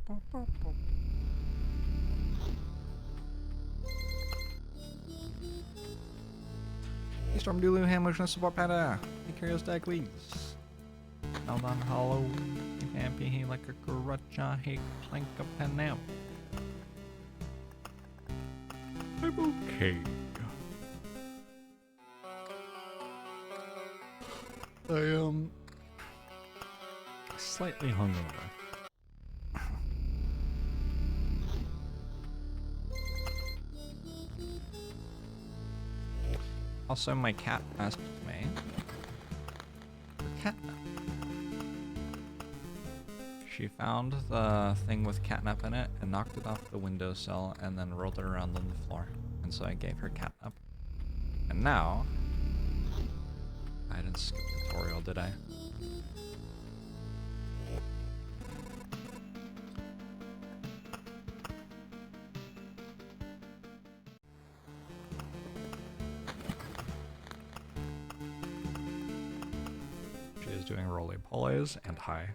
Hey Storm Dulu, hand motion support panda. Hey Curious Deck, please. Held on hollow. Happy like a garacha, hey plank a pen now. I'm okay. I am slightly hungover. Also, my cat asked me for catnip. She found the thing with catnip in it and knocked it off the windowsill and then rolled it around on the floor. And so I gave her catnip. And now, I didn't skip the tutorial, did I? She is doing roly-polies and hi.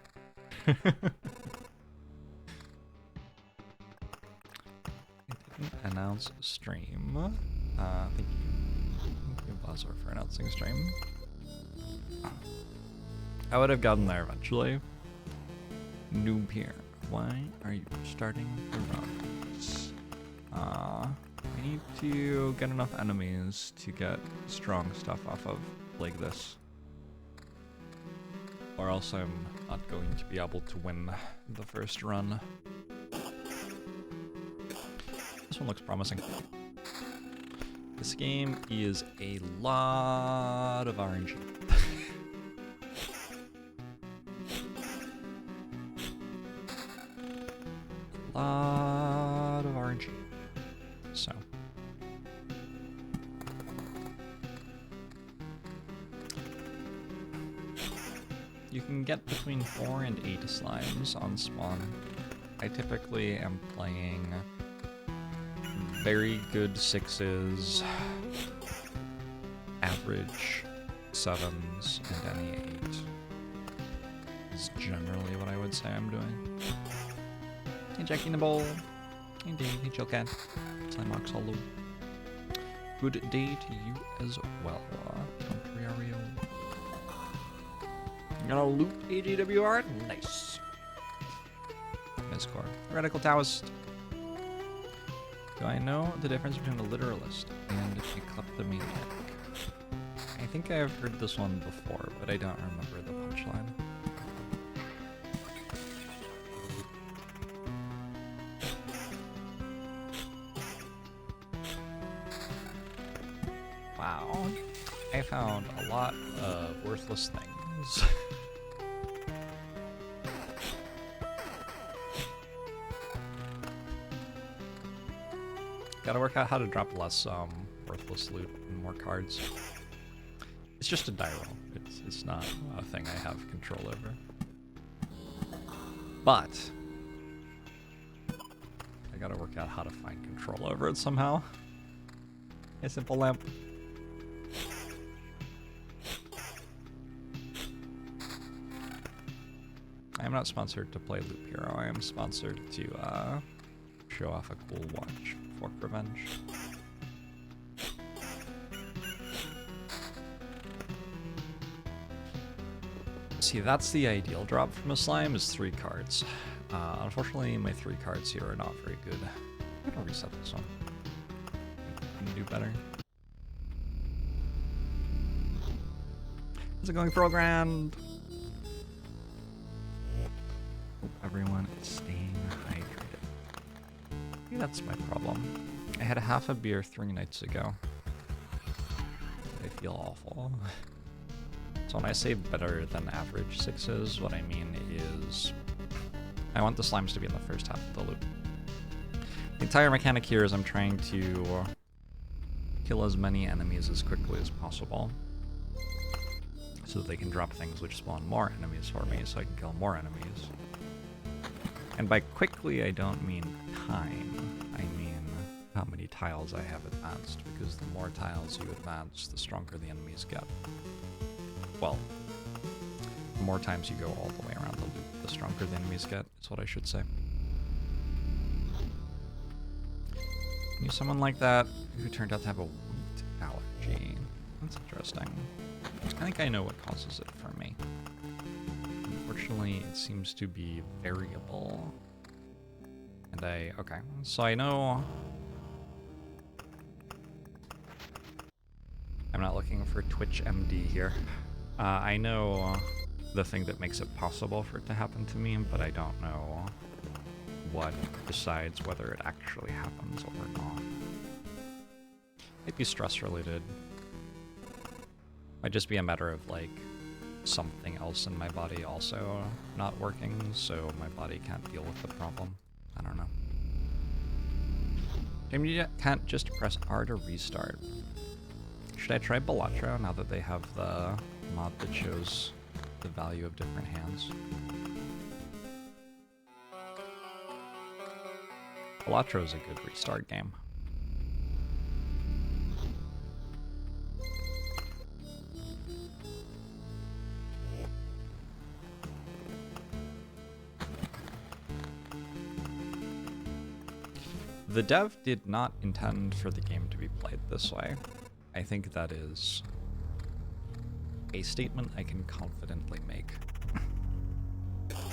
Announce stream. Thank you. Thank you, Buzzer, for announcing stream. I would have gotten there eventually. Noob here. Why are you starting the runs? I need to get enough enemies to get strong stuff off of like this. Or else I'm not going to be able to win the first run. This one looks promising. This game is a lot of RNG. Lot of RNG. So. You can get between 4 and 8 slimes on spawn. I typically am playing very good 6s, average 7s, and any 8 is generally what I would say I'm doing. Hey Jackie in the bowl. Hey Dave, hey Chillcat. Slimeox, hello. Good day to you as well. Country Ario. You gonna loot AGWR? Nice. Miscore. Radical Taoist. Do I know the difference between a literalist and a kleptomaniac? I think I've heard this one before, but I don't remember the punchline. Wow. I found a lot of worthless things. Gotta work out how to drop less worthless loot and more cards. It's just a die roll. It's not a thing I have control over. But I gotta work out how to find control over it somehow. A simple lamp. I am not sponsored to play Loop Hero. I am sponsored to show off a cool watch. Fork Revenge. See, that's the ideal drop from a slime, is 3 cards. Unfortunately, my 3 cards here are not very good. I'm gonna reset this one. Can you do better? How's it going, Programmed? Hope everyone is staying hydrated. Maybe that's my problem. I had half a beer 3 nights ago. I feel awful. So when I say better than average 6s, what I mean is I want the slimes to be in the first half of the loop. The entire mechanic here is I'm trying to kill as many enemies as quickly as possible so that they can drop things which spawn more enemies for me so I can kill more enemies. And by quickly, I don't mean time. I mean how many tiles I have advanced, because the more tiles you advance, the stronger the enemies get. Well, the more times you go all the way around the loop, the stronger the enemies get, is what I should say. Knew someone like that who turned out to have a wheat allergy. That's interesting. I think I know what causes it for me. Unfortunately, it seems to be variable. And okay, so I know... I'm not looking for Twitch MD here. I know the thing that makes it possible for it to happen to me, but I don't know what decides whether it actually happens or not. Might be stress related. Might just be a matter of like something else in my body also not working, so my body can't deal with the problem. I don't know. Maybe you can't just press R to restart. Should I try Balatro now that they have the mod that shows the value of different hands? Balatro is a good restart game. The dev did not intend for the game to be played this way. I think that is a statement I can confidently make.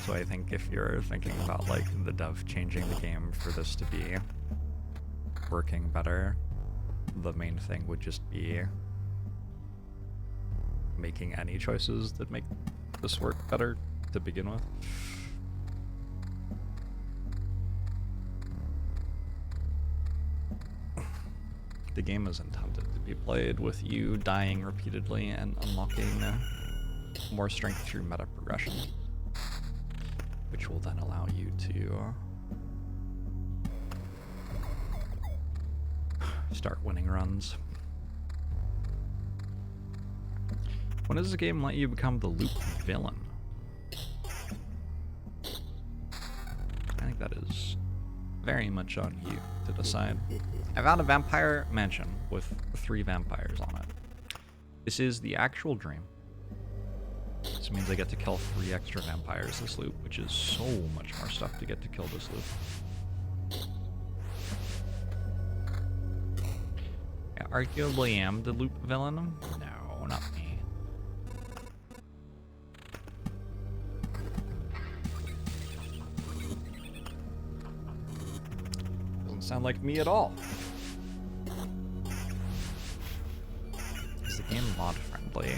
So I think if you're thinking about like the dev changing the game for this to be working better, the main thing would just be making any choices that make this work better to begin with. The game is intended to be played with you dying repeatedly and unlocking more strength through meta progression, which will then allow you to start winning runs. When does the game let you become the loop villain? I think that is very much on you to decide. I found a vampire mansion with 3 vampires on it. This is the actual dream. This means I get to kill 3 extra vampires this loop, which is so much more stuff to get to kill this loop. I arguably am the loop villain. No, not me. Doesn't sound like me at all. Is the game mod friendly?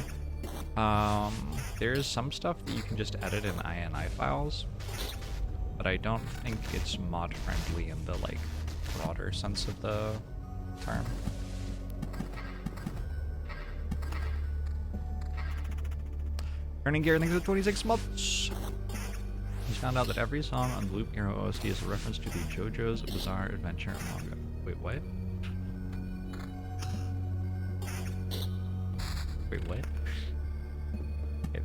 There's some stuff that you can just edit in INI files, but I don't think it's mod friendly in the like broader sense of the term. Earning Gear, thanks for 26 months. He's found out that every song on the Loop Hero OST is a reference to the JoJo's Bizarre Adventure manga. Wait, what? Wait, what? Okay,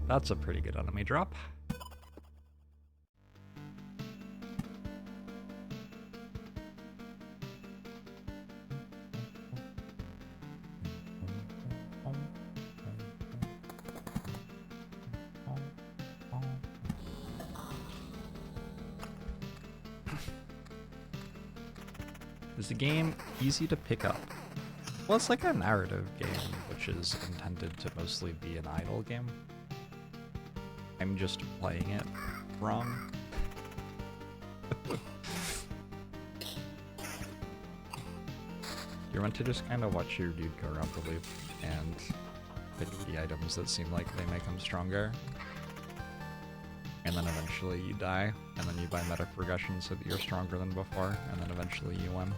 that's a pretty good enemy drop. Is the game easy to pick up? Well, it's like a narrative game, which is intended to mostly be an idle game. I'm just playing it wrong. You're meant to just kind of watch your dude go around the loop and pick the items that seem like they make him stronger. And then eventually you die, and then you buy meta progression so that you're stronger than before, and then eventually you win.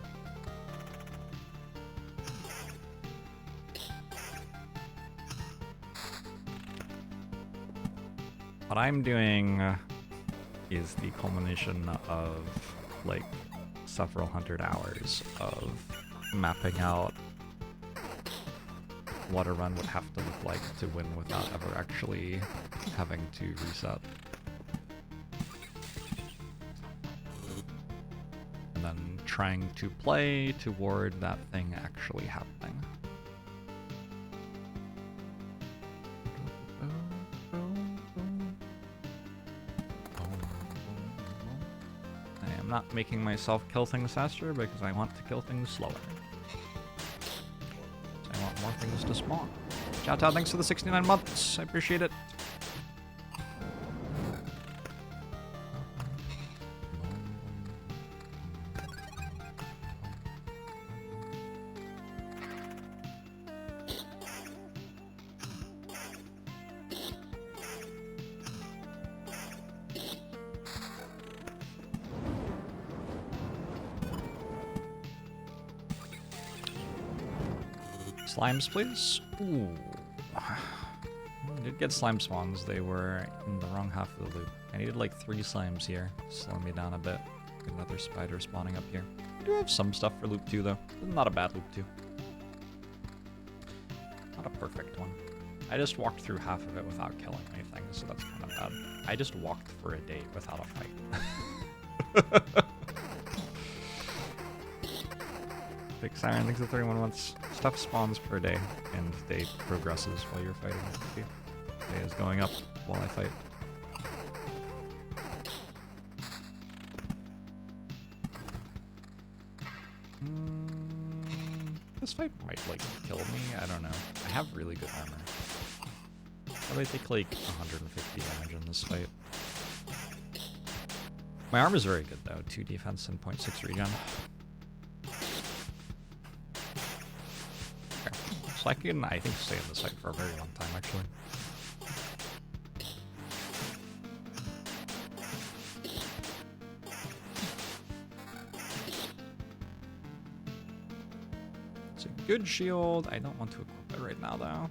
What I'm doing is the culmination of like several hundred hours of mapping out what a run would have to look like to win without ever actually having to reset. And then trying to play toward that thing actually happening. I am not making myself kill things faster because I want to kill things slower. So I want more things to spawn. Shout out, thanks for the 69 months. I appreciate it. Slimes, please. Ooh. I did get slime spawns. They were in the wrong half of the loop. I needed like 3 slimes here. Slowing me down a bit. Another spider spawning up here. I do have some stuff for loop 2 though. Not a bad loop 2. Not a perfect one. I just walked through half of it without killing anything, so that's kind of bad. I just walked for a day without a fight. Big Siren, thanks for 31 months. Stuff spawns per day, and day progresses while you're fighting. Day is going up while I fight. This fight might, like, kill me. I don't know. I have really good armor. Probably take, like, 150 damage in this fight. My armor's very good, though. 2 defense and 0.6 regen. So I can, I think, stay in this fight for a very long time, actually. It's a good shield. I don't want to equip it right now, though.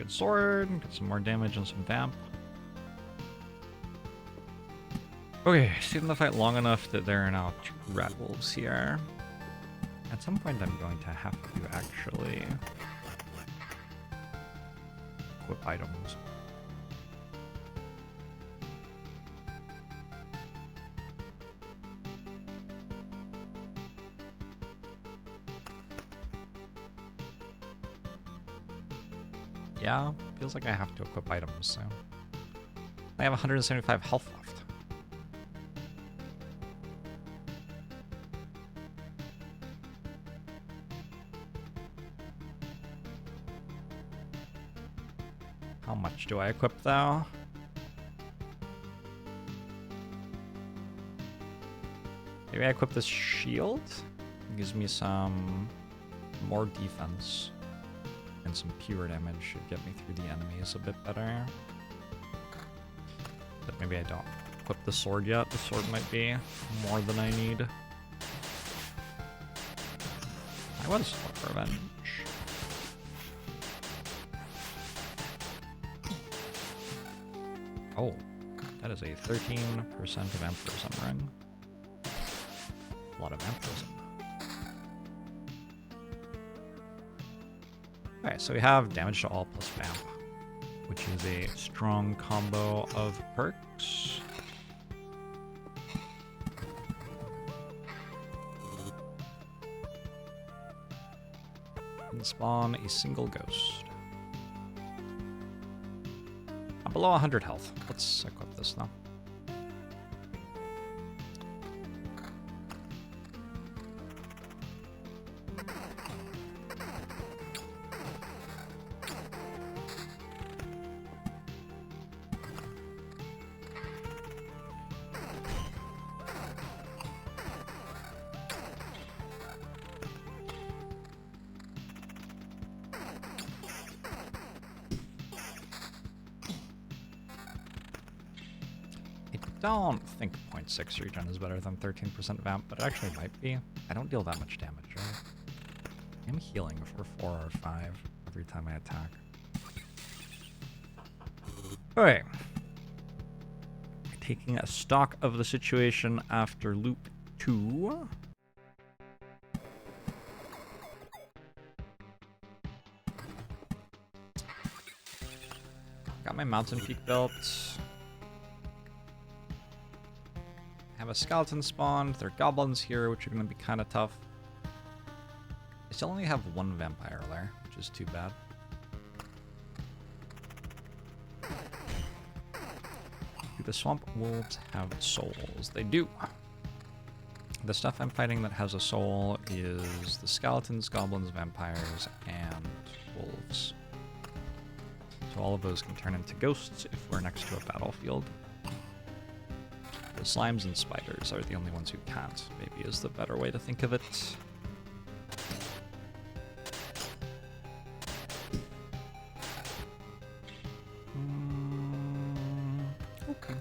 Sword, get some more damage and some vamp. Okay, stayed in the fight long enough that there are now 2 rat wolves here. At some point I'm going to have to actually equip items. Yeah, feels like I have to equip items, so... I have 175 health left. How much do I equip, though? Maybe I equip this shield? It gives me some more defense. And some pure damage should get me through the enemies a bit better. But maybe I don't equip the sword yet. The sword might be more than I need. I was for revenge. Oh, that is a 13% of Emperor's ring. A lot of Emperor's. Alright, so we have damage to all plus vamp, which is a strong combo of perks. And spawn a single ghost. I'm below 100 health. Let's equip this now. I don't think 0.6 regen is better than 13% vamp, but it actually might be. I don't deal that much damage, right? I'm healing for 4 or 5 every time I attack. Okay. Taking a stock of the situation after loop 2. Got my mountain peak built. Have a skeleton spawned. There are goblins here, which are going to be kind of tough. I still only have one vampire lair, which is too bad. Do the swamp wolves have souls? They do. The stuff I'm fighting that has a soul is the skeletons, goblins, vampires, and wolves. So all of those can turn into ghosts if we're next to a battlefield. The slimes and spiders are the only ones who can't, maybe is the better way to think of it. Okay.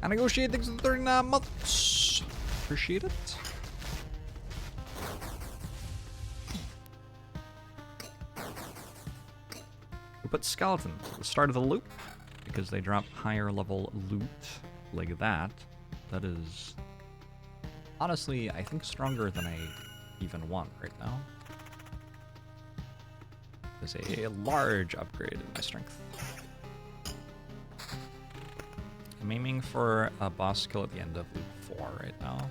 I negotiate things in 39 months. Appreciate it. We put skeletons at the start of the loop because they drop higher level loot like that. That is honestly, I think, stronger than I even want right now. There's a large upgrade in my strength. I'm aiming for a boss kill at the end of loop 4 right now.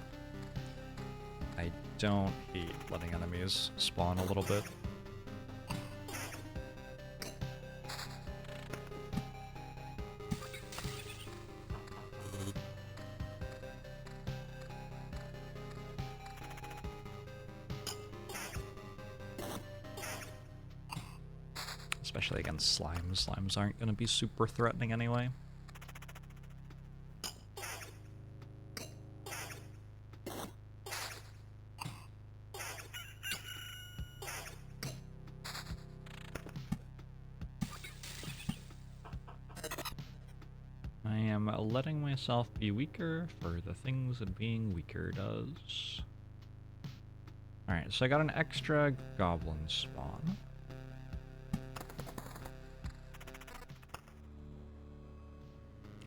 I don't hate letting enemies spawn a little bit. Especially against slimes. Slimes aren't going to be super threatening anyway. I am letting myself be weaker for the things that being weaker does. Alright, so I got an extra goblin spawn.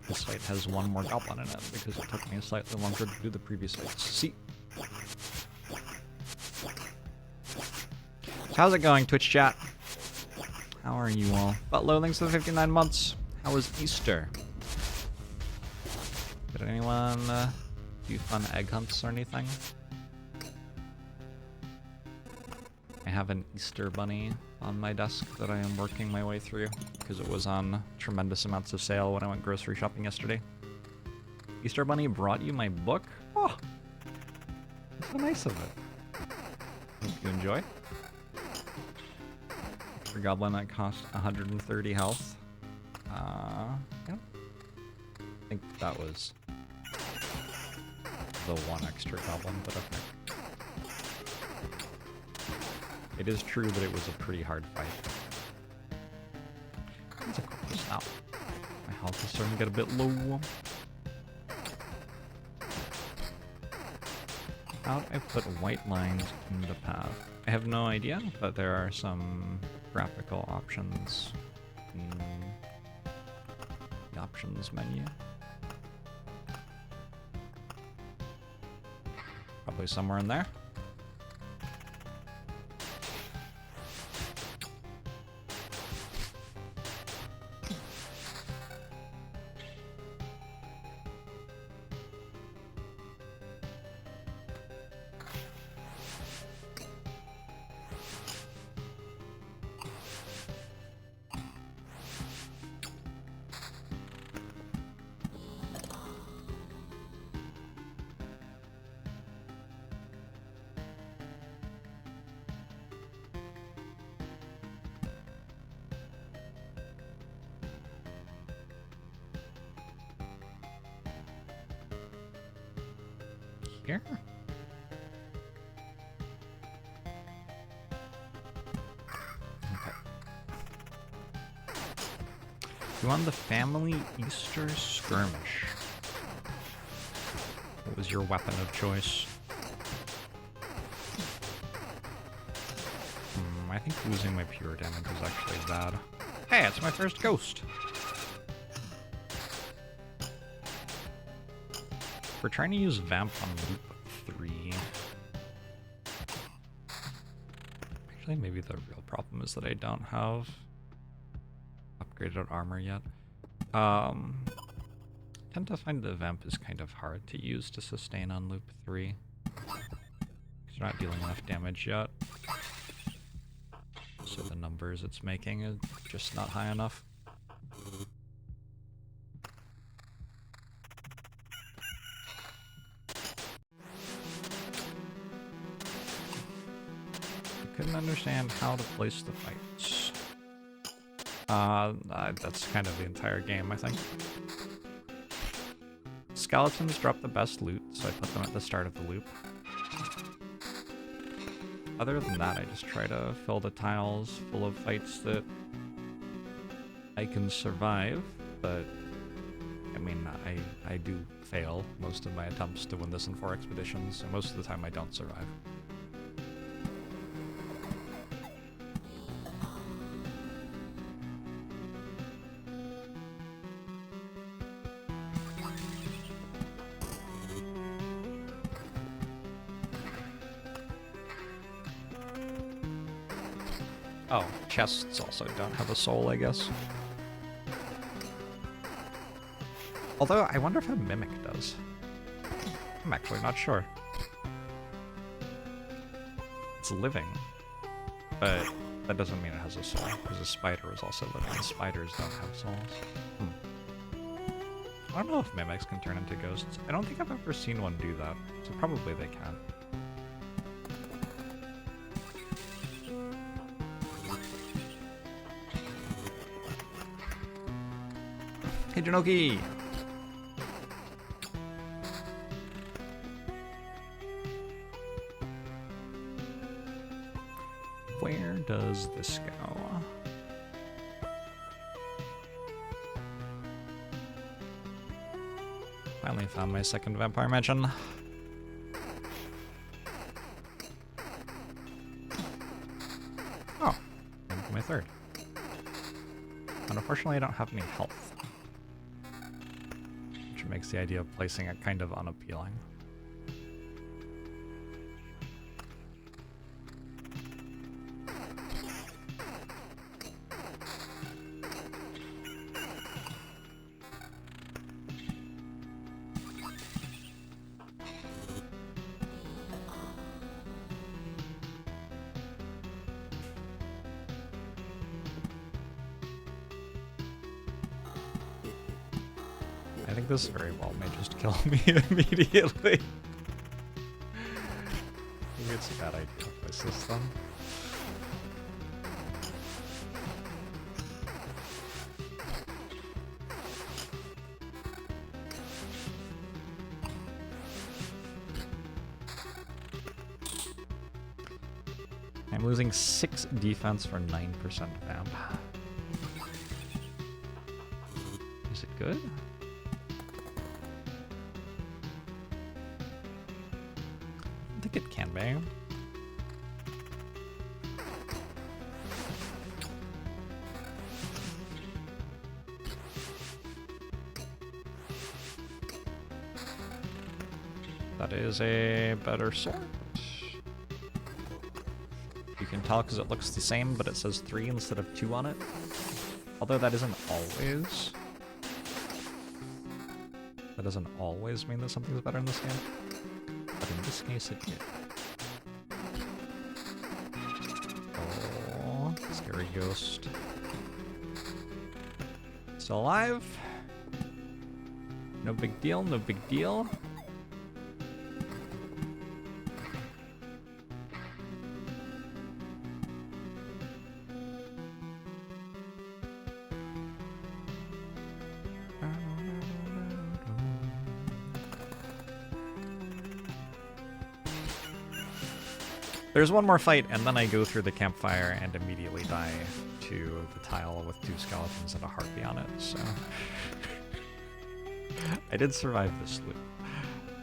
This fight has one more goblin in it because it took me slightly longer to do the previous fights. See? So how's it going, Twitch chat? How are you all? Butler, thanks for the 59 months. How was Easter? Did anyone do fun egg hunts or anything? I have an Easter bunny on my desk that I am working my way through because it was on tremendous amounts of sale when I went grocery shopping yesterday. Easter bunny brought you my book? Oh, that's so nice of it. Hope you enjoy. For goblin that cost 130 health. Yeah. I think that was the one extra goblin, but okay. It is true that it was a pretty hard fight. It's a corpse now. My health is starting to get a bit low. How'd I put white lines in the path? I have no idea, but there are some graphical options in the options menu. Probably somewhere in there. Here? Okay. You won the family Easter skirmish. What was your weapon of choice? I think losing my pure damage was actually bad. Hey, it's my first ghost! We're trying to use Vamp on loop 3. Actually, maybe the real problem is that I don't have upgraded armor yet. Tend to find the vamp is kind of hard to use to sustain on loop 3. Because you're not dealing enough damage yet. So the numbers it's making is just not high enough. I couldn't understand how to place the fights. That's kind of the entire game, I think. Skeletons drop the best loot, so I put them at the start of the loop. Other than that, I just try to fill the tiles full of fights that I can survive, but I mean, I do fail most of my attempts to win this in 4 expeditions, and most of the time I don't survive. Oh, chests also don't have a soul, I guess. Although, I wonder if a mimic does. I'm actually not sure. It's living, but that doesn't mean it has a soul, because a spider is also living, and spiders don't have souls. I don't know if mimics can turn into ghosts. I don't think I've ever seen one do that, so probably they can. Hey, Janoki! Where does this go? Finally found my second vampire mansion. Oh, and my third. And unfortunately, I don't have any health, which makes the idea of placing it kind of unappealing. I think this very well may just kill me immediately. Maybe it's a bad idea to place this then. I'm losing 6 defense for 9% vamp. Is it good? I think it can be. That is a better sort. You can tell because it looks the same, but it says 3 instead of 2 on it. Although that isn't always. That doesn't always mean that something's better in this game. But in this case, it did. Oh, scary ghost. Still alive. No big deal, no big deal. There's one more fight, and then I go through the campfire and immediately die to the tile with 2 skeletons and a harpy on it, so... I did survive this loop.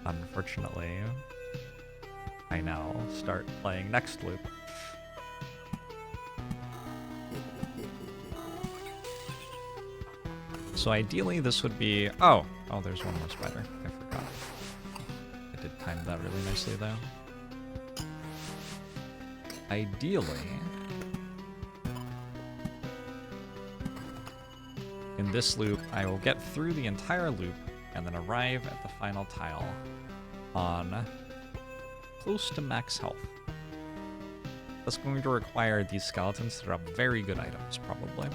Unfortunately, I now start playing next loop. So ideally this would be... Oh, there's one more spider. I forgot. I did time that really nicely, though. Ideally, In this loop, I will get through the entire loop and then arrive at the final tile on close to max health. That's going to require these skeletons to drop very good items, probably.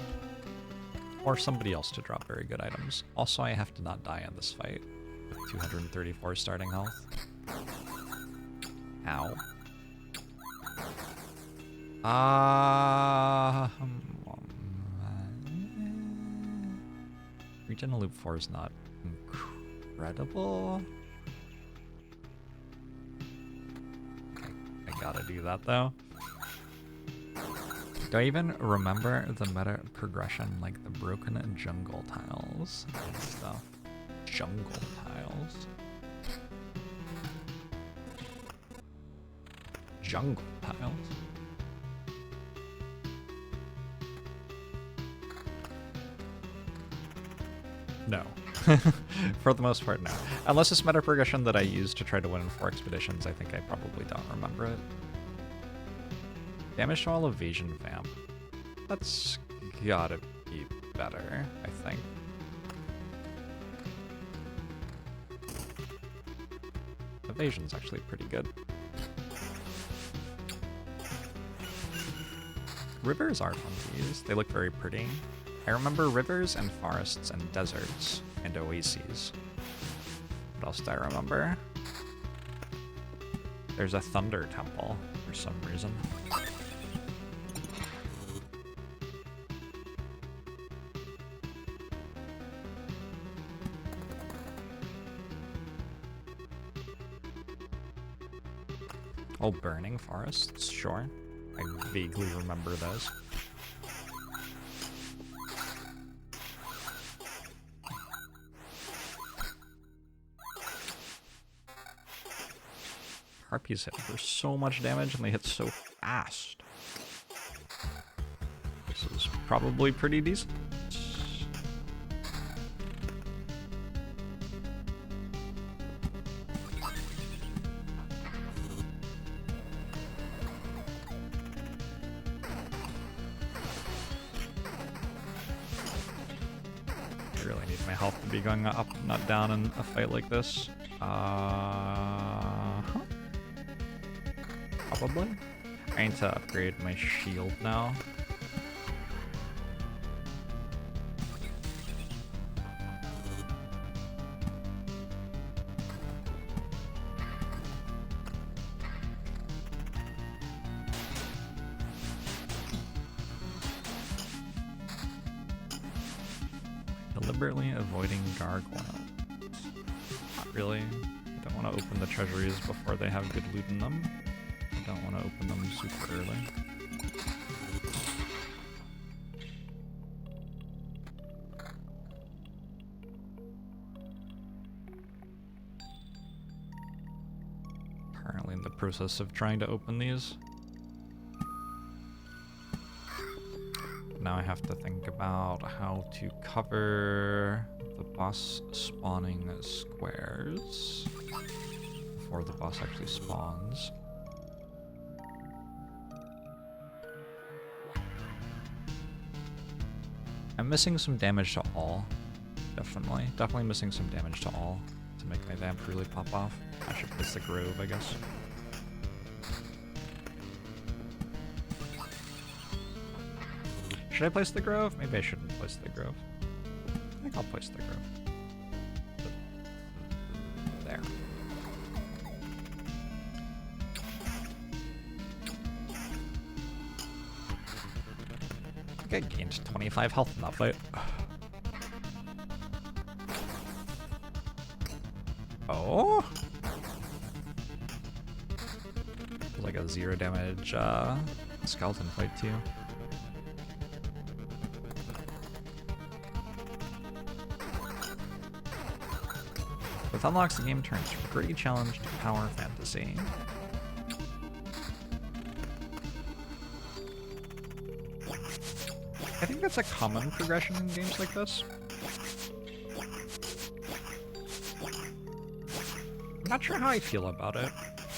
Or somebody else to drop very good items. Also, I have to not die in this fight with 234 starting health. Ow. Regen loop 4 is not incredible. Okay, I gotta do that though. Do I even remember the meta progression, like the broken jungle tiles and stuff? Jungle tiles? Jungle tiles? No. For the most part, no. Unless it's meta progression that I used to try to win in 4 expeditions, I think I probably don't remember it. Damage to all evasion vamp. That's gotta be better, I think. Evasion's actually pretty good. Rivers are fun to use. They look very pretty. I remember rivers and forests and deserts and oases. What else do I remember? There's a thunder temple for some reason. Oh, burning forests? Sure. I vaguely remember those. Harpies hit for so much damage and they hit so fast. This is probably pretty decent. I really need my health to be going up, not down in a fight like this. Probably. I need to upgrade my shield now. Deliberately avoiding gargoyles. Not really. I don't want to open the treasuries before they have good loot in them. I don't want to open them super early. Currently in the process of trying to open these. Now I have to think about how to cover the boss spawning squares before the boss actually spawns. I'm missing some damage to all. Definitely missing some damage to all to make my vamp really pop off. I should place the grove, I guess. Should I place the grove? Maybe I shouldn't place the grove. I think I'll place the grove. There. I think I gained 25 health in that fight. Oh? Like a 0 damage skeleton fight too. With unlocks, the game turns from gritty challenge to power fantasy. I think that's a common progression in games like this. I'm not sure how I feel about it.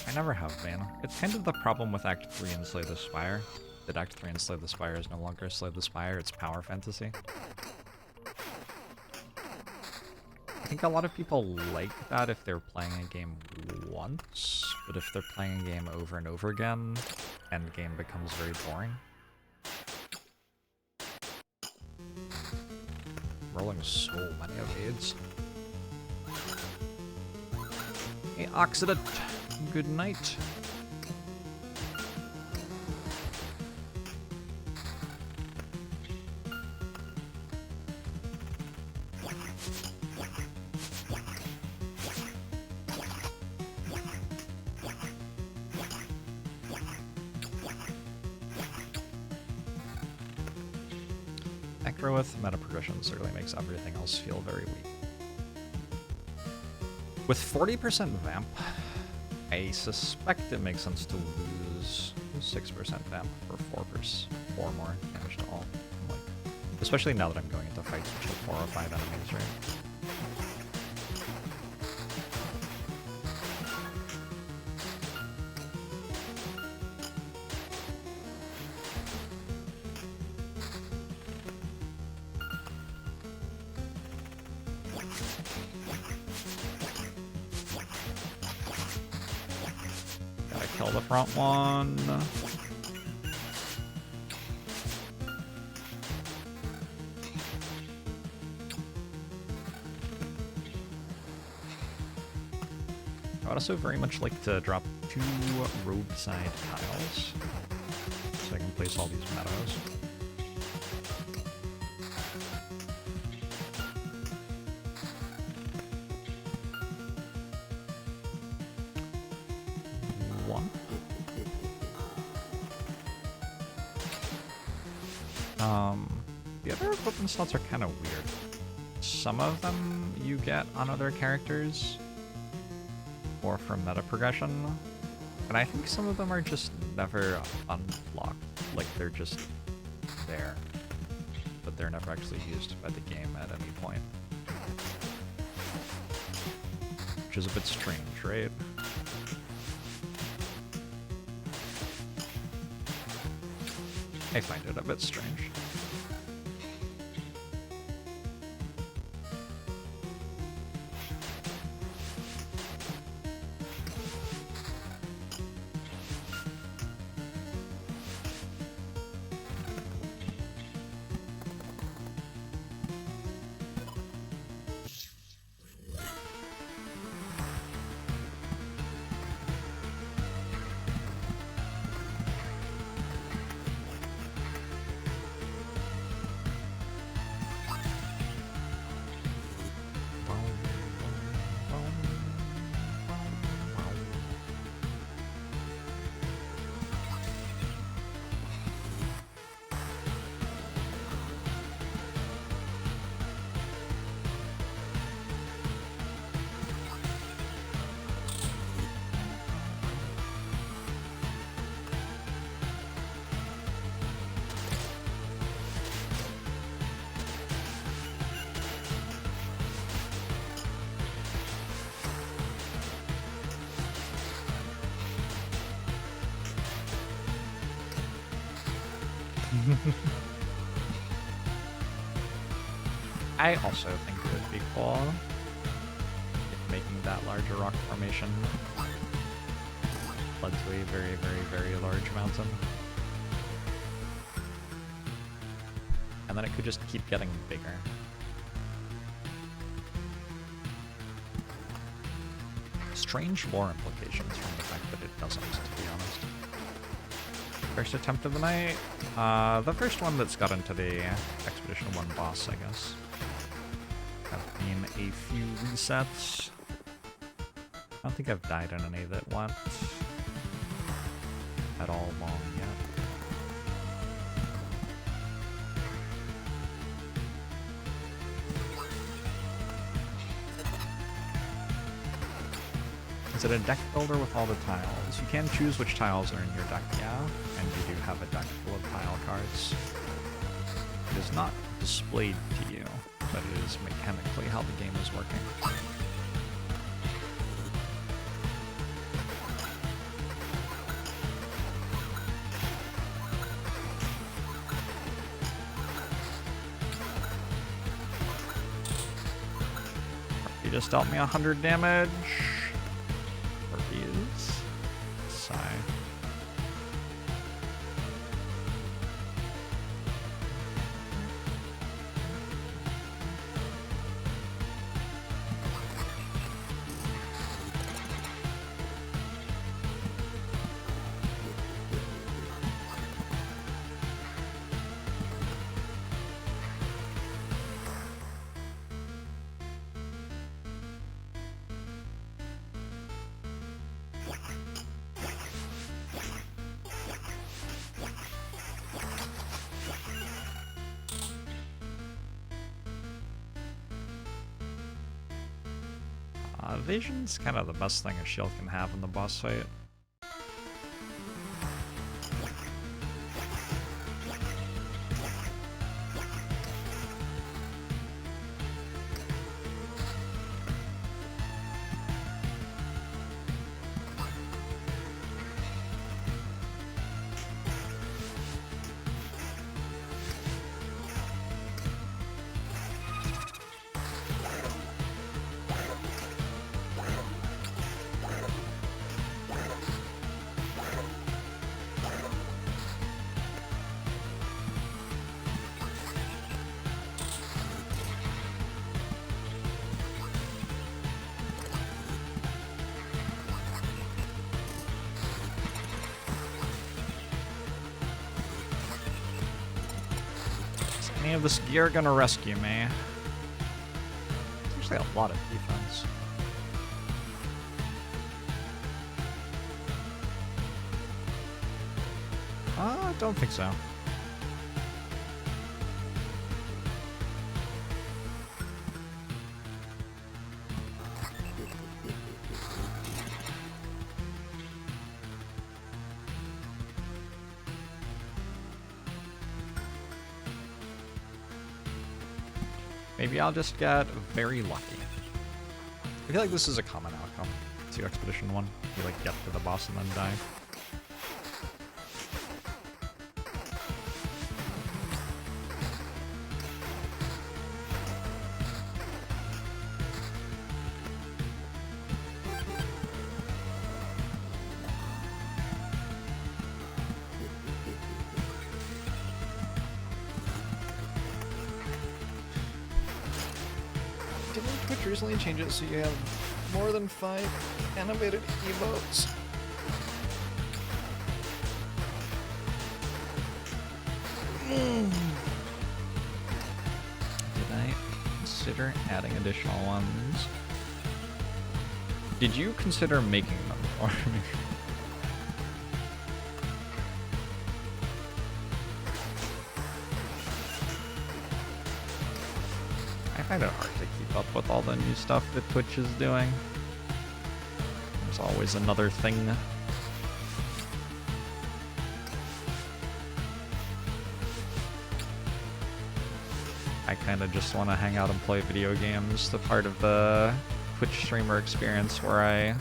I never have been. It's kind of the problem with Act 3 and Slay the Spire. That Act 3 and Slay the Spire is no longer Slay the Spire, it's power fantasy. think a lot of people like that if they're playing a game once, but if they're playing a game over and over again, endgame becomes very boring. Rolling so many evades. Hey, Occident, good night. With meta progression certainly makes everything else feel very weak. With 40% vamp, I suspect it makes sense to lose 6% vamp for 4 more damage to all. Like, especially now that I'm going into fights which have 4 or 5 enemies, right? The front one. I would also very much like to drop 2 roadside tiles so I can place all these meadows. The other equipment slots are kind of weird. Some of them you get on other characters or from meta progression, and I think some of them are just never unlocked. Like they're just there, but they're never actually used by the game at any point. Which is a bit strange, right? I find it a bit strange. I also think it would be cool if making that larger rock formation led to a very, very, very large mountain. And then it could just keep getting bigger. Strange lore implications from the fact that it doesn't, to be honest. First attempt of the night. The first one that's got into the Expedition 1 boss, I guess. Have been a few resets. I don't think I've died in any that went at all long yet. Is it a deck builder with all the tiles? You can choose which tiles are in your deck, yeah, and you do have a deck full of tile cards. It is not displayed to you, but it is mechanically how the game is working. just dealt me 100 damage. Herpes. Sigh. Evasion's kind of the best thing a shield can have in the boss fight. Any of this gear gonna rescue me? There's actually a lot of defense. I don't think so. Maybe I'll just get very lucky. I feel like this is a common outcome to Expedition 1. You like get to the boss and then die. Twitch recently changed it so you have more than 5 animated emotes. Did I consider adding additional ones? Did you consider making them for me? I find it hard to keep up with all the new stuff that Twitch is doing. There's always another thing. I kind of just want to hang out and play video games. The part of the Twitch streamer experience where I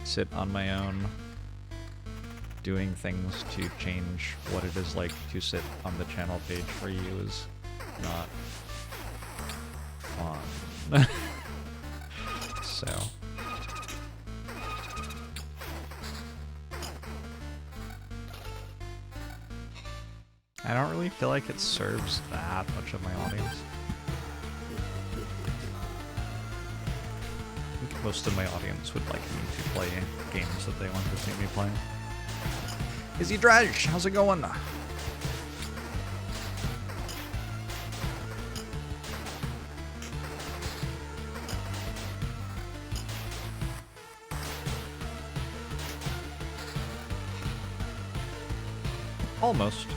sit on my own doing things to change what it is like to sit on the channel page for you is not fun. So I don't really feel like it serves that much of my audience. I think most of my audience would like me to play games that they want to see me play. Izzy Dredge, how's it going? Almost.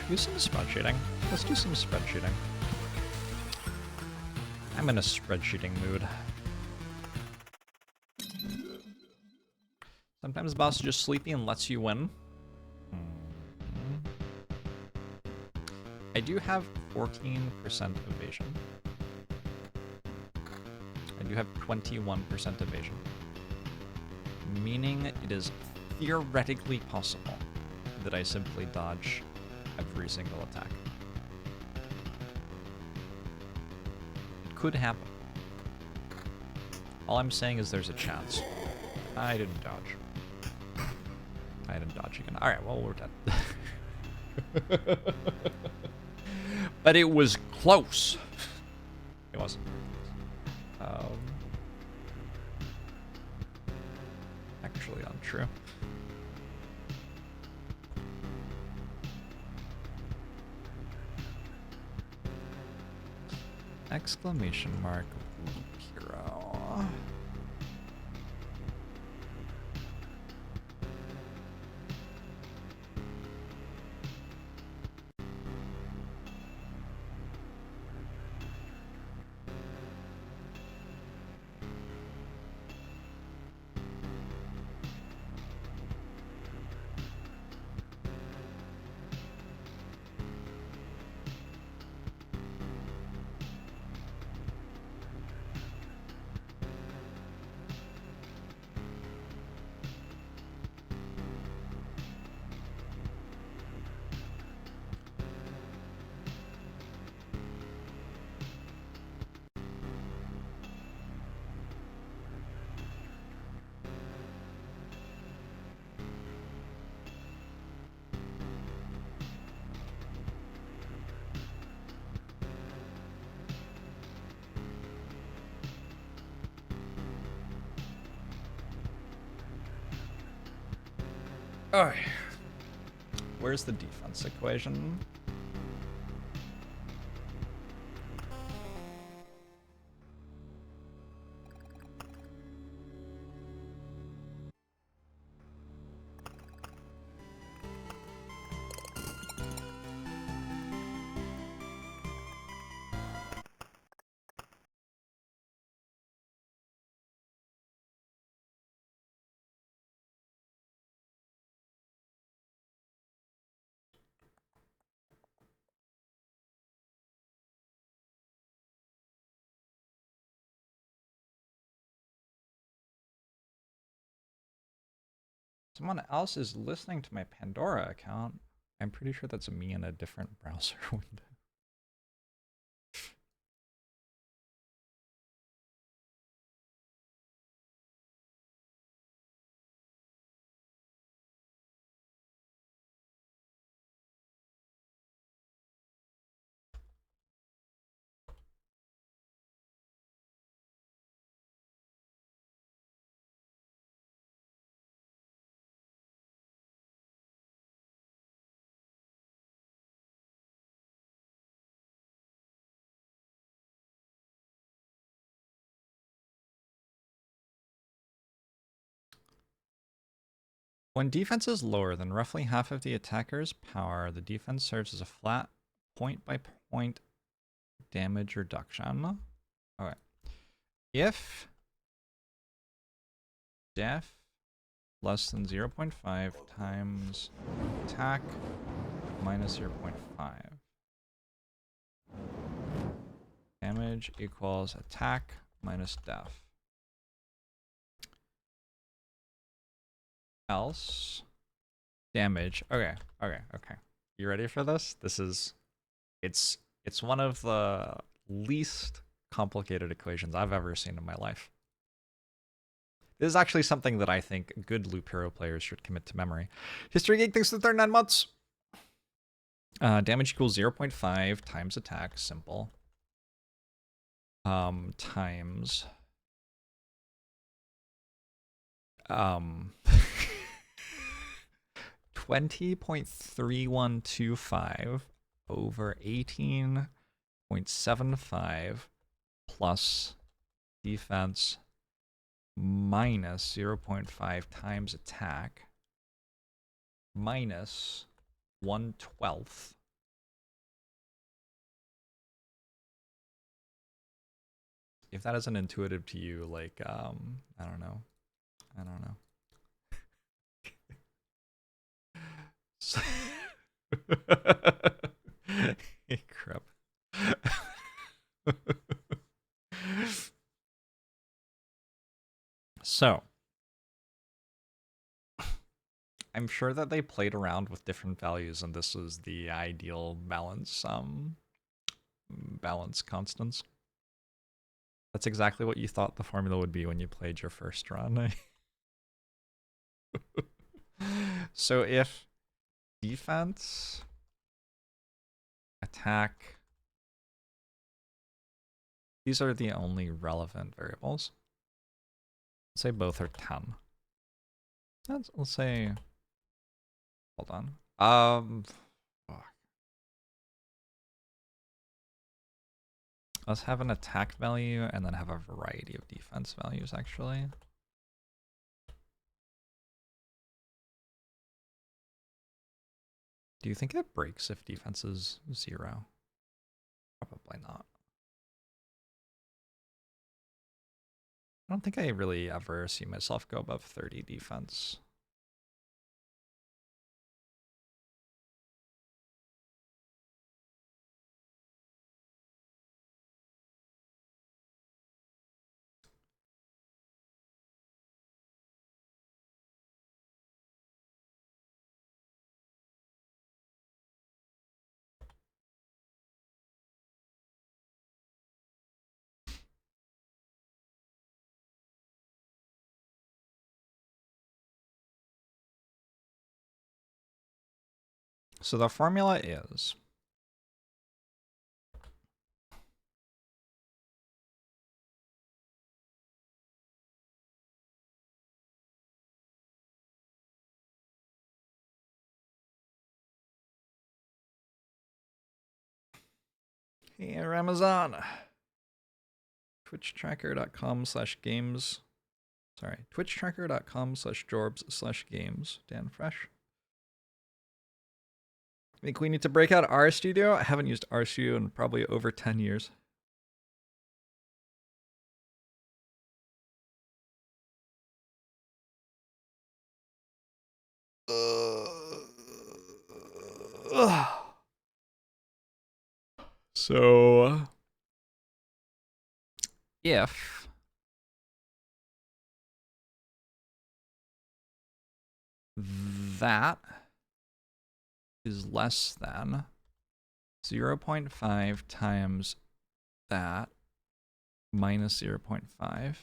Do some spot shading. Let's do some spreadsheeting. I'm in a spreadsheeting mood. Sometimes the boss is just sleepy and lets you win. I do have 14% evasion. I do have 21% evasion. Meaning it is theoretically possible that I simply dodge every single attack. It could happen. All I'm saying is there's a chance. I didn't dodge. I didn't dodge again. Alright, well, we're dead. But it was close. It wasn't. Actually untrue. Exclamation mark hero. Alright. Where's the defense equation? Someone else is listening to my Pandora account. I'm pretty sure that's me in a different browser window. When defense is lower than roughly half of the attacker's power, the defense serves as a flat point-by-point damage reduction. Okay. If def less than 0.5 times attack minus 0.5. Damage equals attack minus def. Else damage. Okay. You ready for this? It's one of the least complicated equations I've ever seen in my life. This is actually something that I think good Loop Hero players should commit to memory. History Geek, thanks for 39 months. Damage equals 0.5 times attack, simple. Times 20.3125 over 18.75 plus defense minus 0.5 times attack minus 1/12 if that isn't intuitive to you, like, I don't know. I don't know. So crap. So, I'm sure that they played around with different values, and this was the ideal balance constants. That's exactly what you thought the formula would be when you played your first run. So if defense, attack, these are the only relevant variables. Let's say both are 10. Let's say, hold on. Let's have an attack value and then have a variety of defense values, actually. Do you think it breaks if defense is 0? Probably not. I don't think I really ever see myself go above 30 defense. So the formula is hey, Ramazan. Twitchtracker.com/games. Sorry, twitchtracker.com/Jorbs/games. Dan Fresh. Think we need to break out RStudio? I haven't used RStudio in probably over 10 years. So if that is less than 0.5 times that minus 0.5,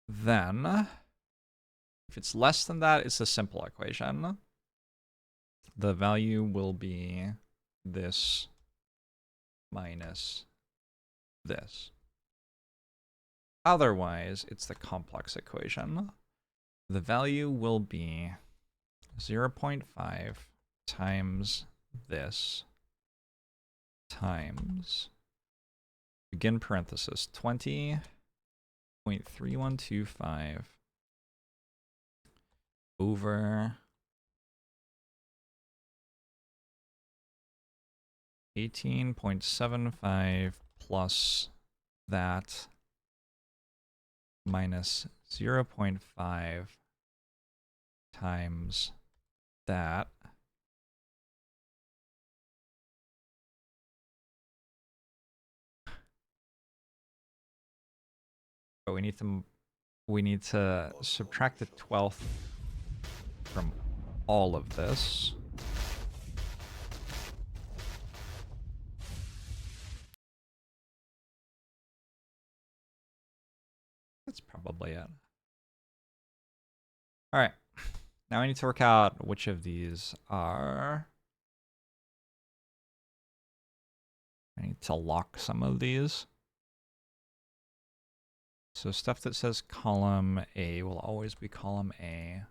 then if it's less than that, it's a simple equation. The value will be this minus this. Otherwise, it's the complex equation. The value will be 0.5 times this times, begin parenthesis, 20.3125 over 18.75 plus that minus 0.5 times that but we need to subtract the 12th from all of this. That's probably it. All right. Now I need to work out which of these are. I need to lock some of these. So stuff that says column A will always be column A.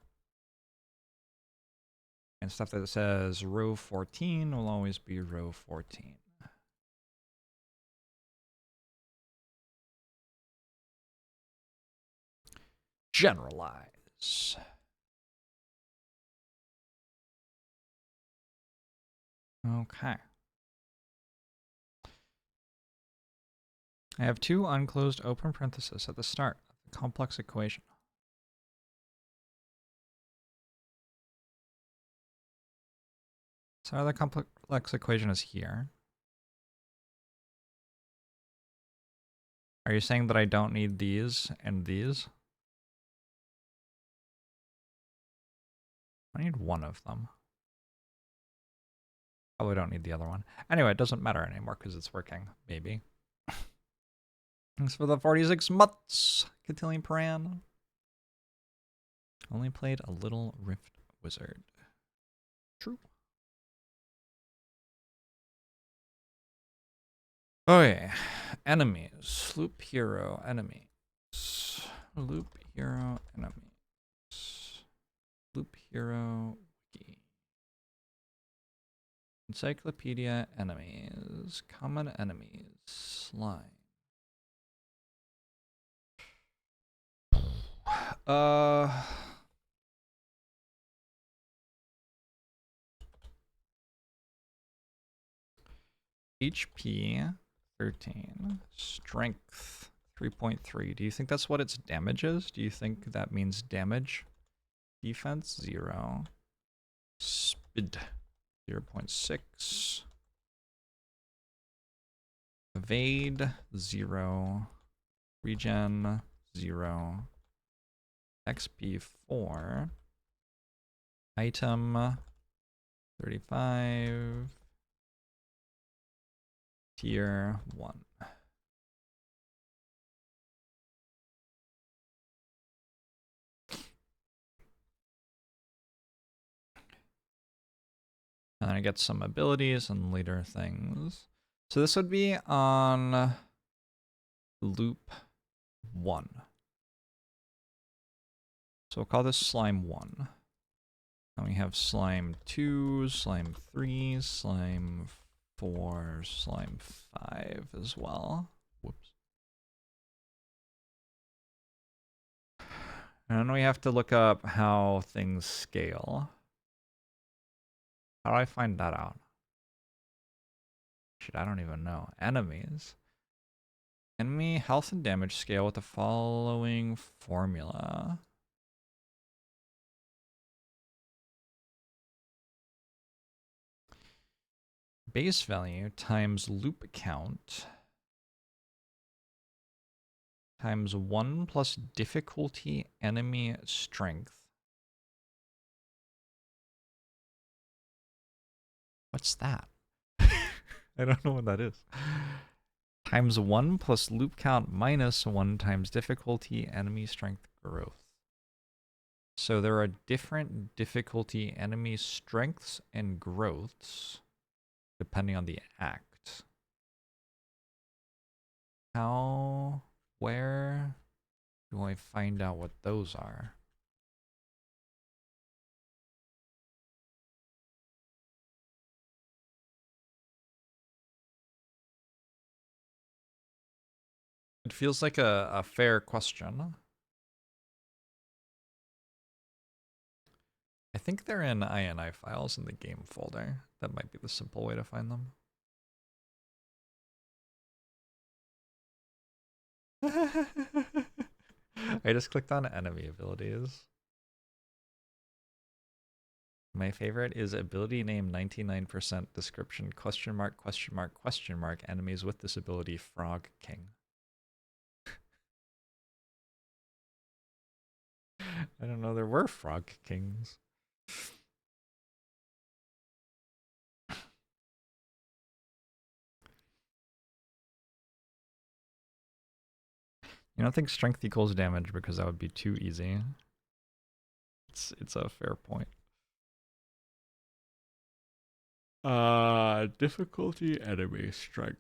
And stuff that says row 14 will always be row 14. Generalize. Okay. I have two unclosed open parentheses at the start of the complex equation. So the complex equation is here. Are you saying that I don't need these and these? I need one of them. Probably don't need the other one. Anyway, it doesn't matter anymore because it's working, maybe. Thanks for the 46 months, Cotillion Paran. Only played a little Rift Wizard. True. Okay, enemies. Loop hero enemies. Loop hero enemies. Loop hero wiki. Encyclopedia enemies. Common enemies. Slime. HP 13. Strength 3.3. Do you think that's what its damage is? Do you think that means damage? Defense 0. Speed 0.6. Evade 0. Regen 0. XP 4. Item 35. Tier 1. And then I get some abilities and later things. So this would be on loop 1. So we'll call this slime 1. And we have slime 2, slime 3, slime 4, slime 5 as well. Whoops. And then we have to look up how things scale. How do I find that out? Shit, I don't even know. Enemies. Enemy health and damage scale with the following formula. Base value times loop count times 1 plus difficulty enemy strength. What's that? I don't know what that is. Times 1 plus loop count minus 1 times difficulty enemy strength growth. So there are different difficulty enemy strengths and growths depending on the act. How, where do I find out what those are? It feels like a fair question. I think they're in INI files in the game folder. That might be the simple way to find them. I just clicked on enemy abilities. My favorite is ability name 99% description question mark question mark question mark enemies with this ability Frog King. I don't know there were Frog Kings. You don't think strength equals damage because that would be too easy. It's a fair point. Difficulty enemy strength.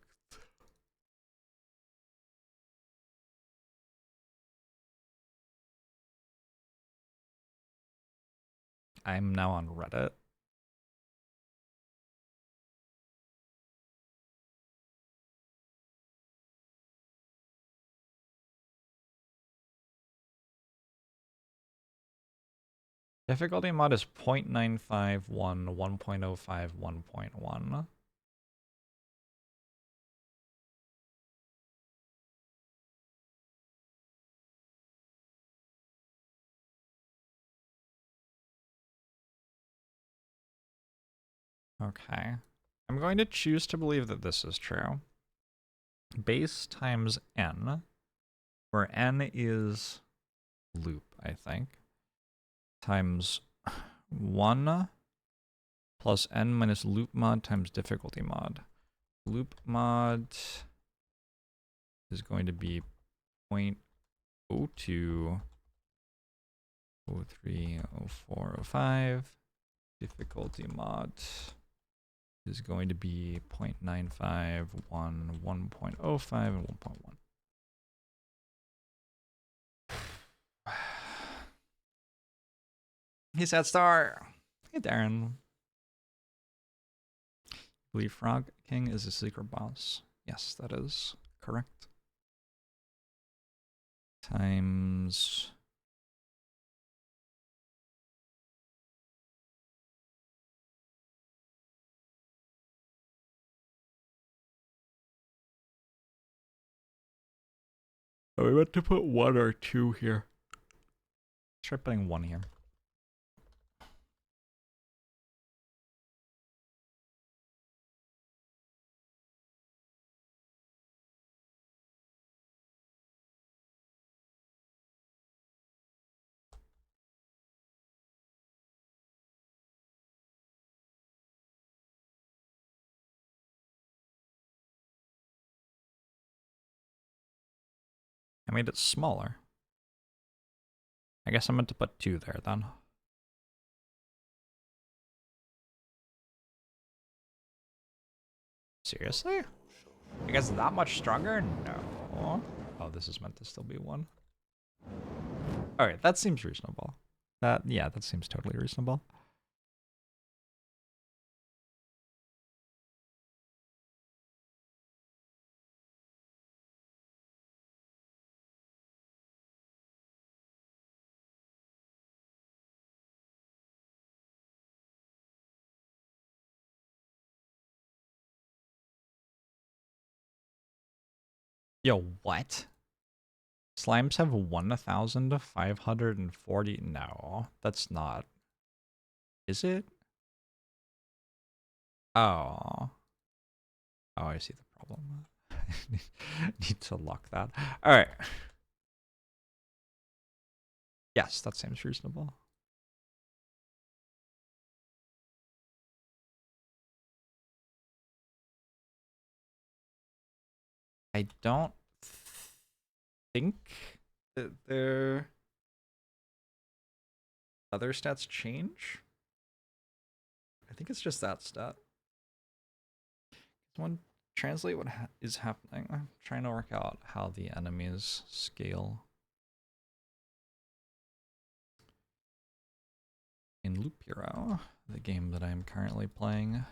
I'm now on Reddit. Difficulty mod is 0.951, 1.05, 1.1. Okay. I'm going to choose to believe that this is true. Base times n, where n is loop, I think, times 1 plus n minus loop mod times difficulty mod. Loop mod is going to be 0.02, 03, 04, 05. Difficulty mod is going to be 0.95, 1.05, and 1.1. He said star. Hey, Darren. I believe Frog King is a secret boss. Yes, that is correct. Times... Oh, we meant to put 1 or 2 here. Let's try putting 1 here. I made it smaller. I guess I meant to put 2 there then. Seriously? I guess that much stronger? No. Oh, this is meant to still be 1. Alright, that seems reasonable. Yeah, that seems totally reasonable. Yo, what? Slimes have 1,540? No, that's not. Is it? Oh. Oh, I see the problem. Need to lock that. Alright. Yes, that seems reasonable. I don't think that their other stats change. I think it's just that stat. Someone translate what is happening. I'm trying to work out how the enemies scale in Loop Hero, the game that I'm currently playing.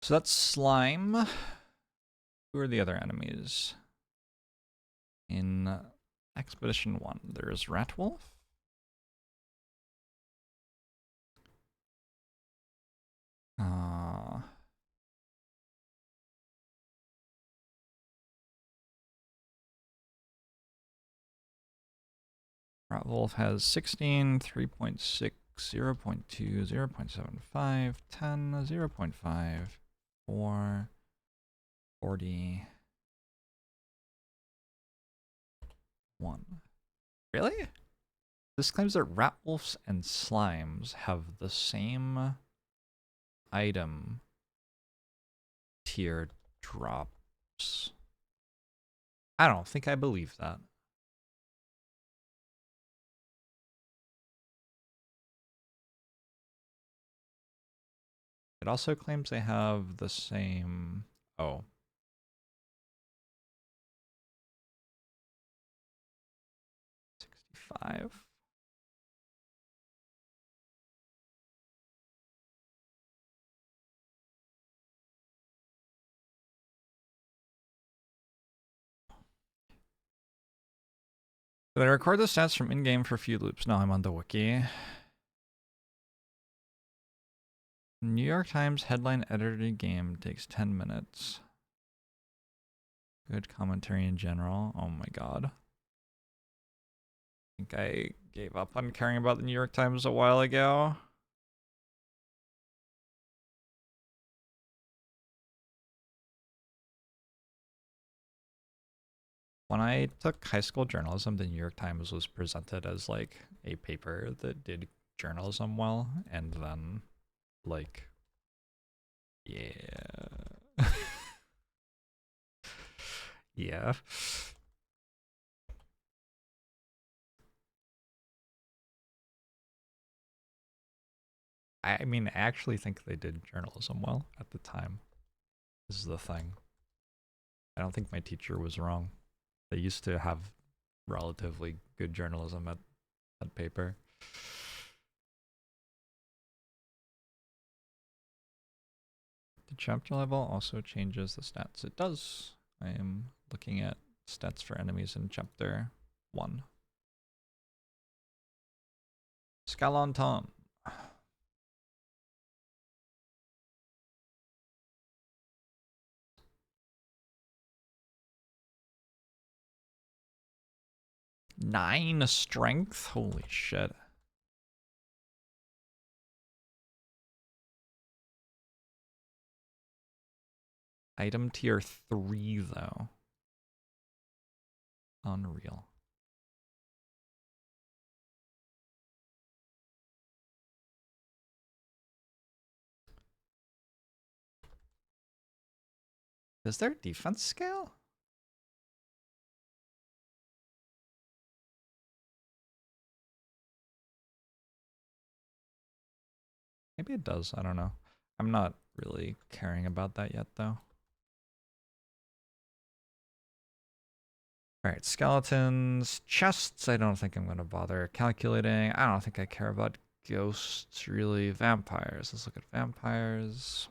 So that's Slime. Who are the other enemies? In Expedition 1, there's Ratwolf. Ratwolf has 16, 3.6, 0.2, 0.75, 10, 0.5, 4, 40, 1. Really? This claims that Ratwolves and Slimes have the same item tier drops. I don't think I believe that. It also claims they have the same... Oh. $65. Did I record the stats from in-game for few loops? No, I'm on the wiki. New York Times headline edited game takes 10 minutes. Good commentary in general. Oh my god. I think I gave up on caring about the New York Times a while ago. When I took high school journalism, the New York Times was presented as like a paper that did journalism well, and then like, yeah. Yeah. I mean, I actually think they did journalism well at the time. This is the thing. I don't think my teacher was wrong. They used to have relatively good journalism at that paper. The chapter level also changes the stats. It does. I am looking at stats for enemies in chapter 1. Scalon Tom. Nine strength? Holy shit. Item tier 3 though. Unreal. Is there defense scale? Maybe it does. I don't know. I'm not really caring about that yet though. Alright, skeletons, chests, I don't think I'm going to bother calculating. I don't think I care about ghosts, really. Vampires, let's look at vampires.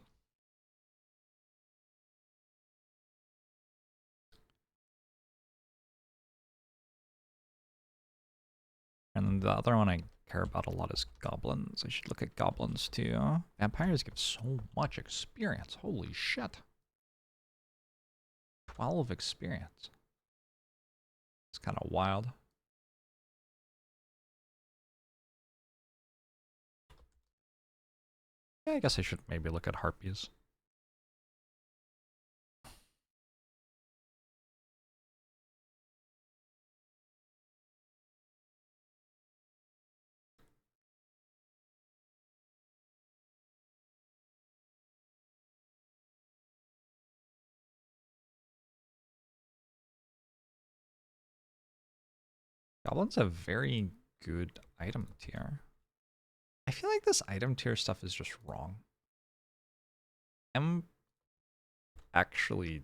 And then the other one I care about a lot is goblins. I should look at goblins too. Vampires give so much experience, holy shit. 12 experience. It's kind of wild. Yeah, I guess I should maybe look at harpies. Goblins have very good item tier. I feel like this item tier stuff is just wrong. I'm actually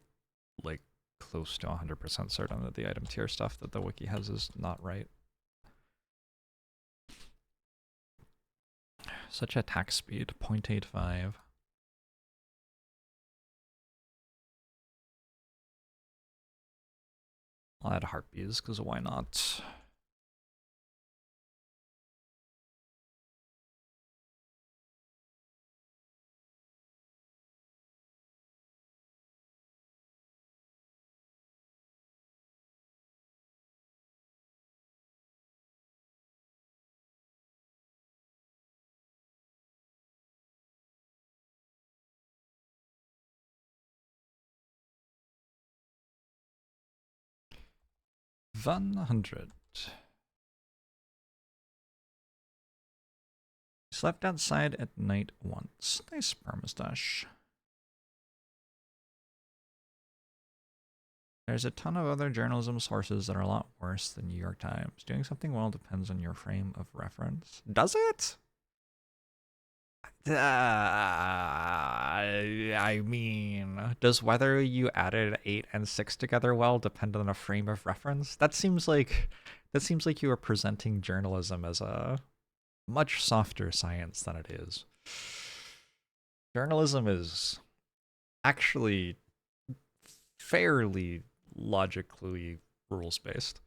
like close to 100% certain that the item tier stuff that the wiki has is not right. Such attack speed, 0.85. I'll add harpies, because why not? $100. Slept outside at night once. Nice sperm mustache. There's a ton of other journalism sources that are a lot worse than New York Times. Doing something well depends on your frame of reference. Does it? I mean, does whether you added 8 and 6 together well depend on a frame of reference? That seems like you are presenting journalism as a much softer science than it is. Journalism is actually fairly logically rules based.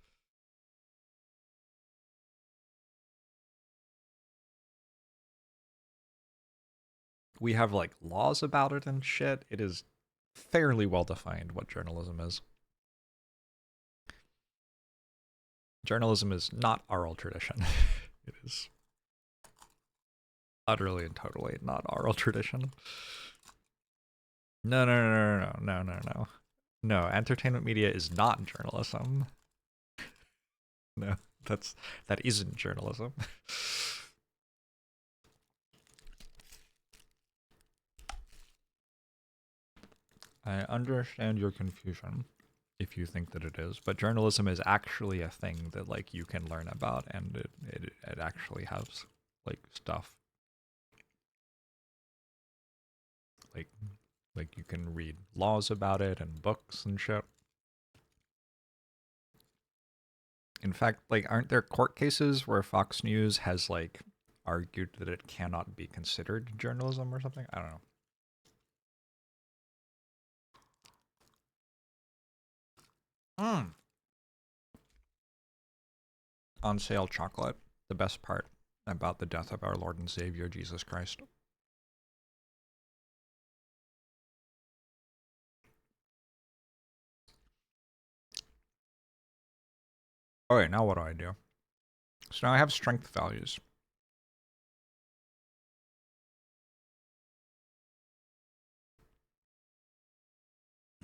We have like laws about it and shit. It is fairly well defined what journalism is. Journalism is not oral tradition. It is utterly and totally not oral tradition. No, no, no, no, no, no, no, no. No, entertainment media is not journalism. No, that isn't journalism. I understand your confusion if you think that it is, but journalism is actually a thing that like you can learn about, and it actually has like stuff like you can read laws about it and books and shit. In fact, like aren't there court cases where Fox News has like argued that it cannot be considered journalism or something? I don't know. On sale chocolate, the best part about the death of our Lord and Savior Jesus Christ. Alright, now what do I do? So now I have strength values.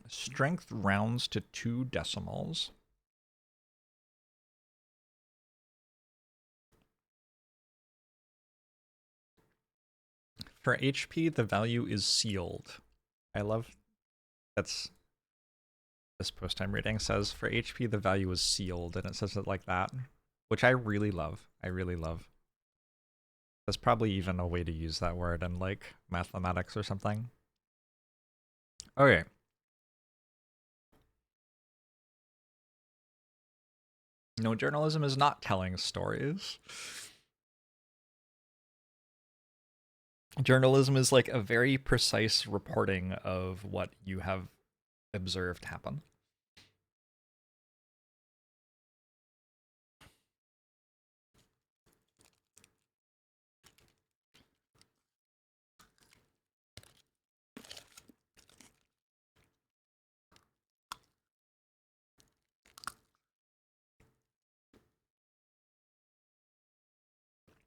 Strength rounds to 2 decimals. For HP, the value is sealed. I love that's this post I'm reading says for HP the value is sealed, and it says it like that, which I really love. I really love. There's probably even a way to use that word in like mathematics or something. Okay. No, journalism is not telling stories. Journalism is like a very precise reporting of what you have observed happen.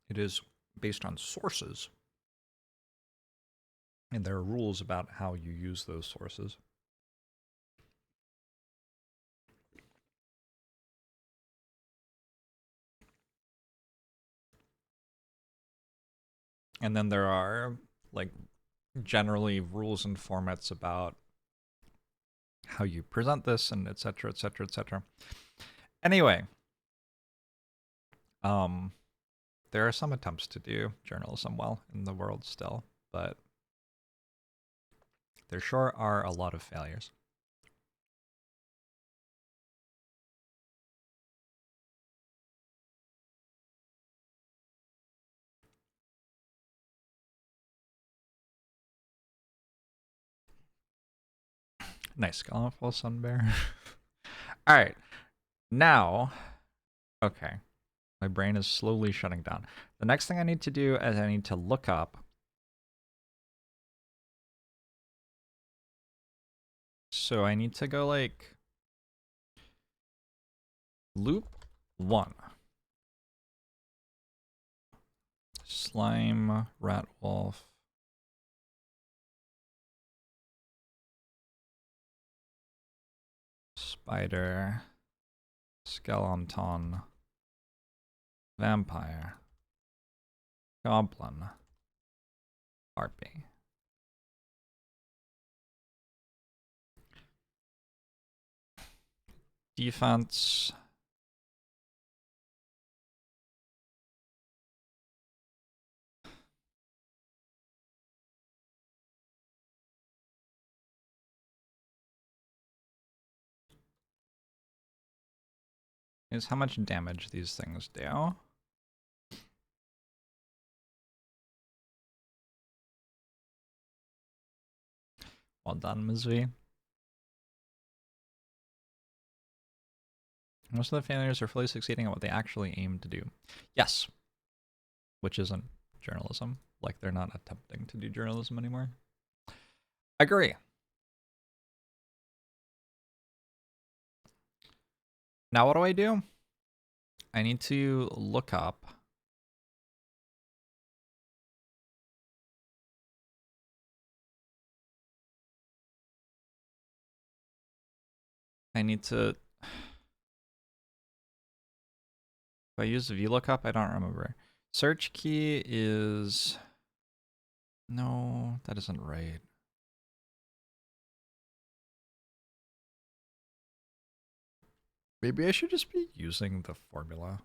It is based on sources, and there are rules about how you use those sources. And then there are like generally rules and formats about how you present this, and etc., etc., etc. Anyway, there are some attempts to do journalism well in the world still, but there sure are a lot of failures. Nice, colorful sun bear. All right, now, okay, my brain is slowly shutting down. The next thing I need to do is I need to look up. So I need to go like loop 1. Slime, rat wolf. Spider, skeleton, vampire, goblin, harpy. Defense. Is how much damage these things do. Well done, Mizvi. Most of the failures are fully succeeding at what they actually aim to do. Yes. Which isn't journalism. like they're not attempting to do journalism anymore. Agree. Now what do? I need to look up if I use VLOOKUP, I don't remember. Search key is, no, that isn't right. Maybe I should just be using the formula.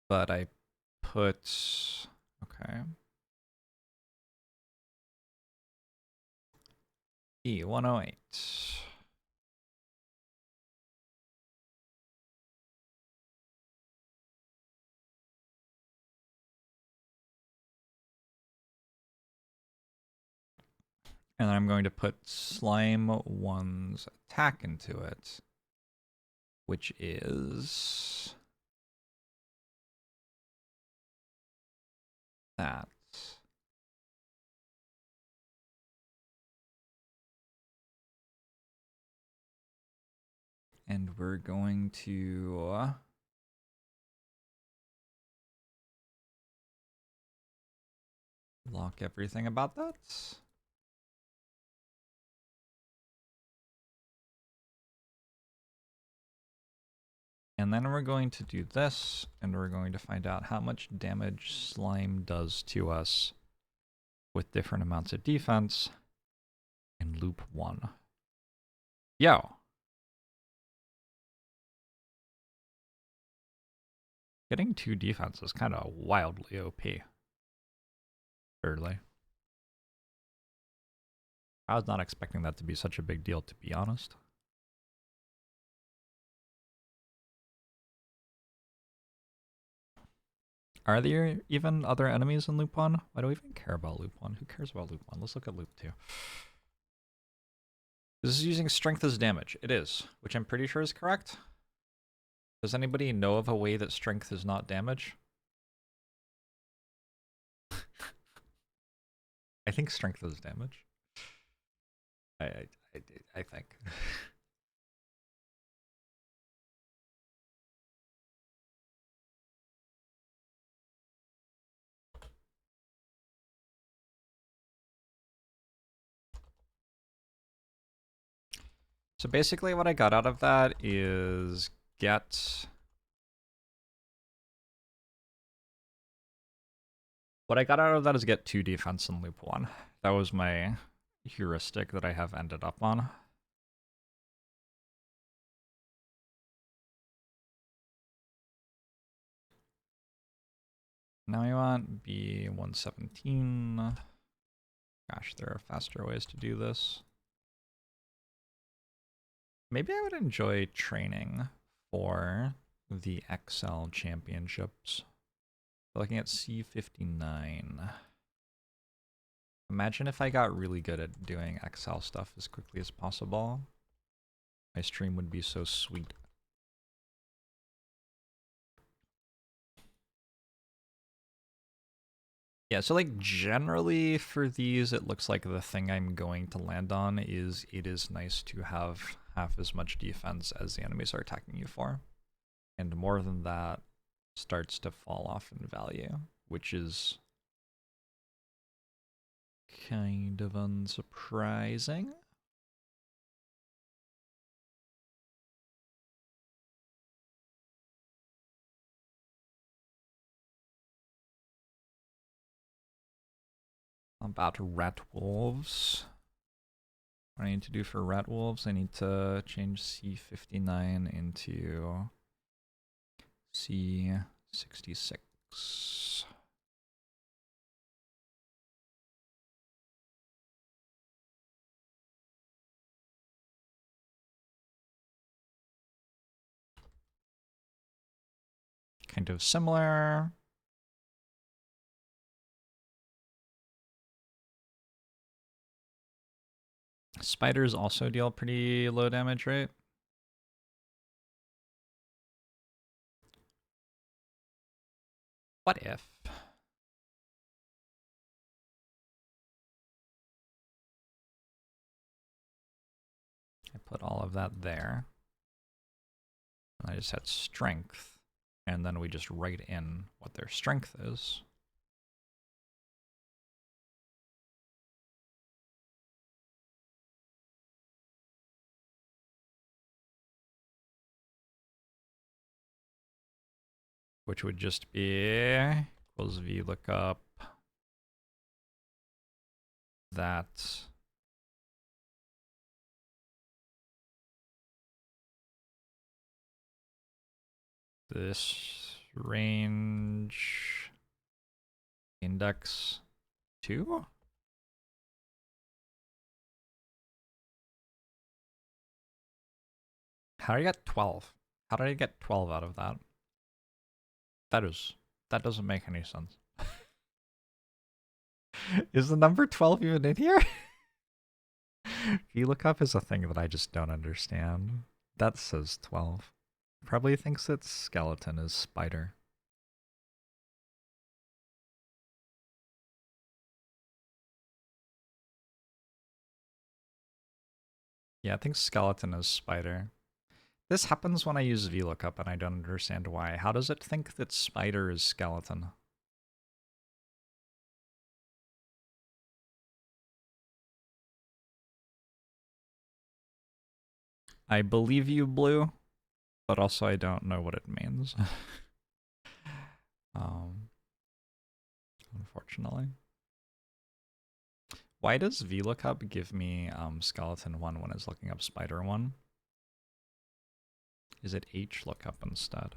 But I put, okay. E108. And then I'm going to put slime 1's attack into it, which is that. And we're going to lock everything about that. And then we're going to do this, and we're going to find out how much damage slime does to us with different amounts of defense in loop 1. Yo! Getting 2 defense is kind of wildly OP. Early. I was not expecting that to be such a big deal, to be honest. Are there even other enemies in loop 1? Why do we even care about loop 1? Who cares about loop 1? Let's look at loop 2. This is using strength as damage. It is, which I'm pretty sure is correct. Does anybody know of a way that strength is not damage? I think strength is damage. I think. So basically what I got out of that is get... What I got out of that is get 2 defense in loop 1. That was my heuristic that I have ended up on. Now we want B117. Gosh, there are faster ways to do this. Maybe I would enjoy training for the XL championships. Looking at C59. Imagine if I got really good at doing XL stuff as quickly as possible. My stream would be so sweet. Yeah, so like generally for these, it looks like the thing I'm going to land on is it is nice to have half as much defense as the enemies are attacking you for. And more than that starts to fall off in value, which is kind of unsurprising. About rat wolves. What I need to do for rat wolves, I need to change C59 into C66. Kind of similar. Spiders also deal pretty low damage, right? What if? I put all of that there. And I just had strength. And then we just write in what their strength is. Which would just be equals VLOOKUP that this range index 2? How did I get 12? How did I get 12 out of that? That doesn't make any sense. Is the number 12 even in here? VLOOKUP is a thing that I just don't understand. That says 12. Probably thinks that skeleton is spider. Yeah, I think skeleton is spider. This happens when I use VLOOKUP and I don't understand why. How does it think that spider is skeleton? I believe you, Blue, but also I don't know what it means. Unfortunately. Why does VLOOKUP give me skeleton 1 when it's looking up spider 1? Is it HLOOKUP instead?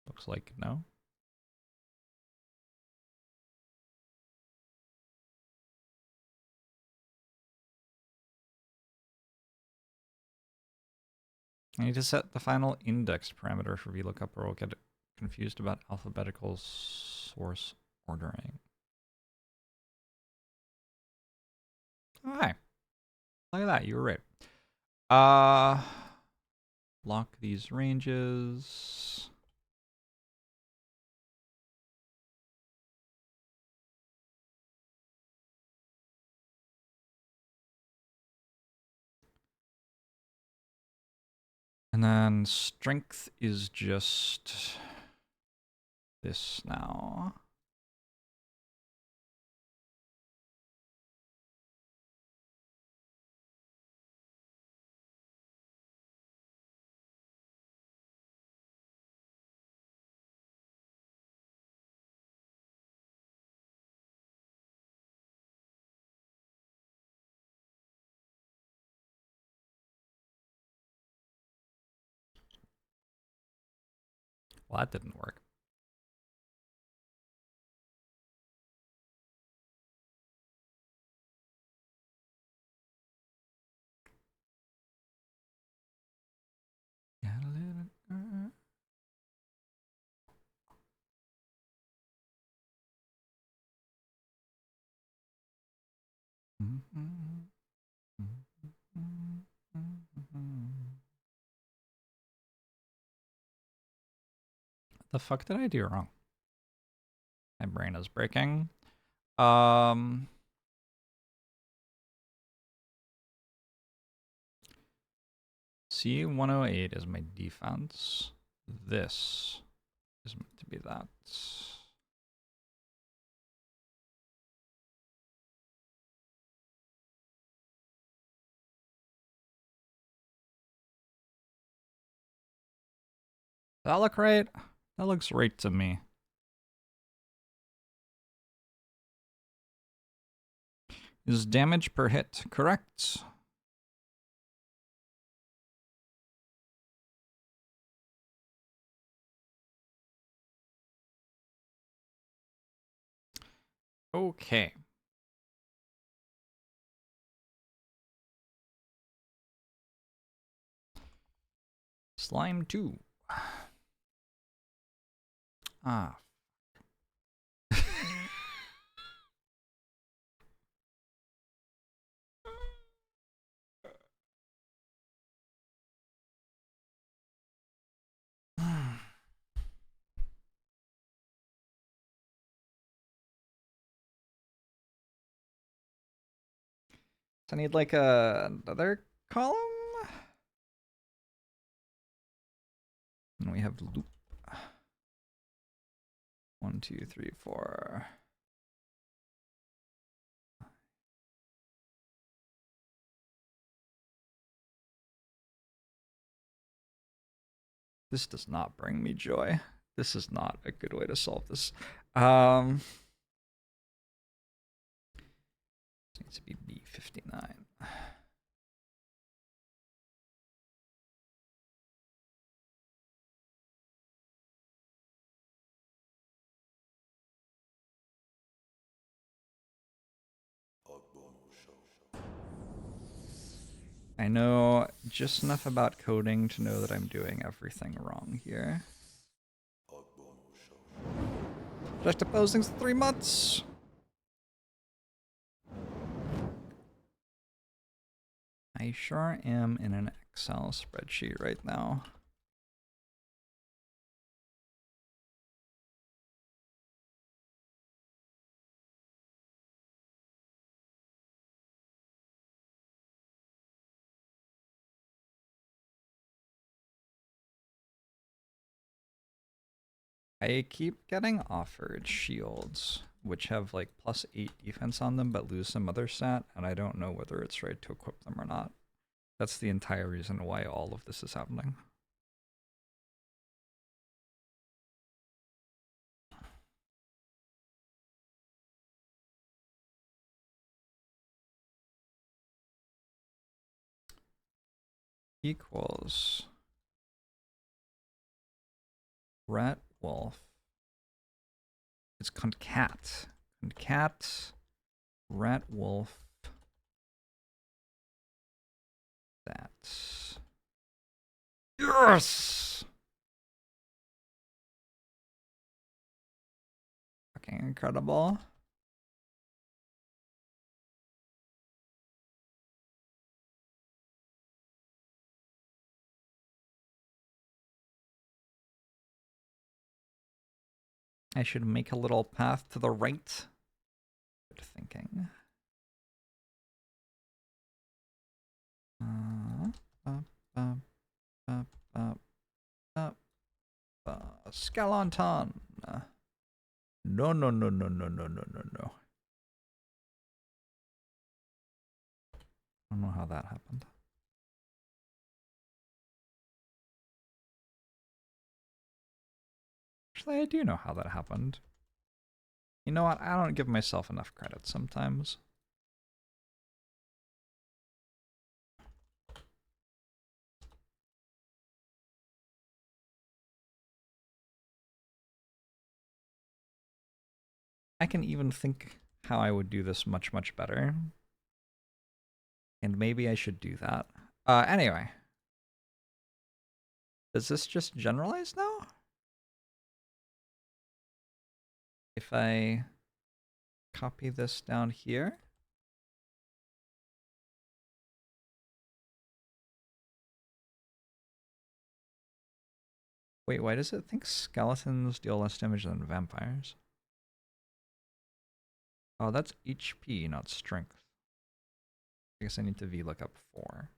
Looks like no. I need to set the final index parameter for VLOOKUP or we'll get confused about alphabetical source ordering. Oh, hi. Look at that, you were right. Lock these ranges. And then strength is just this now. Well, that didn't work. What the fuck did I do wrong? My brain is breaking. C108 is my defense. This is meant to be that. Does that look right? That looks right to me. Is damage per hit correct? Okay. Slime 2. Ah. So I need like another column. And we have loop. 1, 2, 3, 4. This does not bring me joy. This is not a good way to solve this. It needs to be B59. I know just enough about coding to know that I'm doing everything wrong here. Juxtaposing's 3 months. I sure am in an Excel spreadsheet right now. I keep getting offered shields, which have like +8 defense on them, but lose some other stat, and I don't know whether it's right to equip them or not. That's the entire reason why all of this is happening. Equals rat wolf. It's concat. Concat rat wolf. That. Yes! Fucking incredible. I should make a little path to the right. Good thinking. Skeleton. No, no, no, no, no, no, no, no, no. I don't know how that happened. Actually, I do know how that happened. You know what? I don't give myself enough credit sometimes. I can even think how I would do this much, much better. And maybe I should do that. Anyway. Does this just generalize now? If I copy this down here. Wait, why does it think skeletons deal less damage than vampires? Oh, that's HP, not strength. I guess I need to VLOOKUP 4.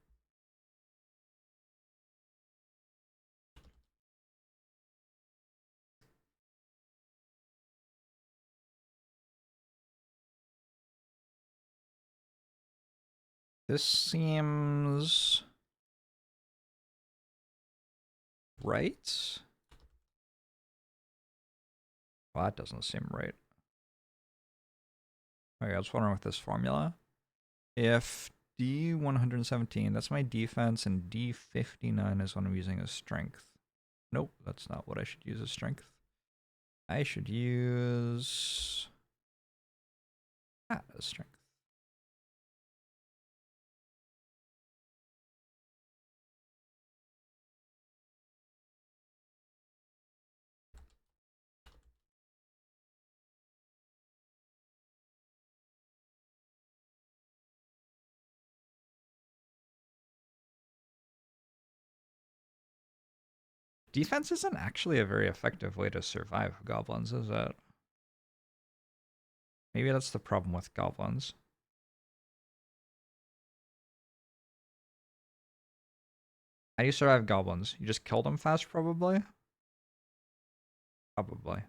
This seems right. Well, that doesn't seem right. Okay, I was wondering with this formula. If D117, that's my defense, and D59 is what I'm using as strength. Nope, that's not what I should use as strength. I should use that as strength. Defense isn't actually a very effective way to survive goblins, is it? Maybe that's the problem with goblins. How do you survive goblins? You just kill them fast, probably? Probably.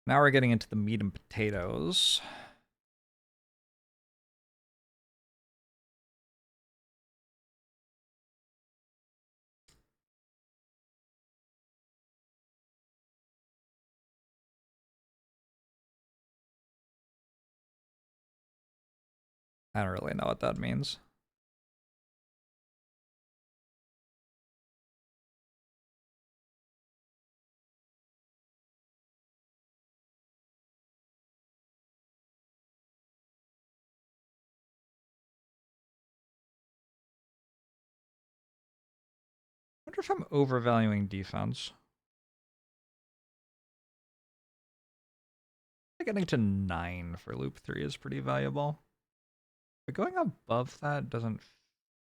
Now we're getting into the meat and potatoes. I don't really know what that means. I wonder if I'm overvaluing defense. Getting to 9 for loop 3 is pretty valuable. But going above that doesn't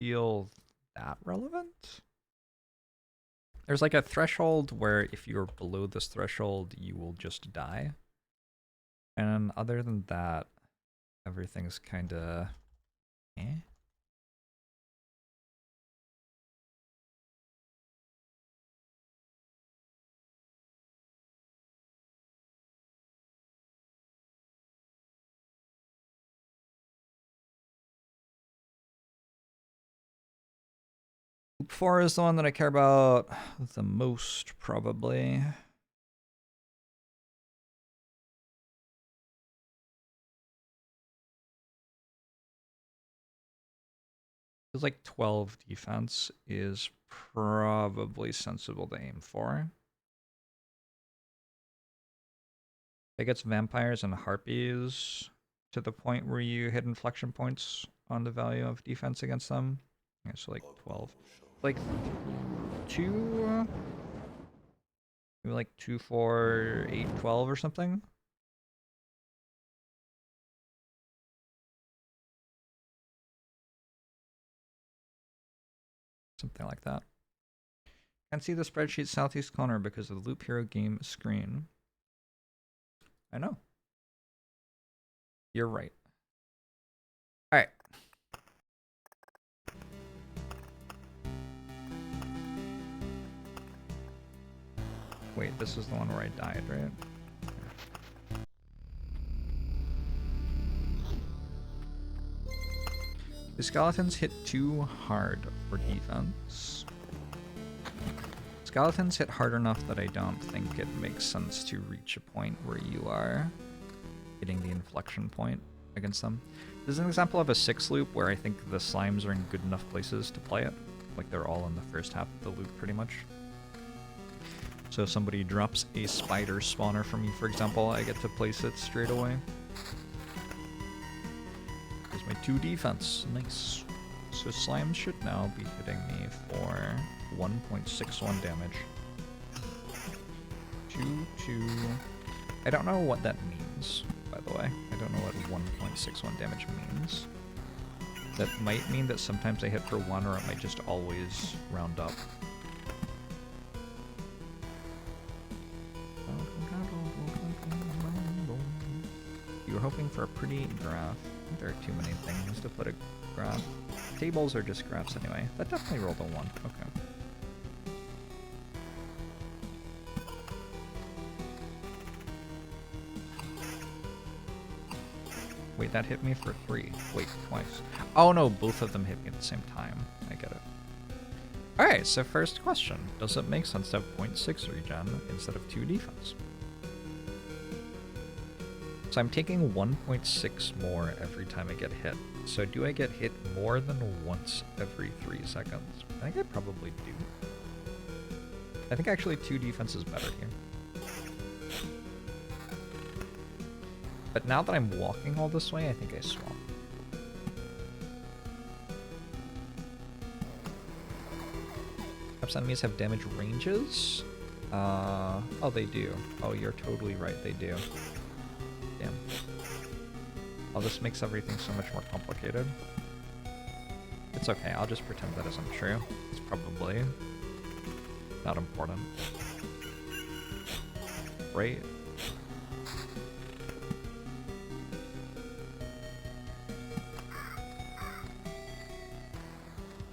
feel that relevant. There's like a threshold where if you're below this threshold, you will just die. And other than that, everything's kind of eh. Loop 4 is the one that I care about the most, probably. Feels like 12 defense is probably sensible to aim for. It gets vampires and harpies to the point where you hit inflection points on the value of defense against them. Yeah, so like 12. Like 2, maybe like 2, 4, 8, 12 or something. Something like that. Can't see the spreadsheet southeast corner because of the Loop Hero game screen. I know. You're right. Alright. Wait, this is the one where I died, right? The skeletons hit too hard for defense. Skeletons hit hard enough that I don't think it makes sense to reach a point where you are hitting the inflection point against them. This is an example of a 6 loop where I think the slimes are in good enough places to play it. Like they're all in the first half of the loop pretty much. So if somebody drops a spider spawner for me, for example, I get to place it straight away. There's my 2 defense. Nice. So slimes should now be hitting me for 1.61 damage. 2, 2. I don't know what that means, by the way. I don't know what 1.61 damage means. That might mean that sometimes I hit for 1, or it might just always round up. You were hoping for a pretty graph. There are too many things to put a graph. Tables are just graphs anyway. That definitely rolled a 1. Okay. Wait, that hit me for 3. Wait, twice. Oh no, both of them hit me at the same time. I get it. Alright, so first question. Does it make sense to have 0.6 regen instead of 2 defense? So I'm taking 1.6 more every time I get hit. So do I get hit more than once every 3 seconds? I think I probably do. I think actually 2 defense is better here. But now that I'm walking all this way, I think I swap. Perhaps enemies have damage ranges? Oh, they do. Oh, you're totally right, they do. Damn. Oh, this makes everything so much more complicated. It's okay, I'll just pretend that isn't true. It's probably not important. Right?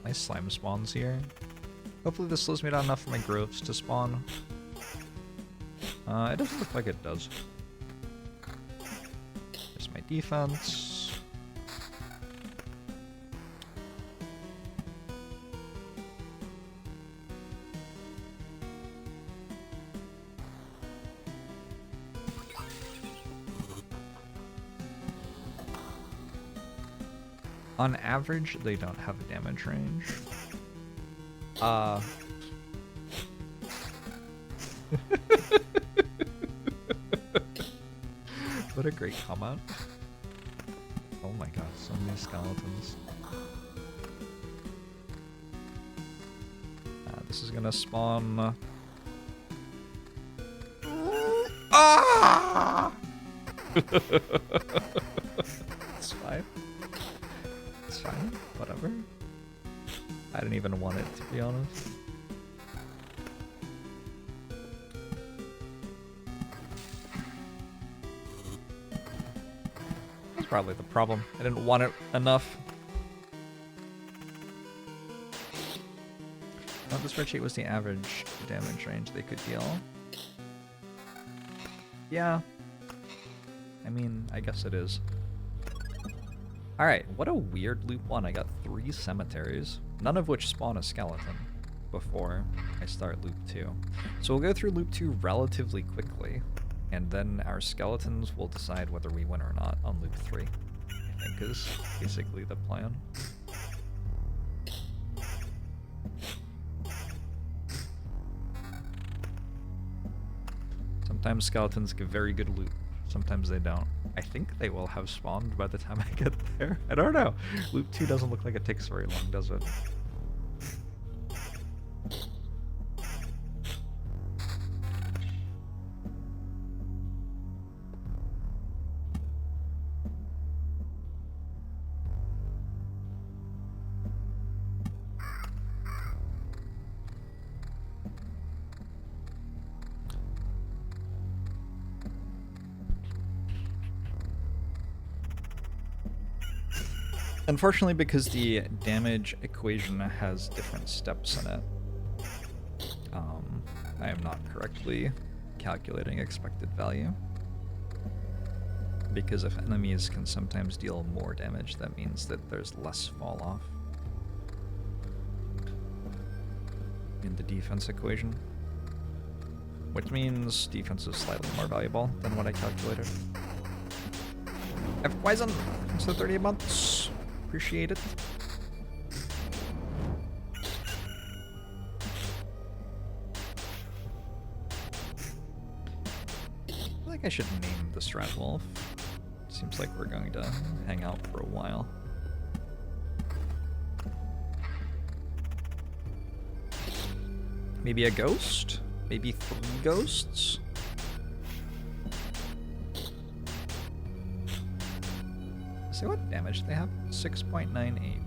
Nice slime spawns here. Hopefully this slows me down enough for my growths to spawn. It doesn't look like it does. There's my defense. On average, they don't have a damage range. What a great comment. Oh my god, so many skeletons. This is gonna spawn... Ah! It's fine. It's fine, whatever. I didn't even want it, to be honest. That's probably the problem. I didn't want it enough. Not the spreadsheet was the average damage range they could deal. Yeah. I mean, I guess it is. Alright, what a weird loop 1. I got 3 cemeteries, none of which spawn a skeleton before I start loop 2. So we'll go through loop 2 relatively quickly, and then our skeletons will decide whether we win or not on loop 3, I think is basically the plan. Sometimes skeletons give very good loot, sometimes they don't. I think they will have spawned by the time I get there. I don't know. Loop 2 doesn't look like it takes very long, does it? Unfortunately, because the damage equation has different steps in it, I am not correctly calculating expected value. Because if enemies can sometimes deal more damage, that means that there's less fall off in the defense equation. Which means defense is slightly more valuable than what I calculated. F Poison, thanks for 38 months. Appreciate it. I think I should name the Strat Wolf. Seems like we're going to hang out for a while. Maybe a ghost? Maybe 3 ghosts? See what damage they have? 6.98.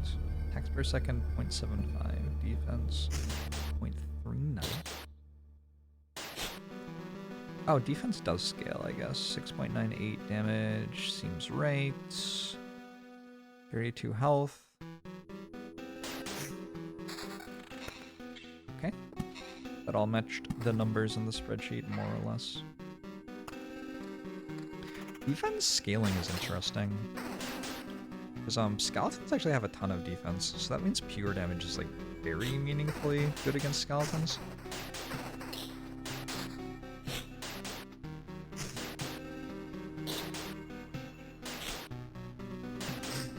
Attacks per second, 0.75. Defense, 0.39. Oh, defense does scale, I guess. 6.98 damage seems right. 32 health. Okay. That all matched the numbers in the spreadsheet, more or less. Defense scaling is interesting. Because skeletons actually have a ton of defense, so that means pure damage is like very meaningfully good against skeletons.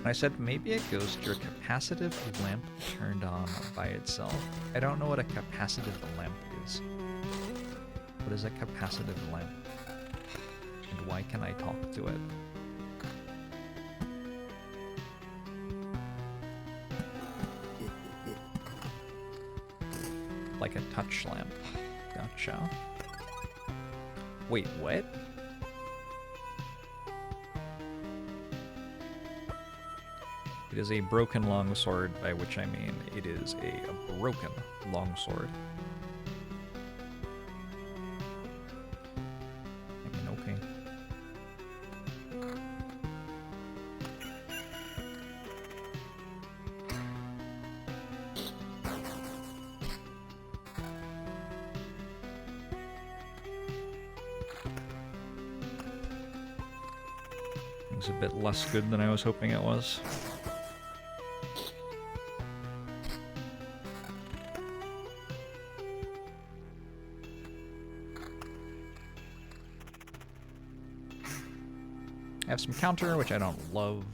I said maybe it goes to your capacitive lamp turned on by itself. I don't know what a capacitive lamp is. What is a capacitive lamp? And why can I talk to it? Like a touch lamp. Gotcha. Wait, what? It is a broken longsword, by which I mean it is a broken longsword. I mean, okay. It's a bit less good than I was hoping it was. I have some counter, which I don't love.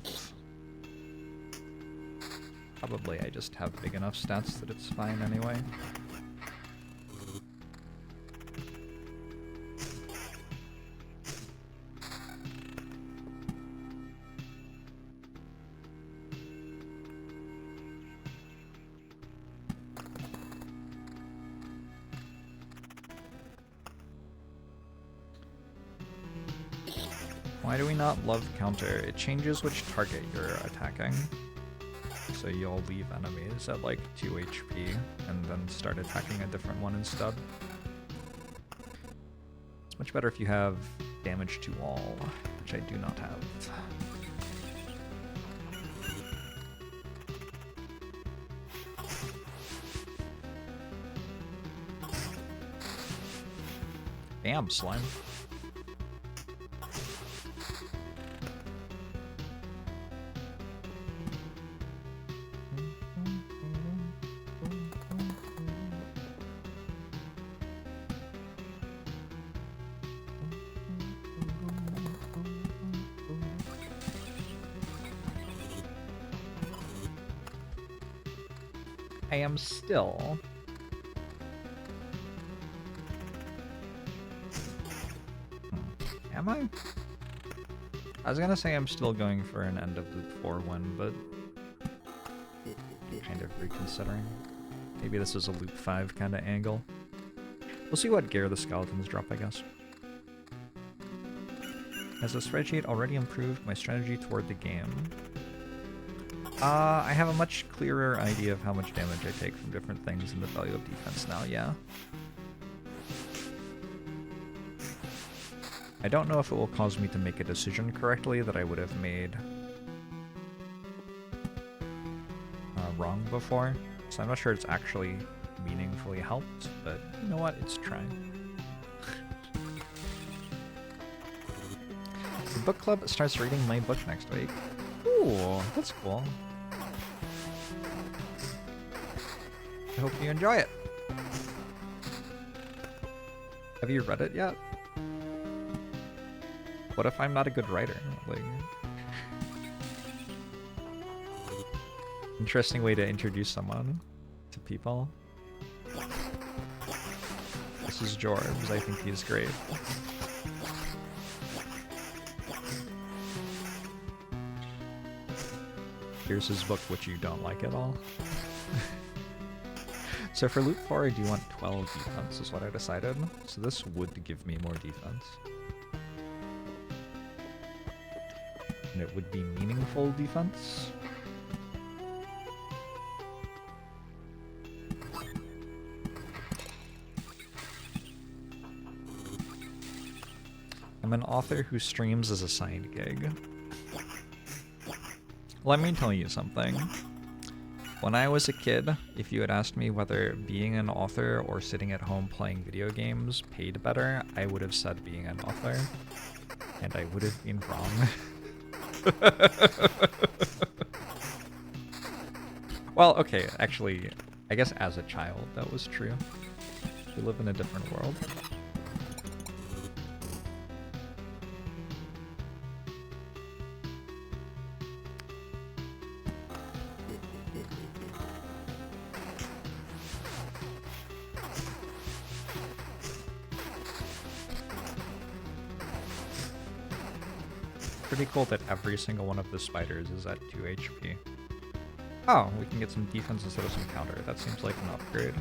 Probably I just have big enough stats that it's fine anyway. Why do we not love counter? It changes which target you're attacking. So you'll leave enemies at like 2 HP and then start attacking a different one instead. It's much better if you have damage to all, which I do not have. Damn, slime. I am still... Am I? I was gonna say I'm still going for an end of loop 4 win, but... kind of reconsidering. Maybe this is a loop 5 kind of angle. We'll see what gear the skeletons drop, I guess. Has the spreadsheet already improved my strategy toward the game? I have a much clearer idea of how much damage I take from different things and the value of defense now, yeah. I don't know if it will cause me to make a decision correctly that I would have made wrong before, so I'm not sure it's actually meaningfully helped, but you know what, it's trying. The book club starts reading my book next week. Ooh, that's cool. I hope you enjoy it. Have you read it yet? What if I'm not a good writer? Like, interesting way to introduce someone to people. This is Jorbs. I think he's great. Here's his book, which you don't like at all. So for loop 4, I do want 12 defense, is what I decided. So this would give me more defense. And it would be meaningful defense. I'm an author who streams as a side gig. Let me tell you something. When I was a kid, if you had asked me whether being an author or sitting at home playing video games paid better, I would have said being an author. And I would have been wrong. Well, okay, actually, I guess as a child that was true. We live in a different world. Pretty cool that every single one of the spiders is at 2 HP. Oh, we can get some defense instead of some counter. That seems like an upgrade.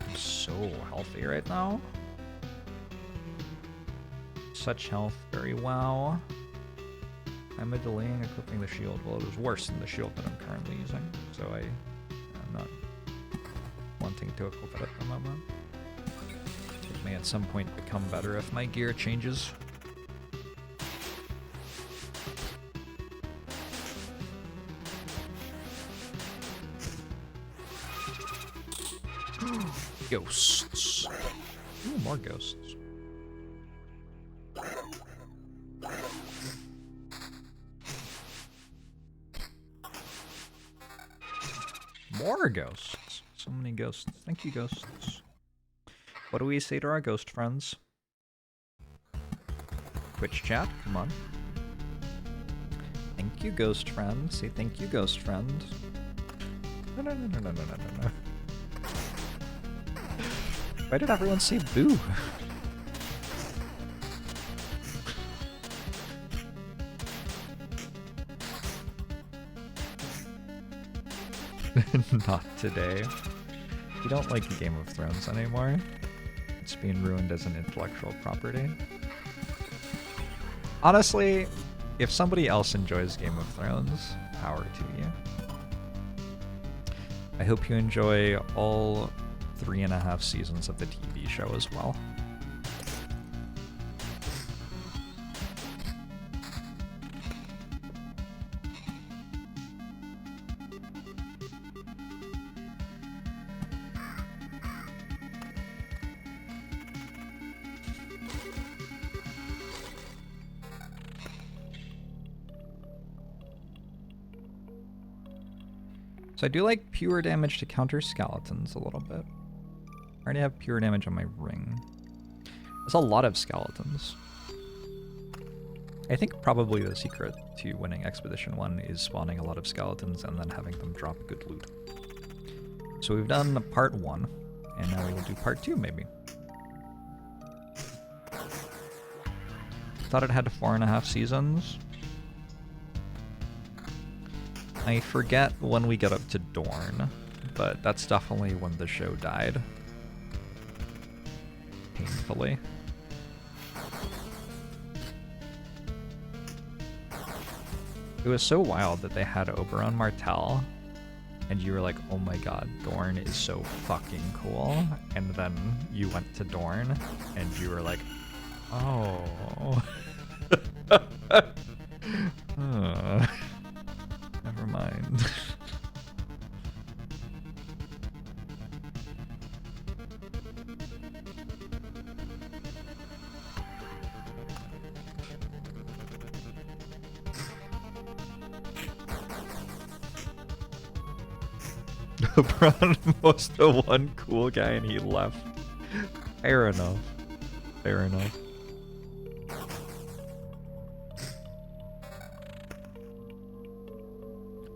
I'm so healthy right now. Such health, very well. I'm delaying equipping the shield. Well, it was worse than the shield that I'm currently using, so I'm not wanting to equip it at the moment. It may at some point become better if my gear changes. Ghosts. Ooh, more ghosts. More ghosts. So many ghosts. Thank you, ghosts. What do we say to our ghost friends? Twitch chat, come on. Thank you, ghost friend. Say thank you, ghost friend. No, no, no, no, no, no, no, no. Why did everyone say boo? Not today. You don't like Game of Thrones anymore. It's being ruined as an intellectual property. Honestly, if somebody else enjoys Game of Thrones, power to you. I hope you enjoy all 3.5 seasons of the TV show as well. So I do like pure damage to counter skeletons a little bit. I already have pure damage on my ring. There's a lot of skeletons. I think probably the secret to winning Expedition 1 is spawning a lot of skeletons and then having them drop good loot. So we've done part 1, and now we will do part 2 maybe. Thought it had 4.5 seasons. I forget when we get up to Dorne, but that's definitely when the show died. Painfully. It was so wild that they had Oberon Martell, and you were like, oh my god, Dorne is so fucking cool. And then you went to Dorne, and you were like, oh. Never mind. Brown was the one cool guy and he left. Fair enough. Fair enough.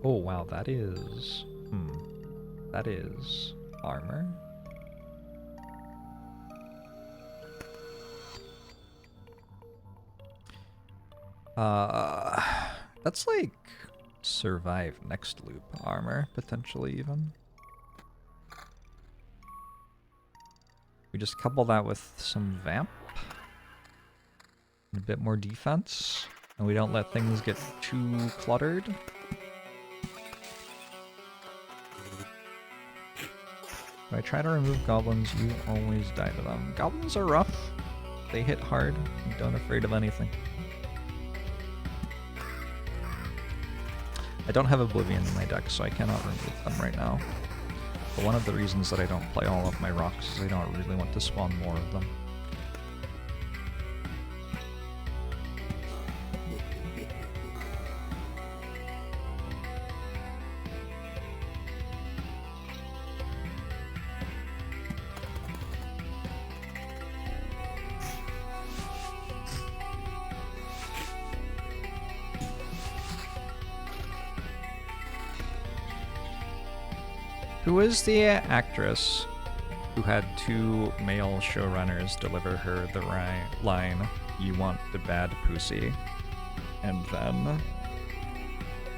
Oh wow, that is... that is armor. That's like survive next loop armor, potentially even. We just couple that with some vamp. And a bit more defense. And we don't let things get too cluttered. When I try to remove goblins, you always die to them. Goblins are rough. They hit hard. And don't afraid of anything. I don't have Oblivion in my deck, so I cannot remove them right now. But one of the reasons that I don't play all of my rocks is I don't really want to spawn more of them. Who is the actress who had 2 male showrunners deliver her the line, "You want the bad pussy," and then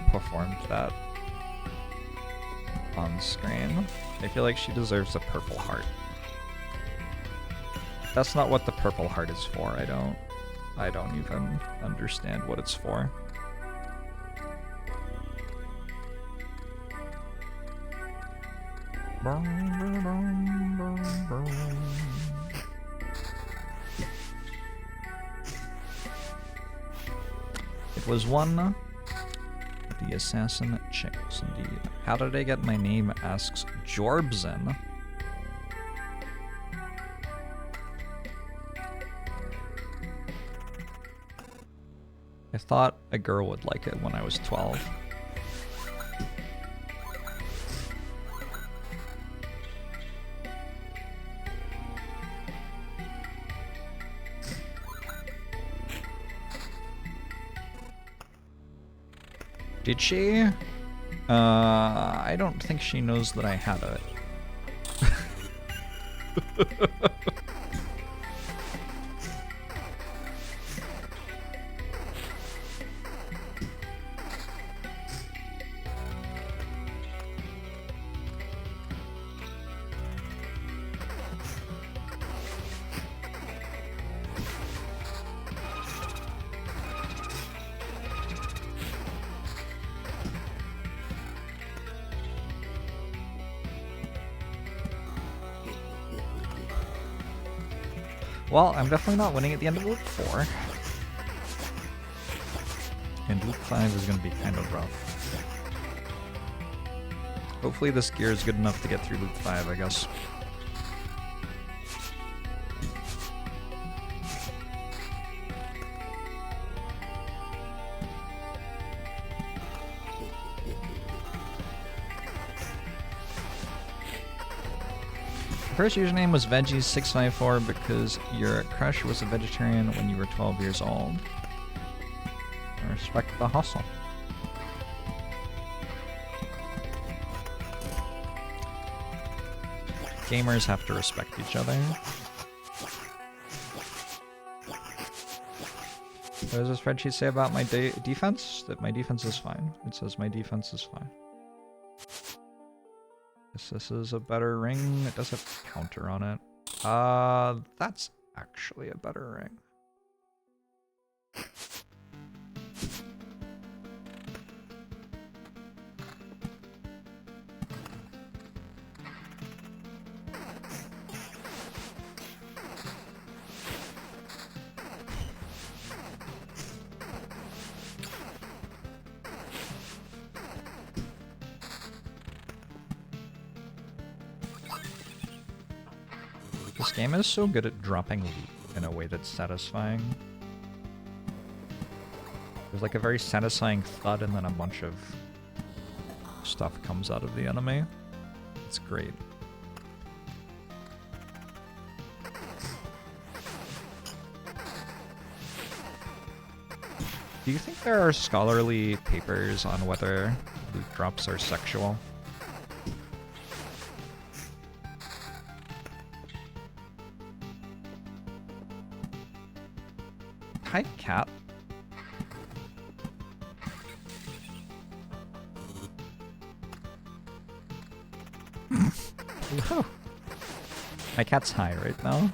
performed that on screen? I feel like she deserves a Purple Heart. That's not what the Purple Heart is for. I don't even understand what it's for. It was one of the assassin chicks, indeed. How did I get my name? Asks Jorbs in. I thought a girl would like it when I was 12. Did she? I don't think she knows that I had it. Well, I'm definitely not winning at the end of Loop 4. And Loop 5 is going to be kind of rough. Hopefully this gear is good enough to get through Loop 5, I guess. First username was Veggies654 because your crush was a vegetarian when you were 12 years old. I respect the hustle. Gamers have to respect each other. What does this spreadsheet say about my defense? That my defense is fine. It says my defense is fine. This is a better ring. It does have counter on it. That's actually a better ring. This game is so good at dropping loot in a way that's satisfying. There's like a very satisfying thud and then a bunch of stuff comes out of the enemy. It's great. Do you think there are scholarly papers on whether loot drops are sexual? Hi, cat. Whoa. My cat's high right now.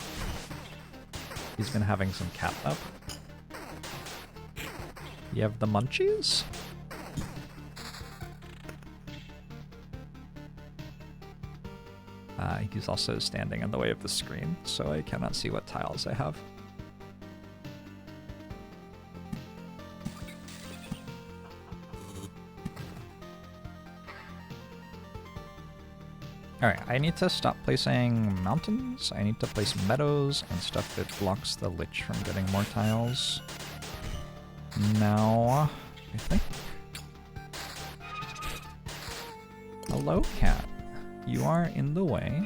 He's been having some catnap. You have the munchies? He's also standing in the way of the screen, so I cannot see what tiles I have. Alright, I need to stop placing mountains. I need to place meadows and stuff that blocks the lich from getting more tiles. Now, I think... Hello, cat. You are in the way.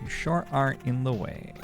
You sure are in the way.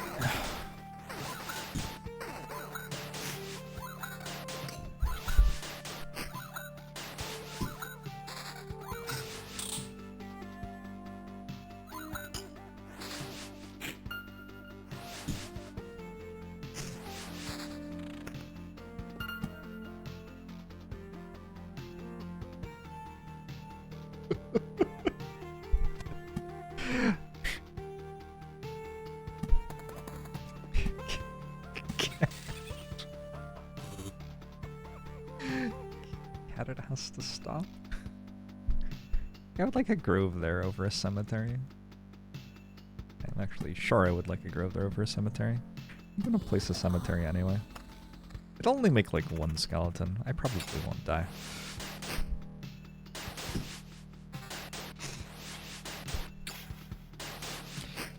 Stop. I would like a grove there over a cemetery. I'm actually sure I would like a grove there over a cemetery. I'm gonna place a cemetery anyway. It'll only make like one skeleton. I probably won't die.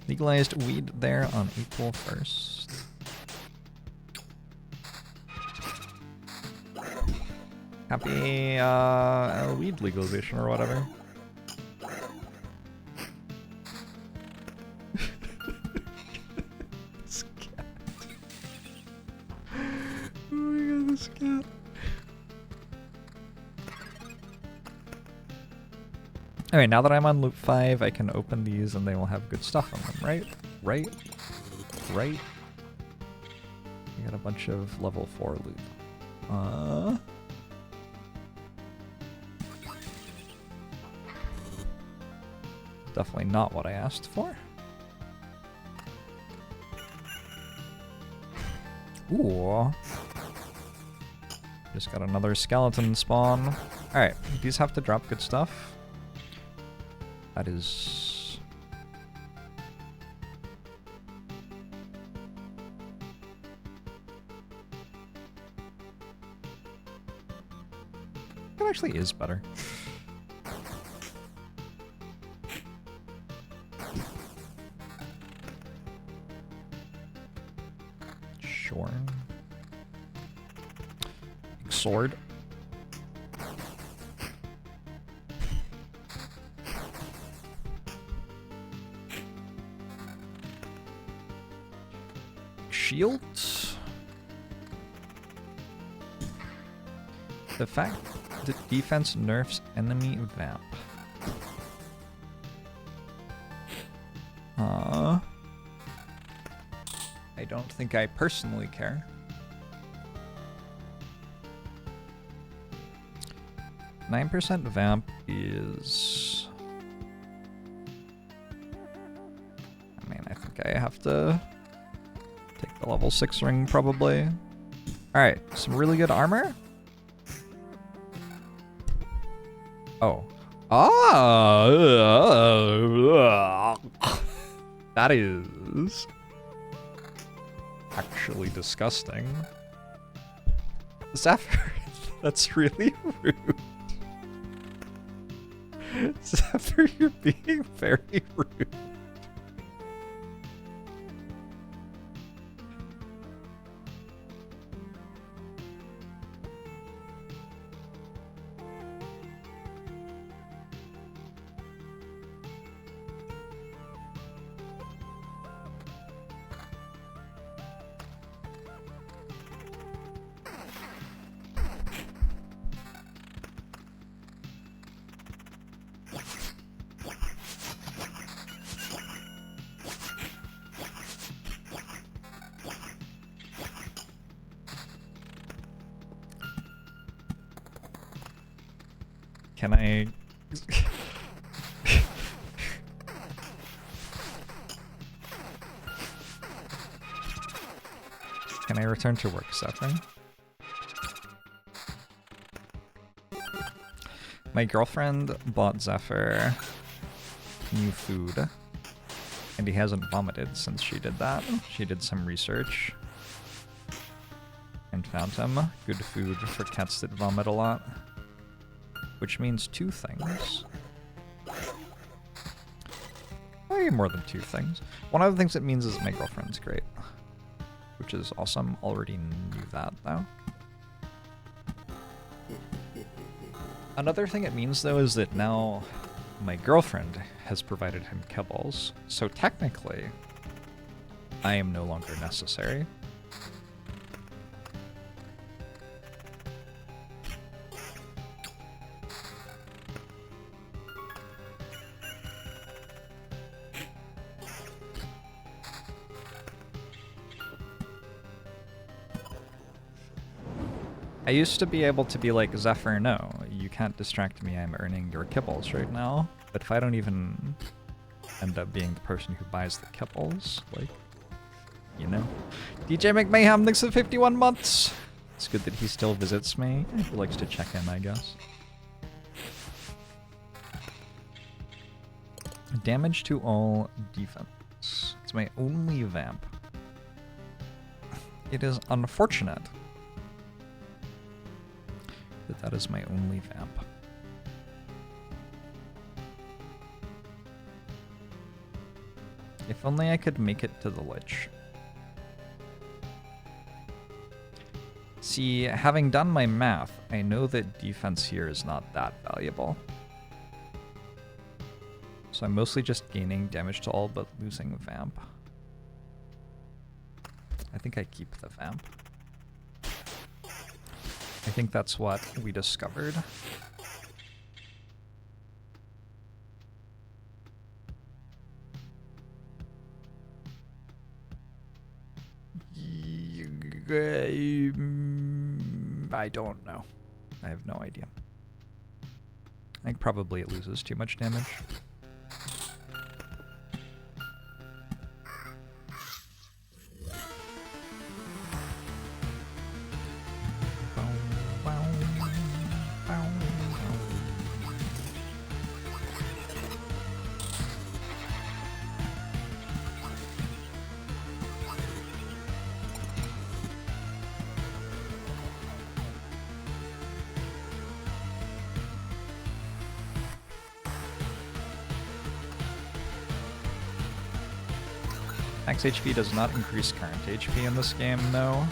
Legalized weed there on April 1st. Happy weed legalization or whatever. This cat. Oh my god, this cat. Alright, now that I'm on loop 5, I can open these and they will have good stuff on them, right? Right? Right? I got a bunch of level 4 loot. Definitely not what I asked for. Ooh. Just got another skeleton spawn. Alright, these have to drop good stuff. That is... That actually is better. Sure. Sword. Shield. The fact that defense nerfs enemy vamp. I don't think I personally care. %9 vamp is... I mean, I think I have to take the level 6 ring probably. Alright, some really good armor. Oh. That is actually disgusting. Zephyr, that's really rude. Zephyr, you're being very rude. Can I... Can I return to work, Zephyr? My girlfriend bought Zephyr new food, and he hasn't vomited since she did that. She did some research and found him good food for cats that vomit a lot. Which means 2 things. Maybe more than 2 things. One of the things it means is my girlfriend's great. Which is awesome. Already knew that, though. Another thing it means, though, is that now my girlfriend has provided him kibbles. So technically, I am no longer necessary. I used to be able to be like, Zephyr, no, you can't distract me, I'm earning your kibbles right now. But if I don't even end up being the person who buys the kibbles, like, you know. DJ McMahon, thanks for 51 months! It's good that he still visits me. He likes to check in, I guess. Damage to all defense. It's my only vamp. It is unfortunate that that is my only vamp. If only I could make it to the lich. See, having done my math, I know that defense here is not that valuable. So I'm mostly just gaining damage to all but losing vamp. I think I keep the vamp. I think that's what we discovered. I don't know. I have no idea. I think probably it loses too much damage. Max HP does not increase current HP in this game, no.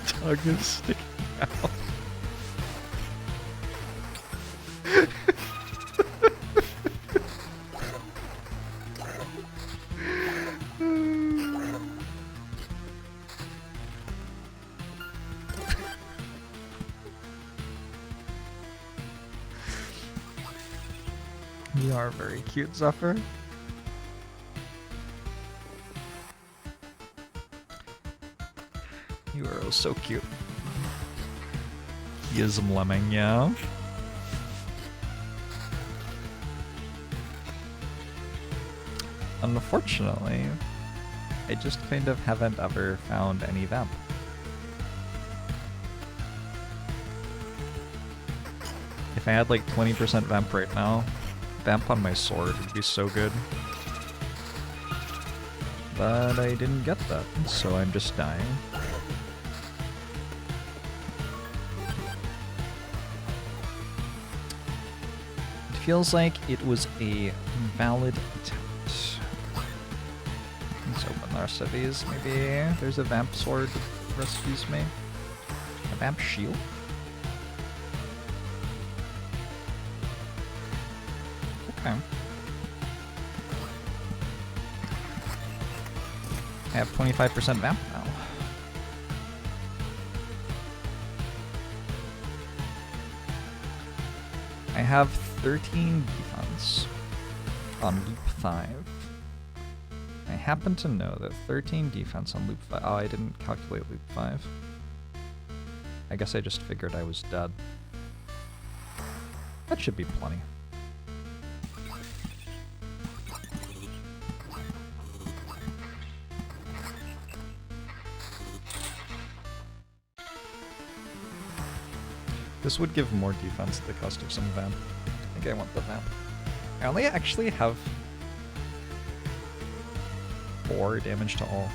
Tongue is sticking out. You are very cute, Zephyr. You are oh so cute. He is a lemming, yeah. Unfortunately, I just kind of haven't ever found any vamp. If I had like 20% vamp right now, vamp on my sword would be so good. But I didn't get that, so I'm just dying. It feels like it was a valid attempt. Let's open the rest of these. Maybe there's a vamp sword that rescues me. A vamp shield? Okay. I have 25% vamp now. I have 13 defense on loop 5. I happen to know that 13 defense on loop 5... Oh, I didn't calculate loop 5. I guess I just figured I was dead. That should be plenty. This would give more defense at the cost of some vamp. I think I want the vamp. I only actually have 4 damage to all.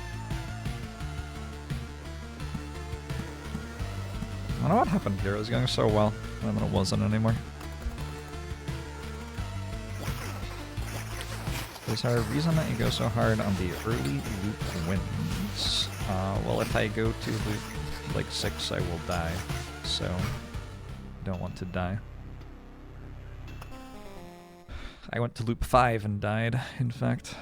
I don't know what happened here. It was going so well, and then it wasn't anymore. Is there a reason that you go so hard on the early loop wins? Well, if I go to loop like 6, I will die. So don't want to die. I went to loop 5 and died, in fact.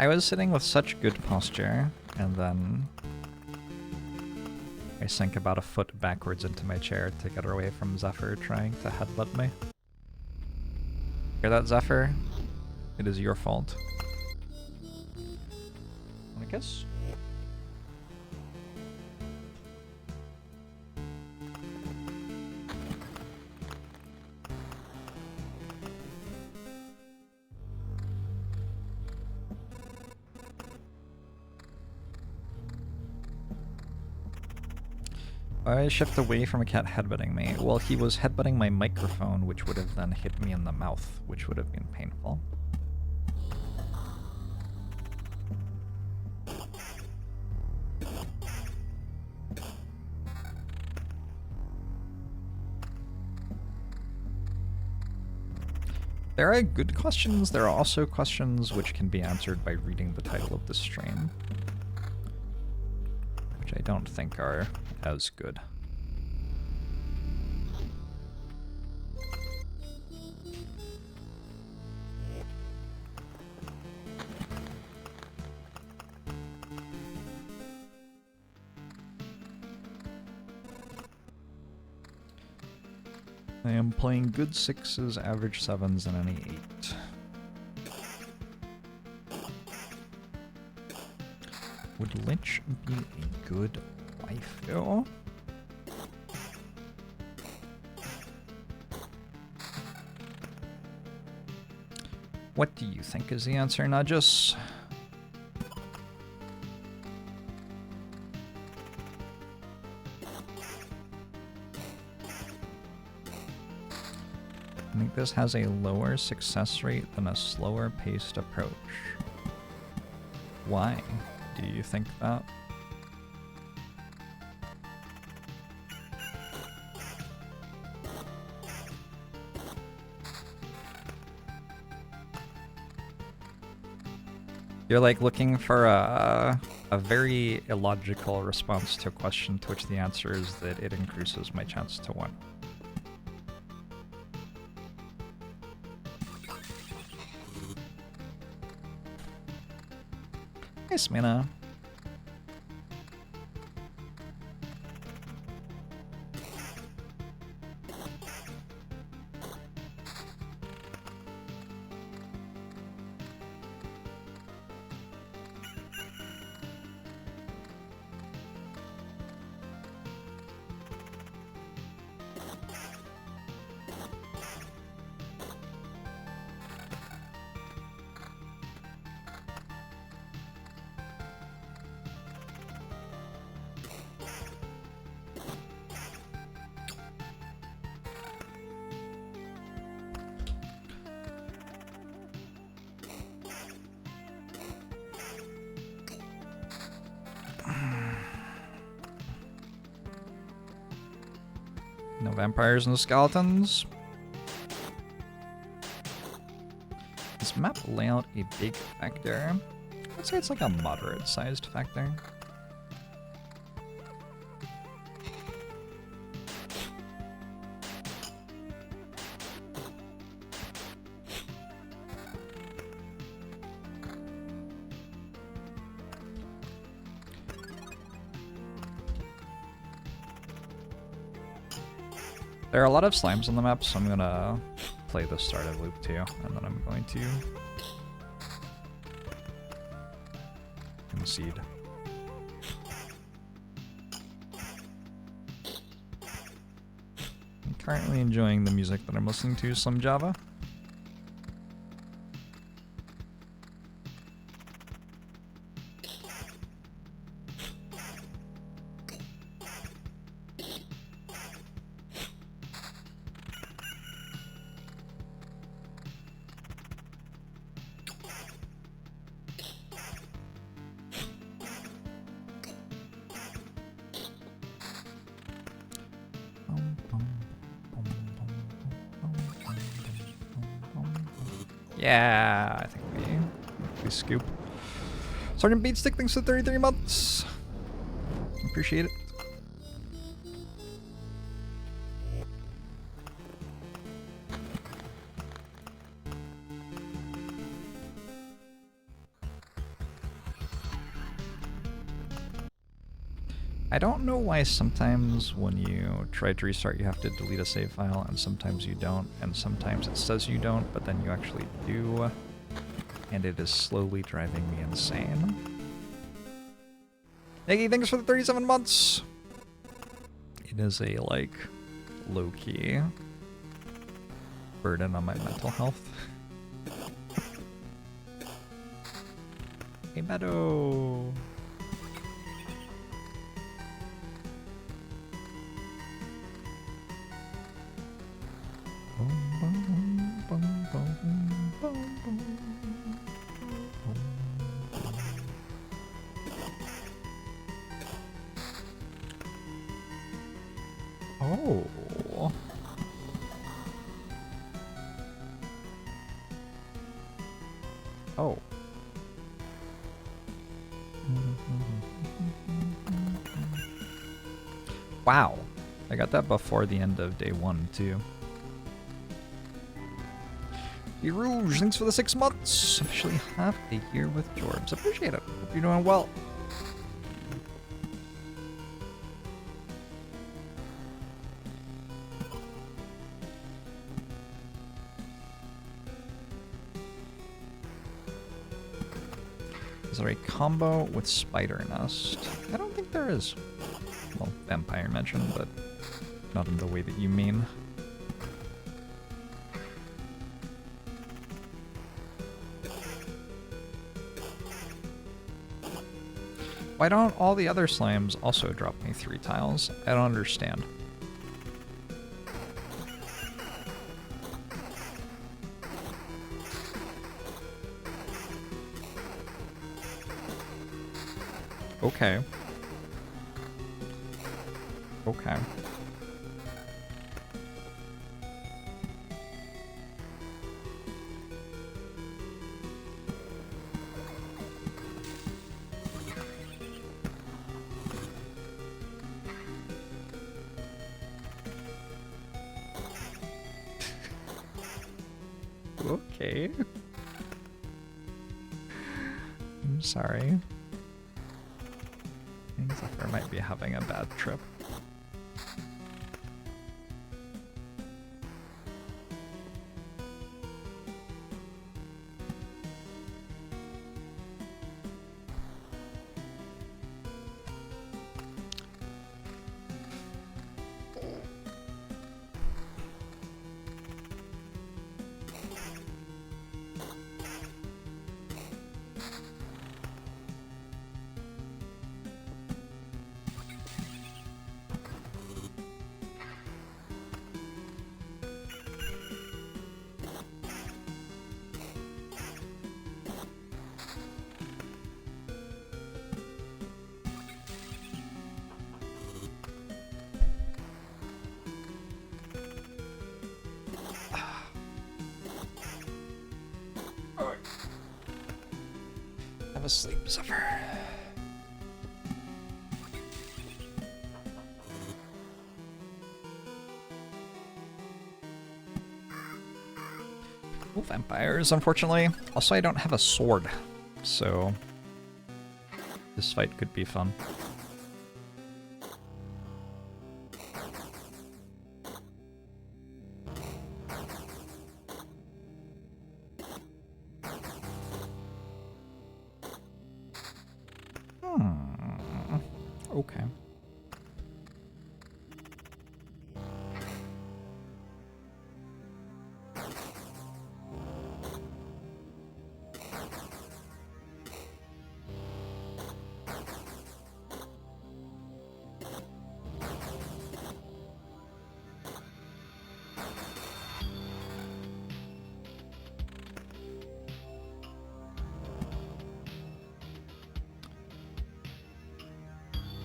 I was sitting with such good posture, and then I sank about a foot backwards into my chair to get away from Zephyr trying to headbutt me. Hear that, Zephyr? It is your fault. Want a kiss? I shift away from a cat headbutting me. Well, he was headbutting my microphone, which would have then hit me in the mouth, which would have been painful. There are good questions. There are also questions which can be answered by reading the title of the stream, which I don't think are as good. I am playing good 6s, average 7s, and any 8. Would Lynch be a good wife, though? What do you think is the answer, Nudges? I think this has a lower success rate than a slower paced approach. Why do you think that? You're like looking for a very illogical response to a question to which the answer is that it increases my chance to win. Nice, Mina. No vampires, no skeletons. Is map layout a big factor? I'd say it's like a moderate-sized factor. There are a lot of slimes on the map, so I'm gonna play the started loop too, and then I'm going to concede. I'm currently enjoying the music that I'm listening to, some Java. Yeah, I think we scoop. Sergeant Beatstick, thanks for 33 months. Appreciate it. I don't know why sometimes when you try to restart you have to delete a save file, and sometimes you don't, and sometimes it says you don't, but then you actually do, and it is slowly driving me insane. Niggy, thanks for the 37 months! It is a, like, low-key burden on my mental health. Hey, Meadow! Oh. Oh. Wow. I got that before the end of day 1, too. Hey Rouge, thanks for the 6 months. Officially half a year with Jorbs. Appreciate it. Hope you're doing well. Is there a combo with Spider Nest? I don't think there is. Well, Vampire mentioned, but not in the way that you mean. Why don't all the other slimes also drop me 3 tiles? I don't understand. Okay. Okay. Okay. I'm sorry. Zephyr might be having a bad trip. Have a sleep, Zephyr. Oh, vampires, unfortunately. Also, I don't have a sword, so this fight could be fun. Okay.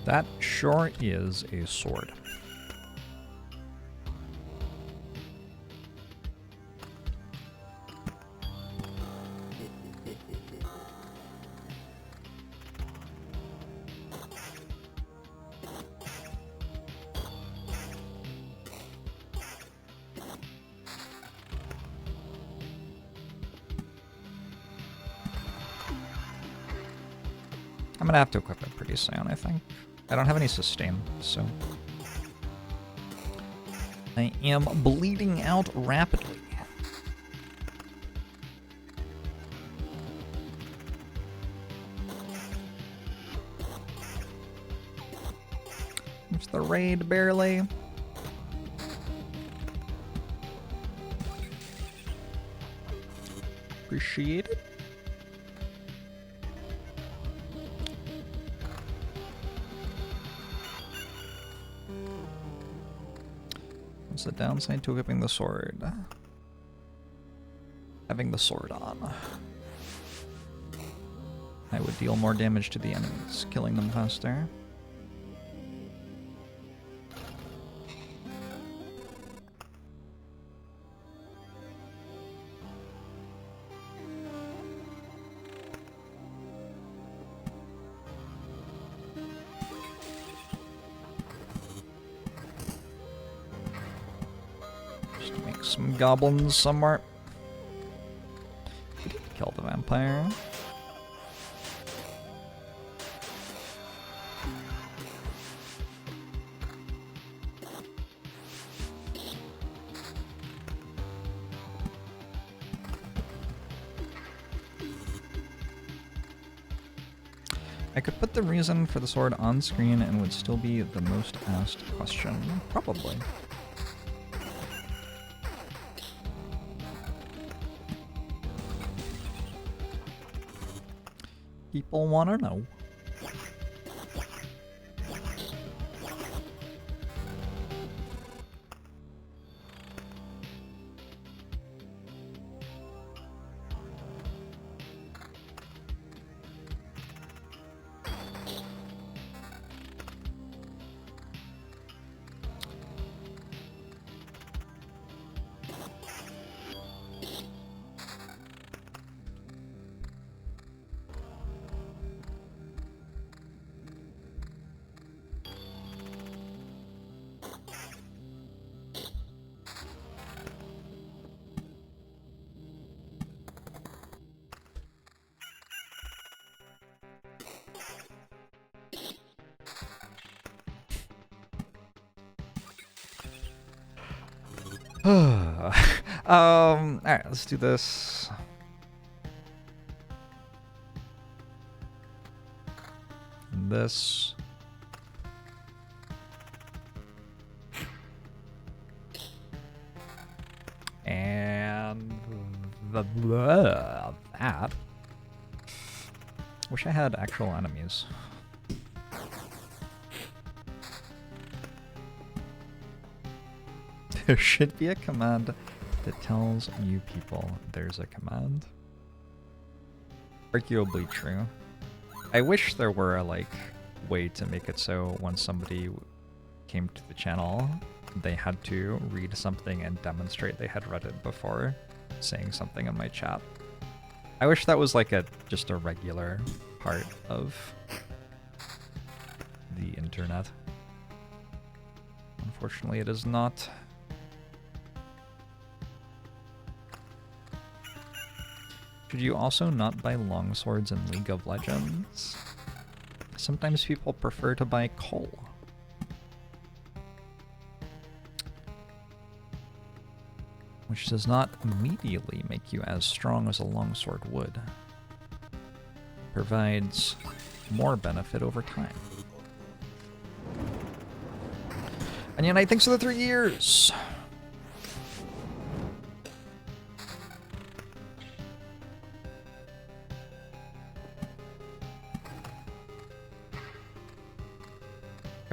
That sure is a sword. I'm gonna have to equip it pretty soon, I think. I don't have any sustain, so I am bleeding out rapidly. It's the raid, barely. Appreciate it. What's the downside to equipping the sword? Having the sword on. I would deal more damage to the enemies, killing them faster. Some goblins somewhere. Kill the vampire. I could put the reason for the sword on screen and would still be the most asked question. Probably. People want to know. Alright, let's do this. And this. And that. Wish I had actual enemies. There should be a command that tells you people there's a command. Arguably true. I wish there were a way to make it so when somebody came to the channel, they had to read something and demonstrate they had read it before saying something in my chat. I wish that was just a regular part of the internet. Unfortunately, it is not. Should you also not buy longswords in League of Legends? Sometimes people prefer to buy coal. Which does not immediately make you as strong as a longsword would. Provides more benefit over time. Onion Knight, thanks for the 3 years!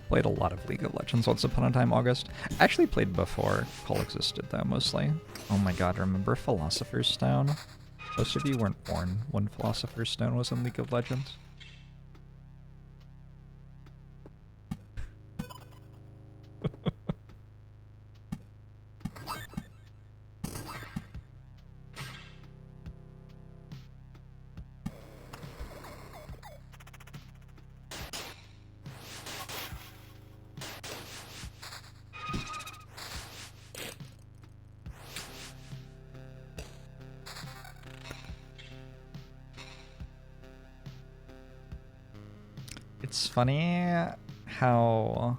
Played a lot of League of Legends once upon a time, August. I actually played before Call existed, though, mostly. Oh my god, remember Philosopher's Stone? Most of you weren't born when Philosopher's Stone was in League of Legends. It's funny how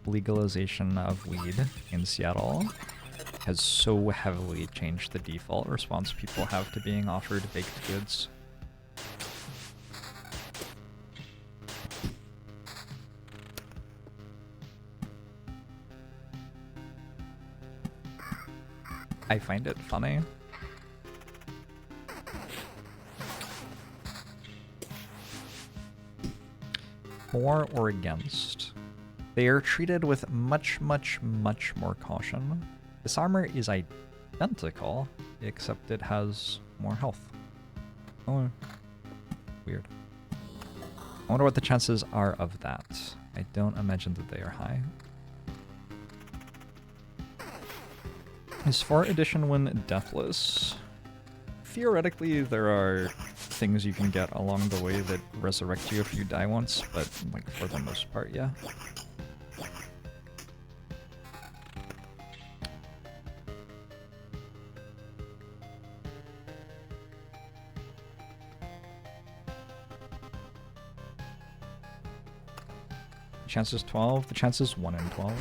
legalization of weed in Seattle has so heavily changed the default response people have to being offered baked goods. I find it funny. For or against? They are treated with much, much, much more caution. This armor is identical, except it has more health. Oh, weird. I wonder what the chances are of that. I don't imagine that they are high. Is 4th edition one deathless? Theoretically, there are things you can get along the way that resurrect you if you die once, but like for the most part, yeah. Chance is 12, the chance is 1 in 12.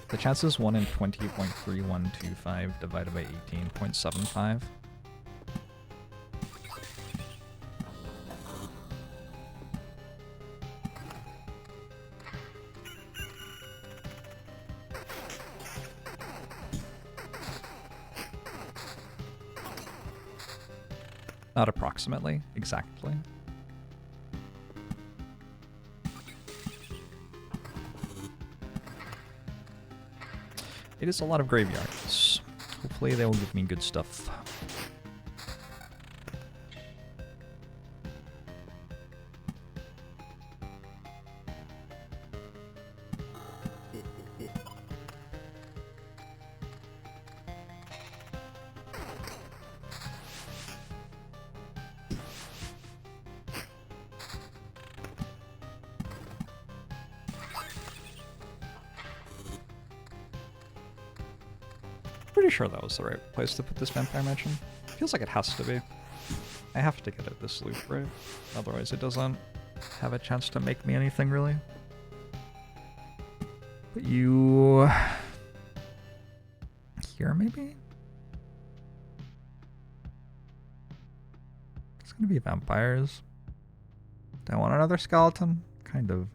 The chance is 1 in 20.3125 divided by 18.75. Not approximately, exactly. It is a lot of graveyards. Hopefully they will give me good stuff. Pretty sure that was the right place to put this vampire mansion. Feels like it has to be. I have to get it this loop, right? Otherwise it doesn't have a chance to make me anything, really. But you... here, maybe? It's gonna be vampires. Do I want another skeleton? Kind of.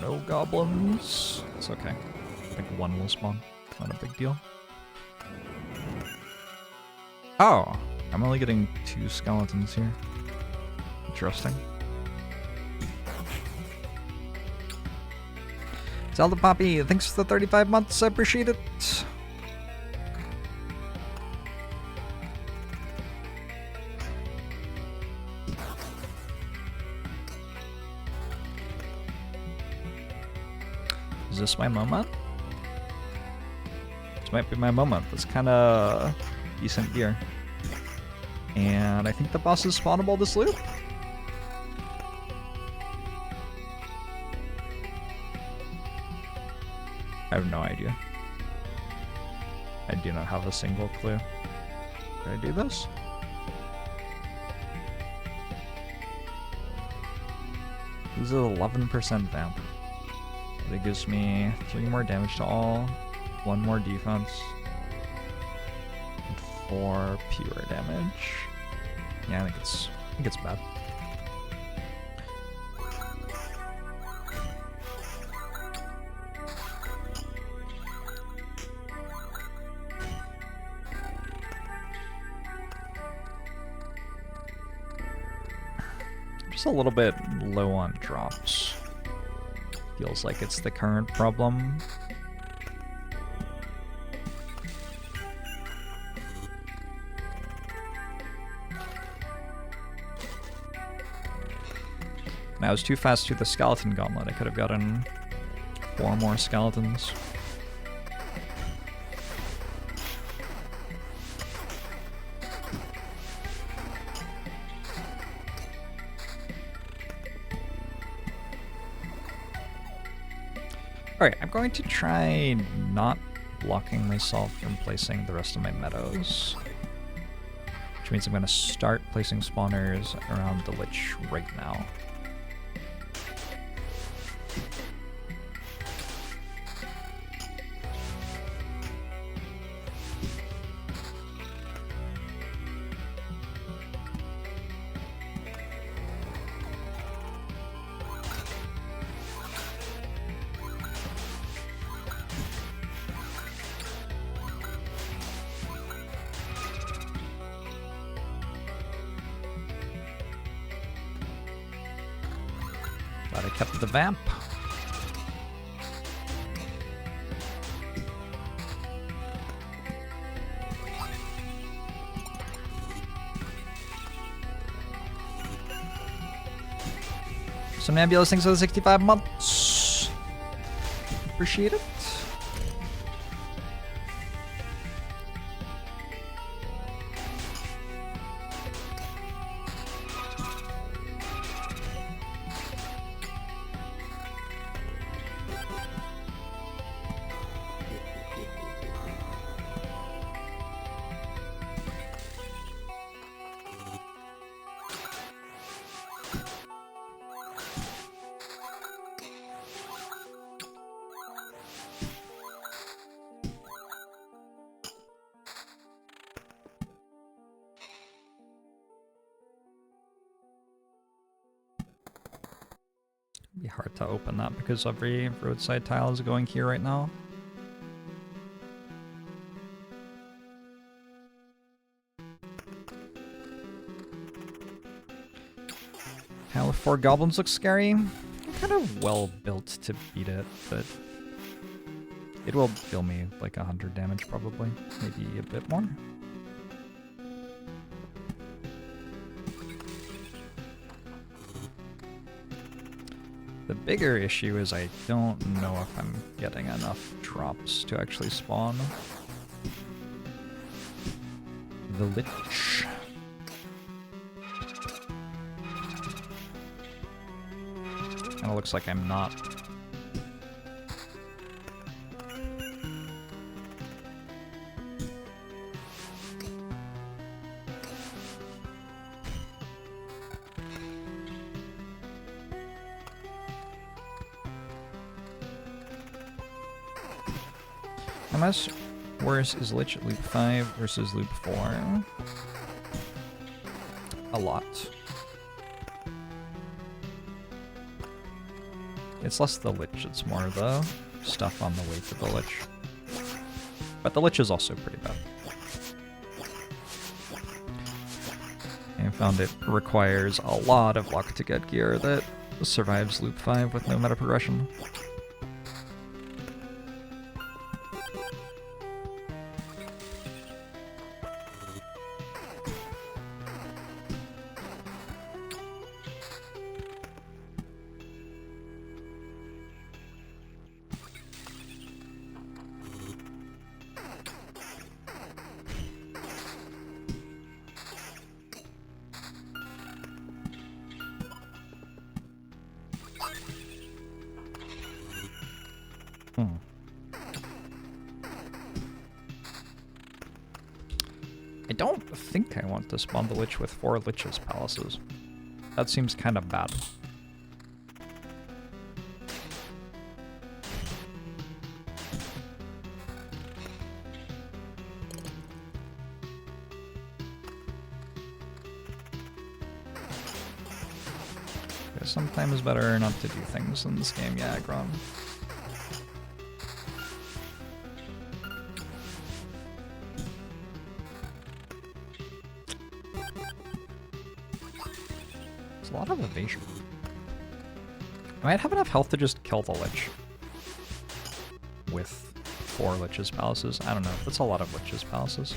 No goblins. It's okay. I think one will spawn. Not a big deal. Oh! I'm only getting 2 skeletons here. Interesting. Zelda Poppy, thanks for the 35 months. I appreciate it. Is this my moment? This might be my moment. That's kind of decent gear. And I think the boss is spawnable this loop. I have no idea. I do not have a single clue. Can I do this? This is 11% vamp. It gives me 3 more damage to all, 1 more defense, and 4 pure damage. Yeah, I think it's bad. Just a little bit low on drops. Feels like it's the current problem. And I was too fast through the skeleton gauntlet. I could have gotten 4 more skeletons. Alright, I'm going to try not blocking myself from placing the rest of my meadows. Which means I'm going to start placing spawners around the Lich right now. Glad I kept the vamp. Somnambulous, thanks for the 65 months. Appreciate it. Be hard to open that because every roadside tile is going here right now. Tile with 4 goblins looks scary. I'm kind of well built to beat it, but it will deal me like 100 damage probably, maybe a bit more. The bigger issue is I don't know if I'm getting enough drops to actually spawn the Lich. And it looks like I'm not. How much worse is Lich at loop 5 versus loop 4? A lot. It's less the Lich, it's more the stuff on the way to the Lich. But the Lich is also pretty bad. I found it requires a lot of luck to get gear that survives loop 5 with no meta progression. I don't think I want to spawn the Lich with 4 Lich's palaces. That seems kind of bad. Sometimes it's better not to do things in this game, yeah, Grom. There's a lot of evasion. I might have enough health to just kill the Lich with 4 Lich's palaces. I don't know, that's a lot of Lich's palaces.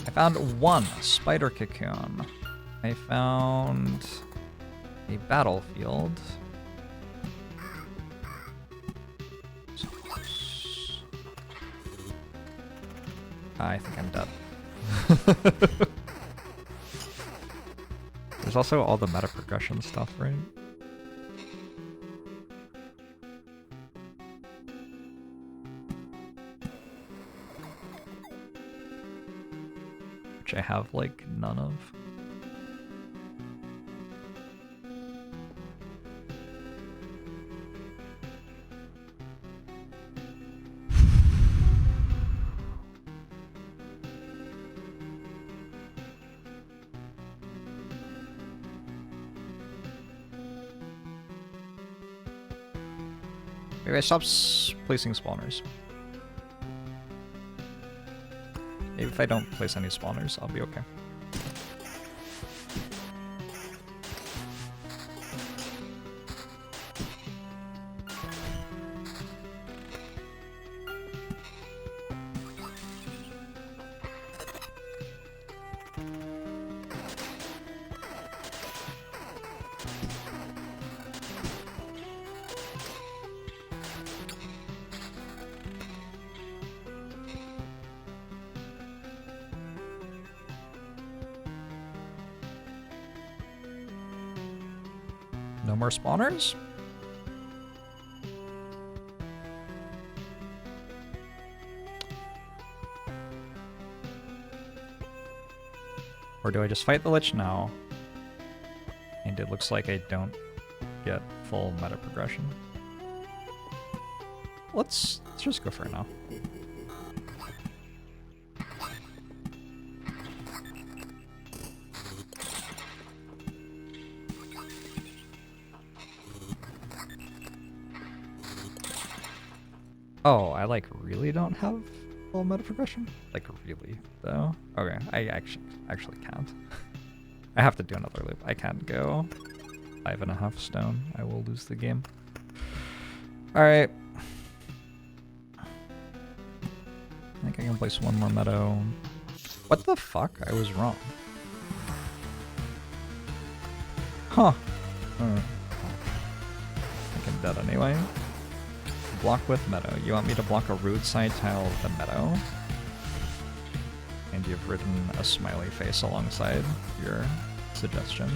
I found 1 spider cocoon. I found a battlefield. I think I'm dead. also all the meta progression stuff, right? Which I have, like, none of. Maybe I stop placing spawners. Maybe if I don't place any spawners, I'll be okay. No more spawners? Or do I just fight the Lich now? And it looks like I don't get full meta progression. Let's just go for it now. Oh, I like really don't have full meta progression? Like really though? Okay, I actually can't. I have to do another loop. I can't go 5.5 stone. I will lose the game. Alright. I think I can place one more meadow. What the fuck? I was wrong. Huh. I think I'm dead anyway. Block with meadow. You want me to block a roadside tile with the meadow? And you've written a smiley face alongside your suggestion.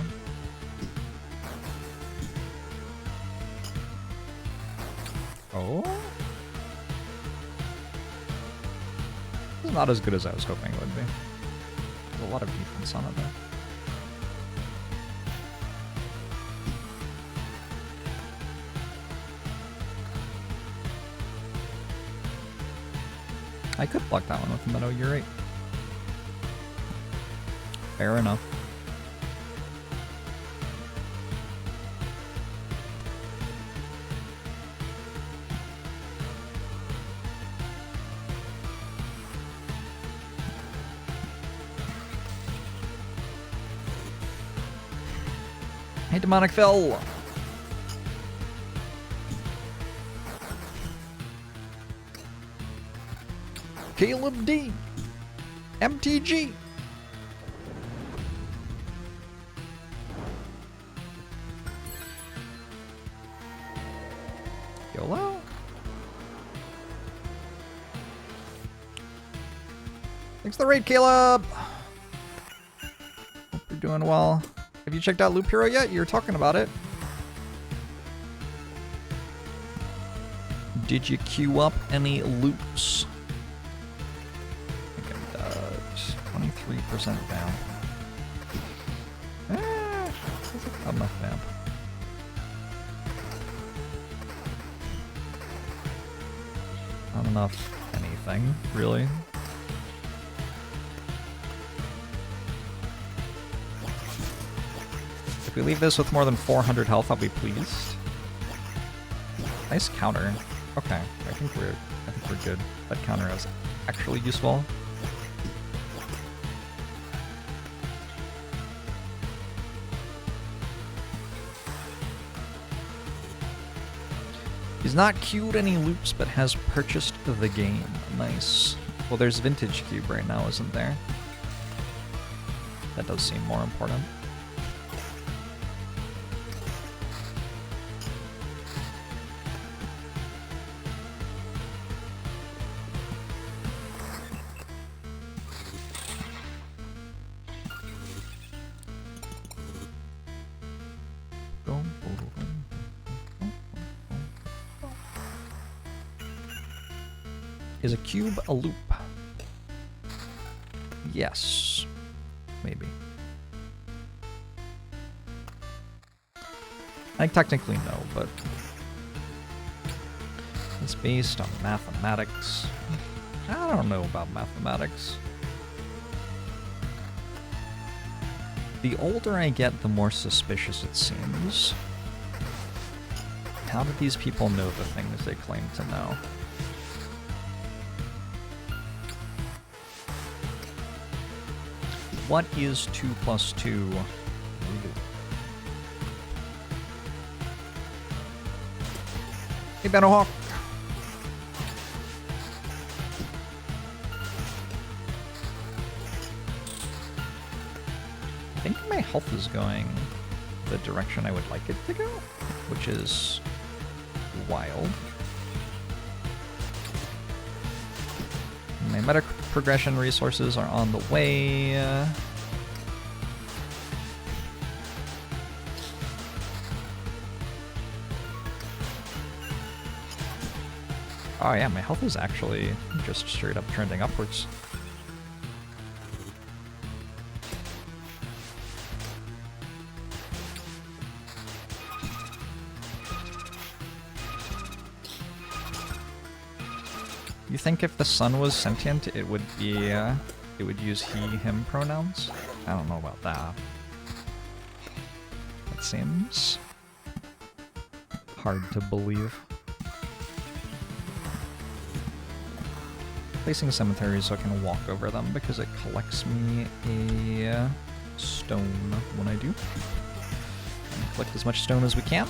Oh? This is not as good as I was hoping it would be. There's a lot of defense on it though. I could block that one with the meadow, you're right. Fair enough. Hey, Demonic Phil! Caleb D. MTG. YOLO. Thanks for the raid, Caleb. Hope you're doing well. Have you checked out Loop Hero yet? You're talking about it. Did you queue up any loops? 23% down. Not enough vamp. Not enough anything, really. If we leave this with more than 400 health, I'll be pleased. Nice counter. Okay, I think we're good. That counter is actually useful. He's not queued any loops, but has purchased the game. Nice. Well, there's Vintage Cube right now, isn't there? That does seem more important. Is a cube a loop? Yes. Maybe. I think technically no, but it's based on mathematics. I don't know about mathematics. The older I get, the more suspicious it seems. How do these people know the things they claim to know? What is 2 plus 2? Hey, Battlehawk! I think my health is going the direction I would like it to go, which is wild. My meta progression resources are on the way. Oh yeah, my health is actually just straight up trending upwards. You think if the sun was sentient, it would be, it would use he, him pronouns? I don't know about that. That seems hard to believe. Placing cemeteries so I can walk over them because it collects me a stone when I do. And collect as much stone as we can.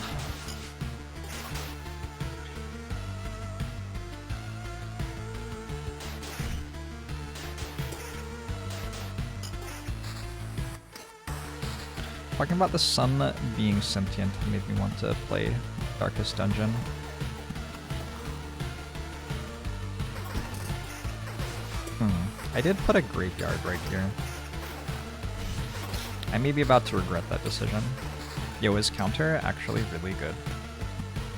Talking about the sun being sentient made me want to play Darkest Dungeon. I did put a graveyard right here. I may be about to regret that decision. Yo, is counter actually really good?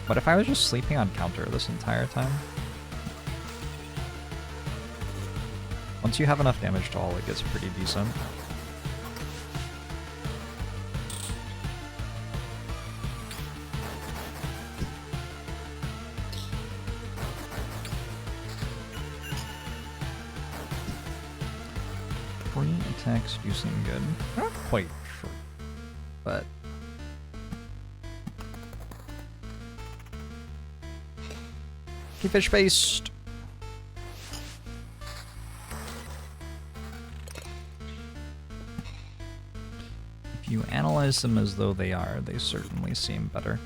What if I was just sleeping on counter this entire time? Once you have enough damage to all, it gets pretty decent. Attacks do seem good. Not quite sure, but fish based. If you analyze them as though they are, they certainly seem better.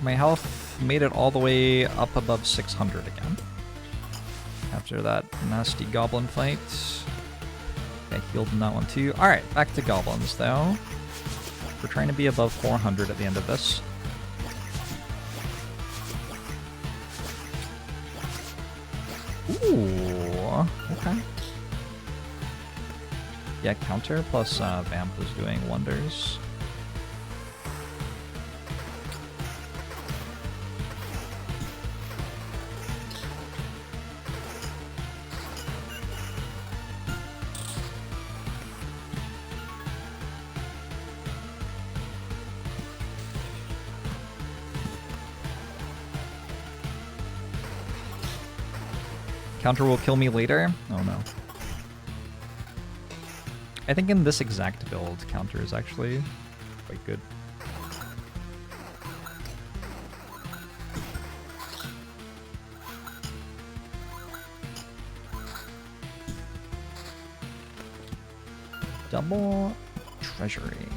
My health made it all the way up above 600 again. After that nasty goblin fight. I healed in that one too. Alright, back to goblins though. We're trying to be above 400 at the end of this. Ooh, okay. Yeah, counter plus Vamp is doing wonders. Counter will kill me later? Oh no. I think in this exact build, counter is actually quite good. Double treasury.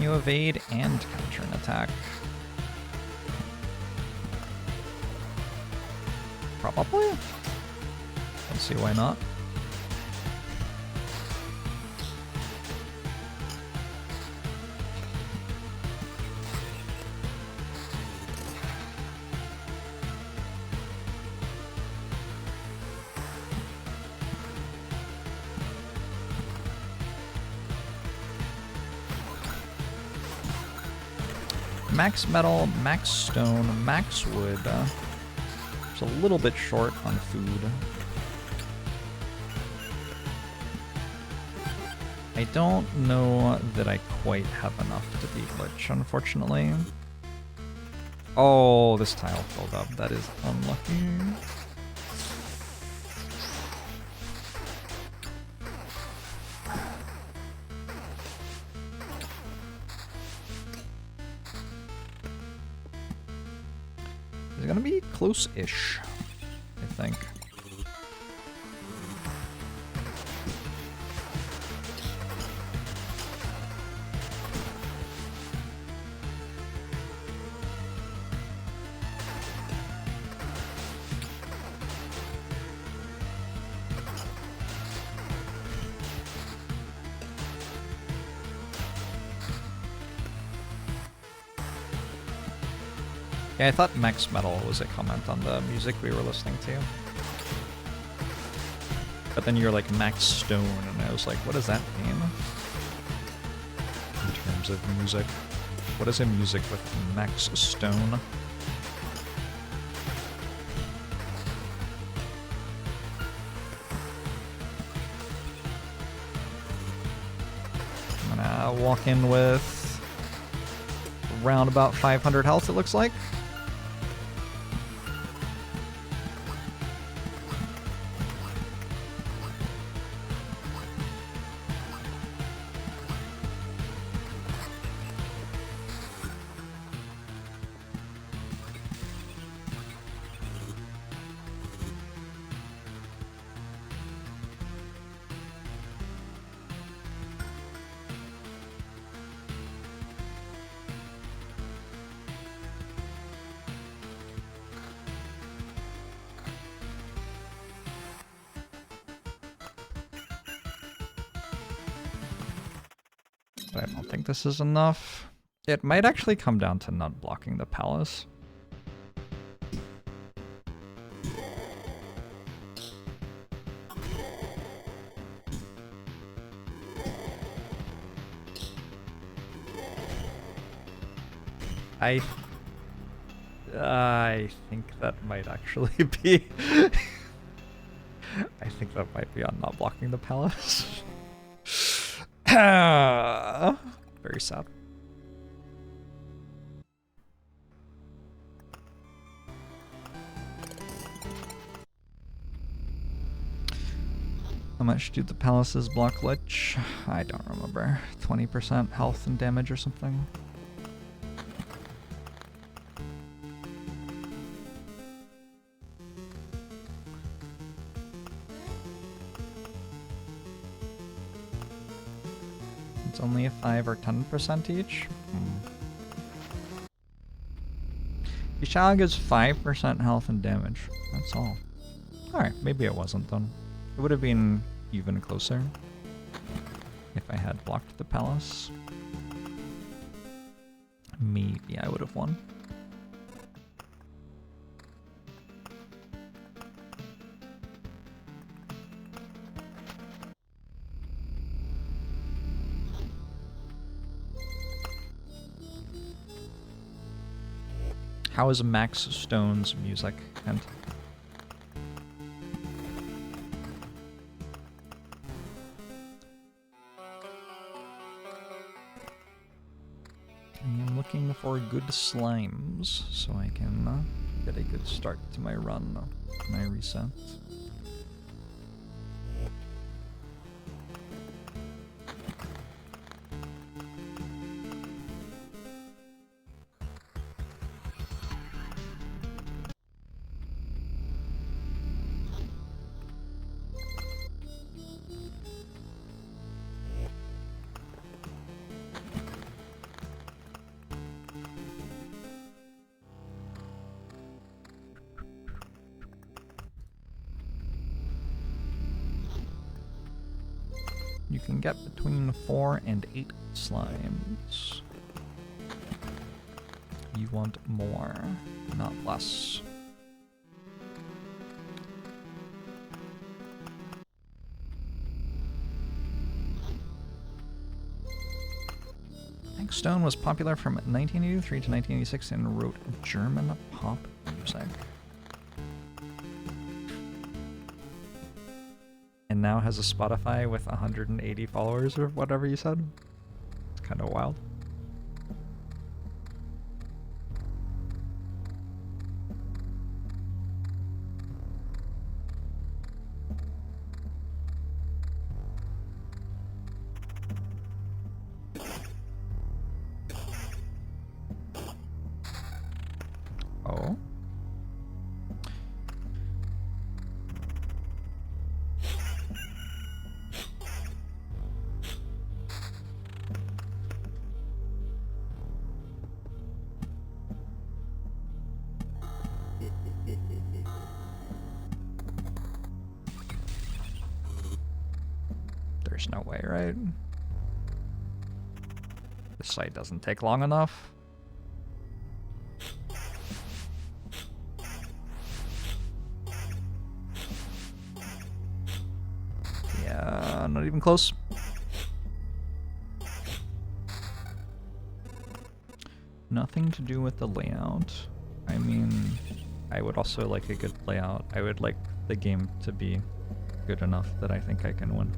you evade and counter an attack? Probably. Let's see why not. Max metal, max stone, max wood. It's a little bit short on food. I don't know that I quite have enough to beat Lich, unfortunately. Oh, this tile filled up. That is unlucky. It's gonna be close-ish, I think. Yeah, I thought Max Metal was a comment on the music we were listening to. But then you're like Max Stone, and I was like, what does that mean? In terms of music. What is a music with Max Stone? I'm gonna walk in with around about 500 health, it looks like. But I don't think this is enough. It might actually come down to not blocking the palace. I think that might actually be... I think that might be on not blocking the palace. Very sad. How much do the palaces block Lich? I don't remember. 20% health and damage or something. It's only a 5 or 10% each? Yishag is 5% health and damage. That's all. Alright, maybe it wasn't then. It would have been even closer if I had blocked the palace. Maybe I would have won. How is Max Stone's music? And I am looking for good slimes so I can get a good start to my run, my reset. You can get between 4 and 8 slimes. You want more, not less. Stone was popular from 1983 to 1986 and wrote German pop music. And now has a Spotify with 180 followers or whatever you said. It's kind of wild. Oh. There's no way, right? This site doesn't take long enough. Yeah, not even close. Nothing to do with the layout. I mean, I would also like a good layout. I would like the game to be good enough that I think I can win.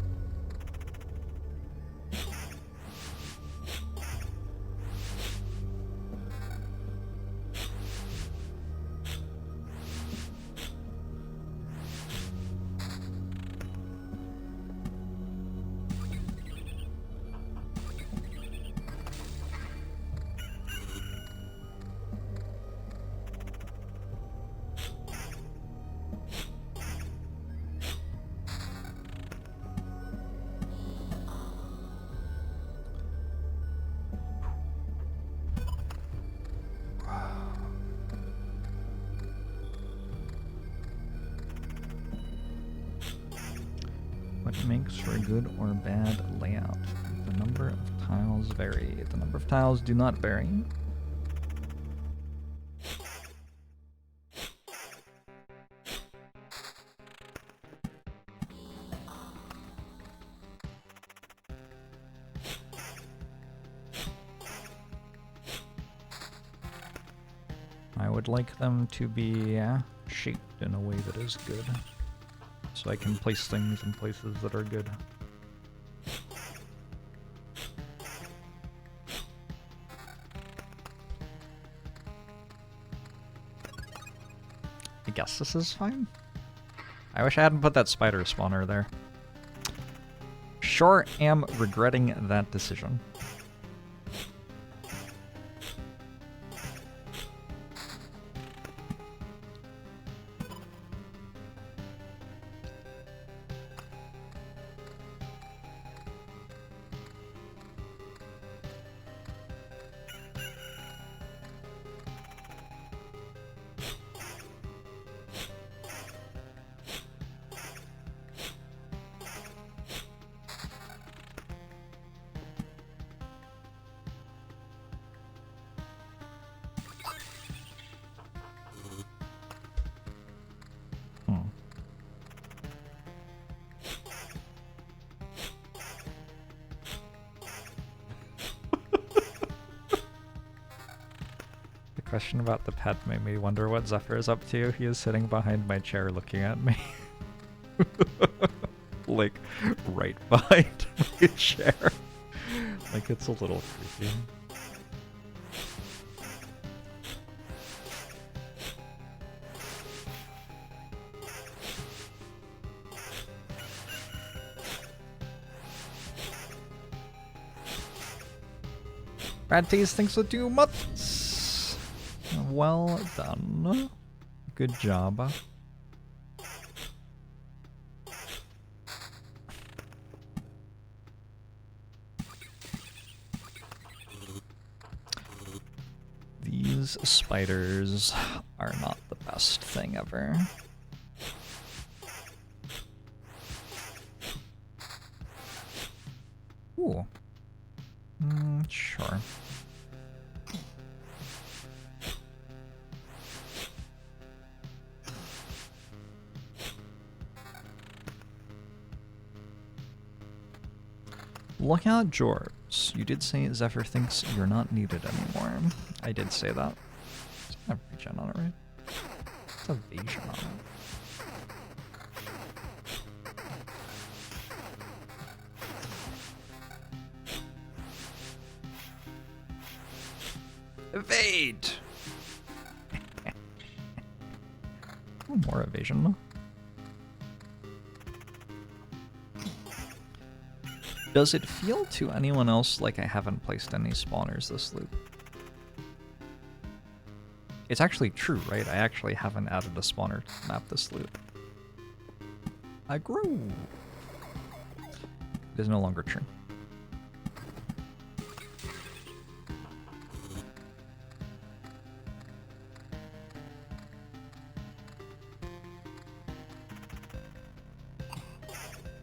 What makes for a good or bad layout? The number of tiles vary. The number of tiles do not vary. I would like them to be shaped in a way that is good, so I can place things in places that are good. I guess this is fine. I wish I hadn't put that spider spawner there. Sure am regretting that decision. Question about the pet made me wonder what Zephyr is up to. He is sitting behind my chair looking at me. Like, right behind my chair. Like, it's a little creepy. Bad taste thinks so too much. Well done. Good job. These spiders are not the best thing ever. Ooh. Sure. Look out, Jorbs. You did say Zephyr thinks you're not needed anymore. I did say that. It's not a regen on it, right? It's evasion on it. Evade! More evasion. Does it feel to anyone else like I haven't placed any spawners this loop? It's actually true, right? I actually haven't added a spawner map this loop. I grew. It is no longer true.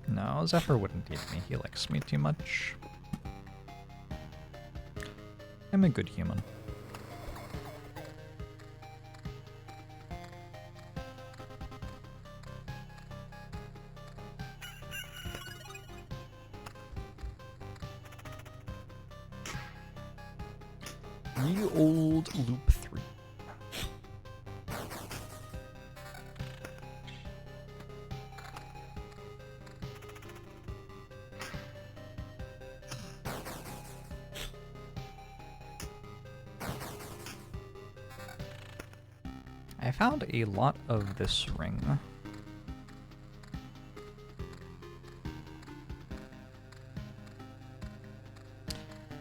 No, Zephyr wouldn't eat me. He likes me too much. I'm a good human. Ye old loop 3. I found a lot of this ring.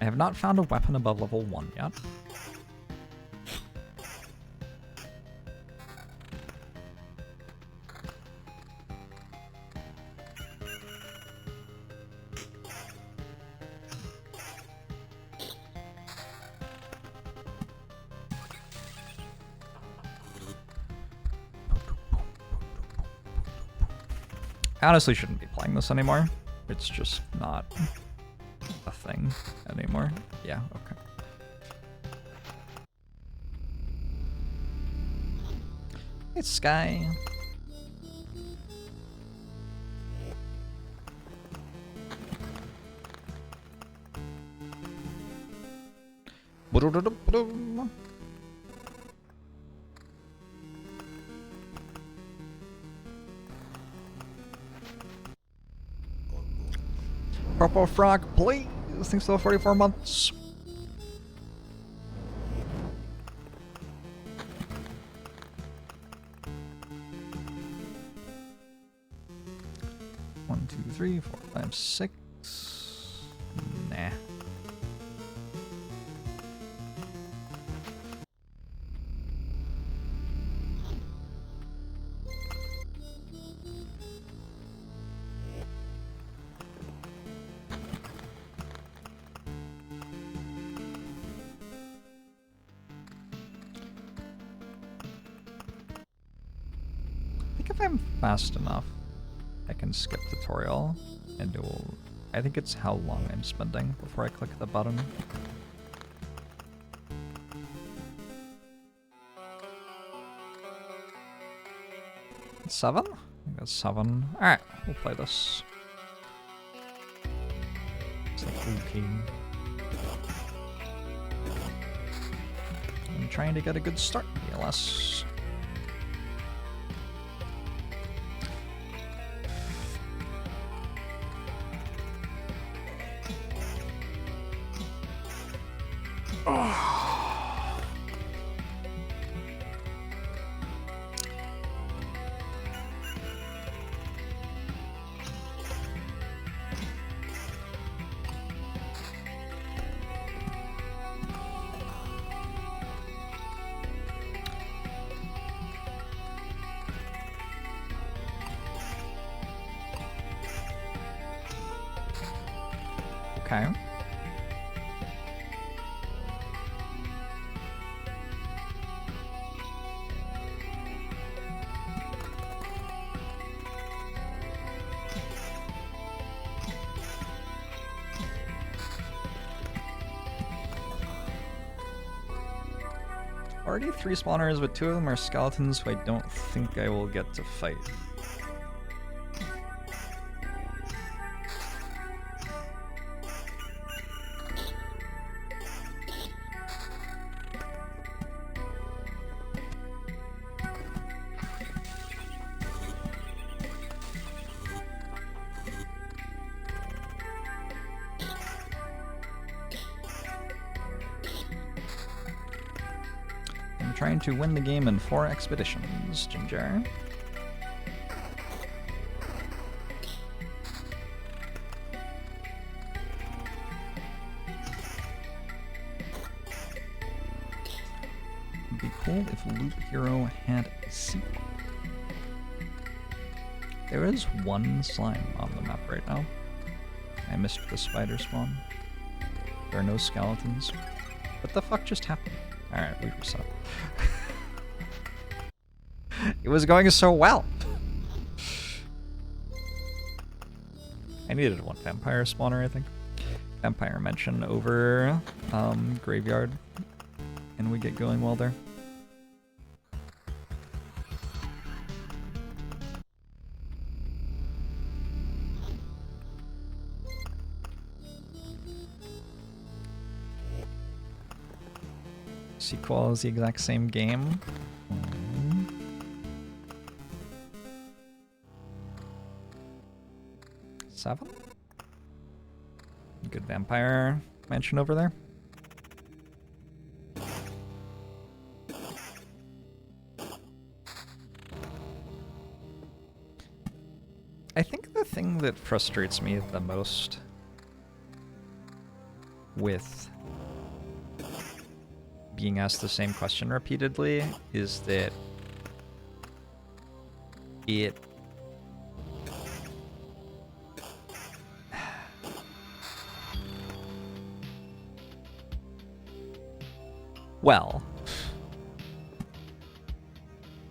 I have not found a weapon above level 1 yet. I honestly shouldn't be playing this anymore. It's just not a thing anymore. Yeah, okay. It's Sky. Purple Frog, please. Thanks for 44 months. One, 2, 3, 4, 5, 6. Nah. If I'm fast enough, I can skip tutorial and it will... I think it's how long I'm spending before I click the button. It's 7? I think that's 7. Alright, we'll play this. It's like okay. I'm trying to get a good start, BLS. Okay. Already 3 spawners, but 2 of them are skeletons who I don't think I will get to fight. Trying to win the game in 4 expeditions, Ginger. It'd be cool if Loop Hero had a sequel. There is 1 slime on the map right now. I missed the spider spawn. There are no skeletons. What the fuck just happened? Alright, we reset. It was going so well! I needed 1 vampire spawner, I think. Vampire mention over graveyard. And we get going well there. Sequel is the exact same game. 7? Good vampire mansion over there. I think the thing that frustrates me the most with being asked the same question repeatedly is that it well,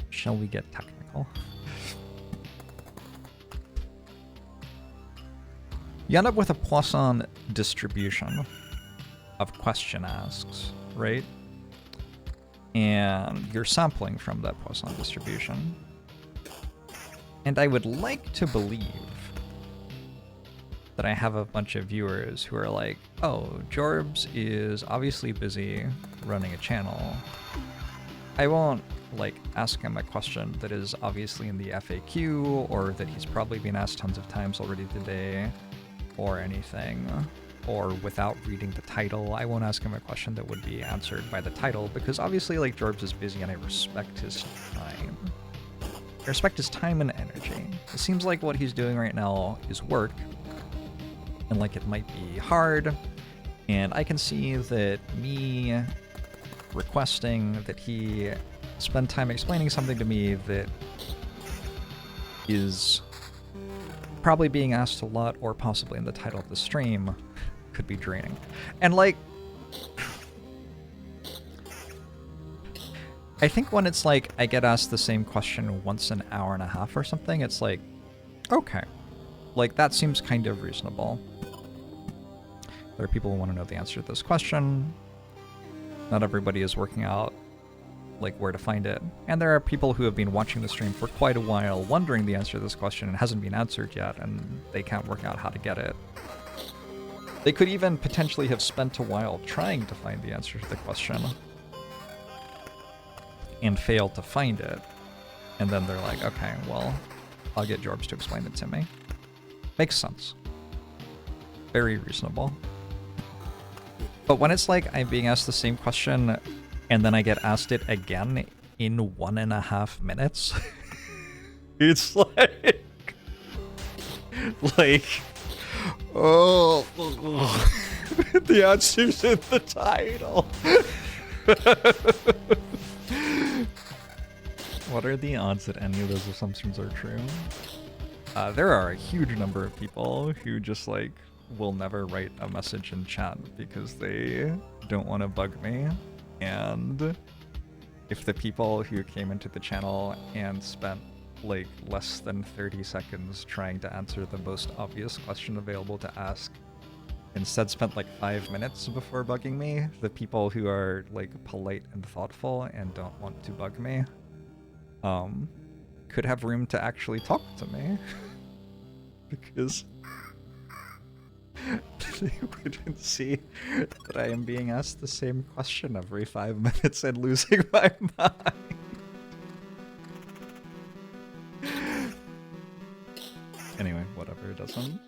shall we get technical? You end up with a Poisson distribution of question asks, right? And you're sampling from that Poisson distribution. And I would like to believe that I have a bunch of viewers who are like, oh, Jorbs is obviously busy running a channel. I won't, like, ask him a question that is obviously in the FAQ, or that he's probably been asked tons of times already today, or anything. Or without reading the title, I won't ask him a question that would be answered by the title, because obviously, like, Jorbs is busy and I respect his time. I respect his time and energy. It seems like what he's doing right now is work, and like it might be hard, and I can see that me requesting that he spend time explaining something to me that is probably being asked a lot, or possibly in the title of the stream, could be draining. And like, I think when it's like I get asked the same question once an hour and a half or something, it's like, okay, like that seems kind of reasonable. There are people who want to know the answer to this question. Not everybody is working out like where to find it. And there are people who have been watching the stream for quite a while wondering the answer to this question and hasn't been answered yet, and they can't work out how to get it. They could even potentially have spent a while trying to find the answer to the question and failed to find it. And then they're like, okay, well, I'll get Jorbs to explain it to me. Makes sense. Very reasonable. But when it's like I'm being asked the same question and then I get asked it again in 1.5 minutes, it's like, oh, the answer's in the title. What are the odds that any of those assumptions are true? There are a huge number of people who just like will never write a message in chat because they don't want to bug me. And if the people who came into the channel and spent like less than 30 seconds trying to answer the most obvious question available to ask instead spent like 5 minutes before bugging me. The people who are like polite and thoughtful and don't want to bug me could have room to actually talk to me. Because they wouldn't see that I am being asked the same question every 5 minutes and losing my mind. Anyway, whatever, it doesn't.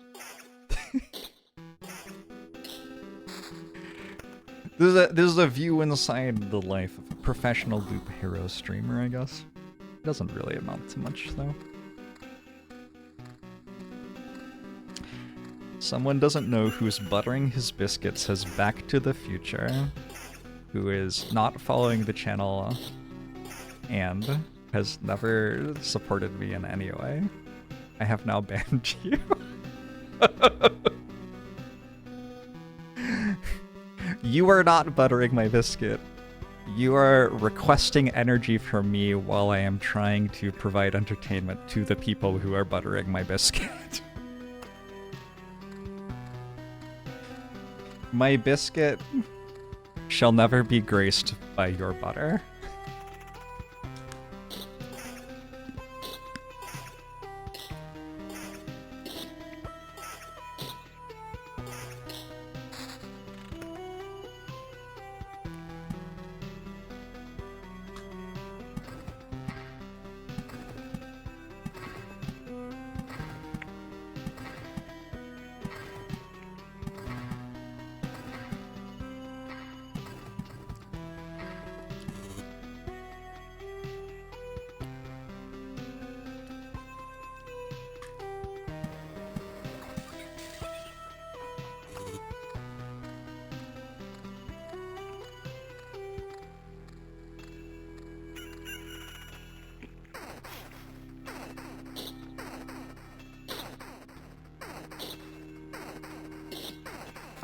This is a view inside the life of a professional Loop Hero streamer, I guess. It doesn't really amount to much, though. Someone doesn't know who's buttering his biscuits has Back to the Future, who is not following the channel and has never supported me in any way. I have now banned you. You are not buttering my biscuit. You are requesting energy from me while I am trying to provide entertainment to the people who are buttering my biscuit. My biscuit shall never be graced by your butter.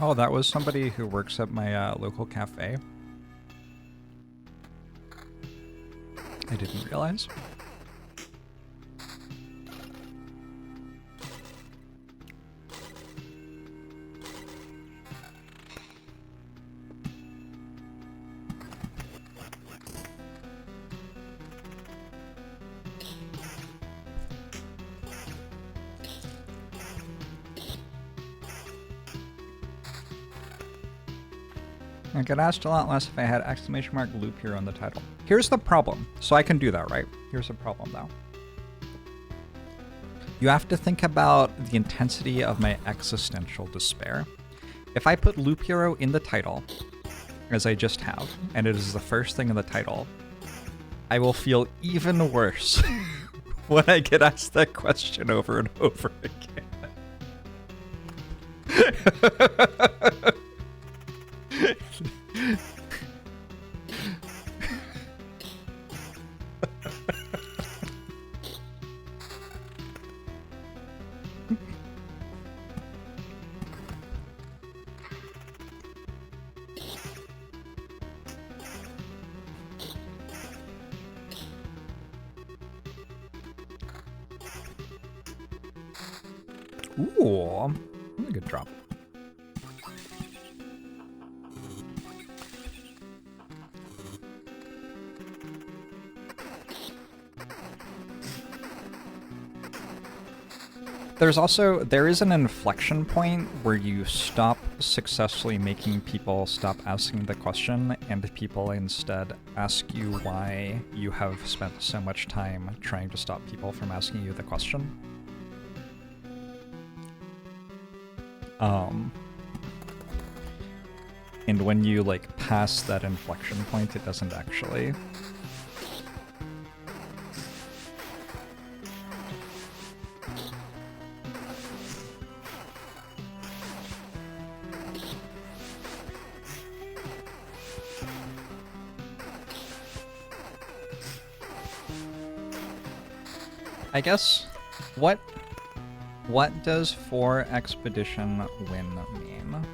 Oh, that was somebody who works at my local cafe. I didn't realize. I get asked a lot less if I had exclamation mark loop here on the title. Here's the problem. So I can do that, right? Here's the problem, though. You have to think about the intensity of my existential despair. If I put Loop Hero in the title, as I just have, and it is the first thing in the title, I will feel even worse when I get asked that question over and over again. Ooh, that's a good drop. There is an inflection point where you stop successfully making people stop asking the question and people instead ask you why you have spent so much time trying to stop people from asking you the question. And when you like pass that inflection point, it doesn't actually. I guess, what does for expedition win mean?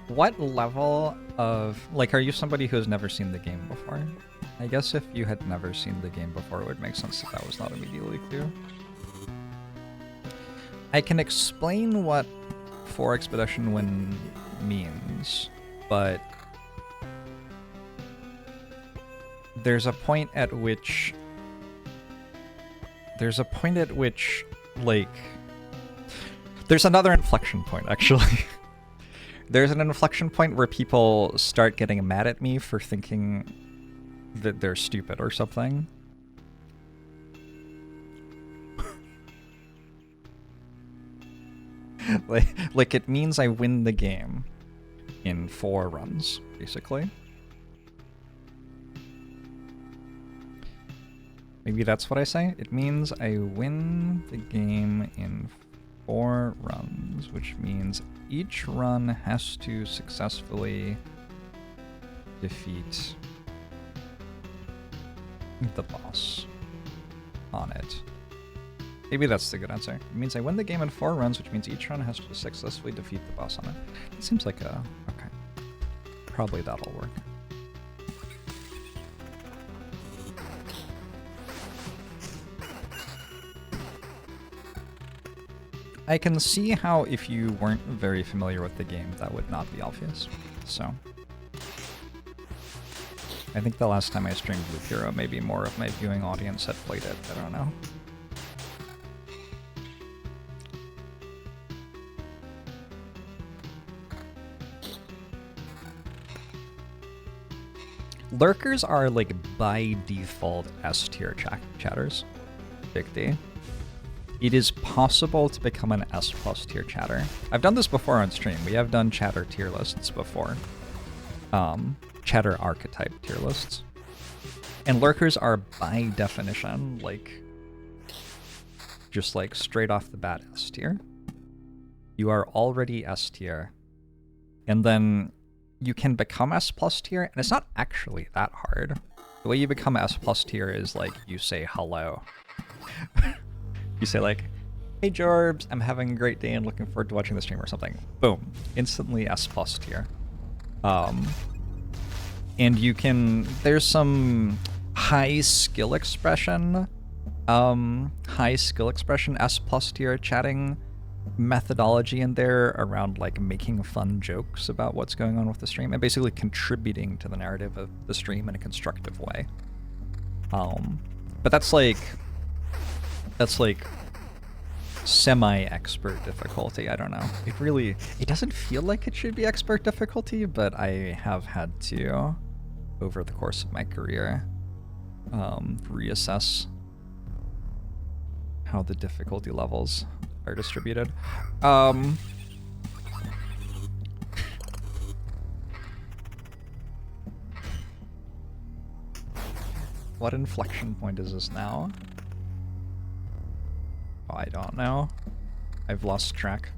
What level of, like, are you somebody who has never seen the game before? I guess if you had never seen the game before, it would make sense that that was not immediately clear. I can explain what 4 expedition win means, but there's a point at which like there's another inflection point actually. There's an inflection point where people start getting mad at me for thinking that they're stupid or something. like it means I win the game in 4 runs, basically. Maybe that's what I say. It means I win the game in 4 runs, which means each run has to successfully defeat the boss on it. Maybe that's the good answer. It means I win the game in 4 runs, which means each run has to successfully defeat the boss on it. It seems like a... okay. Probably that'll work. I can see how if you weren't very familiar with the game, that would not be obvious. So I think the last time I streamed Blue Hero, maybe more of my viewing audience had played it. I don't know. Lurkers are like by default S tier chatters. Big D. It is possible to become an S plus tier chatter. I've done this before on stream. We have done chatter tier lists before. Chatter archetype tier lists. And lurkers are by definition like just like straight off the bat S tier. You are already S tier. And then you can become S plus tier, and it's not actually that hard. The way you become S plus tier is like you say hello. You say like, hey Jorbs, I'm having a great day and looking forward to watching the stream or something. Boom. Instantly S plus tier. And you can, there's some high skill expression S plus tier chatting methodology in there around like making fun jokes about what's going on with the stream and basically contributing to the narrative of the stream in a constructive way. But that's like semi-expert difficulty. I don't know. It doesn't feel like it should be expert difficulty, but I have had to, over the course of my career, reassess how the difficulty levels are distributed. What inflection point is this now? Oh, I don't know. I've lost track.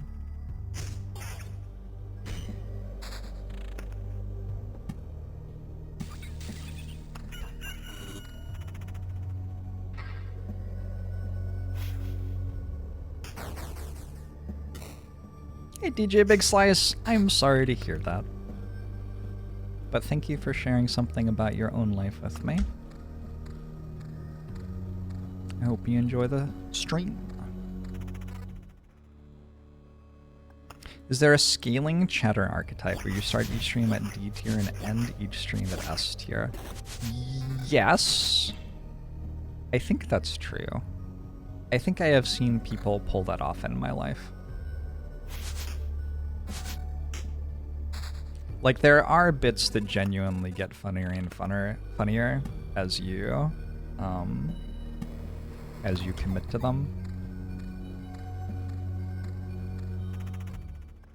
Hey DJ Big Slice, I'm sorry to hear that. But thank you for sharing something about your own life with me. I hope you enjoy the stream. Is there a scaling chatter archetype where you start each stream at D tier and end each stream at S tier? Yes. I think that's true. I think I have seen people pull that off in my life. Like, there are bits that genuinely get funnier and funnier as you commit to them.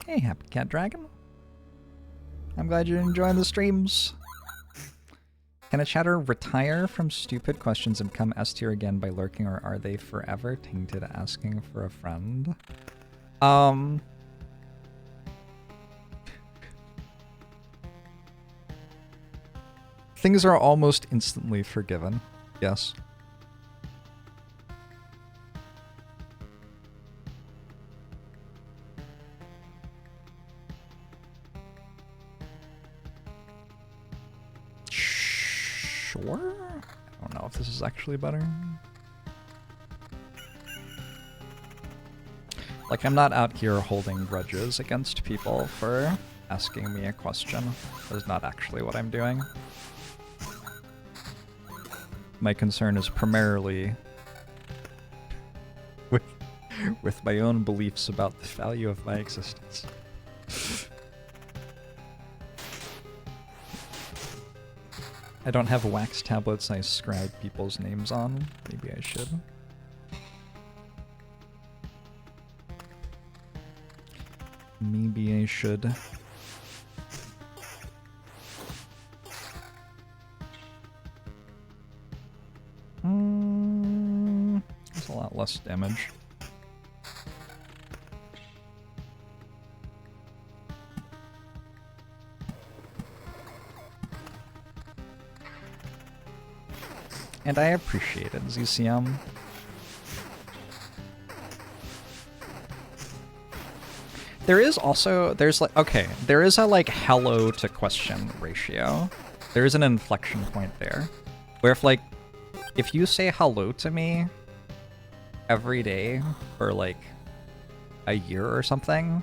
Hey, Happy Cat Dragon. I'm glad you're enjoying the streams. Can a chatter retire from stupid questions and become S tier again by lurking, or are they forever tainted asking for a friend? Things are almost instantly forgiven. Yes. Sure? I don't know if this is actually better. Like, I'm not out here holding grudges against people for asking me a question. That is not actually what I'm doing. My concern is primarily with my own beliefs about the value of my existence. I don't have wax tablets I scribe people's names on. Maybe I should. Maybe I should. That's a lot less damage. And I appreciate it, ZCM. There is also, there's like, okay, there is a like hello to question ratio. There is an inflection point there. Where if you say hello to me every day for like a year or something,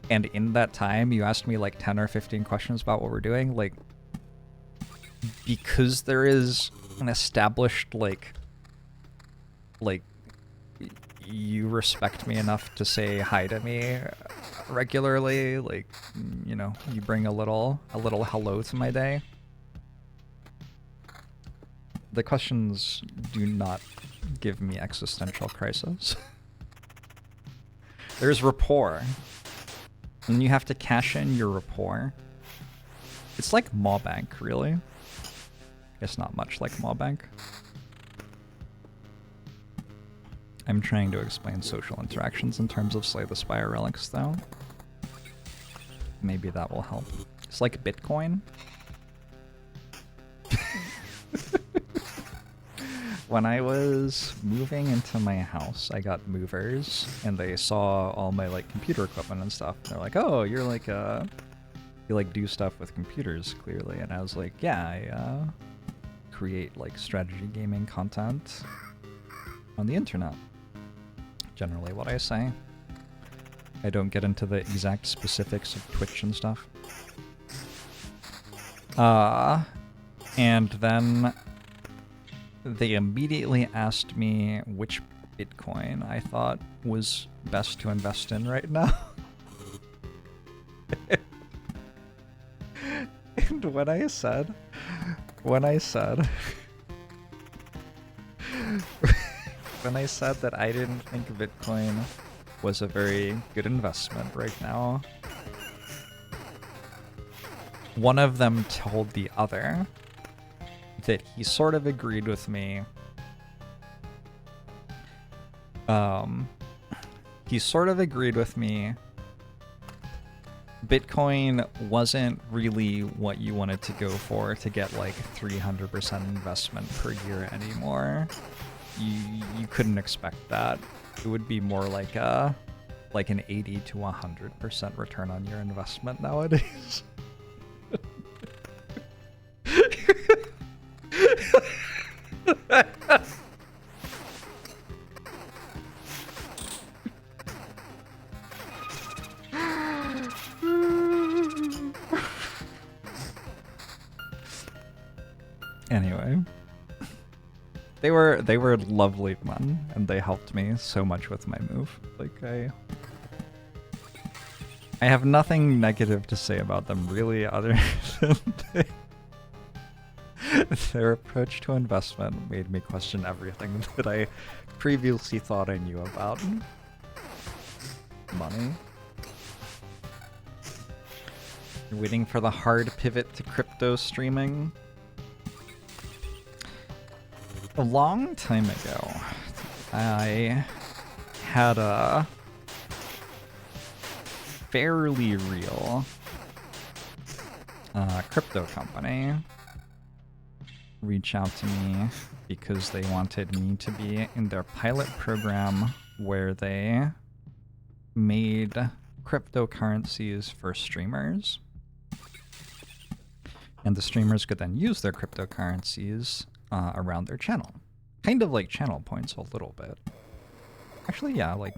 and in that time you asked me like 10 or 15 questions about what we're doing, like, because there is an established like you respect me enough to say hi to me regularly, like, you know, you bring a little hello to my day. The questions do not give me existential crisis. There's rapport, and you have to cash in your rapport. It's like Mawbank, really. It's not much like Mawbank. I'm trying to explain social interactions in terms of Slay the Spire relics, though. Maybe that will help. It's like Bitcoin. When I was moving into my house, I got movers, and they saw all my like computer equipment and stuff. They're like, "Oh, you're like you like do stuff with computers, clearly." And I was like, "Yeah, I create like strategy gaming content on the internet." Generally what I say. I don't get into the exact specifics of Twitch and stuff. And then they immediately asked me which Bitcoin I thought was best to invest in right now. And when I said when I said that I didn't think Bitcoin was a very good investment right now, one of them told the other that he sort of agreed with me. He sort of agreed with me. Bitcoin wasn't really what you wanted to go for to get like 300% investment per year anymore. You couldn't expect that. It would be more like an 80 to 100% return on your investment nowadays. Anyway, they were lovely men, and they helped me so much with my move. Like, I have nothing negative to say about them really, other than their approach to investment made me question everything that I previously thought I knew about money. You're waiting for the hard pivot to crypto streaming. A long time ago, I had a fairly real crypto company reach out to me because they wanted me to be in their pilot program where they made cryptocurrencies for streamers. And the streamers could then use their cryptocurrencies around their channel. Kind of like channel points a little bit. Actually, yeah, like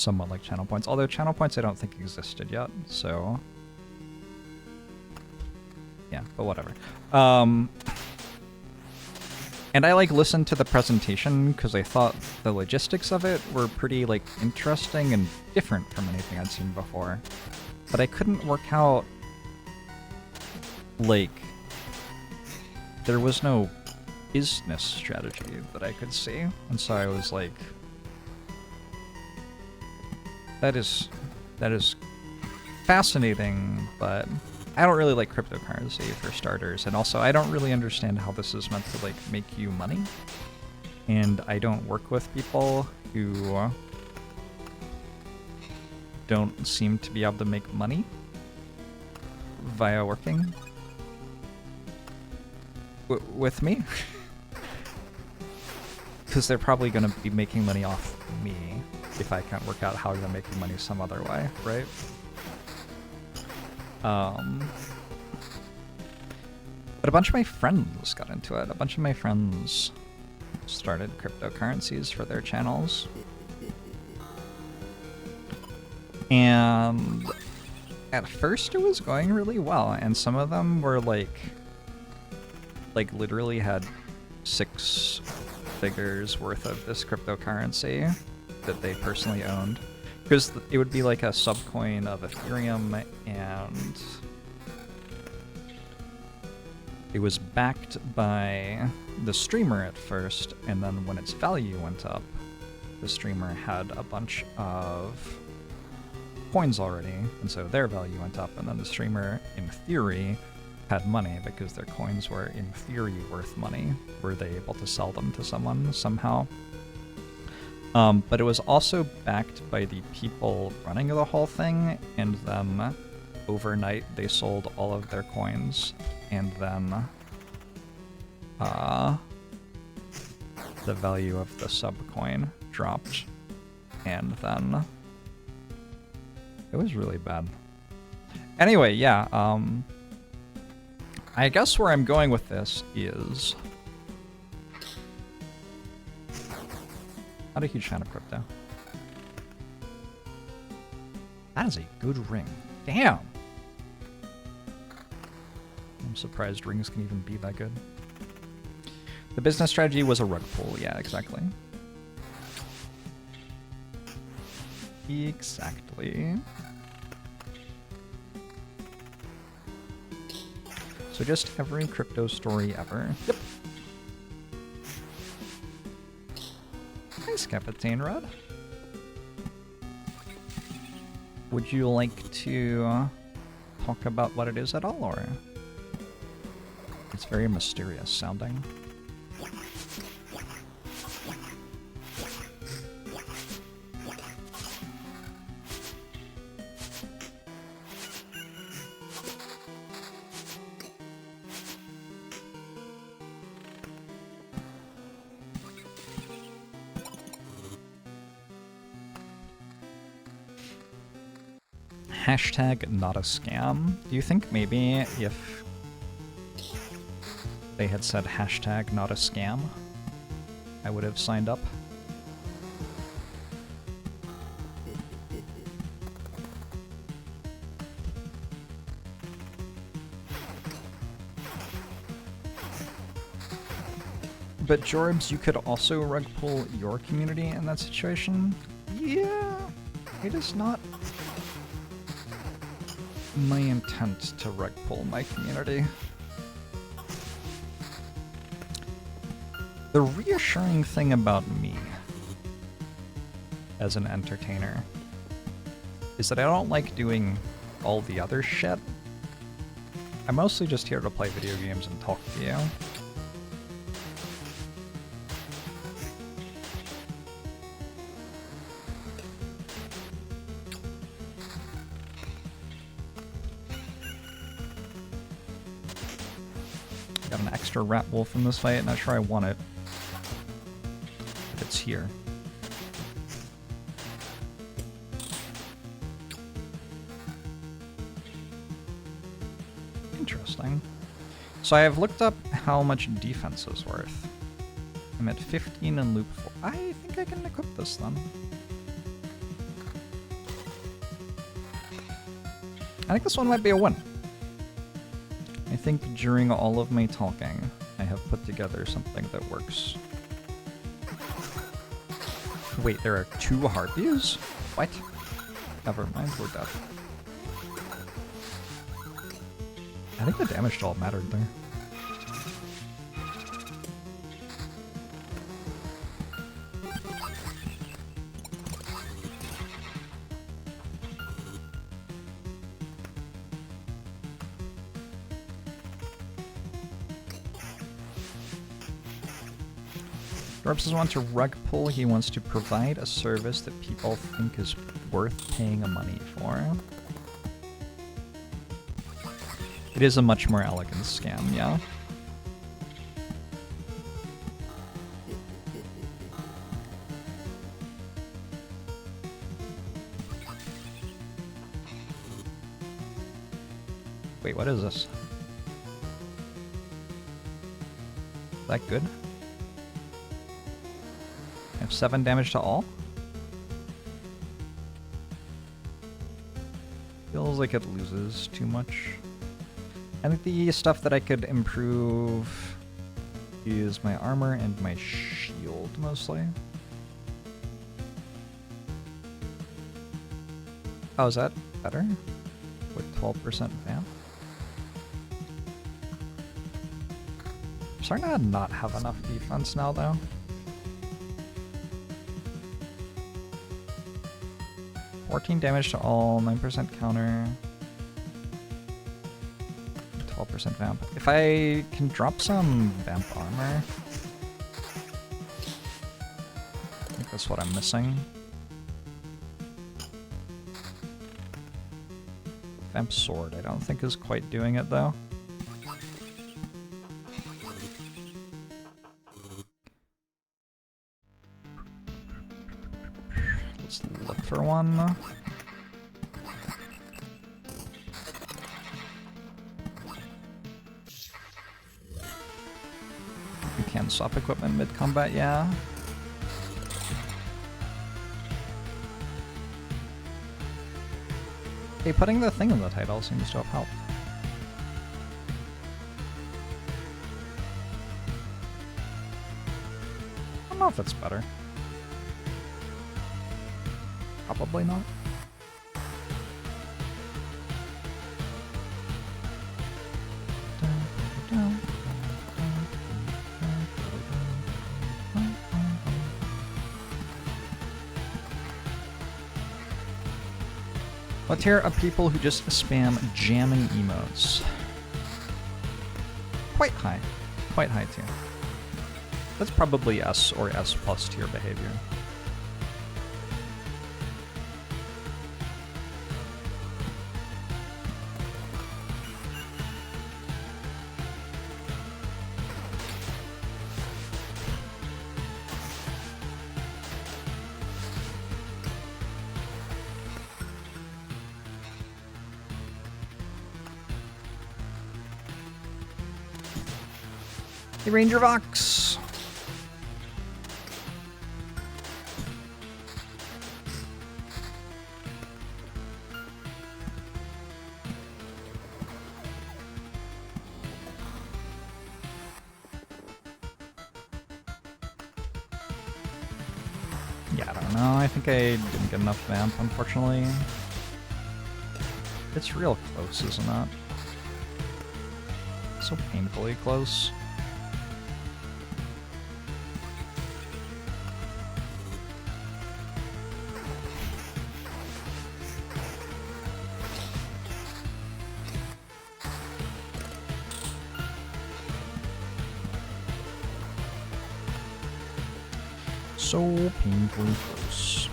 somewhat like channel points. Although channel points I don't think existed yet, so yeah, but whatever. And I like listened to the presentation because I thought the logistics of it were pretty like interesting and different from anything I'd seen before. But I couldn't work out, like, there was no business strategy that I could see. And so I was like, that is fascinating, but I don't really like cryptocurrency for starters, and also I don't really understand how this is meant to like make you money. And I don't work with people who don't seem to be able to make money via working with me. Because they're probably going to be making money off me if I can't work out how to make money some other way, right? But a bunch of my friends got into it. A bunch of my friends started cryptocurrencies for their channels. And at first it was going really well, and some of them were like literally had 6 figures worth of this cryptocurrency that they personally owned. Because it would be like a subcoin of Ethereum, and it was backed by the streamer at first, and then when its value went up, the streamer had a bunch of coins already, and so their value went up, and then the streamer, in theory, had money because their coins were, in theory, worth money. Were they able to sell them to someone somehow? But it was also backed by the people running the whole thing, and then overnight they sold all of their coins, and then the value of the subcoin dropped, and then it was really bad. Anyway, yeah, I guess where I'm going with this is not a huge fan of crypto. That is a good ring. Damn! I'm surprised rings can even be that good. The business strategy was a rug pull. Yeah, exactly. Exactly. So just every crypto story ever. Yep. Nice, Captain Rod. Would you like to talk about what it is at all, or? It's very mysterious sounding. Hashtag not a scam. Do you think maybe if they had said hashtag not a scam, I would have signed up? But Jorbs, you could also rug pull your community in that situation? Yeah, it is not my intent to rug pull my community. The reassuring thing about me as an entertainer is that I don't like doing all the other shit. I'm mostly just here to play video games and talk to you. Got an extra rat wolf in this fight, not sure I want it. But it's here. Interesting. So I have looked up how much defense is worth. I'm at 15 in loop 4. I think I can equip this then. I think this one might be a win. I think during all of my talking, I have put together something that works. Wait, there are 2 harpies? What? Never mind, we're dead. I think the damage to all mattered there. Jorbs doesn't want to rug pull, he wants to provide a service that people think is worth paying money for. It is a much more elegant scam, yeah. Wait, what is this? Is that good? I have 7 damage to all? Feels like it loses too much. I think the stuff that I could improve is my armor and my shield, mostly. Oh, is that better? With 12% vamp? I'm starting to not have enough defense now, though. 14 damage to all, 9% counter. 12% vamp. If I can drop some vamp armor, I think that's what I'm missing. Vamp sword, I don't think is quite doing it though. Let's look for one. Swap equipment mid-combat, yeah. Hey, putting the thing in the title seems to have helped. I don't know if it's better. Probably not. Let's hear of people who just spam jamming emotes. Quite high. Quite high tier. That's probably S or S plus tier behavior. Hey, Ranger Vox! Yeah, I don't know. I think I didn't get enough vamp, unfortunately. It's real close, isn't it? So painfully close. So painfully close.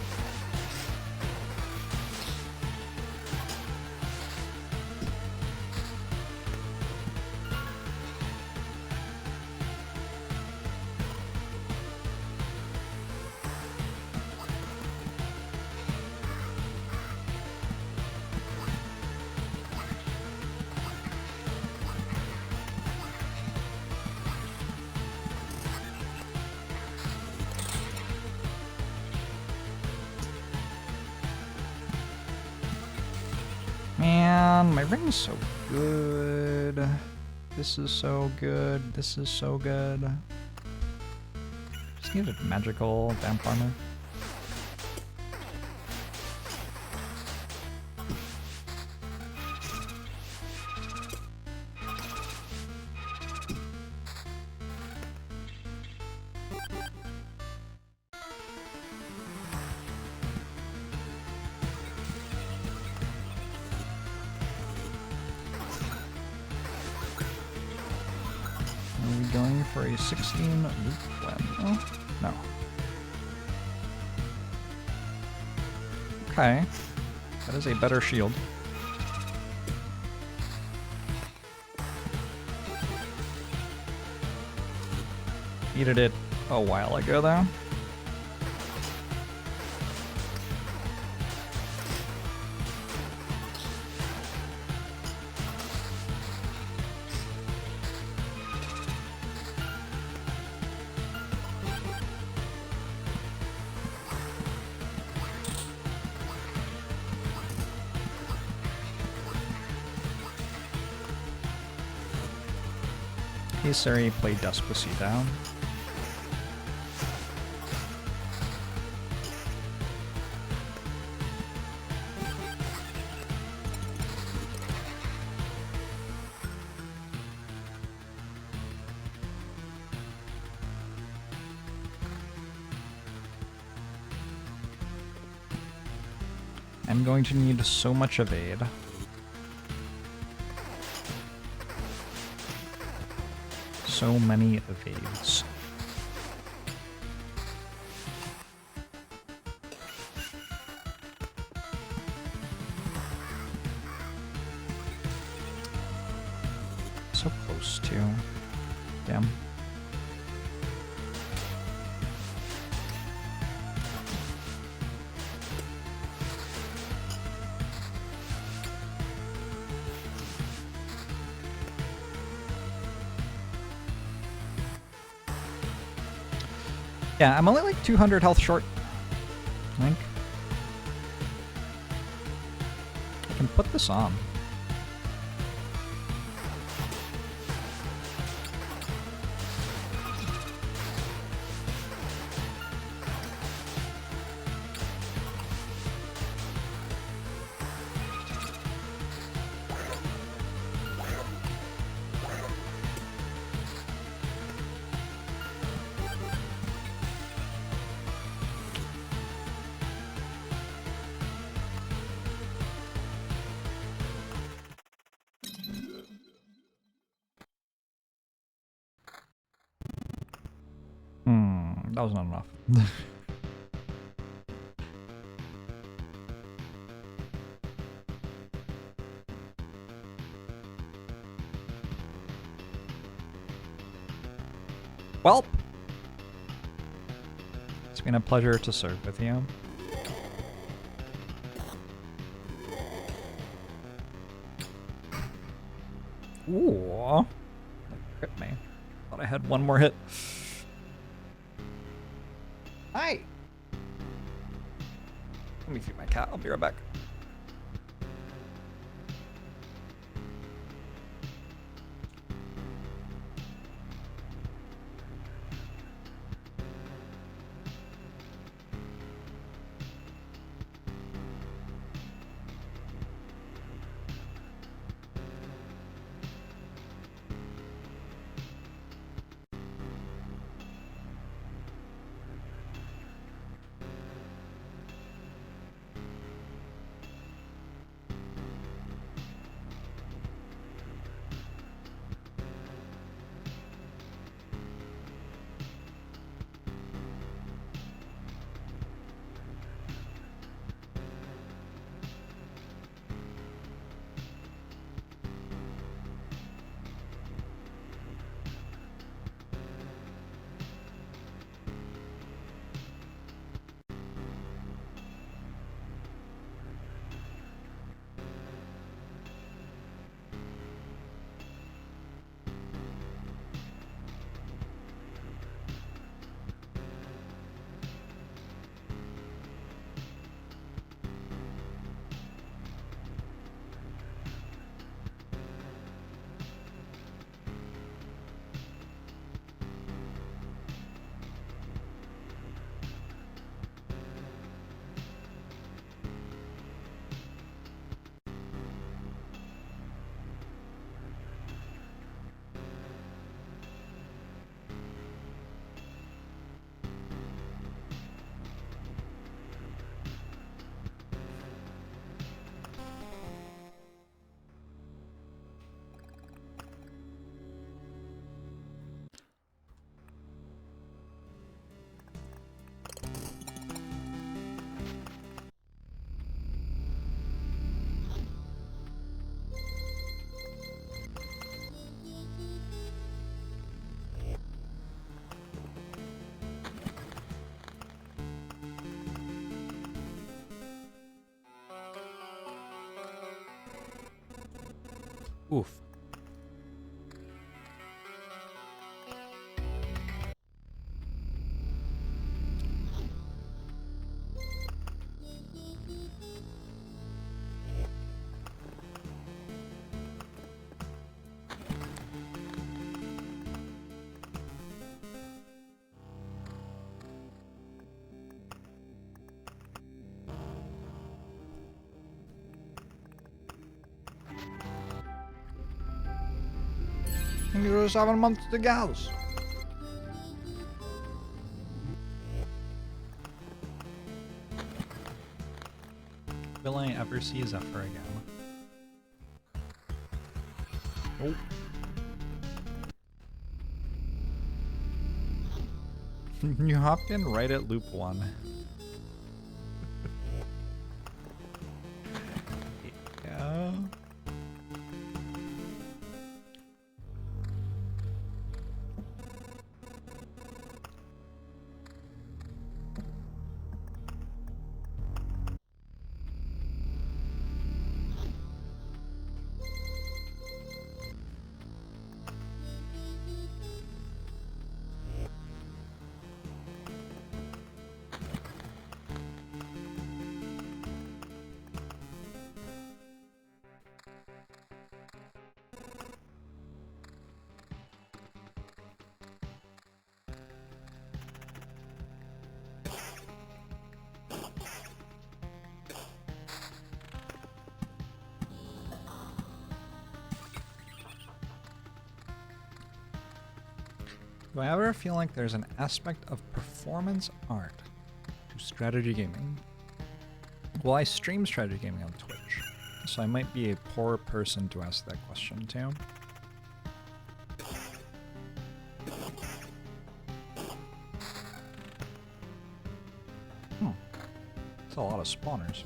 man, my ring's so good. This is so good. This is so good. Just needed magical vamp armor. Are we going for a 16 loop when? Oh, no. Okay. That is a better shield. Needed it a while ago, though. Sorry, play Despacito. I'm going to need so much evade. So many evades. So close to. Damn. Yeah, I'm only like 200 health short, I think. I can put this on. That was not enough. Well, it's been a pleasure to serve with you. Ooh, that crit me. Thought I had one more hit. Hi. Let me feed my cat. I'll be right back. Oof. And you're just 7 months to go. Will I ever see Zephyr again? Nope. You hopped in right at loop 1. Yeah. Do I ever feel like there's an aspect of performance art to strategy gaming? Well, I stream strategy gaming on Twitch, so I might be a poor person to ask that question to. That's a lot of spawners.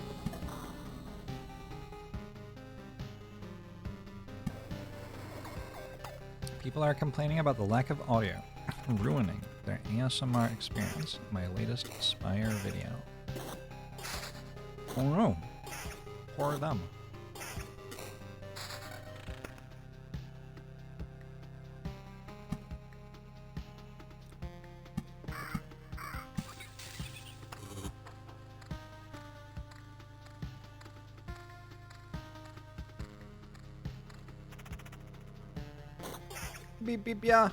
People are complaining about the lack of audio, ruining their ASMR experience in my latest Spire video. Oh no. Poor them. Beep beep yeah.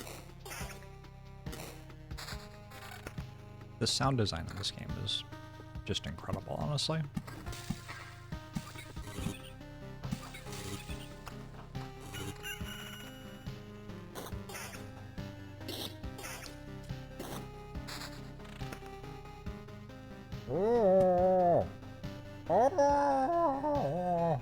The sound design in this game is just incredible, honestly. Oh. Oh.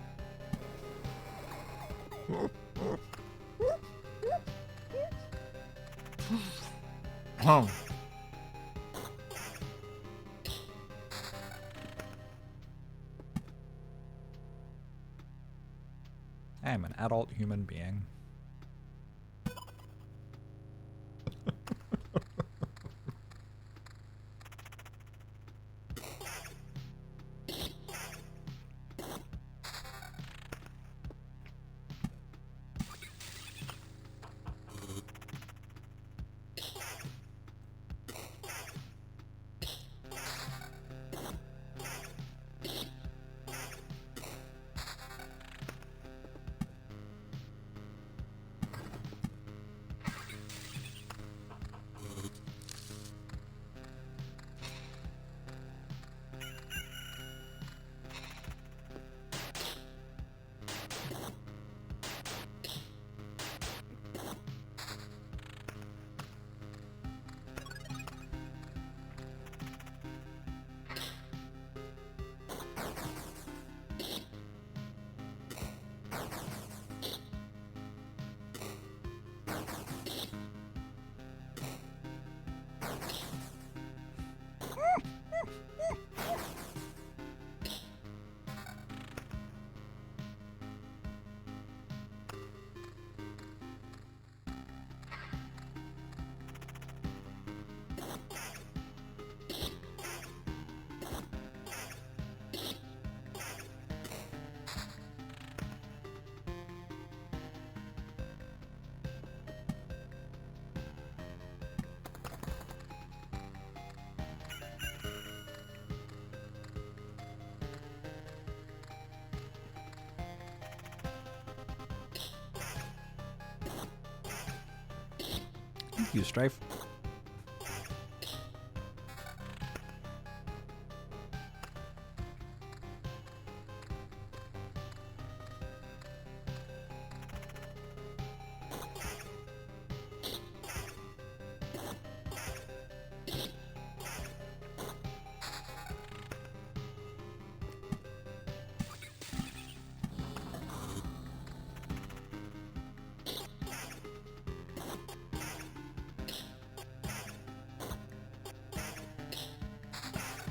Oh. I am an adult human being. Thank you, Strife.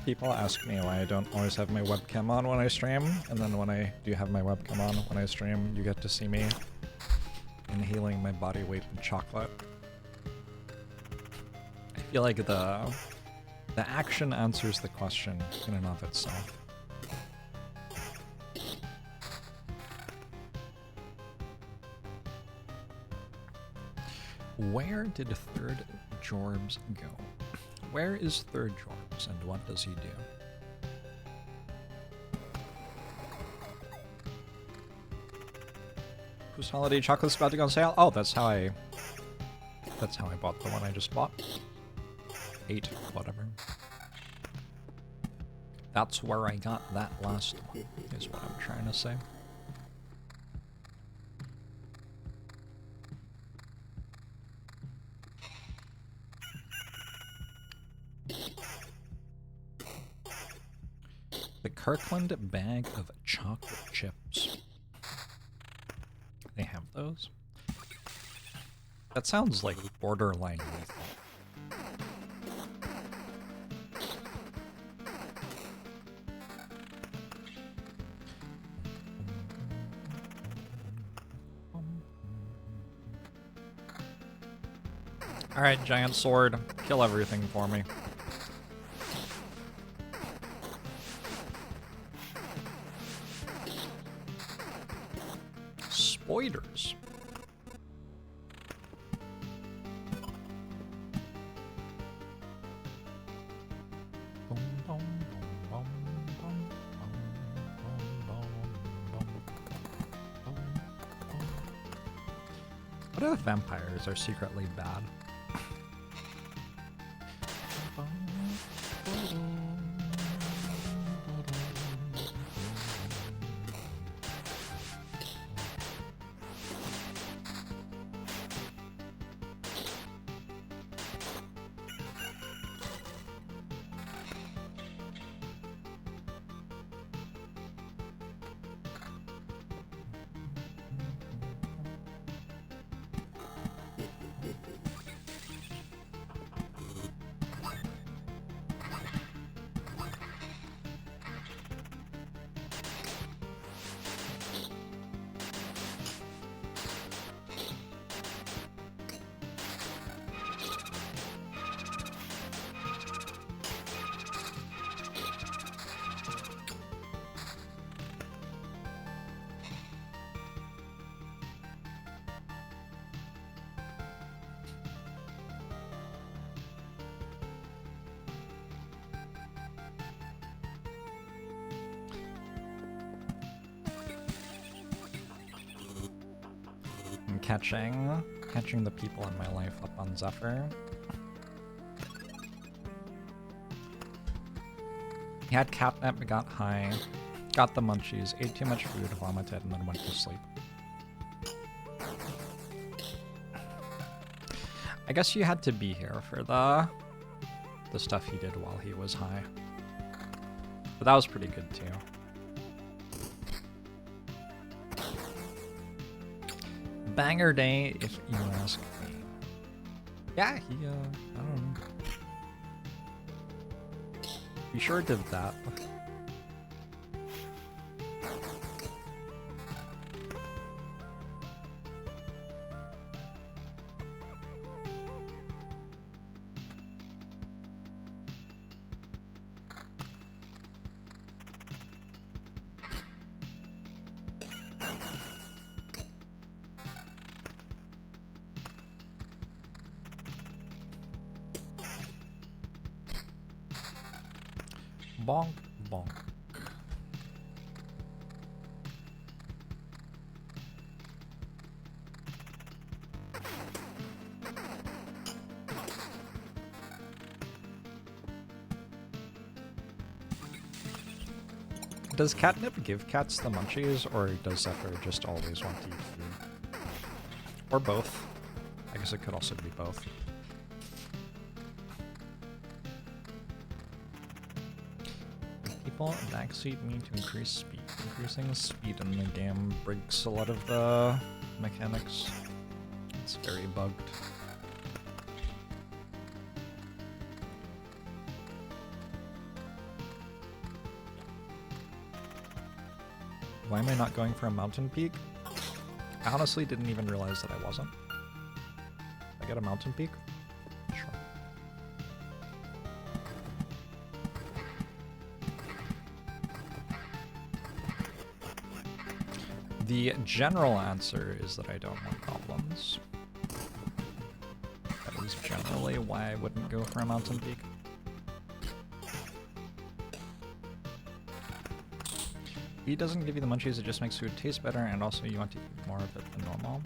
People ask me why I don't always have my webcam on when I stream, and then when I do have my webcam on when I stream, you get to see me inhaling my body weight in chocolate. I feel like the action answers the question in and of itself. Where did third Jorbs go? Where is third Jorbs and what does he do? Whose holiday chocolate's about to go on sale? Oh, that's how I bought the one I just bought. 8, whatever. That's where I got that last one, is what I'm trying to say. The Kirkland bag of chocolate chips. They have those? That sounds like borderline lethal. Alright, giant sword. Kill everything for me. Spoiders. What if vampires are secretly bad? Catching the people in my life up on Zephyr. He had catnip, got high, got the munchies, ate too much food, vomited, and then went to sleep. I guess you had to be here for the stuff he did while he was high. But that was pretty good too. Banger day, if you ask me. Yeah, he, I don't know. He sure did that. Bonk, bonk. Does catnip give cats the munchies, or does Zephyr just always want to eat food? Or both. I guess it could also be both. People backseat me to increase speed. Increasing speed in the game breaks a lot of the mechanics. It's very bugged. Why am I not going for a mountain peak? I honestly didn't even realize that I wasn't. I get a mountain peak? Sure. The general answer is that I don't want goblins. That is generally why I wouldn't go for a mountain peak. It doesn't give you the munchies, it just makes food taste better, and also you want to eat more of it than normal.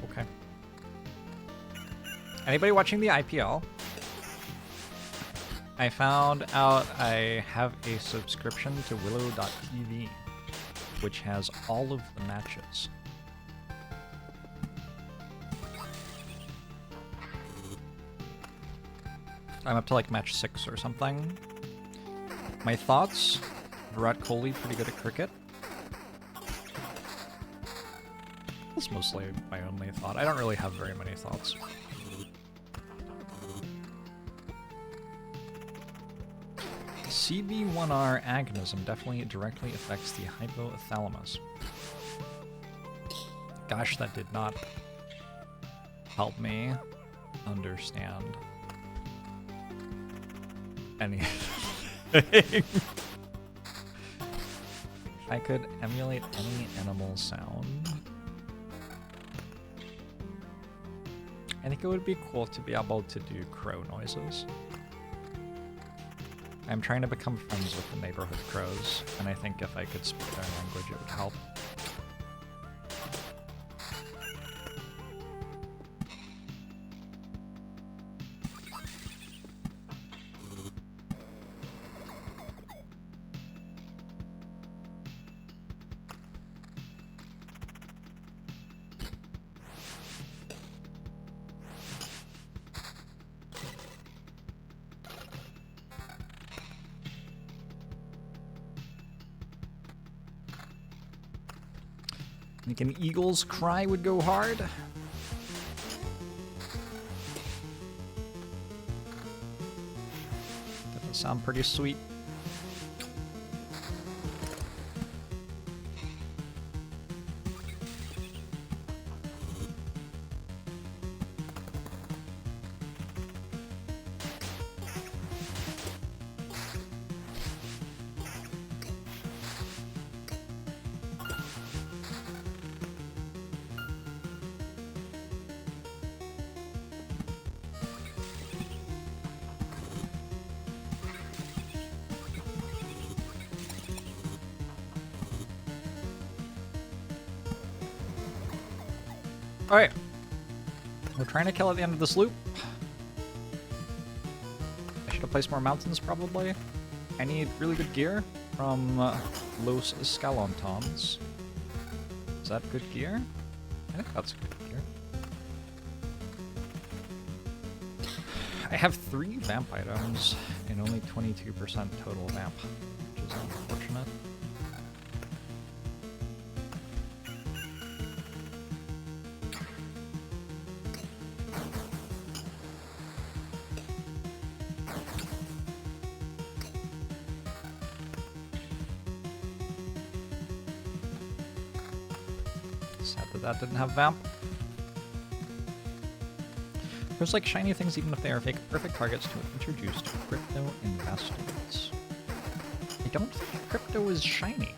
Okay. Anybody watching the IPL? I found out I have a subscription to Willow.tv, which has all of the matches. I'm up to like match 6 or something. My thoughts? Virat Kohli pretty good at cricket. That's mostly my only thought. I don't really have very many thoughts. CB1R agonism definitely directly affects the hypothalamus. Gosh, that did not help me understand anything. I could emulate any animal sound. I think it would be cool to be able to do crow noises. I'm trying to become friends with the neighborhood crows, and I think if I could speak their language, it would help. Like an eagle's cry would go hard. That would sound pretty sweet. Alright. We're trying to kill at the end of this loop. I should have placed more mountains, probably. I need really good gear from Los Escalontons. Is that good gear? I think that's good gear. I have 3 vamp items and only 22% total vamp, which is unfortunate. Sad that that didn't have vamp. There's like shiny things even if they are fake, perfect targets to introduce to crypto investors. I don't think crypto is shiny.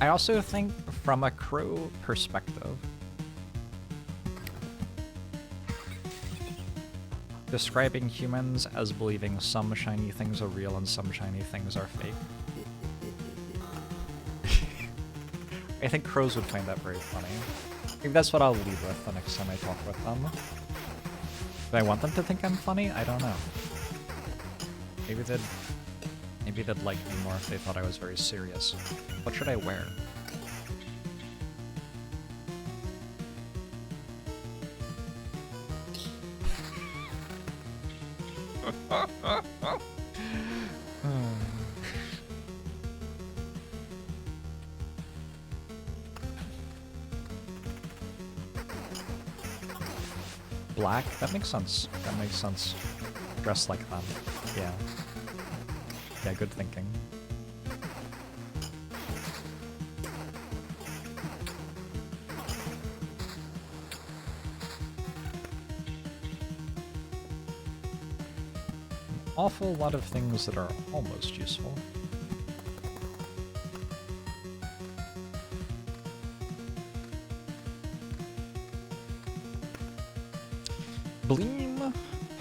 I also think from a crow perspective, describing humans as believing some shiny things are real and some shiny things are fake. I think crows would find that very funny. I think that's what I'll lead with the next time I talk with them. Do I want them to think I'm funny? I don't know. Maybe they'd like me more if they thought I was very serious. What should I wear? Black? That makes sense. That makes sense. Dress like them. Yeah. Yeah, good thinking. An awful lot of things that are almost useful. Bleem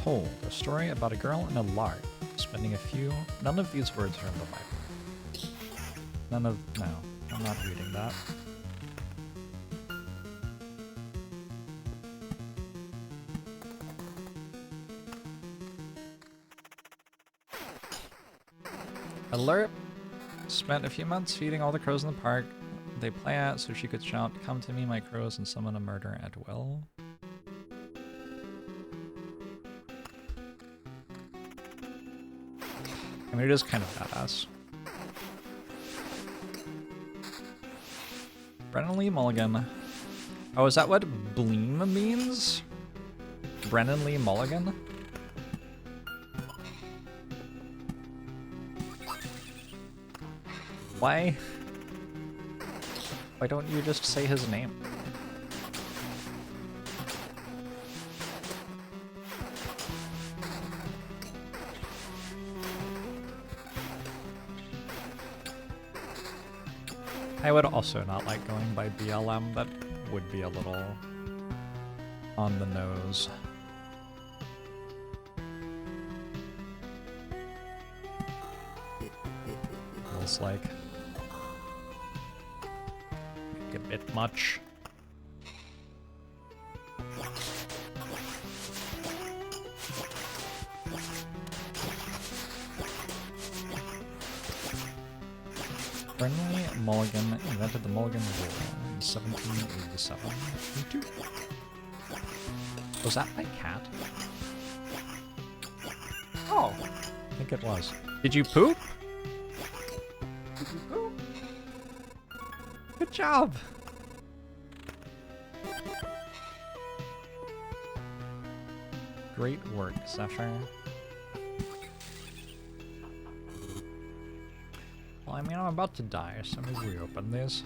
told a story about a girl and a lark spending a few. None of these words are in the Bible. No, I'm not reading that. Alert! Spent a few months feeding all the crows in the park. They play out so she could shout, "Come to me, my crows," and summon a murder at will. I mean, it is kind of badass. Brennan Lee Mulligan. Oh, is that what Bleem means? Brennan Lee Mulligan? Why don't you just say his name? I would also not like going by BLM. That would be a little on the nose. Feels like a bit much. Brennan Mulligan invented the Mulligan rule in 1787. Was that my cat? Oh, I think it was. Did you poop? Did you poop? Good job. Great work, Zephyr. Well, I mean, I'm about to die, so maybe we open these.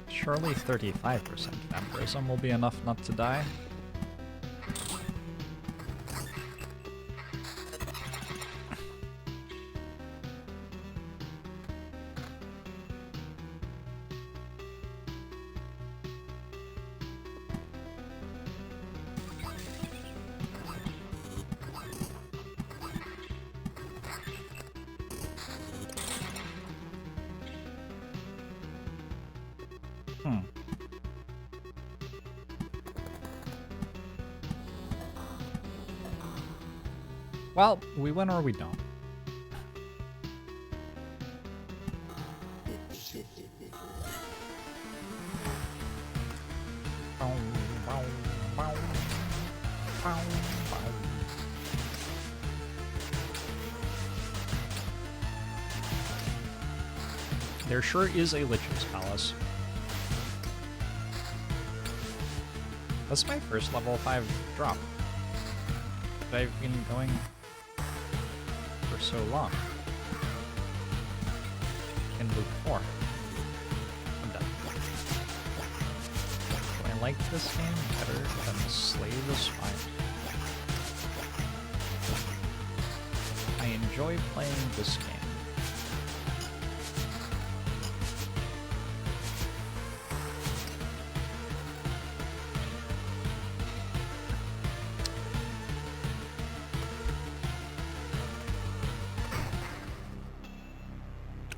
Surely 35% vampirism will be enough not to die. Well, we win or we don't. There sure is a Lich's Palace. That's my first level 5 drop. But I've been going for so long. In loop 4. I'm done. Do I like this game better than Slay the Spire? I enjoy playing this game.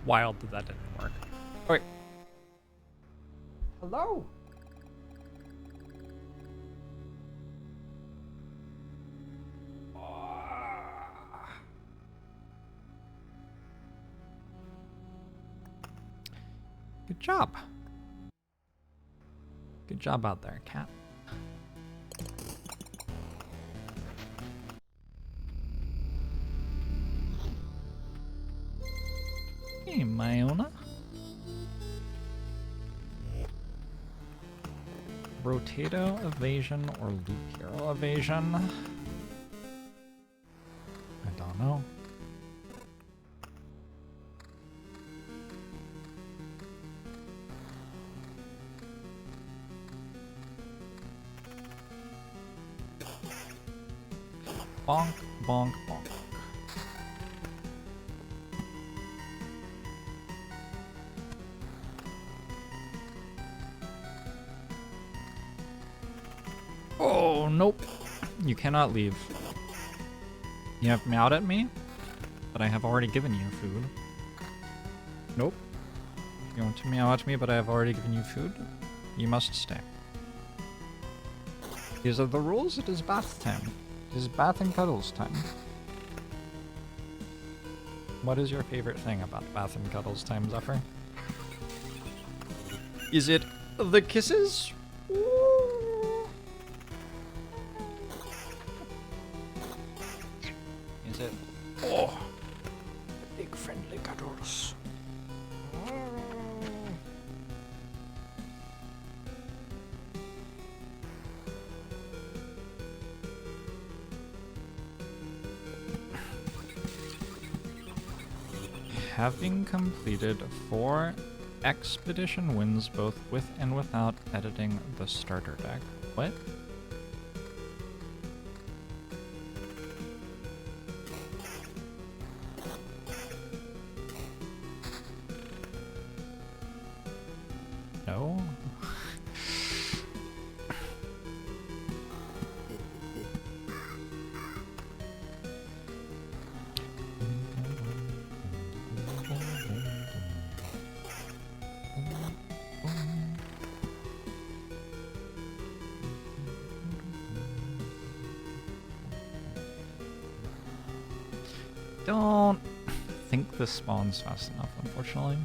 Wild that didn't work. Oh, wait. Hello? Good job. Good job out there, cat. Hey, Myona. Rotato evasion or loop hero evasion? I don't know. Bonk, bonk, bonk. Oh, nope. You cannot leave. You have meowed at me, but I have already given you food. Nope. You want to meow at me, but I have already given you food? You must stay. These are the rules. It is bath time. It is bath and cuddles time. What is your favorite thing about bath and cuddles time, Zephyr? Is it the kisses? Is it? Oh, big friendly cuddles. Having completed 4 expedition wins both with and without editing the starter deck. What? No? Don't think this spawns fast enough, unfortunately.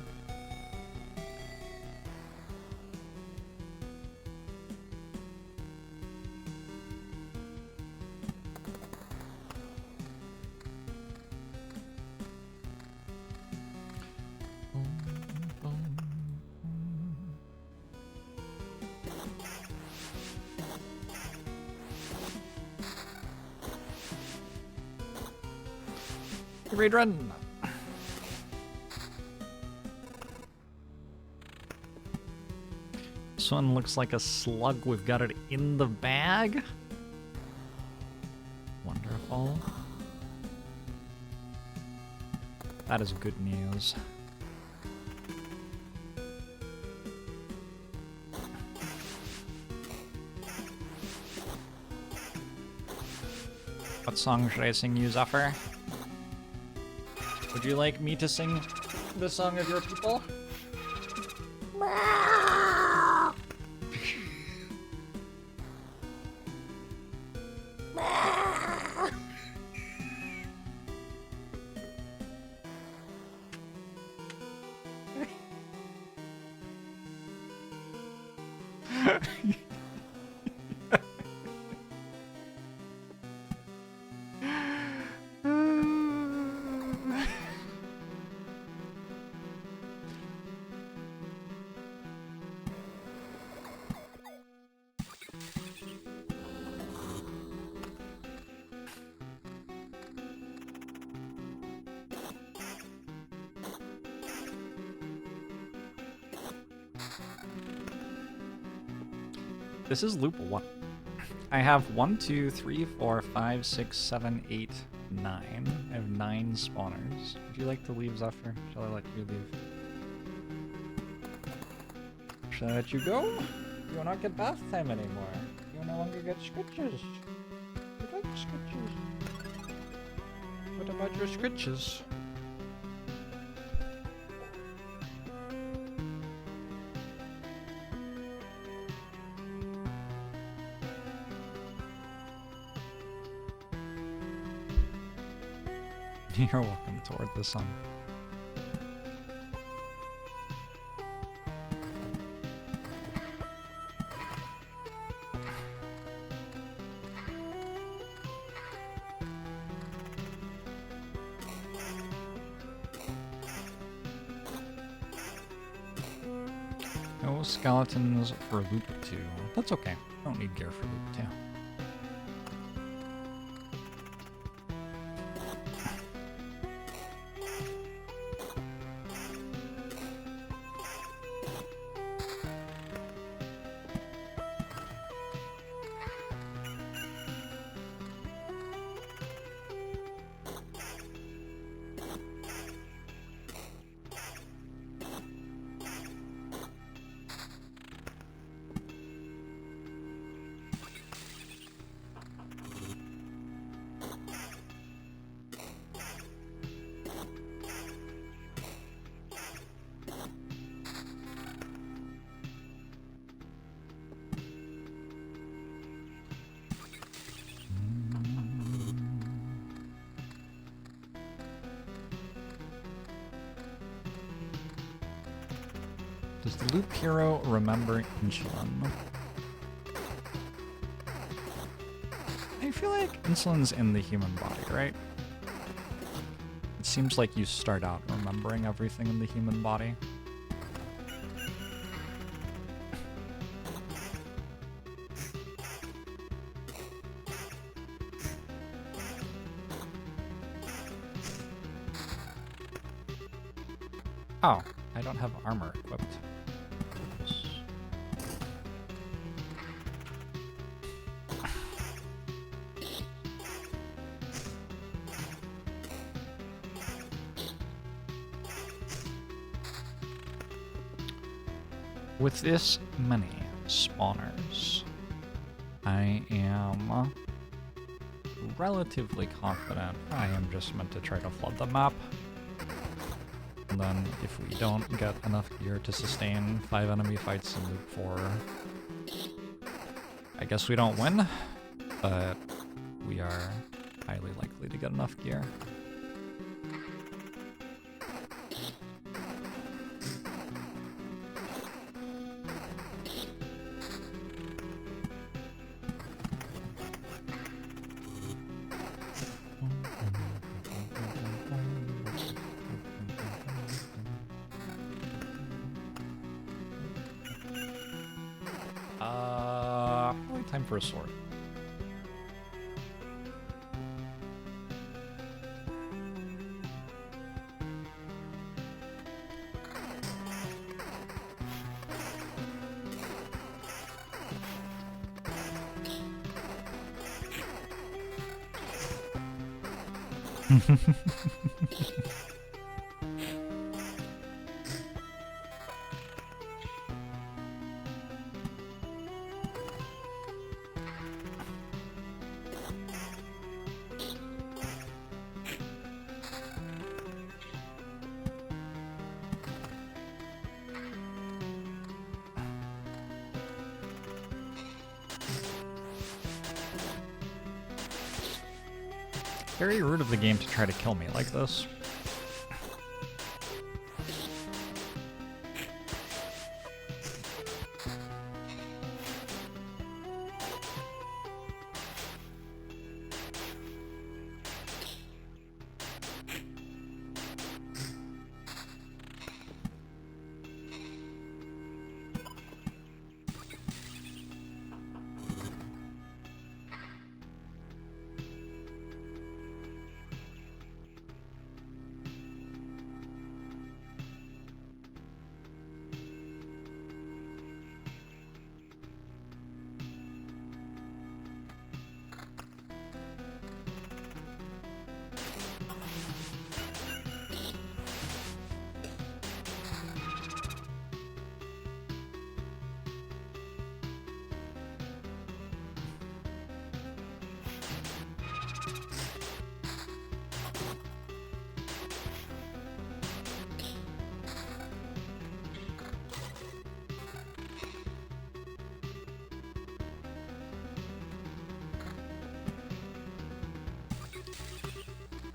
Raid run! This one looks like a slug. We've got it in the bag. Wonderful. That is good news. What song should I sing you, Zephyr? Would you like me to sing the song of your people? This is loop 1. I have 1, 2, 3, 4, 5, 6, 7, 8, 9. I have 9 spawners. Would you like to leave, Zephyr? Shall I let you leave? Shall I let you go? You will not get bath time anymore. You will no longer get scritches. You like scritches. What about your scritches? You're welcome toward the sun. No skeletons for loop 2. That's okay. Don't need gear for loop 2. Does the loop hero remember insulin? I feel like insulin's in the human body, right? It seems like you start out remembering everything in the human body. Oh, I don't have armor equipped. With this many spawners, I am relatively confident I am just meant to try to flood the map. And then if we don't get enough gear to sustain 5 enemy fights in loop 4, I guess we don't win, but we are highly likely to get enough gear. Probably time for a sword. Very rude of the game to try to kill me like this.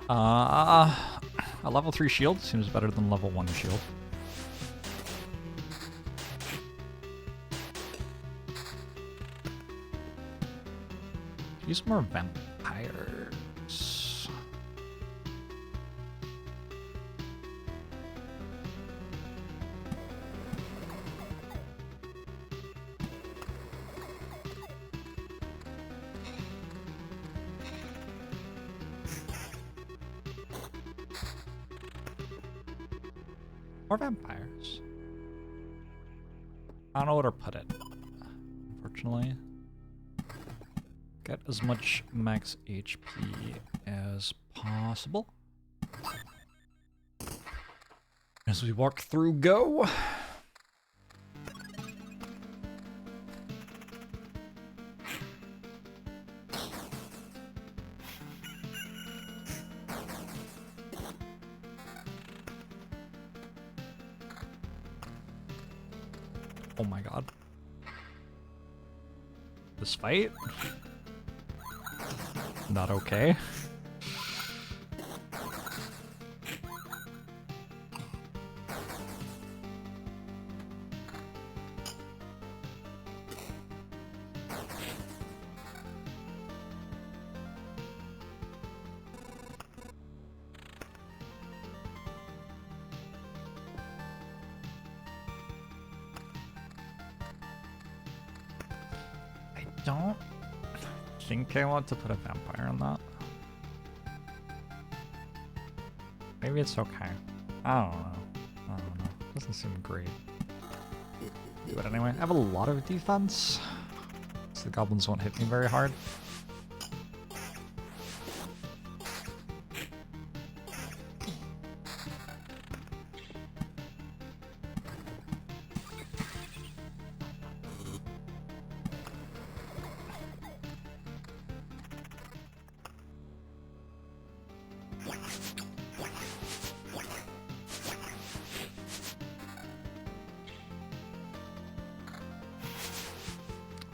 A level 3 shield seems better than level 1 shield. Use more vampires. More vampires. I don't know where to put it, unfortunately. Get as much max HP as possible. As we walk through, go! Oh my god. This fight? Not okay. I don't think I want to put a vampire on that. Maybe it's okay. I don't know. Doesn't seem great. Do it anyway. I have a lot of defense, so the goblins won't hit me very hard.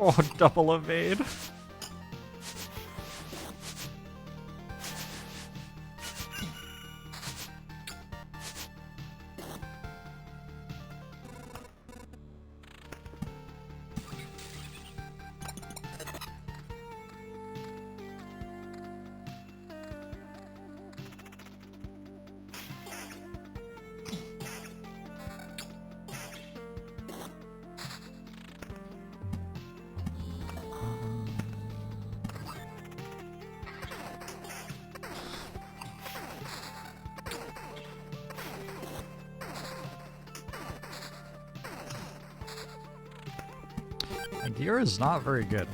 Oh, double evade. My gear is not very good.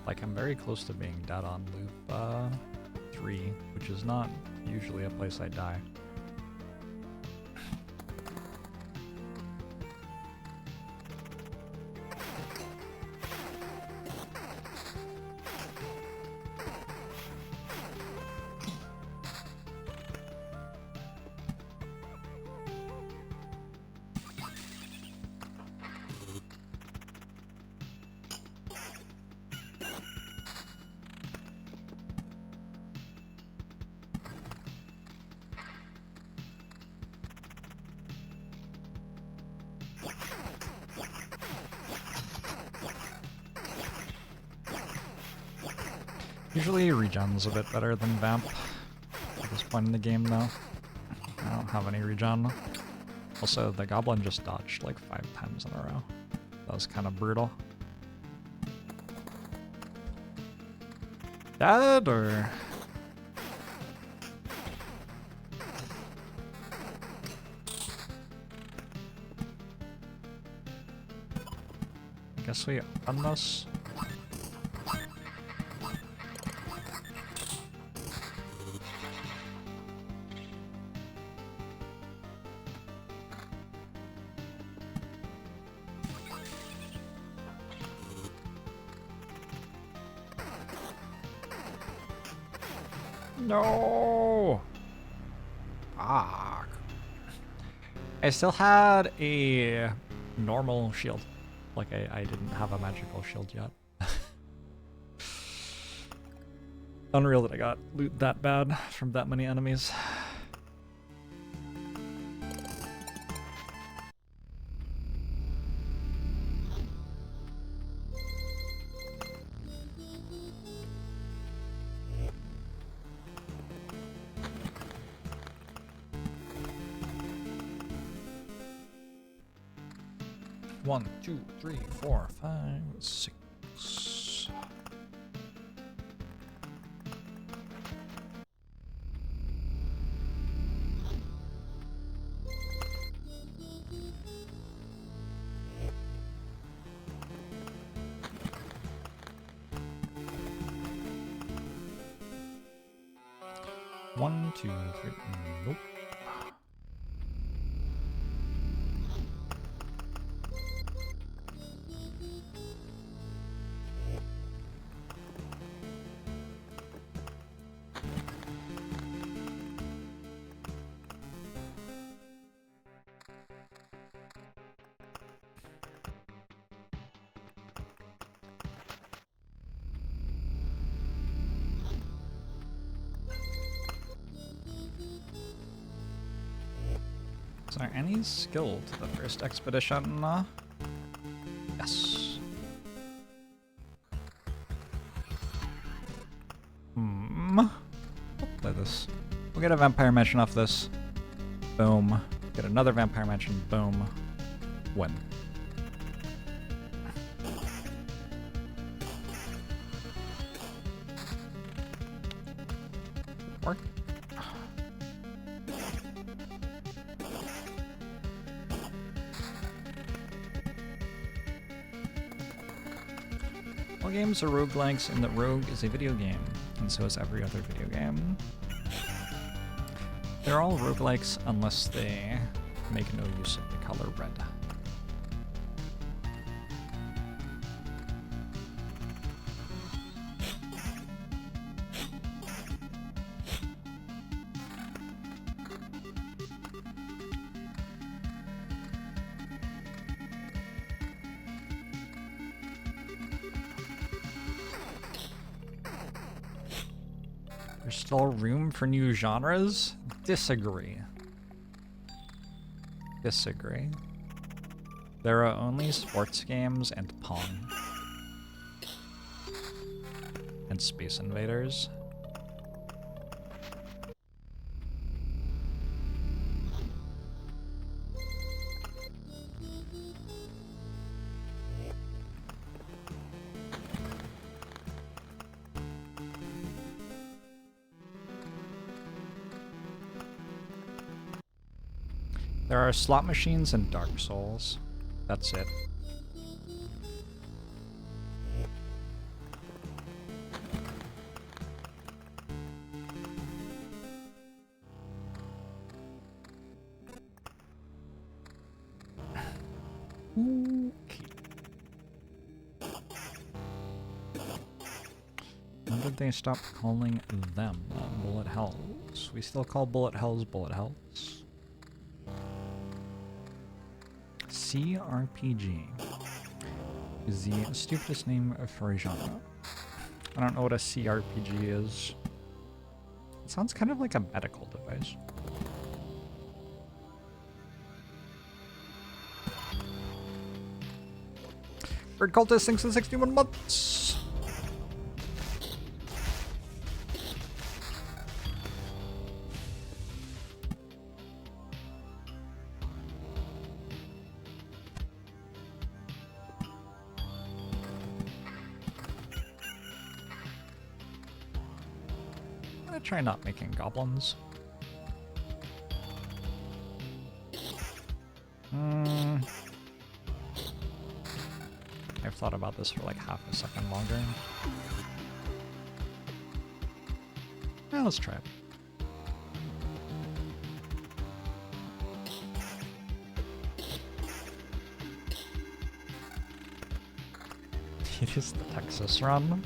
Like, I'm very close to being dead on loop 3, which is not usually a place I die. Usually regen's a bit better than Vamp at this point in the game, though. I don't have any regen. Also, the goblin just dodged like 5 times in a row. That was kind of brutal. Dead, or... I guess we run this. No! Fuck. I still had a normal shield. Like, I didn't have a magical shield yet. Unreal that I got loot that bad from that many enemies. One, two, three, four, five, six. One, two, three. Nope. Is there any skill to the first expedition? Yes. We'll play this. We'll get a vampire mansion off this. Boom. Get another vampire mansion. Boom. Win. Work. All games are roguelikes in that Rogue is a video game, and so is every other video game. They're all roguelikes unless they make no use of the color red. There's still room for new genres? Disagree. Disagree. There are only sports games and Pong. And Space Invaders. There are slot machines and Dark Souls. That's it. Okay. When did they stop calling them bullet hells? We still call bullet hells bullet hells. CRPG is the stupidest name for a genre. I don't know what a CRPG is. It sounds kind of like a medical device. Bird Cultist thinks in 61 months. Try not making goblins. I've thought about this for like half a second longer. Yeah, let's try it. It is the Texas run.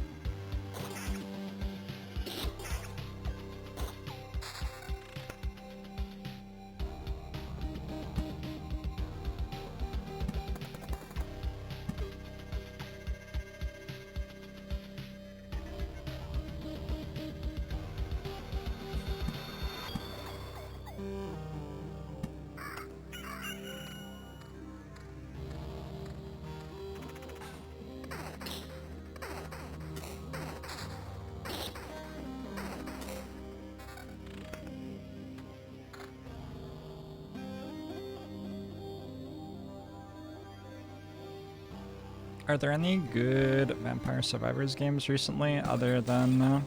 Are there any good Vampire Survivors games recently other than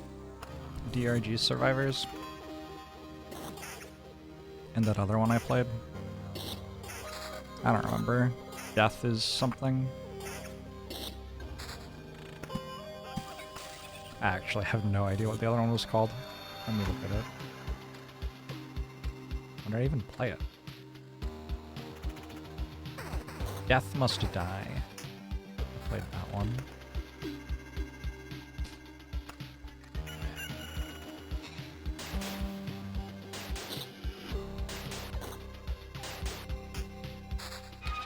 DRG Survivors? And that other one I played? I don't remember. Death is something. I actually have no idea what the other one was called. Let me look at it. When did I even play it? Death Must Die. I played that one.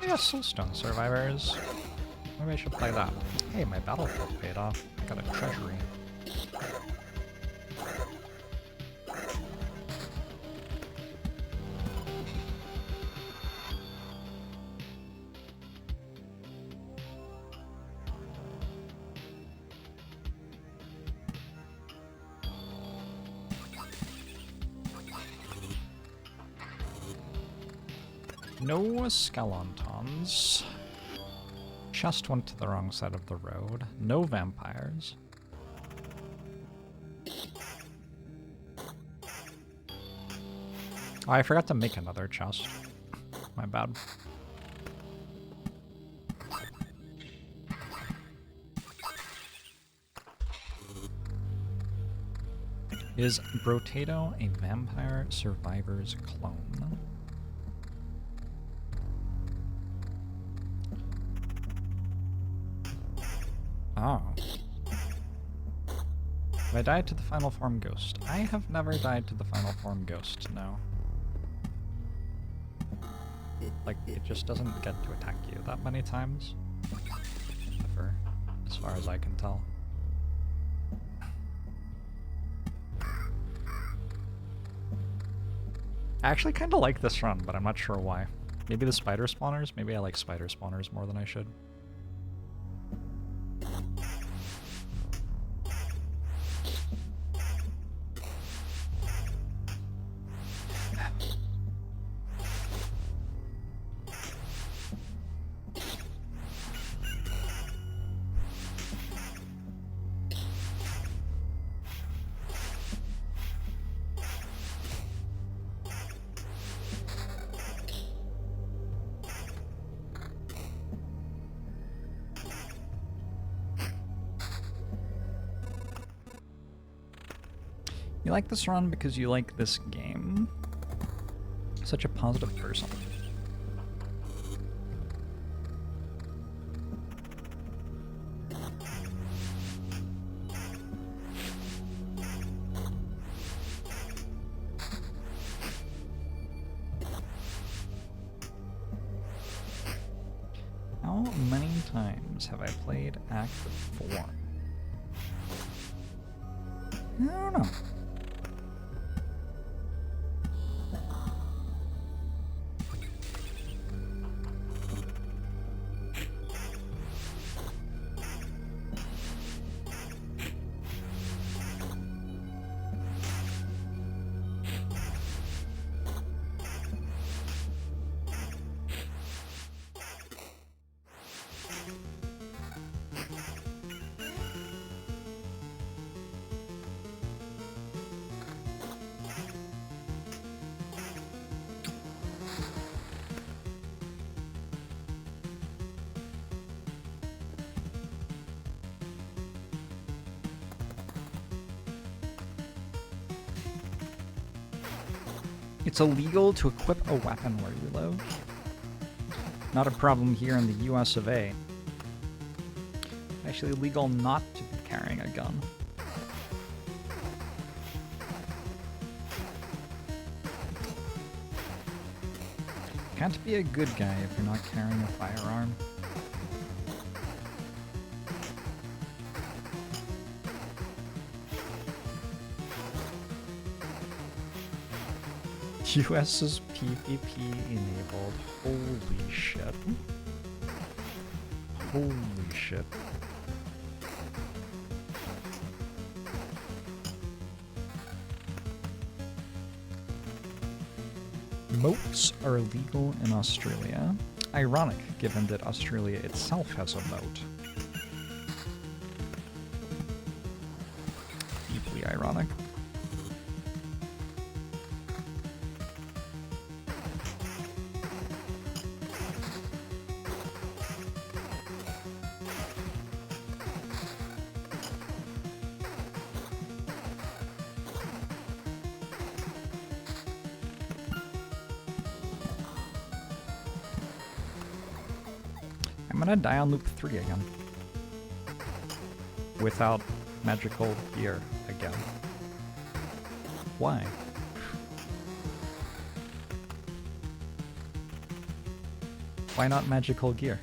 Yeah, Soulstone Survivors. Maybe I should play that. Hey, my Battlefield paid off. I got a treasury. No skeletons. Just went to the wrong side of the road. No vampires. Oh, I forgot to make another chest. My bad. Is Brotato a Vampire Survivors clone? Oh. Have I died to the final form ghost? I have never died to the final form ghost, no. Like, it just doesn't get to attack you that many times. Ever, as far as I can tell. I actually kind of like this run, but I'm not sure why. Maybe the spider spawners? Maybe I like spider spawners more than I should. You like this run because you like this game. Such a positive person. How many times have I played Act 4? I don't know. It's illegal to equip a weapon where you live. Not a problem here in the US of A. Actually illegal not to be carrying a gun. Can't be a good guy if you're not carrying a firearm. US is PvP enabled. Holy shit. Holy shit. Moats are legal in Australia. Ironic, given that Australia itself has a moat. ironic. I'm gonna die on loop 3 again. Without magical gear again. Why? Why not magical gear?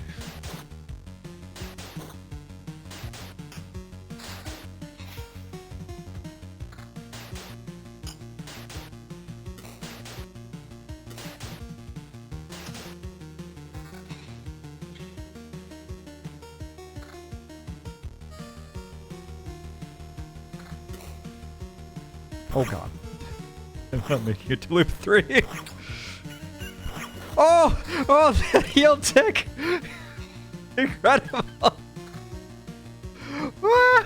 Oh god. I'm not making it to loop 3. Oh! Oh, that heal tick! Incredible! Ah!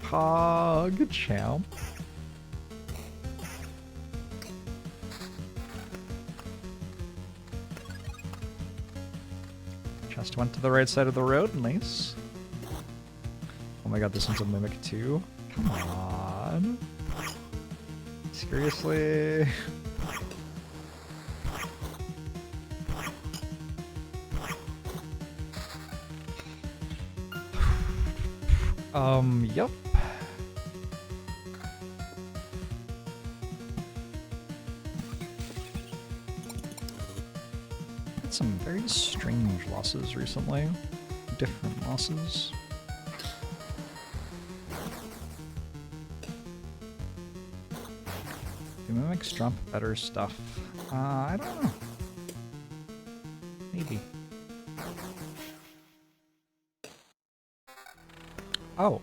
Pog champ. Just went to the right side of the road, nice. Oh my god, this one's a mimic too? Come on. Seriously? Yup. Had some very strange losses recently. Different losses. Do mimics drop better stuff? I don't know. Maybe. Oh.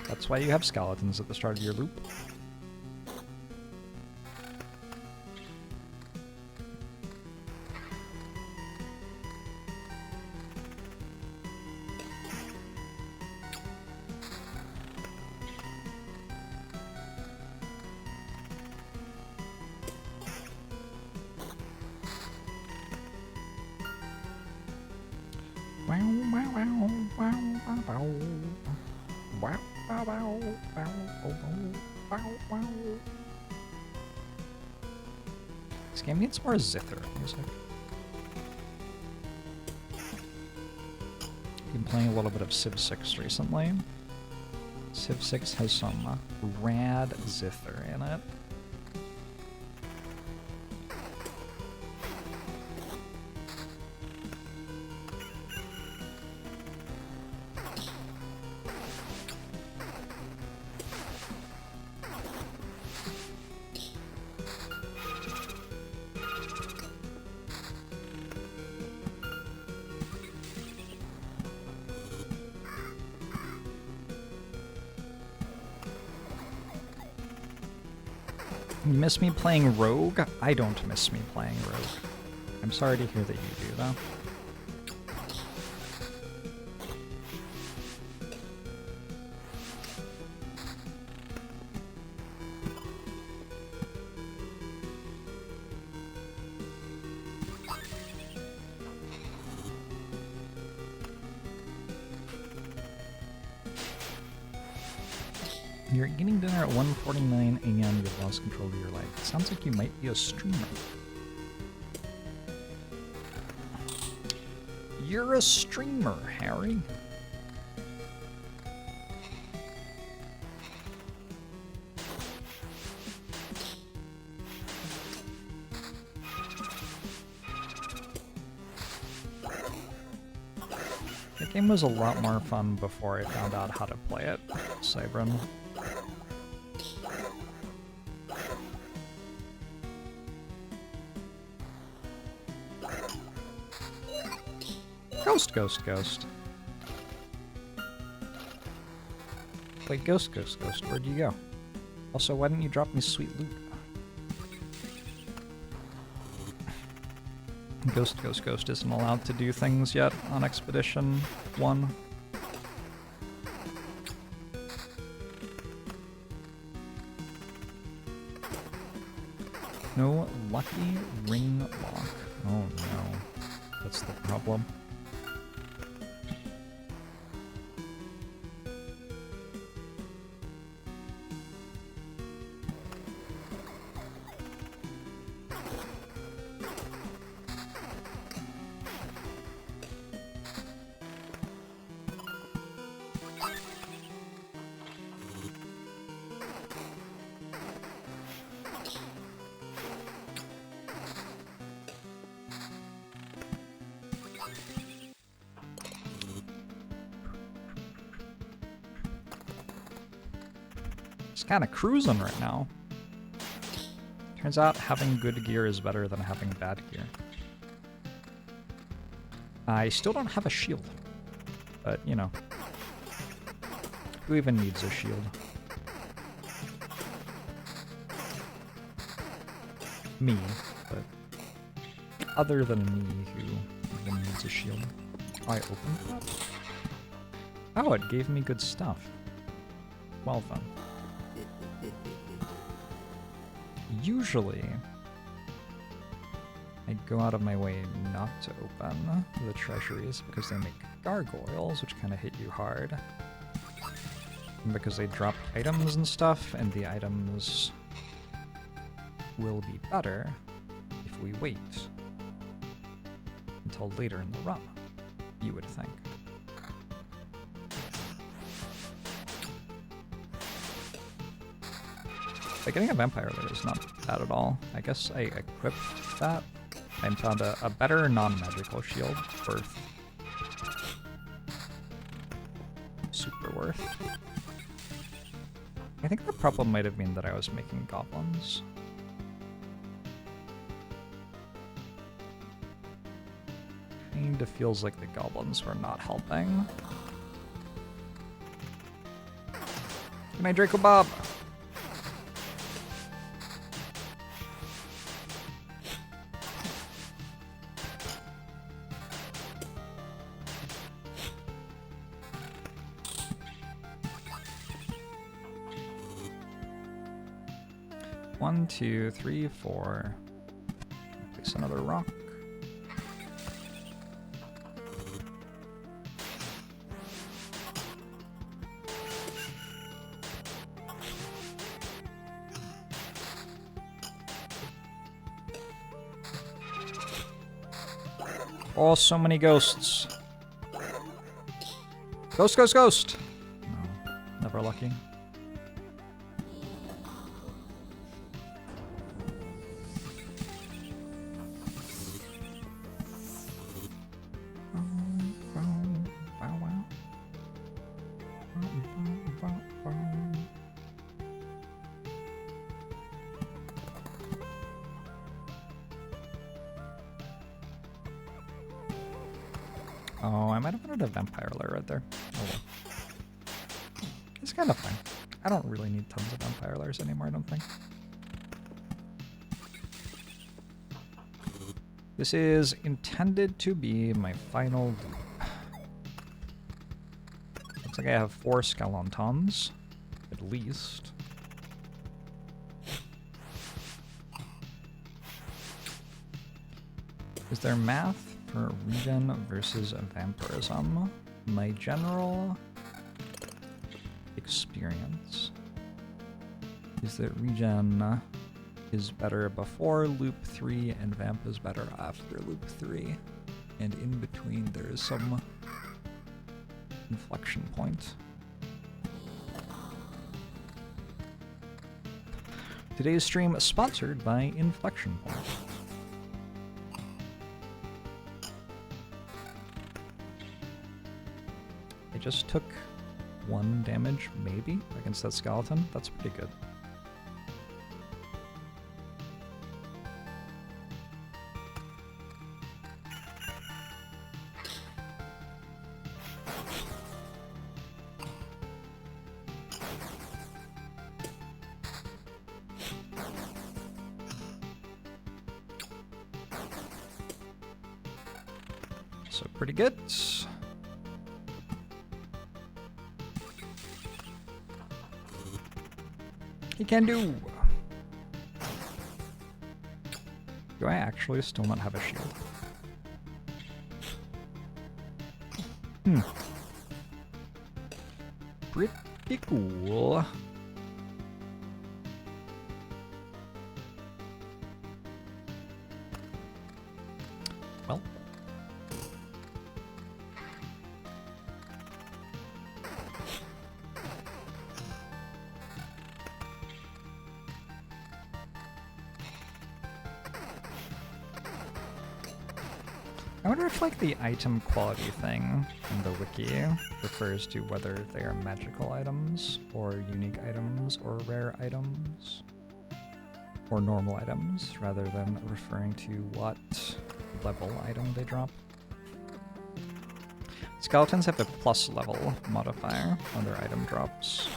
That's why you have skeletons at the start of your loop. This game needs more zither music. Been playing a little bit of Civ 6 recently. Civ 6 has some rad zither in it. You miss me playing Rogue? I don't miss me playing Rogue. I'm sorry to hear that you do, though. You're eating dinner at 1:49 a.m. You've lost control of your life. It sounds like you might be a streamer. You're a streamer, Harry. The game was a lot more fun before I found out how to play it, Cybran. Ghost, ghost, ghost. Wait, ghost, ghost, ghost, where'd you go? Also, why didn't you drop me sweet loot? Ghost isn't allowed to do things yet on Expedition 1. No lucky ring lock. Oh no. That's the problem. Kind of cruising right now. Turns out having good gear is better than having bad gear. I still don't have a shield, but you know, who even needs a shield? Me, but other than me, who even needs a shield? I opened that? Oh, it gave me good stuff. Well then. Usually, I go out of my way not to open the treasuries because they make gargoyles, which kind of hit you hard. And because they drop items and stuff, and the items will be better if we wait until later in the run, you would think. But getting a vampire lair is not bad at all. I guess I equipped that and found a better non-magical shield worth. Super worth. I think the problem might have been that I was making goblins. Kinda feels like the goblins were not helping. Good night, Draco Bob! One, two, three, four. Place another rock. Oh, so many ghosts. Ghost, ghost, ghost! No, never lucky. Oh, I might have wanted a vampire lair right there. Oh well. It's kind of fun. I don't really need tons of vampire lairs anymore, I don't think. This is intended to be my final loop. Looks like I have 4 skeletons, at least. Is there math for regen versus vampirism? My general experience is that regen is better before loop 3 and vamp is better after loop 3. And in between there is some inflection point. Today's stream is sponsored by Inflection Point. I just took 1 damage, maybe, against that skeleton. That's pretty good. So pretty good. He can do. Do I actually still not have a shield? Pretty cool. Well. I wonder if, like, the item quality thing in the wiki refers to whether they are magical items, or unique items, or rare items, or normal items, rather than referring to what level item they drop. Skeletons have a plus level modifier on their item drops.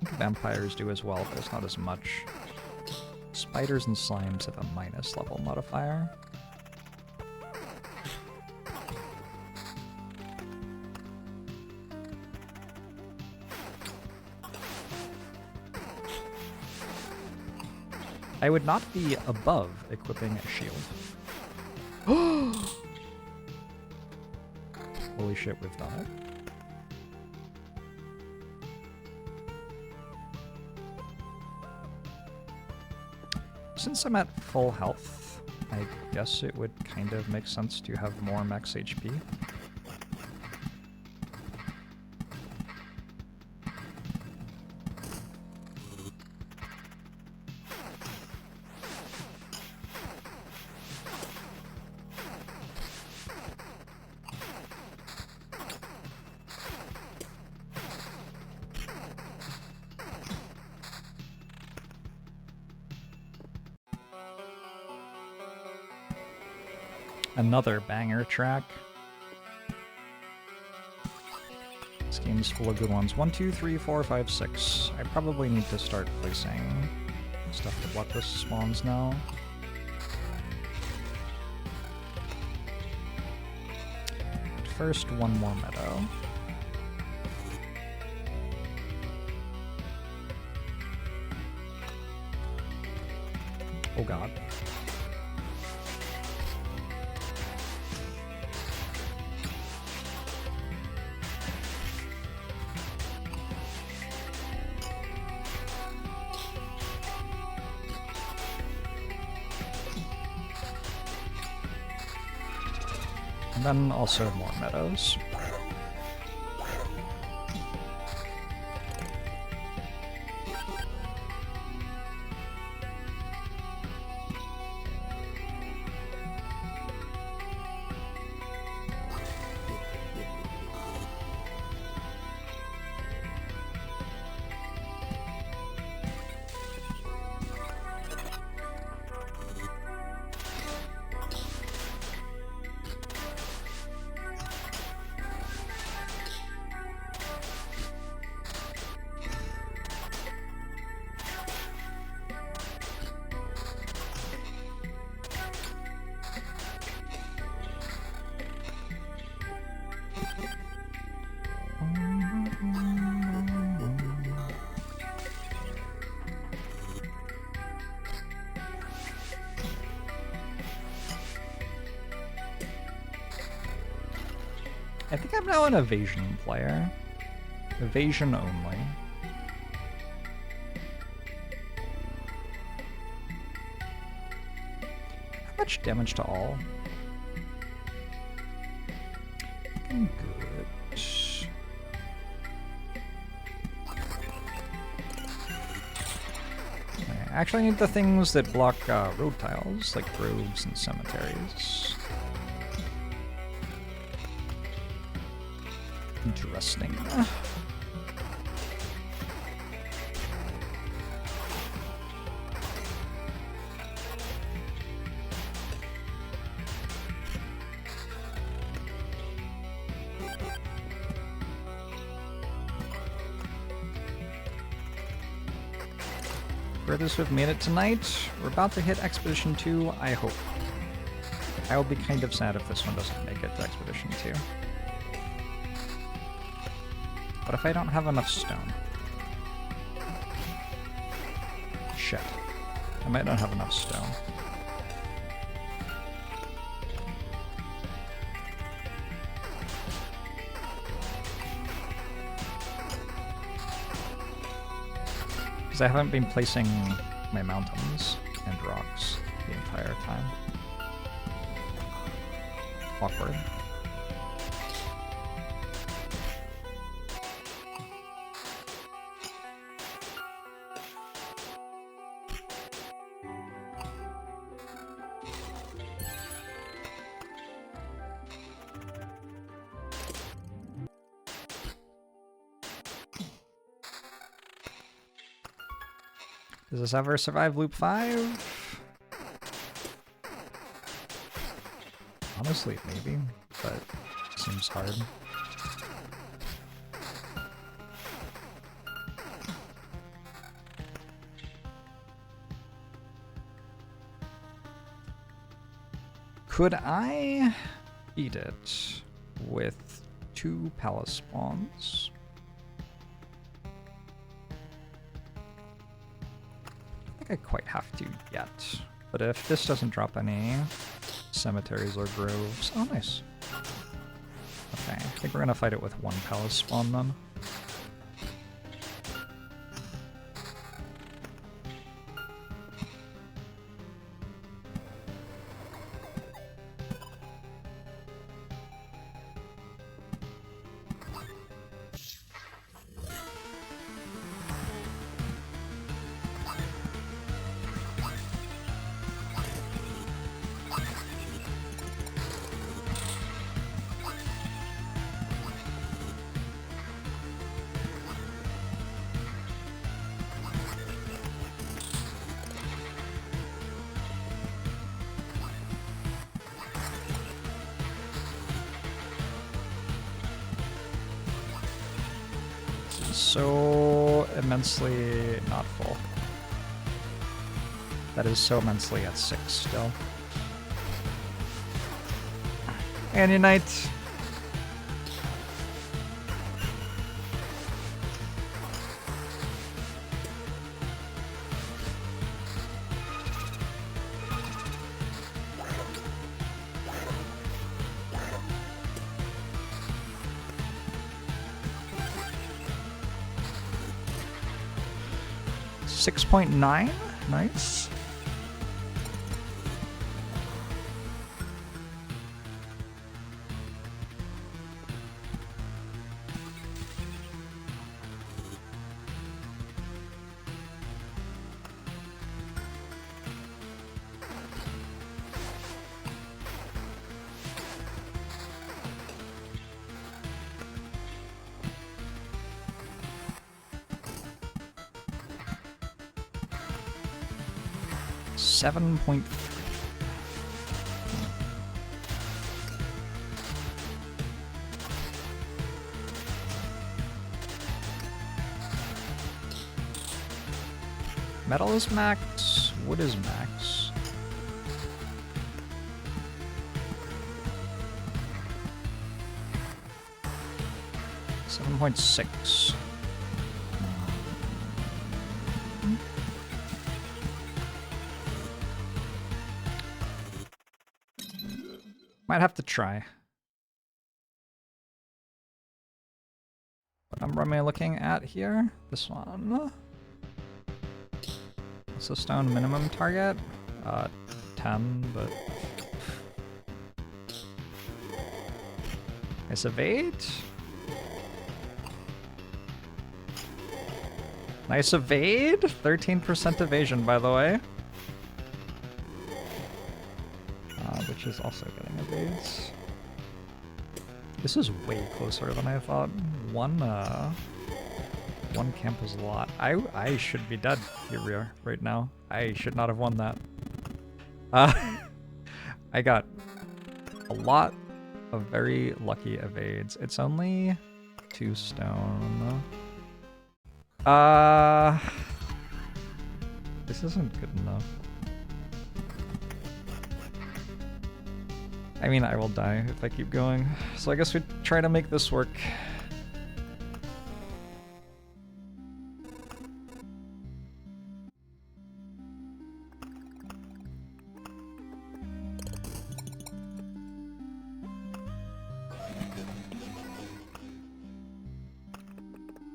I think vampires do as well, but it's not as much. Spiders and slimes have a minus level modifier. I would not be above equipping a shield. Holy shit, we've done it. Since I'm at full health, I guess it would kind of make sense to have more max HP. Another banger track. This game's full of good ones. 1, 2, 3, 4, 5, 6. I probably need to start placing stuff to what this spawns now. But first, one more meadow. Oh god. And then also more meadows. I think I'm now an evasion player. Evasion only. How much damage to all? Good. I actually need the things that block road tiles, like groves and cemeteries. Interesting. For those who have made it tonight, we're about to hit Expedition 2, I hope. I will be kind of sad if this one doesn't make it to Expedition 2. What if I don't have enough stone? Shit. I might not have enough stone. Because I haven't been placing my mountains and rocks the entire time. Awkward. Does this ever survive loop 5? Honestly, maybe, but it seems hard. Could I eat it with 2 palace spawns? I quite have to yet, but if this doesn't drop any cemeteries or groves... Oh, nice. Okay, I think we're gonna fight it with 1 palace spawn then. So immensely not full. That is so immensely at 6 still. And Unite. .9? Nice. .7. Metal is max, wood is max. .6. Might have to try. What number am I looking at here? This one. What's the stone minimum target? 10, but... Nice evade? Nice evade? 13% evasion, by the way. Which is also getting evades. This is way closer than I thought. One camp is a lot. I should be dead here right now. I should not have won that. I got a lot of very lucky evades. It's only 2 stone. This isn't good enough. I mean, I will die if I keep going. So I guess we try to make this work.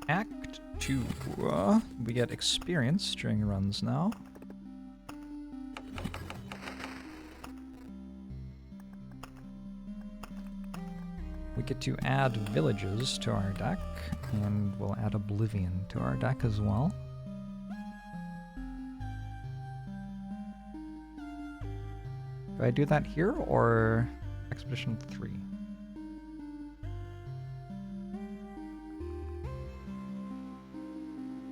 Act 2. We get experience during runs now. We get to add villages to our deck, and we'll add Oblivion to our deck as well. Do I do that here or Expedition 3?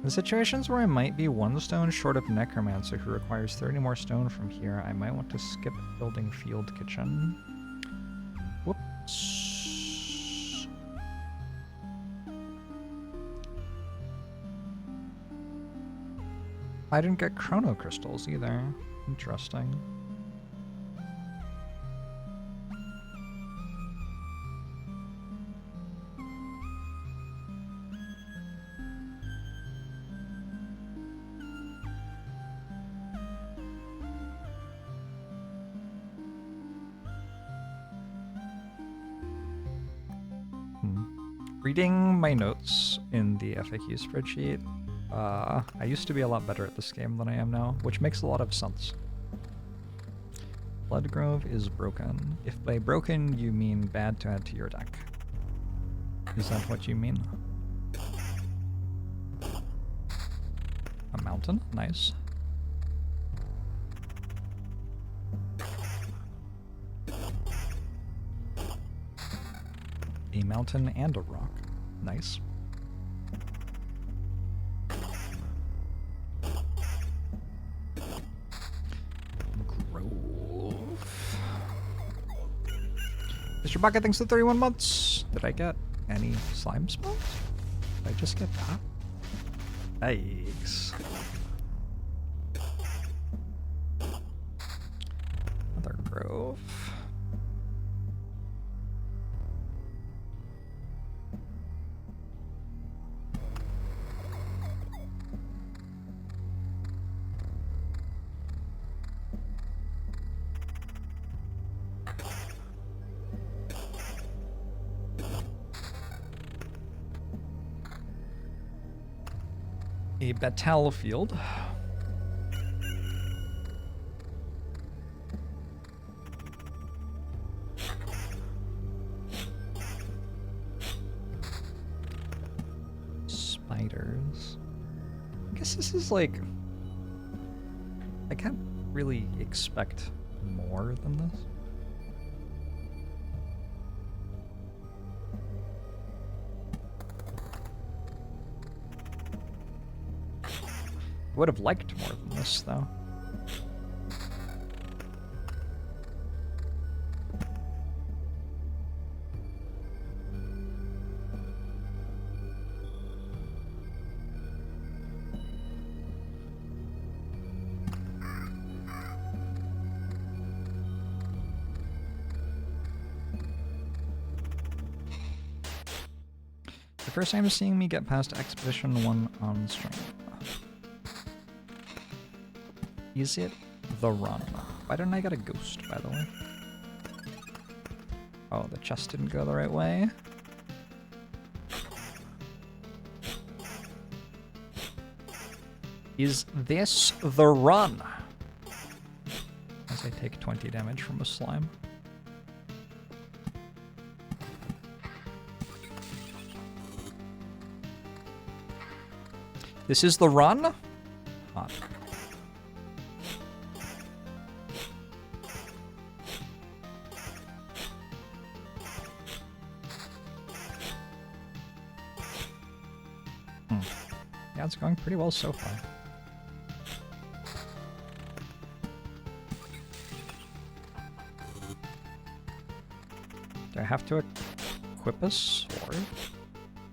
In situations where I might be 1 stone short of Necromancer who requires 30 more stone from here, I might want to skip building Field Kitchen. Whoops. I didn't get Chrono Crystals either. Interesting. Reading my notes in the FAQ spreadsheet, I used to be a lot better at this game than I am now, which makes a lot of sense. Bloodgrove is broken. If by broken you mean bad to add to your deck. Is that what you mean? A mountain? Nice. A mountain and a rock. Nice. Grove. Mr. Bucket thanks for 31 months. Did I get any slime spells? Did I just get that? Yikes. Another grove. A battlefield. Spiders. I guess this is like... I can't really expect more than this. Would have liked more than this, though. The first time seeing me get past Expedition 1 on stream. Is it the run? Why didn't I get a ghost, by the way? Oh, the chest didn't go the right way. Is this the run? As I take 20 damage from a slime. This is the run? Hot. Yeah, it's going pretty well so far. Do I have to equip a sword?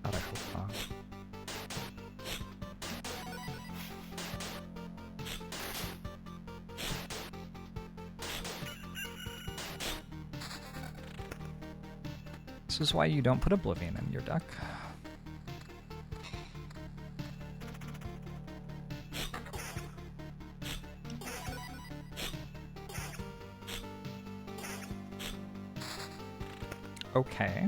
God, I hope not. This is why you don't put Oblivion in your deck. Okay.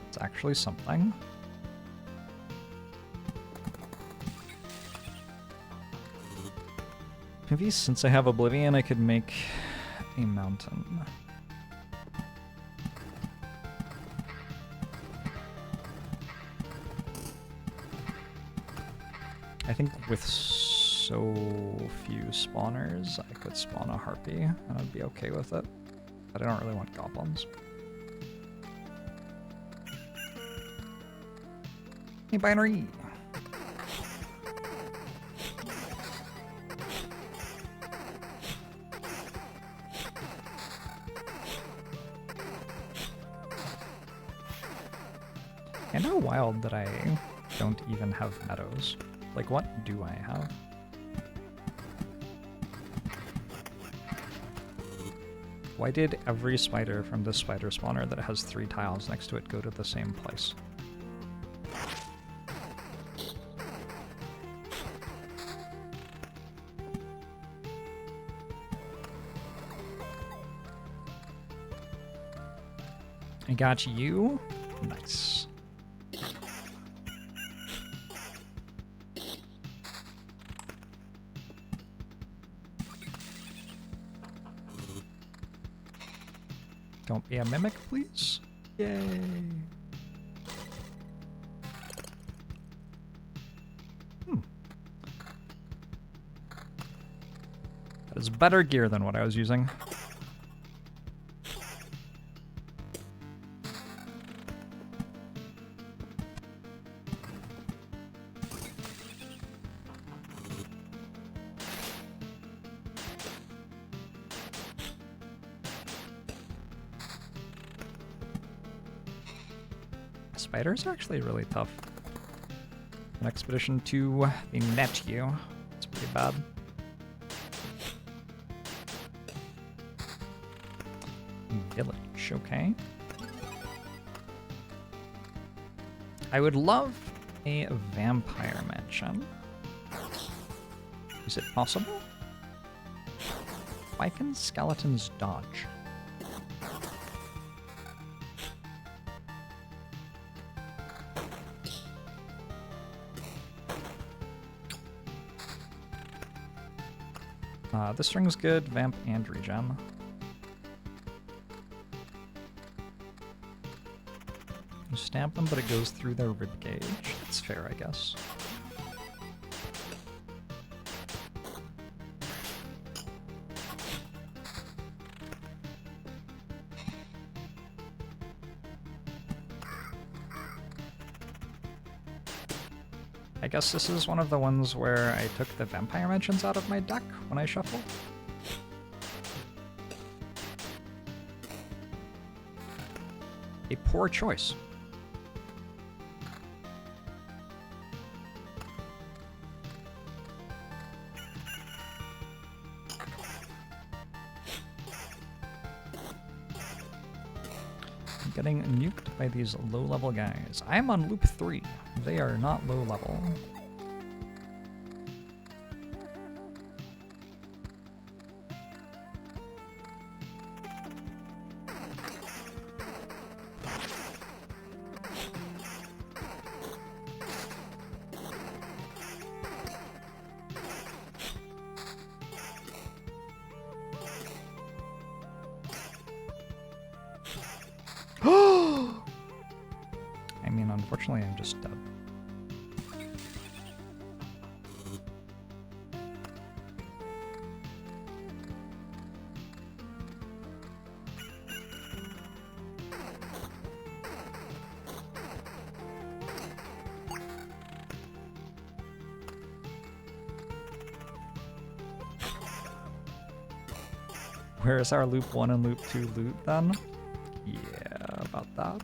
It's actually something. Maybe since I have Oblivion, I could make a mountain. I think with so few spawners, I could spawn a harpy, and I'd be okay with it. But I don't really want goblins. Hey, binary! And how wild that I don't even have meadows. Like, what do I have? Why did every spider from this spider spawner that has 3 tiles next to it go to the same place? I got you. Nice. Don't be a mimic, please. Yay. That is better gear than what I was using. Spiders are actually really tough. An expedition to the net you. It's pretty bad. Village, okay. I would love a vampire mansion. Is it possible? Why can skeletons dodge? This ring's good, vamp and regen. You stamp them, but it goes through their ribcage. That's fair, I guess. I guess this is one of the ones where I took the vampire mentions out of my deck when I shuffled. A poor choice. I'm getting nuked by these low-level guys. I'm on loop 3. They are not low-level. I mean, unfortunately, I'm just dead. Where is our loop 1 and loop 2 loot then? Yeah, about that.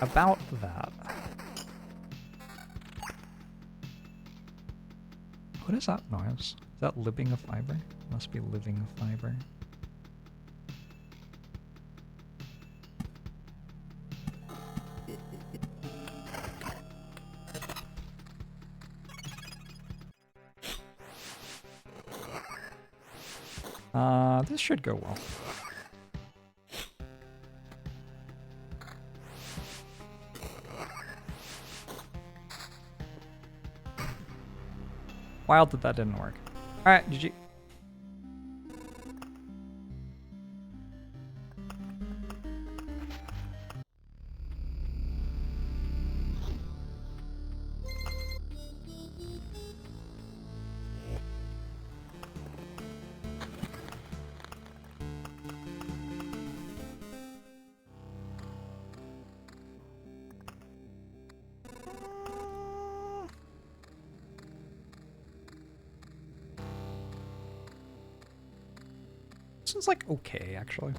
About that. What is that noise? Is that living a fiber? Must be living a fiber. This should go well. Wild that didn't work. Alright, GG. This one's like okay, actually.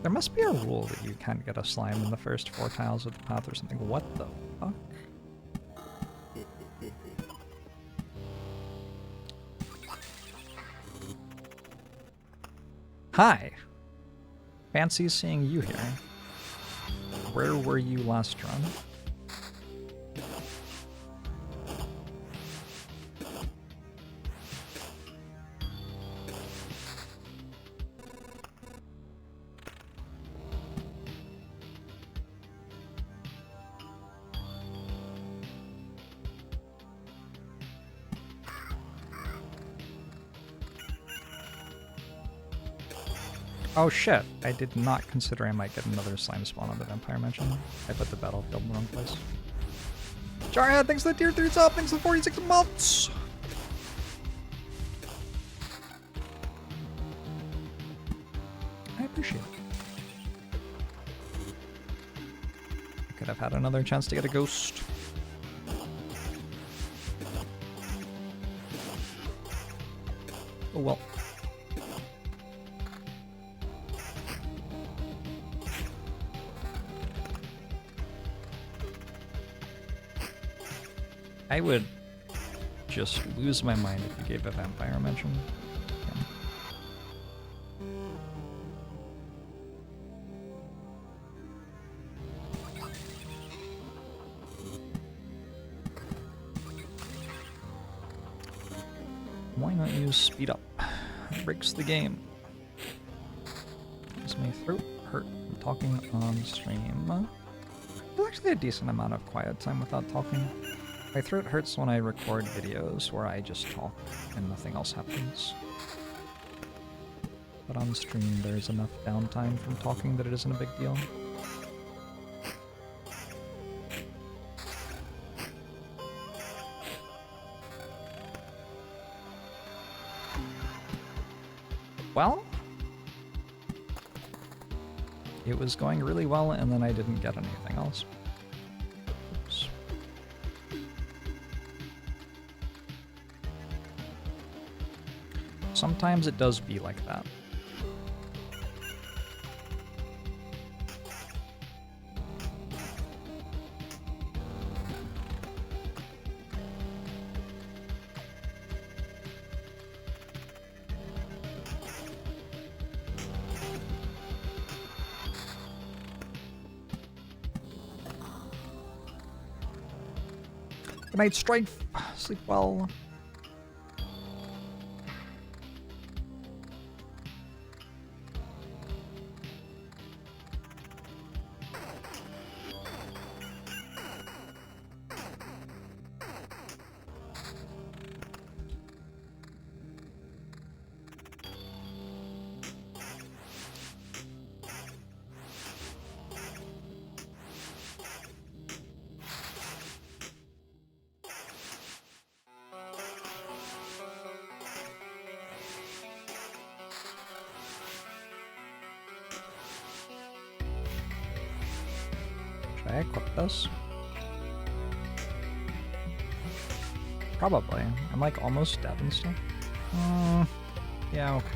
There must be a rule that you can't get a slime in the first 4 tiles of the path or something. What the fuck? Hi! Fancy seeing you here. Where were you last run? Oh shit, I did not consider I might get another slime spawn on the Vampire Mansion. I put the battlefield in the wrong place. Jarhead, thanks for the tier 3 sub, thanks for the 46 months! I appreciate it. I could have had another chance to get a ghost. Oh well. I would just lose my mind if you gave a Vampire Mansion. Yeah. Why not use speed up? It breaks the game. Does my throat hurt from talking on stream? There's actually a decent amount of quiet time without talking. My throat hurts when I record videos where I just talk and nothing else happens. But on stream there's enough downtime from talking that it isn't a big deal. Well, it was going really well and then I didn't get anything else. Oops. Sometimes it does be like that. Good night, Strife. Sleep well. Should I equip this? Probably. I'm like almost dead and stuff. Yeah, okay.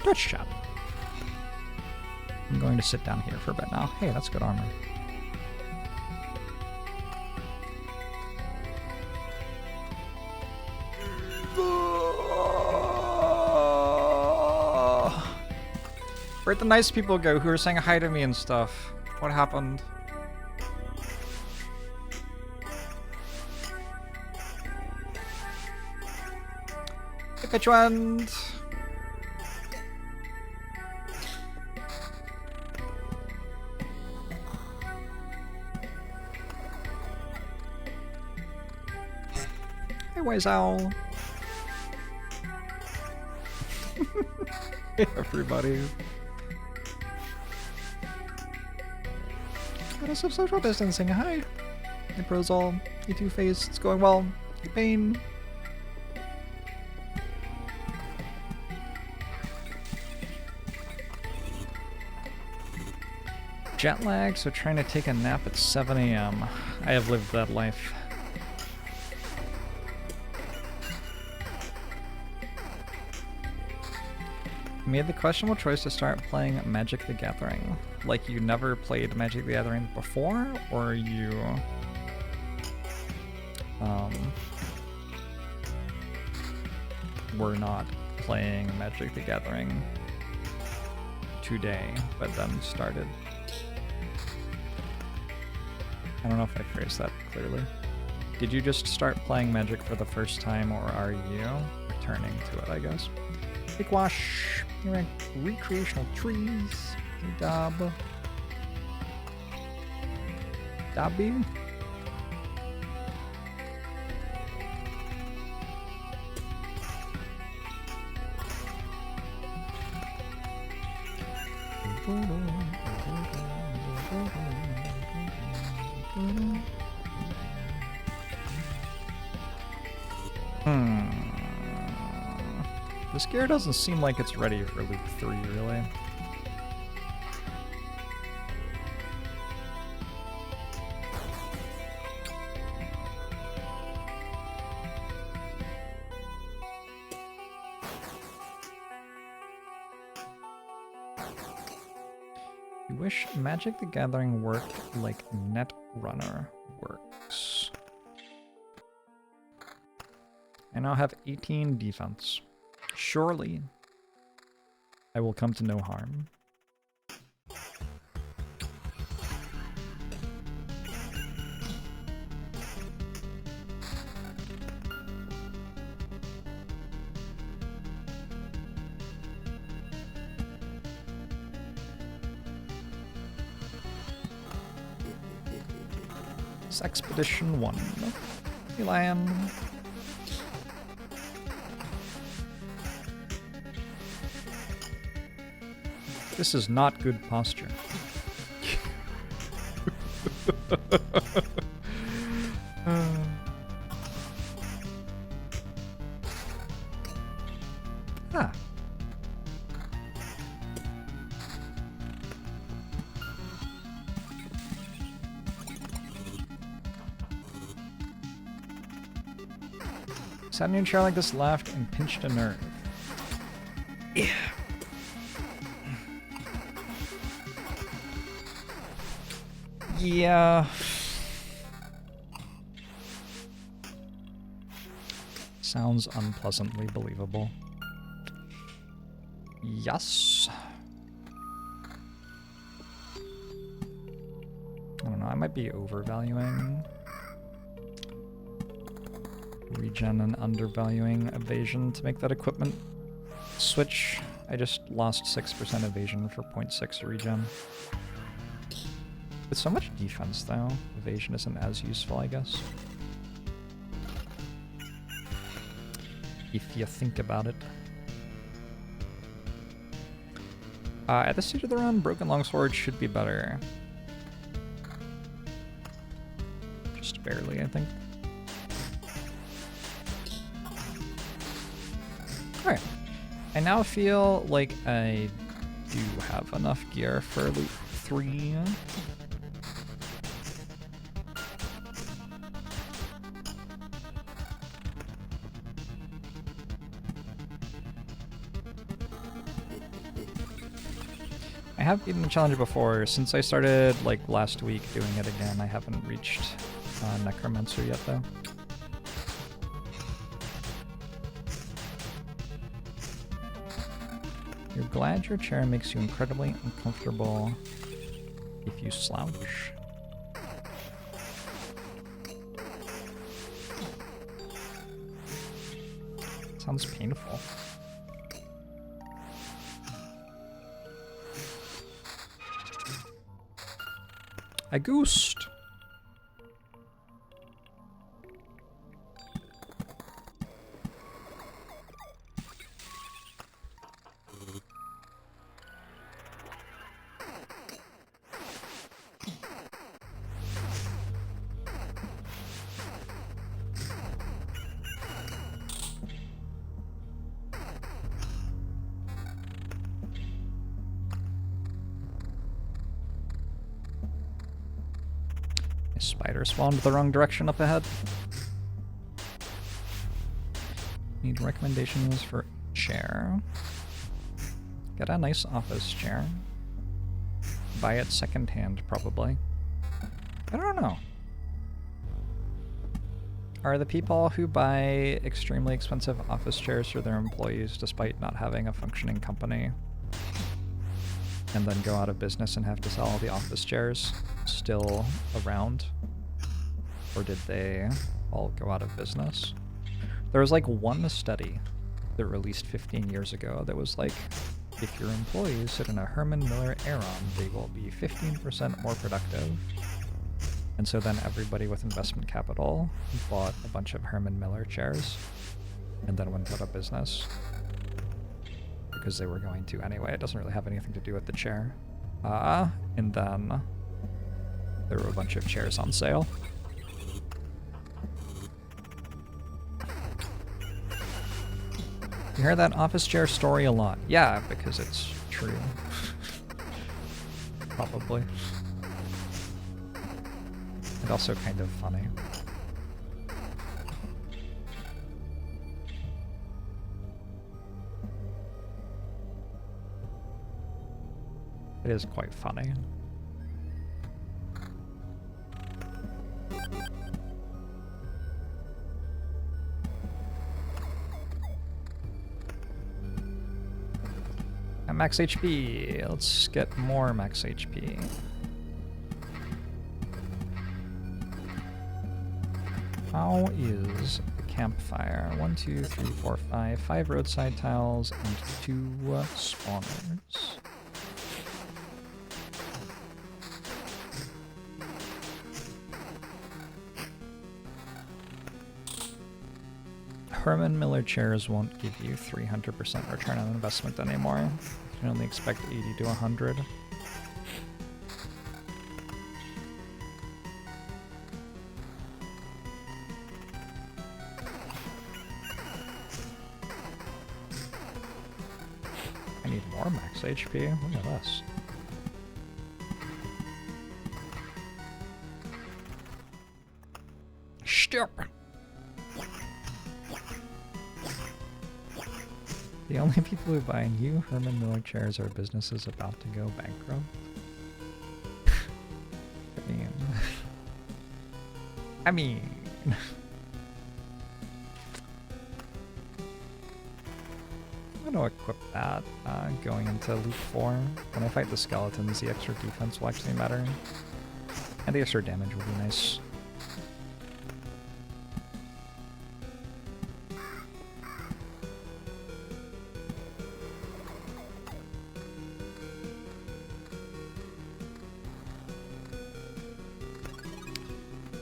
Twitch chat. I'm going to sit down here for a bit now. Hey, that's good armor. Where'd the nice people go who were saying hi to me and stuff? What happened? Hey, Pitchwind! Hey, Wise Owl! Hey, everybody. Got some social distancing. Hi. Hey, Prozol. Hey, Two-Face. It's going well. Hey, Pain. Jet lag, so trying to take a nap at 7 a.m. I have lived that life. You made the questionable choice to start playing Magic the Gathering. Like you never played Magic the Gathering before, or you were not playing Magic the Gathering today, but then started. I don't know if I phrased that clearly. Did you just start playing Magic for the first time, or are you returning to it, I guess? Big Wash, you rank recreational trees. Hey, Dob. Dobby? This gear doesn't seem like it's ready for Loop 3, really. You wish Magic the Gathering worked like Netrunner works. I now have 18 defense. Surely, I will come to no harm. It's Expedition 1. Hey, Lion. This is not good posture. Ah. Sat in a chair like this, laughed, and pinched a nerve. Yeah. Yeah. Sounds unpleasantly believable. Yes. I don't know, I might be overvaluing regen and undervaluing evasion to make that equipment switch. I just lost 6% evasion for 0.6 regen. With so much defense, though, evasion isn't as useful, I guess. If you think about it. At this stage of the run, Broken Longsword should be better. Just barely, I think. Alright. I now feel like I do have enough gear for Loop 3. I have beaten the challenge before. Since I started, like, last week doing it again, I haven't reached Necromancer yet, though. You're glad your chair makes you incredibly uncomfortable if you slouch. Sounds painful. I goosed. Spider spawned the wrong direction up ahead. Need recommendations for chair. Get a nice office chair. Buy it secondhand, probably. I don't know. Are the people who buy extremely expensive office chairs for their employees despite not having a functioning company and then go out of business and have to sell all the office chairs still around? Or did they all go out of business? There was like one study that released 15 years ago that was like, if your employees sit in a Herman Miller Aeron, they will be 15% more productive. And so then everybody with investment capital bought a bunch of Herman Miller chairs and then went out of business. Because they were going to anyway. It doesn't really have anything to do with the chair. And then there were a bunch of chairs on sale. You hear that office chair story a lot. Yeah, because it's true. Probably. And also kind of funny. It is quite funny. At max HP. Let's get more max HP. How is the campfire? 1, 2, 3, 4, 5. 5 roadside tiles and 2 spawners. Herman Miller chairs won't give you 300% return on investment anymore. You can only expect 80 to 100. I need more max HP. Look at this. Stop. The only people who buy new Herman Miller chairs are businesses about to go bankrupt. I mean... I'm gonna equip that going into Loop 4. When I fight the skeletons, the extra defense will actually matter. And the extra damage will be nice.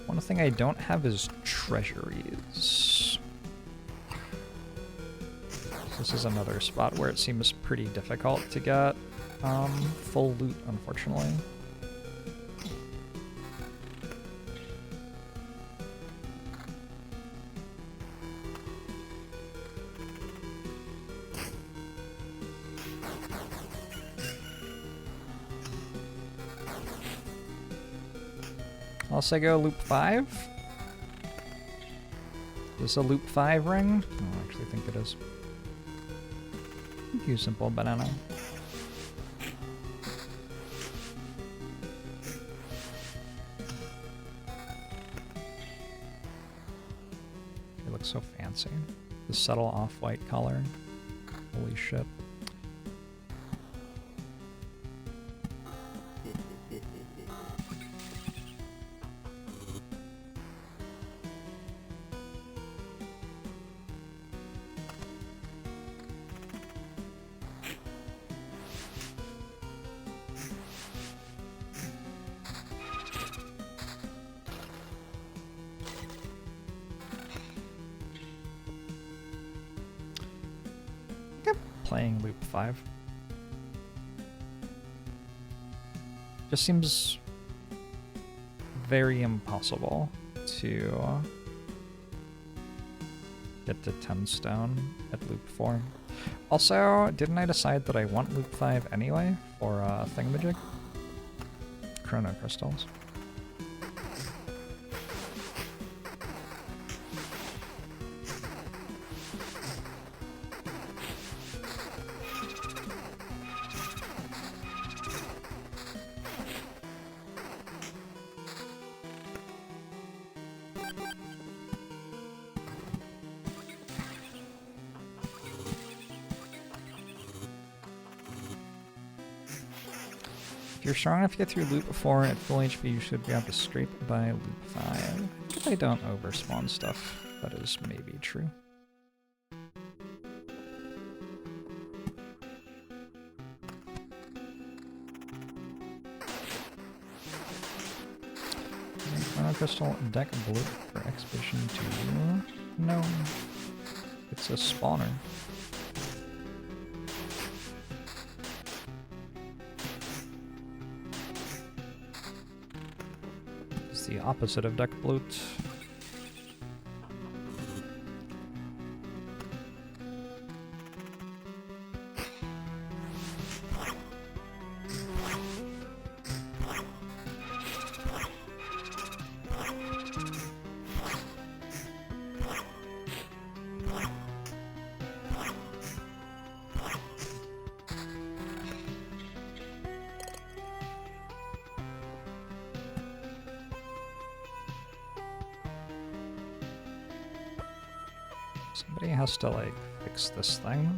One thing I don't have is treasuries. This is another spot where it seems pretty difficult to get full loot, unfortunately. I'll say go loop 5. Is this a loop 5 ring? I don't actually think it is. Thank you, Simple Banana. fancy. The subtle off-white color. Holy shit. Playing loop 5. Just seems very impossible to get to 10 stone at loop 4. Also, didn't I decide that I want loop 5 anyway for thingamajig? Chrono crystals. If you're strong enough to get through loop 4 at full HP, you should be able to scrape by loop 5. If I don't overspawn stuff, that is maybe true. Chrono Crystal deck blue for Expedition 2. No. It's a spawner. The opposite of Deckbuilding. Somebody has to, like, fix this thing.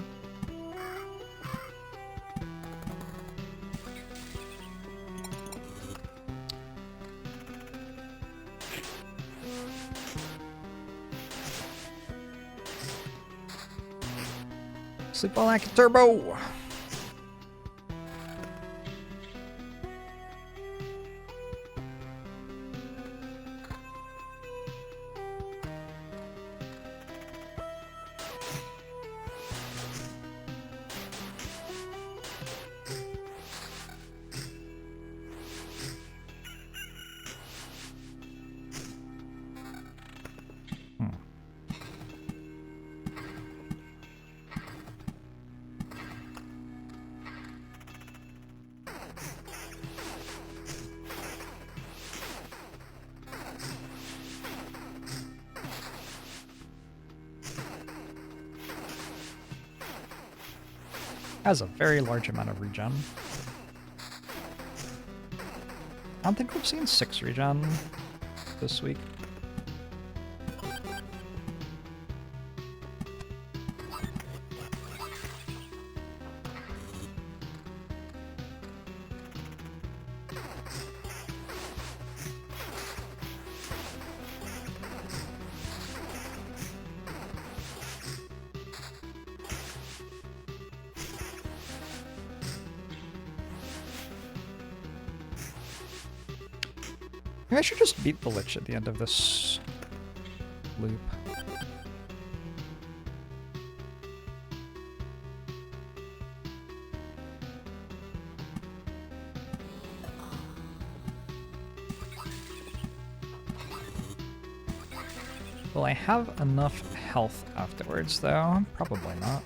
Sleep like a turbo! Has a very large amount of regen. I don't think we've seen 6 regen this week. Maybe I should just beat the Lich at the end of this loop. Will I have enough health afterwards, though? Probably not.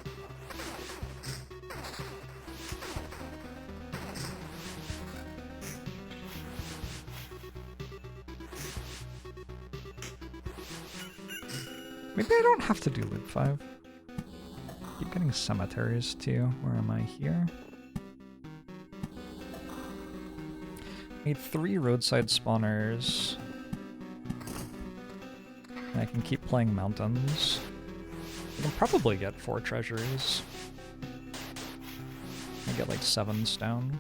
Maybe I don't have to do loop 5. Keep getting cemeteries too. Where am I here? Need 3 roadside spawners. And I can keep playing mountains. You can probably get 4 treasuries. I get like 7 stone.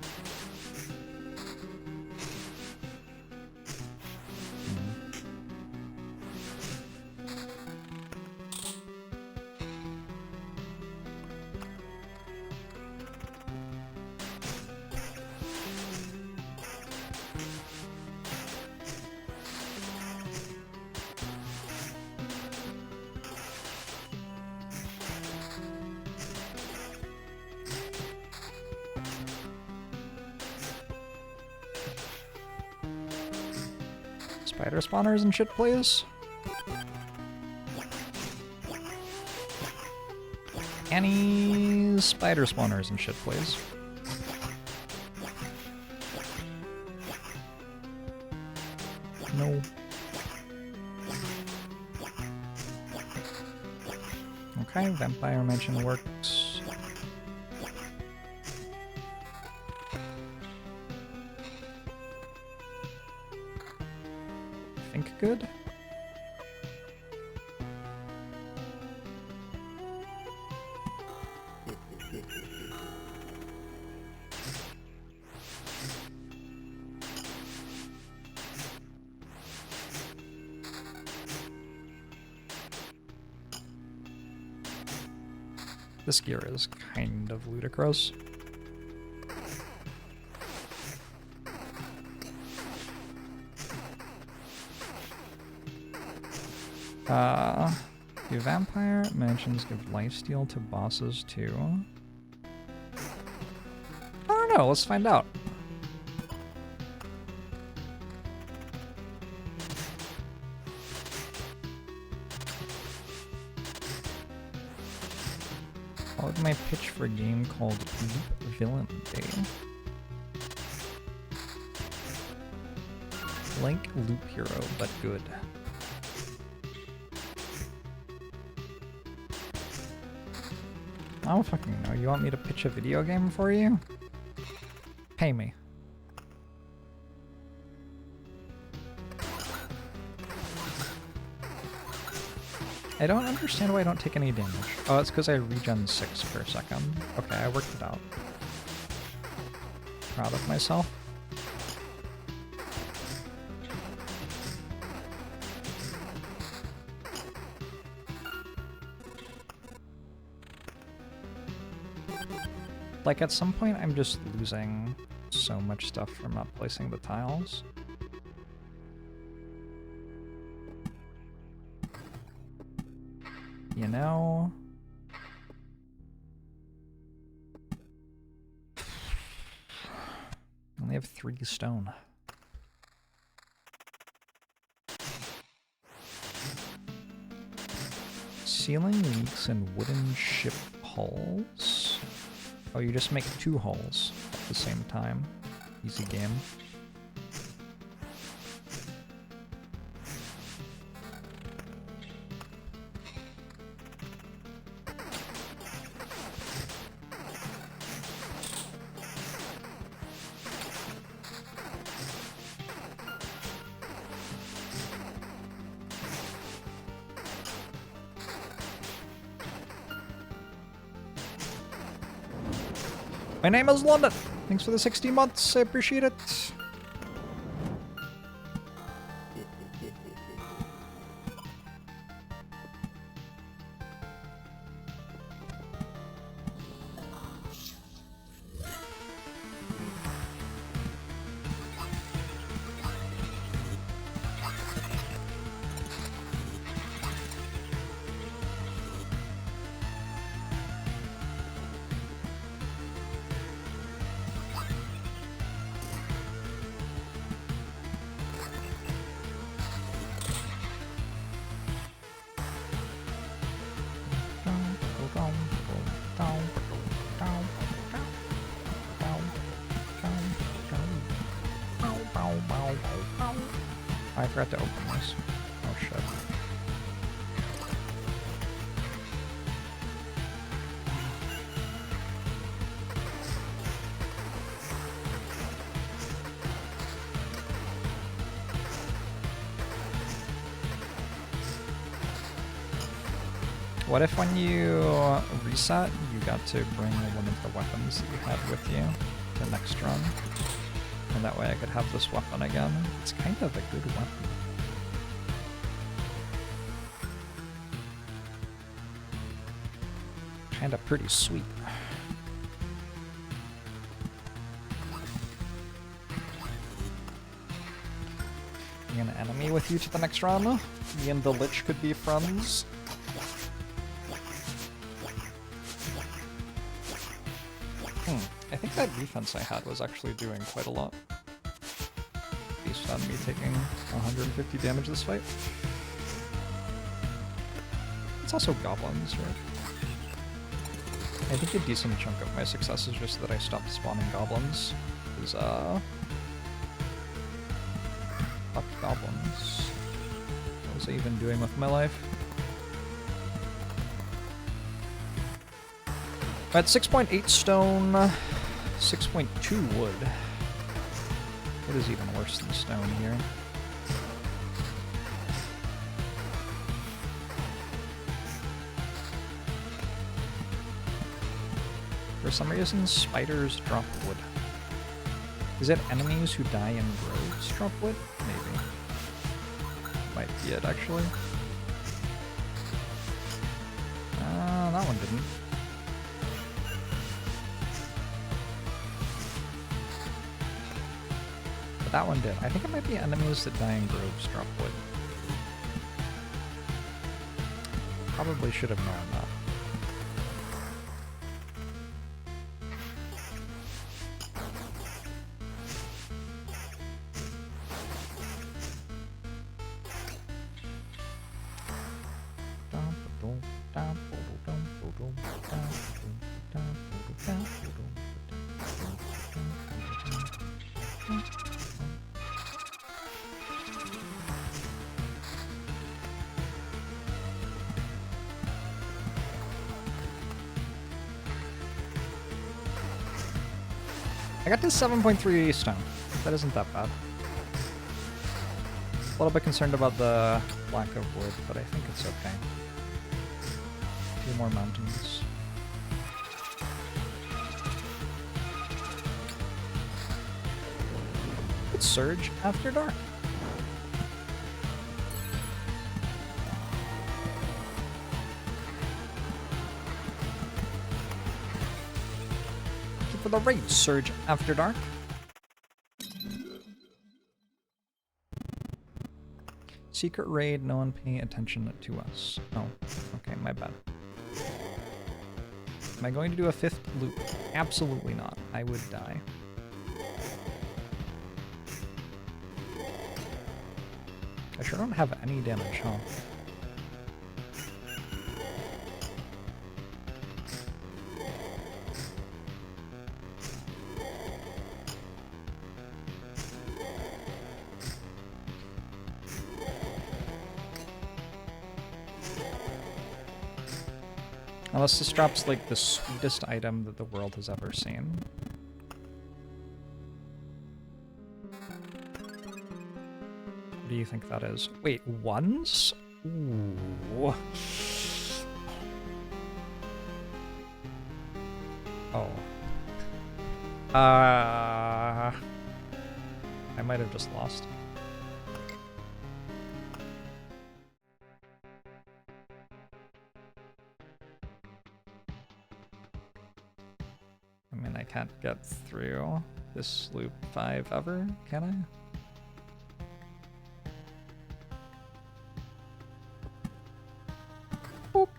Spider spawners and shit, please. Any spider spawners and shit, please. No. Okay, vampire mansion works. Think good? This gear is kind of ludicrous. Do vampire mansions give lifesteal to bosses too? I don't know, let's find out. What would my pitch for a game called Loop Villain be? Like Loop Hero, but good. I don't fucking know. You want me to pitch a video game for you? Pay me. I don't understand why I don't take any damage. Oh, it's because I regen 6 per second. Okay, I worked it out. Proud of myself. Like, at some point, I'm just losing so much stuff from not placing the tiles. You know? I only have 3 stone. Ceiling leaks in wooden ship hulls? Oh, you just make 2 hulls at the same time. Easy game. My name is London. Thanks for the 60 months. I appreciate it. I forgot to open this. Oh shit. What if when you reset, you got to bring one of the weapons that you had with you to next run? And that way I could have this weapon again. It's kind of a good weapon. Kinda pretty sweet. Bring an enemy with you to the next run. Me and the Lich could be friends. I think that defense I had was actually doing quite a lot. Based on me taking 150 damage this fight. It's also goblins, right? I think a decent chunk of my success is just that I stopped spawning goblins. Fuck goblins. What was I even doing with my life? At 6.8 stone, 6.2 wood. Wood is even worse than stone here. For some reason, spiders drop wood. Is it enemies who die in groves drop wood? Maybe. Might be it, actually. That one didn't. But that one did. I think it might be enemies that die in groves drop wood. Probably should have known that. I got to 7.3 stone. That isn't that bad. A little bit concerned about the lack of wood, but I think it's okay. A few more mountains. It's Surge after dark. For the raid, Surge After Dark. Secret raid, no one paying attention to us. Oh, okay, my bad. Am I going to do a 5th loop? Absolutely not. I would die. I sure don't have any damage, huh? Unless this drops, like, the sweetest item that the world has ever seen. What do you think that is? Wait, ones? Ooh. Oh. I might have just lost. I mean, I can't get through this loop 5 ever, can I? Boop.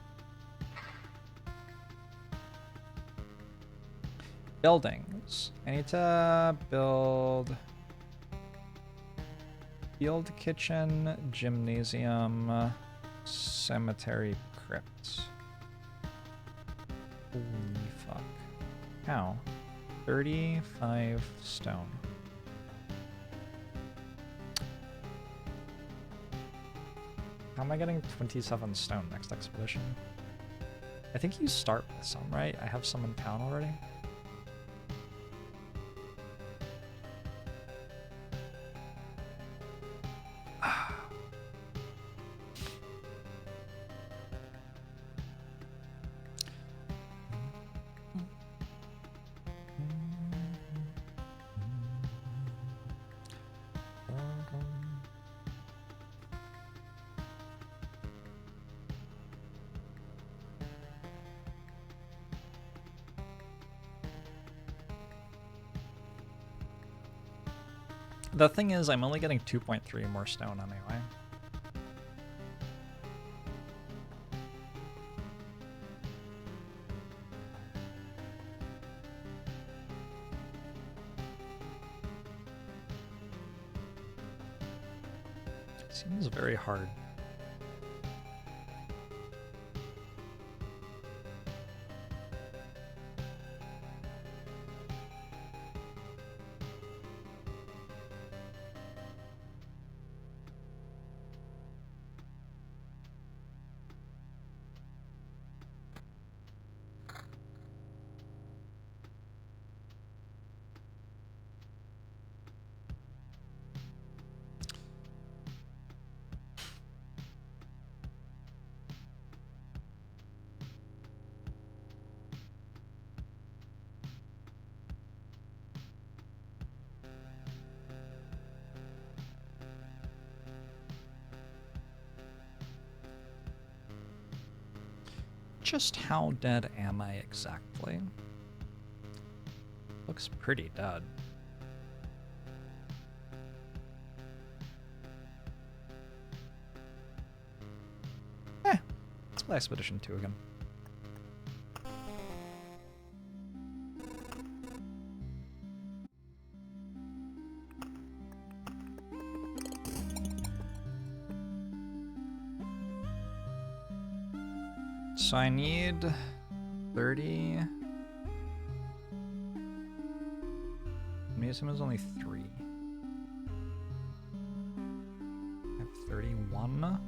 Buildings. I need to build field kitchen, gymnasium, cemetery, crypt. Holy fuck. How? 35 stone. How am I getting 27 stone next expedition? I think you start with some, right? I have some in town already. The thing is, I'm only getting 2.3 more stone anyway. Seems very hard. Just how dead am I exactly? Looks pretty dead. Let's play Expedition 2 again. So I need 30. I'm gonna assume it was only 3. I have 31.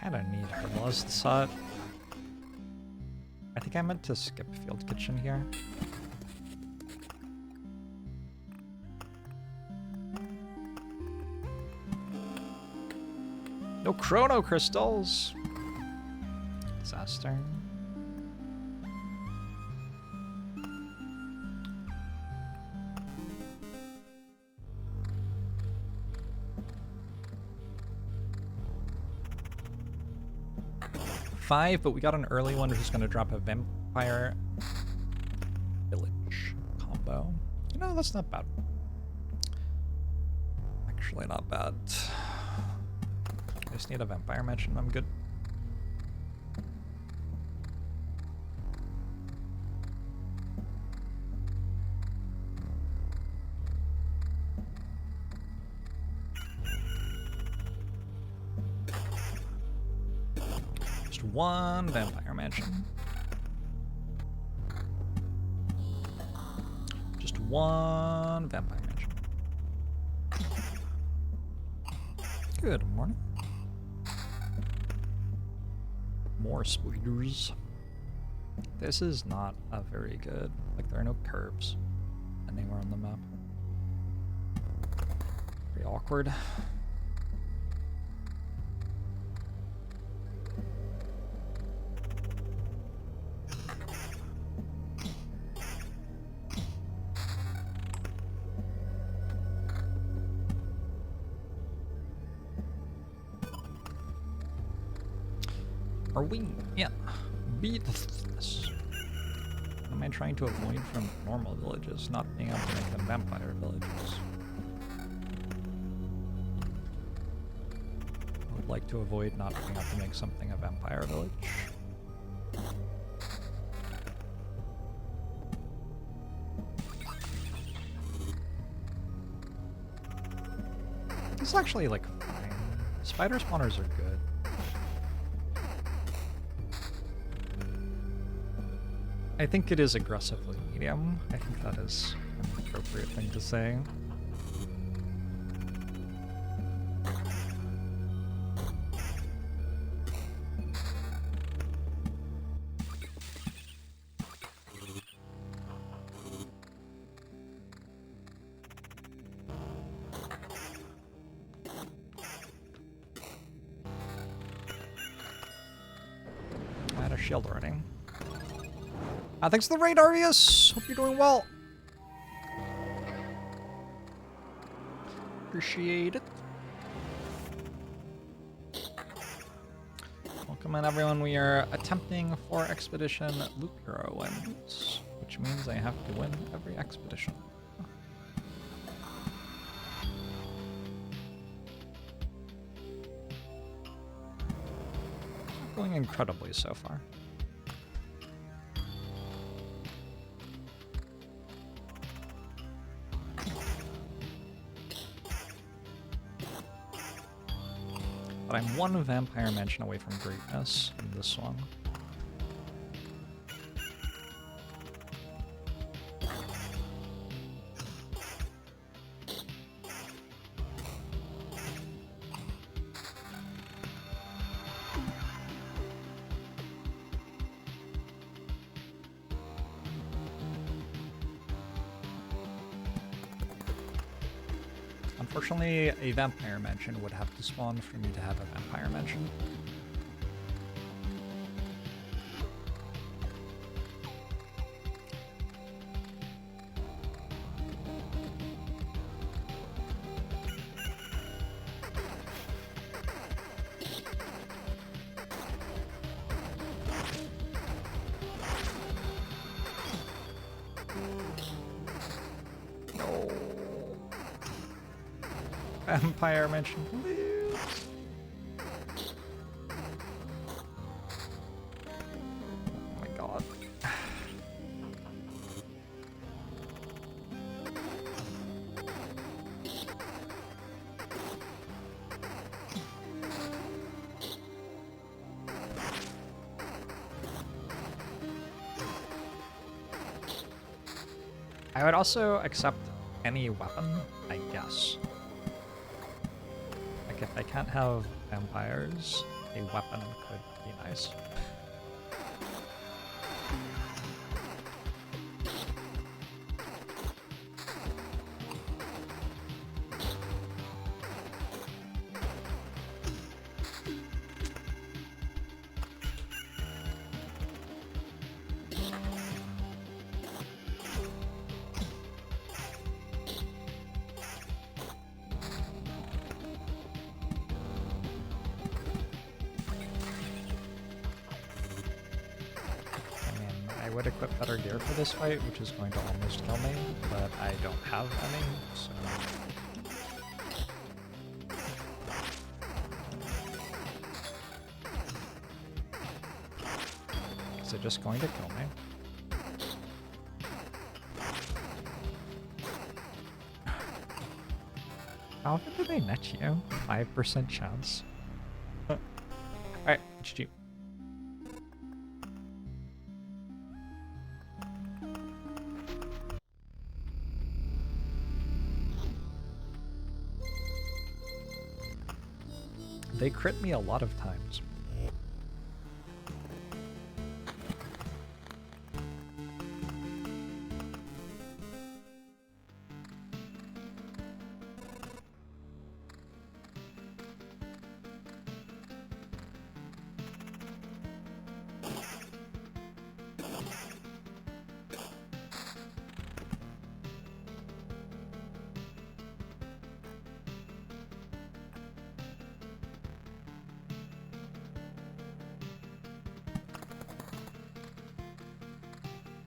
Kinda need Herbalist Sut. I think I meant to skip Field Kitchen here. No chrono crystals! Disaster. Five, but we got an early one who's gonna drop a vampire village combo. You know, that's not bad. Actually not bad. I just need a vampire match and I'm good. Just one vampire mansion. Just one vampire mansion. Good morning. More spiders. This is not a very good, like there are no curves anywhere on the map. Very awkward. Are we? Yeah. Beat this. What am I trying to avoid from normal villages? Not being able to make them vampire villages. I would like to avoid not being able to make something a vampire village. This is actually like fine. Spider spawners are good. I think it is aggressively medium. I think that is an appropriate thing to say. I had a shield already. Thanks for the raid, Arius! Hope you're doing well. Appreciate it. Come on, everyone. We are attempting for expedition Loot Hero wins, which means I have to win every expedition. Not going incredibly so far. But I'm one vampire mansion away from greatness in this one. Unfortunately, a vampire mansion would have to spawn for me to have a vampire mansion. Vampire mansion, please. Oh my god. I would also accept any weapon, I guess. Like, if I can't have vampires, a weapon could be nice. I would equip better gear for this fight, which is going to almost kill me, but I don't have any, so... Is it just going to kill me? How often do they net you? 5% chance. Alright, GG. They crit me a lot of times.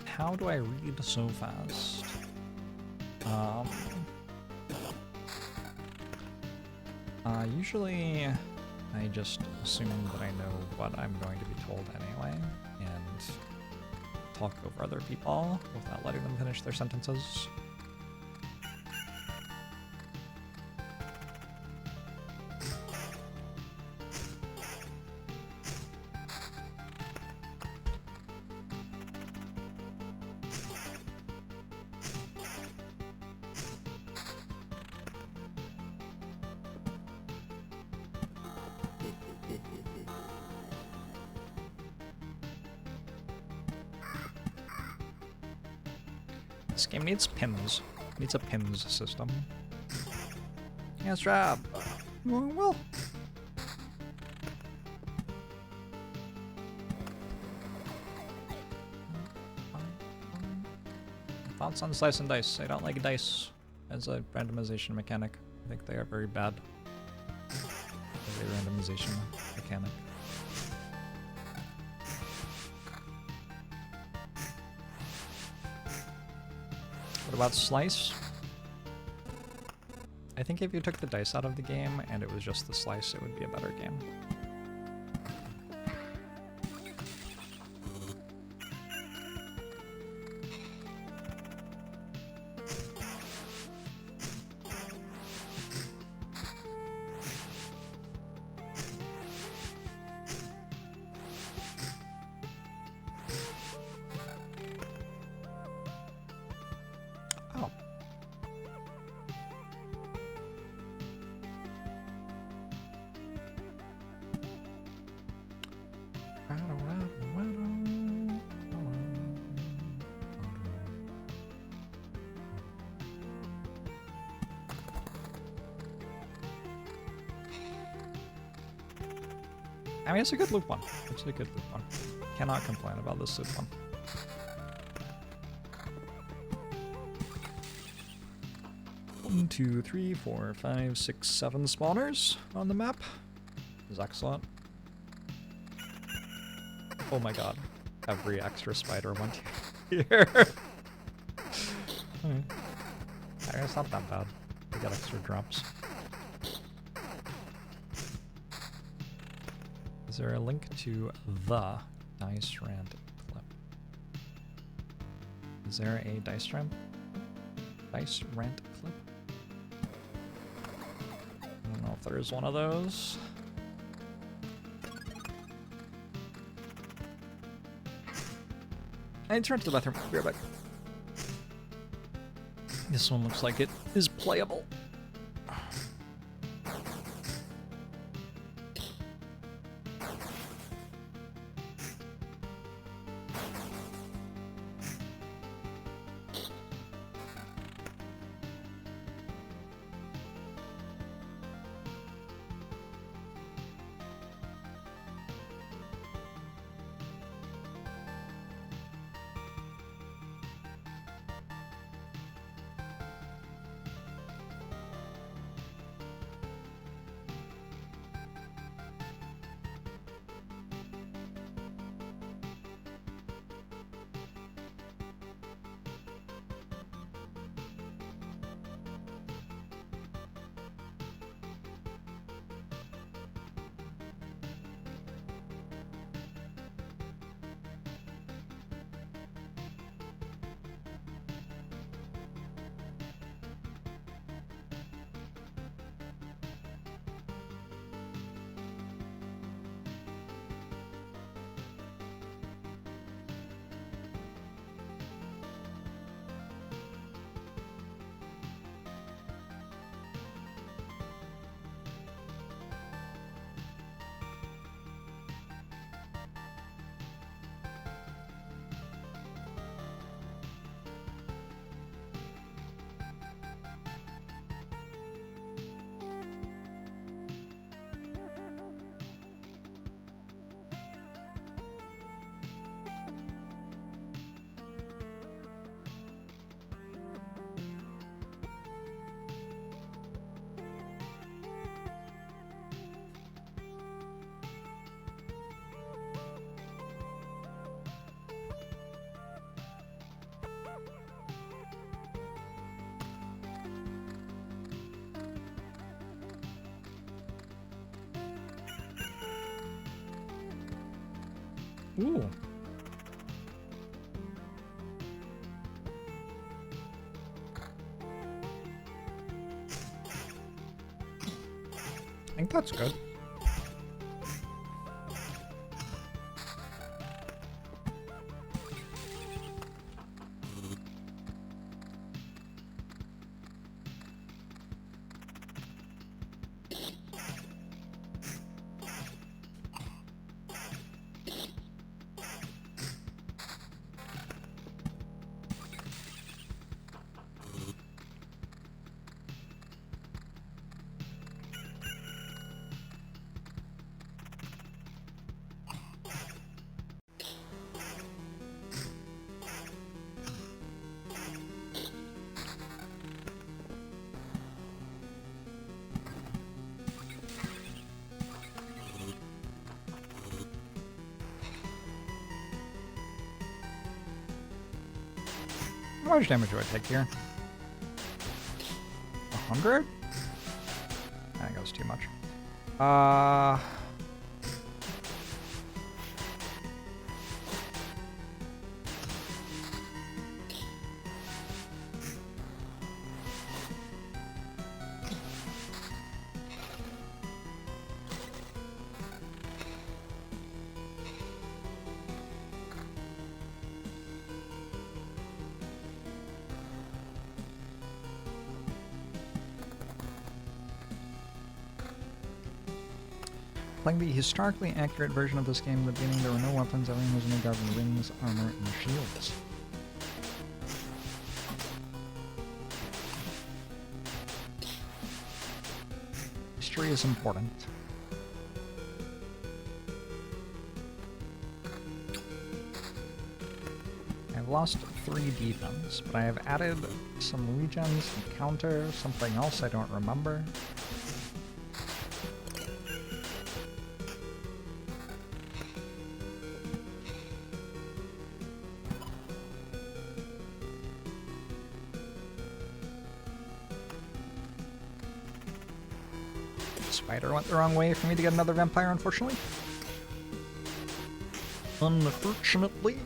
How do I read so fast? Usually I just assume that I know what I'm going to be told anyway, and talk over other people without letting them finish their sentences. This game needs pins. It needs a pins system. Yes, Rob. Well. Thoughts on Slice and Dice? I don't like dice as a randomization mechanic. I think they are very bad as a randomization mechanic. about slice? I think if you took the dice out of the game and it was just the slice, it would be a better game. Oh. I mean, it's a good loop one. It's a good loop one. Cannot complain about this loop one. One, two, three, four, five, six, 7 spawners on the map. This is excellent. Oh my god. Every extra spider went here. It's not that bad. We got extra drops. Is there a link to the dice rant clip? Is there a dice rant clip? I don't know if there is one of those. I need to run to the bathroom. Be right back. This one looks like it is playable. Ooh. I think that's good. How much damage do I take here? 100? That goes too much. Playing the historically accurate version of this game, in the beginning there were no weapons, everything was made out of rings, armor, and shields. History is important. I've lost 3 defense, but I have added some regens, some counter, something else I don't remember. Spider went the wrong way for me to get another vampire, unfortunately. Unfortunately.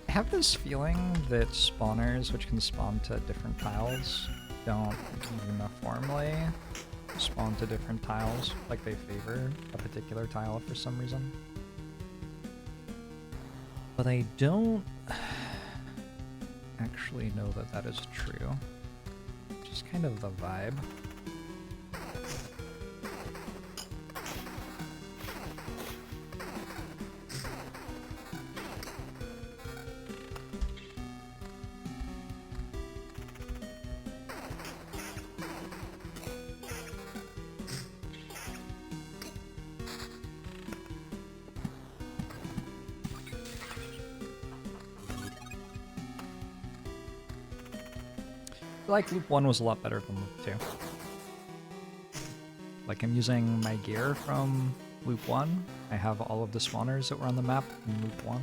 I have this feeling that spawners, which can spawn to different tiles, don't uniformly spawn to different tiles, like they favor a particular tile for some reason. But I don't actually know that that is true. Just kind of the vibe. I feel like Loop 1 was a lot better than Loop 2. Like, I'm using my gear from Loop 1. I have all of the spawners that were on the map in Loop 1.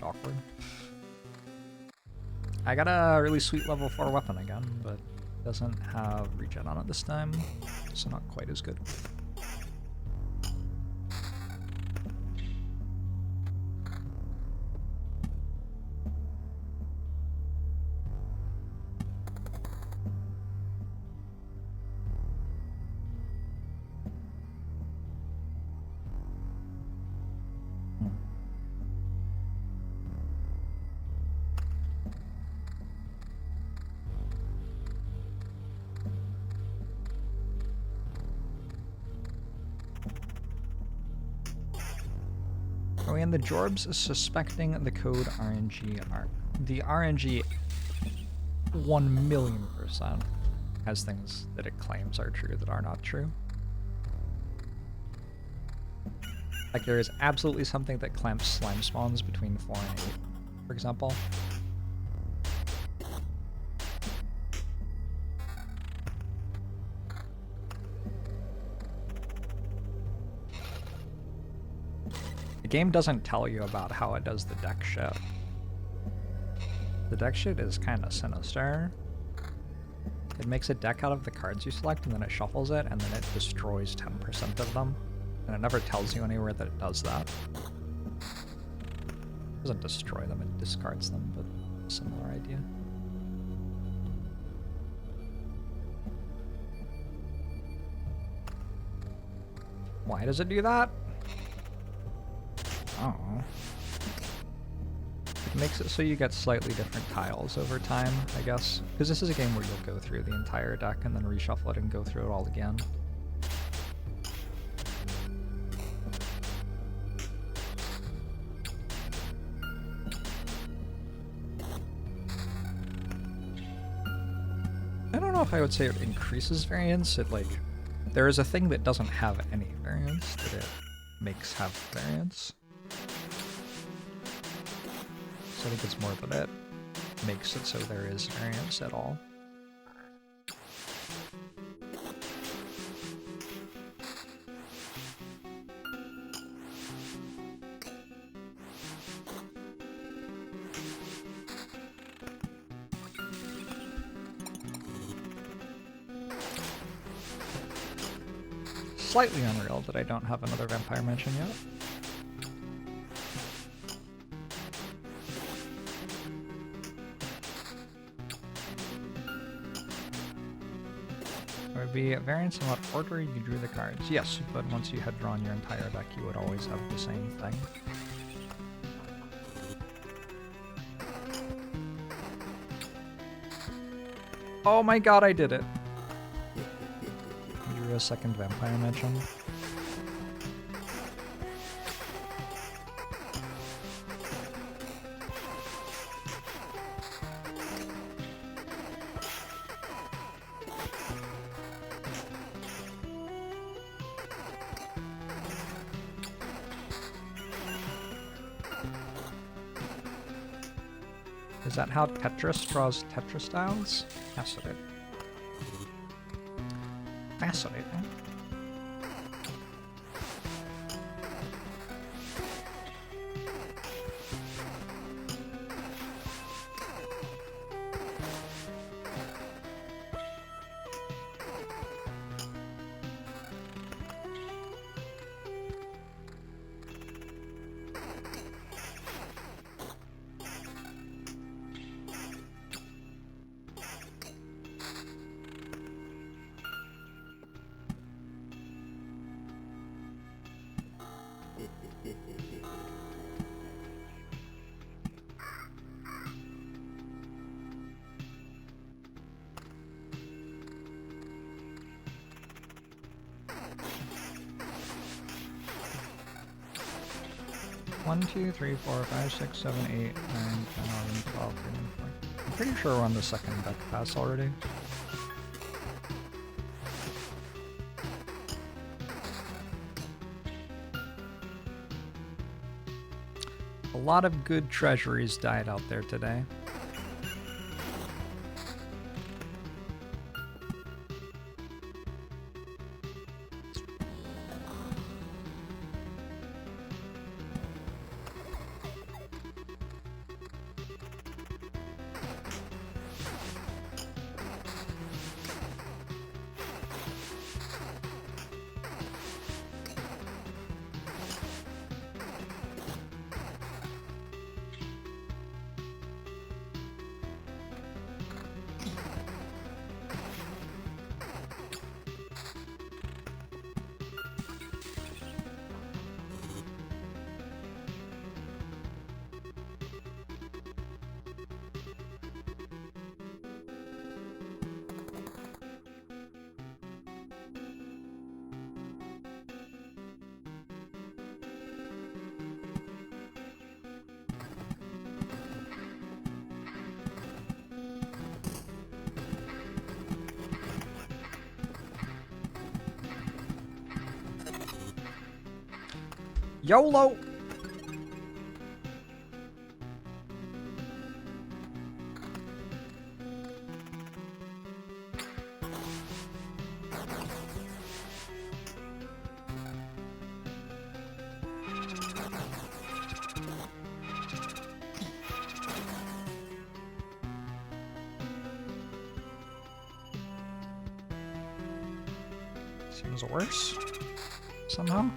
Awkward. I got a really sweet level 4 weapon again, but it doesn't have regen on it this time, so not quite as good. Are we in the Jorbs suspecting the code RNG are the RNG 1,000,000% has things that it claims are true that are not true? Like, there is absolutely something that clamps slime spawns between 4 and 8, for example. The game doesn't tell you about how it does the deck shit. The deck shit is kind of sinister. It makes a deck out of the cards you select, and then it shuffles it, and then it destroys 10% of them. And it never tells you anywhere that it does that. It doesn't destroy them, it discards them, but similar idea. Why does it do that? Oh. Makes it so you get slightly different tiles over time, I guess. Because this is a game where you'll go through the entire deck and then reshuffle it and go through it all again. I don't know if I would say it increases variance. It, like, there is a thing that doesn't have any variance that it makes have variance. So I think it's more that it makes it so there is variance at all. Slightly unreal that I don't have another vampire mansion yet. There would be a variance in what order you drew the cards. Yes, but once you had drawn your entire deck, you would always have the same thing. Oh my god, I did it! I drew a second vampire mansion. Is that how Tetris draws Tetris tiles? Fascinating. Fascinating. One, 2, 3, 4, 5, 6, 7, 8, 9, 10, 11, 12, 13, 14. I'm pretty sure we're on the second deck pass already. A lot of good treasuries died out there today. YOLO! Seems worse, somehow.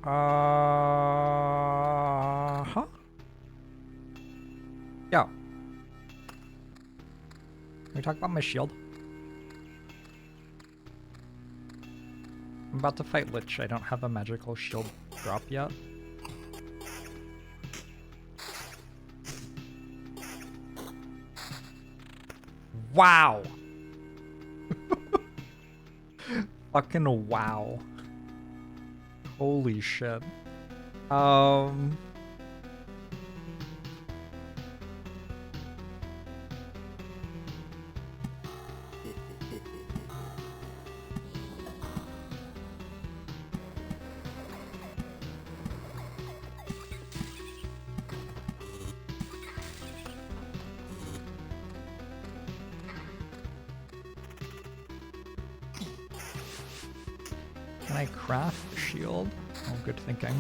Huh? Yo. Can we talk about my shield? I'm about to fight Lich. I don't have a magical shield drop yet. Wow! Fucking wow. Holy shit. Can I craft a shield? Oh, good thinking.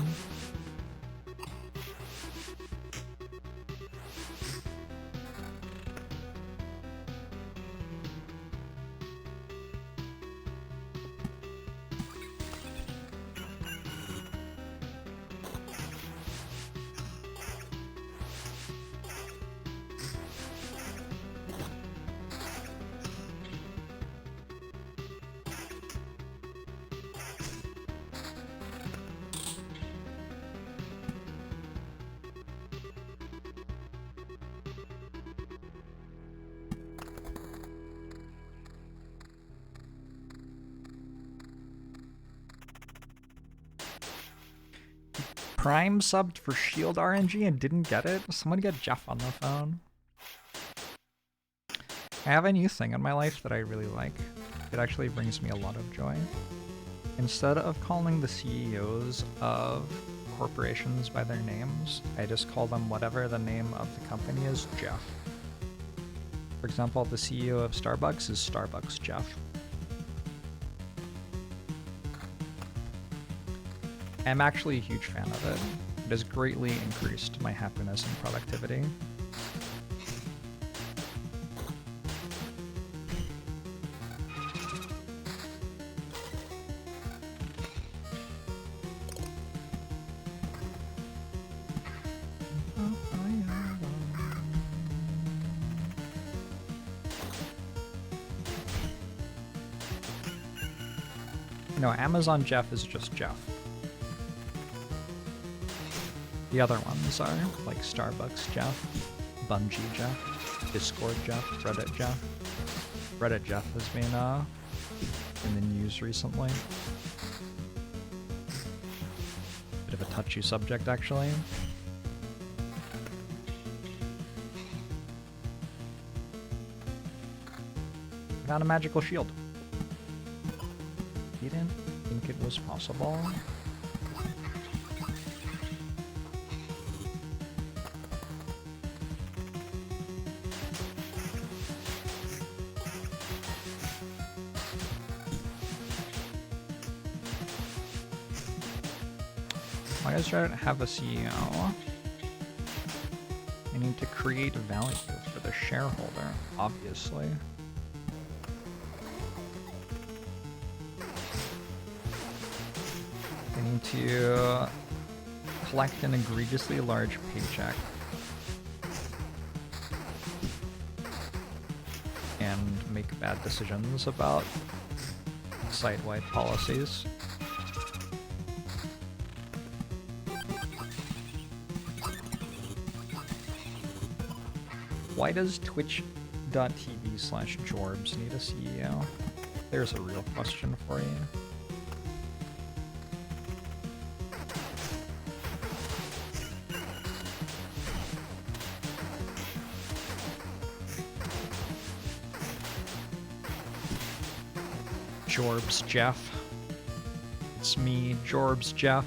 Prime subbed for Shield RNG and didn't get it? Someone get Jeff on the phone. I have a new thing in my life that I really like. It actually brings me a lot of joy. Instead of calling the CEOs of corporations by their names, I just call them whatever the name of the company is, Jeff. For example, the CEO of Starbucks is Starbucks Jeff. I'm actually a huge fan of it. It has greatly increased my happiness and productivity. No, Amazon Jeff is just Jeff. The other ones are like Starbucks Jeff, Bungie Jeff, Discord Jeff, Reddit Jeff. Reddit Jeff has been in the news recently. Bit of a touchy subject, actually. Found a magical shield. Didn't think it was possible. Why does Reddit have a CEO? I need to create value for the shareholder, obviously. I need to collect an egregiously large paycheck and make bad decisions about site-wide policies. Why does twitch.tv/Jorbs need a CEO? There's a real question for you. Jorbs Jeff. It's me, Jorbs Jeff.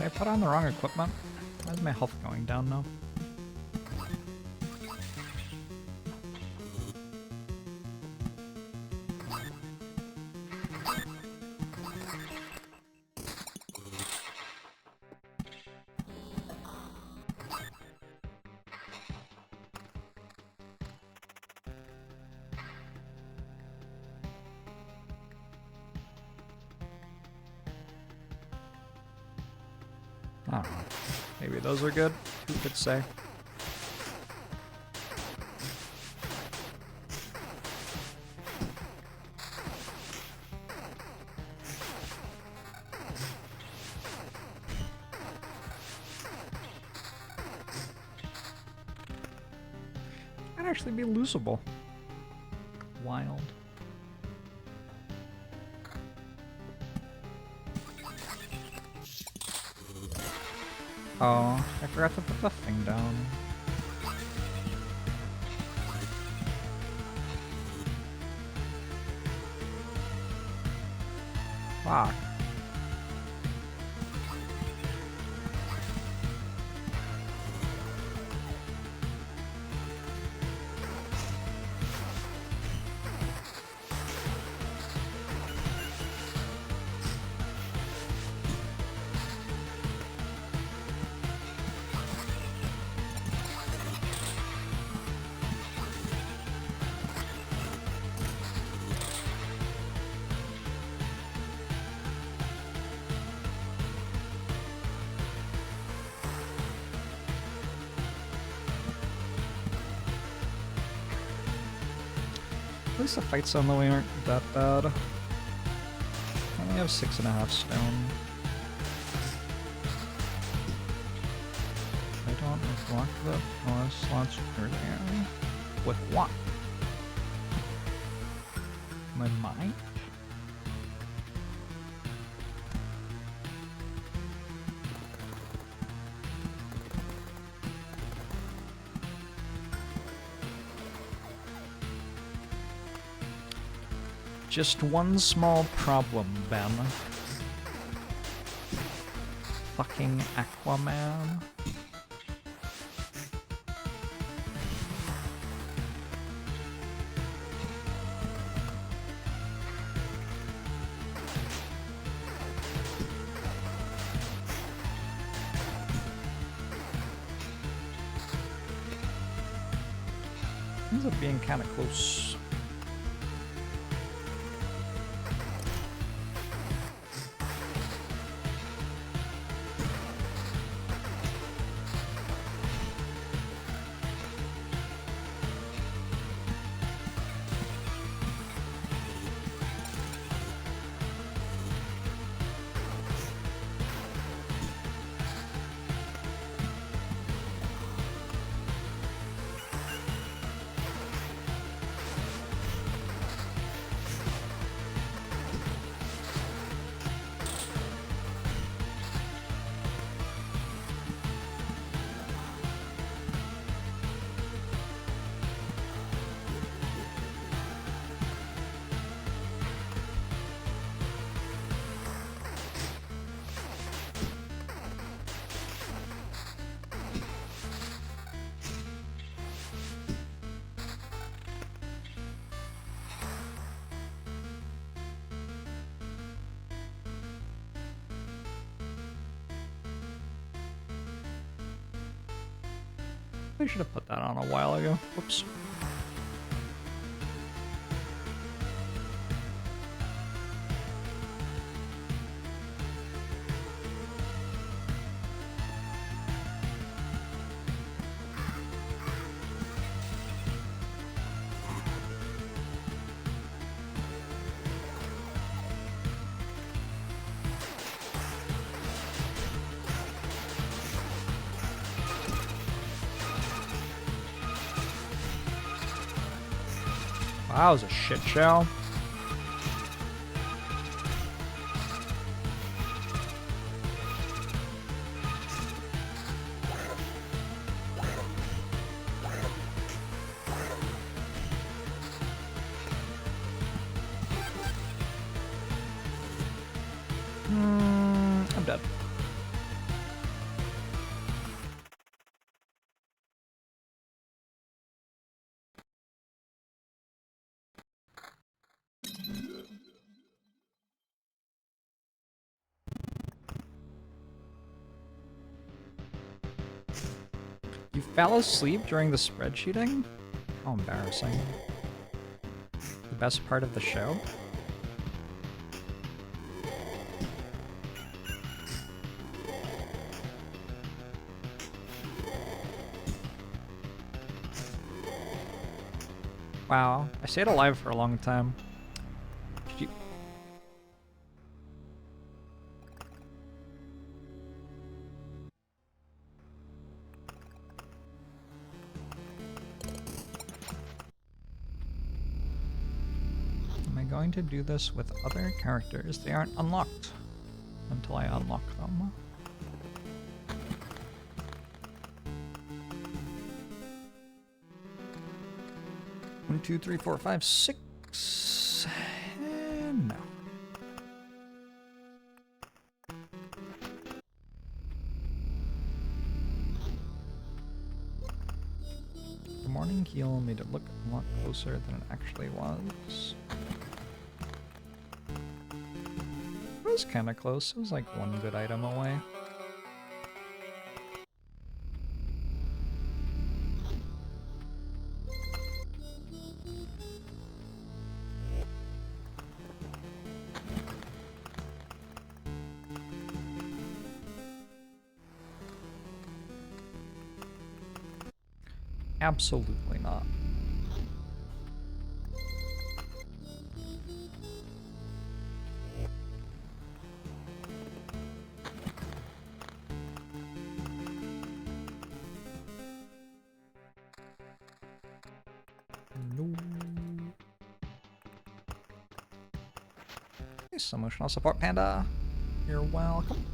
Did I put on the wrong equipment? Why is my health going down now? I don't know. Maybe those are good? Who could say? Might actually be losable. Wild. Oh, I forgot to put the thing down. Fuck. At least the fights on the way aren't that bad. I only have 6.5 stone. I don't block the bonus slots earlier. With what? My mind? Just one small problem, Ben. Fucking Aquaman. Ends up being kind of close. I should have put that on a while ago. Whoops. Wow, that was a shit show. I'm dead. Fell asleep during the spreadsheeting? How embarrassing. The best part of the show? Wow, I stayed alive for a long time. Did you... Am I going to do this with other characters? They aren't unlocked until I unlock them. 1, 2, 3, 4, 5, 6. And no. The morning heal made it look a lot closer than it actually was. It was kind of close. It was like one good item away. Absolutely not. No. Nice emotional support, Panda. You're welcome.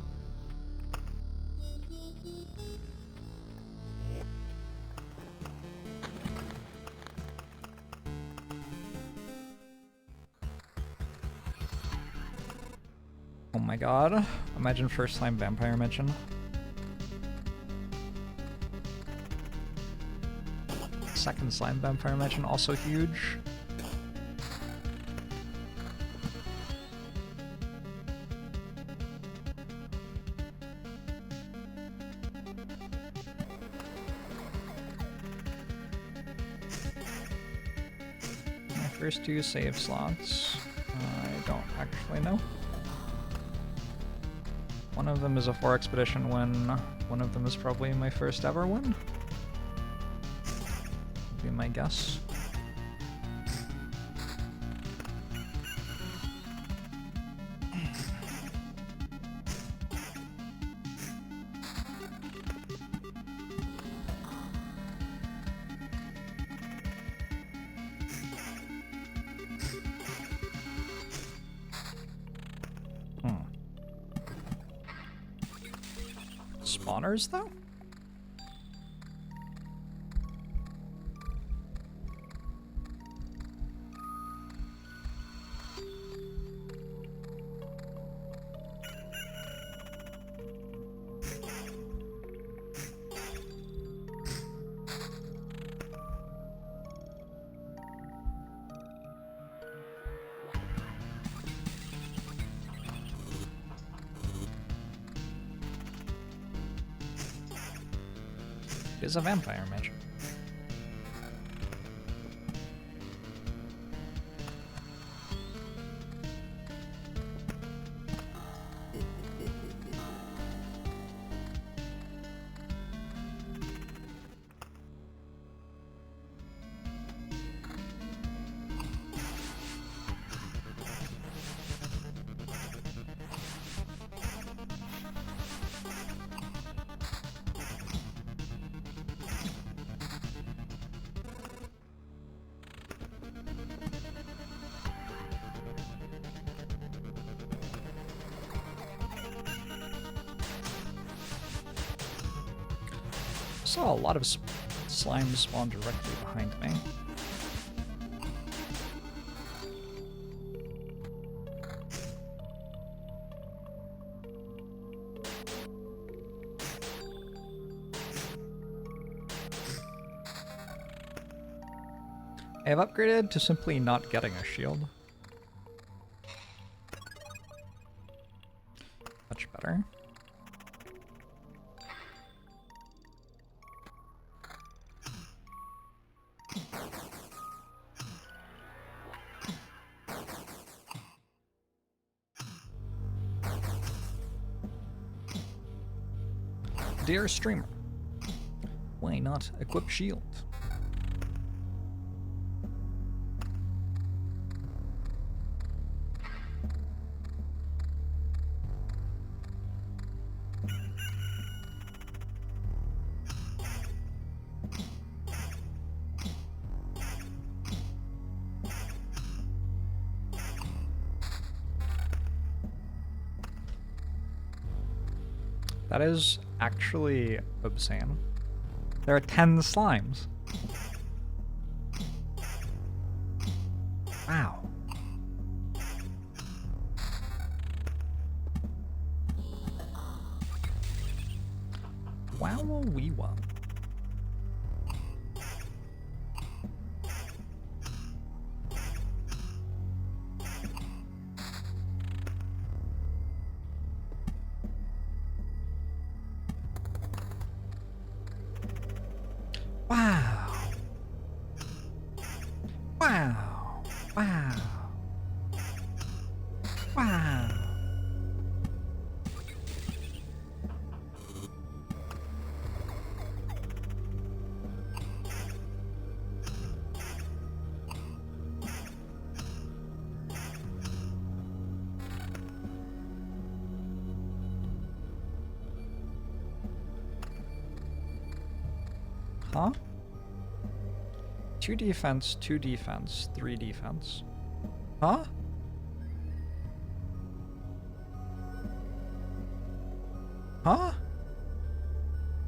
Oh my god. Imagine first time vampire mention. Second slime vampire mention, also huge. My first 2 save slots. I don't actually know. One of them is a 4 expedition win. One of them is probably my first ever win. Would be my guess. Spawners, though? Is a vampire magic. Saw a lot of slime spawn directly behind me. I have upgraded to simply not getting a shield. Much better. Dear streamer, why not equip shield? That is actually obscene. There are 10 slimes. Wow. Wow, wee wow. Wow. Wow. Wow. Wow. Huh? 2 defense, 2 defense, 3 defense. Huh? Huh? I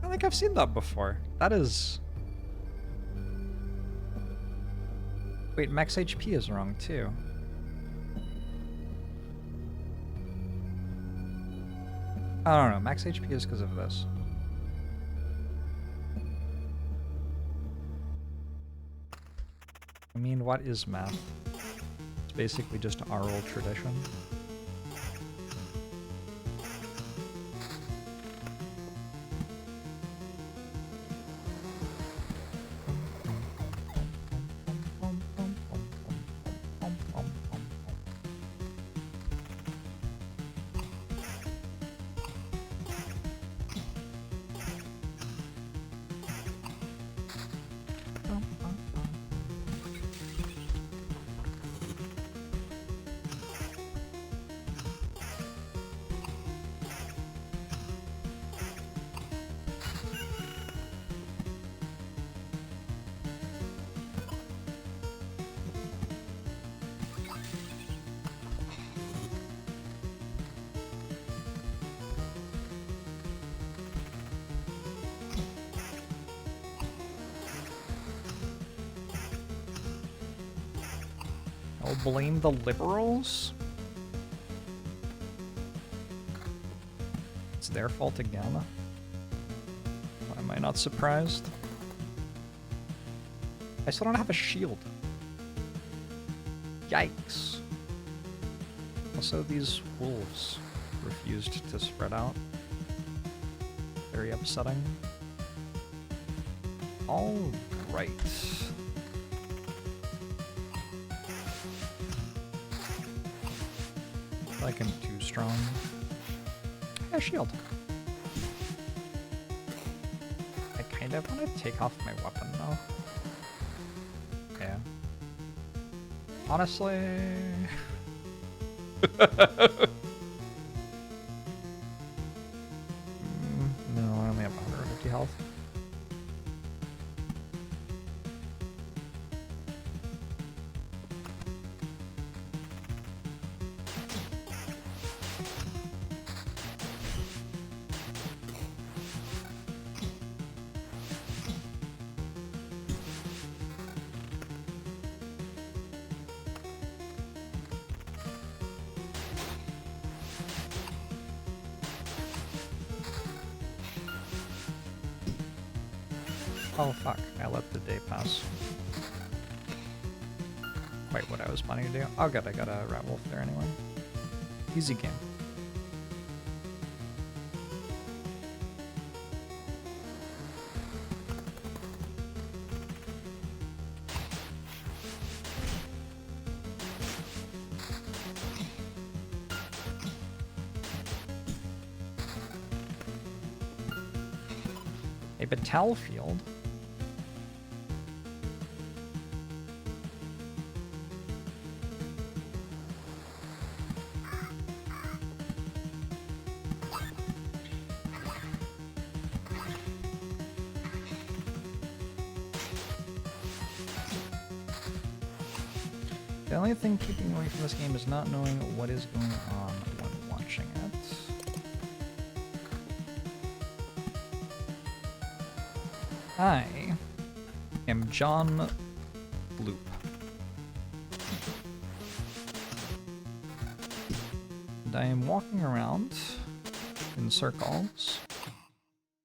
don't think I've seen that before. That is... Wait, max HP is wrong too. I don't know, max HP is because of this. I mean, what is math? It's basically just oral tradition. I'll blame the liberals? It's their fault again? Why am I not surprised? I still don't have a shield. Yikes. Also, these wolves refused to spread out. Very upsetting. Alright. Like I'm too strong. Yeah, shield. I kind of want to take off my weapon though. Yeah. Honestly. No, I only have 150 health. Oh fuck, I let the day pass. Quite what I was planning to do. Oh good, I got a rat wolf there anyway. Easy game. A battlefield? The only thing keeping me away from this game is not knowing what is going on when watching it. I am John Loop. And I am walking around in circles,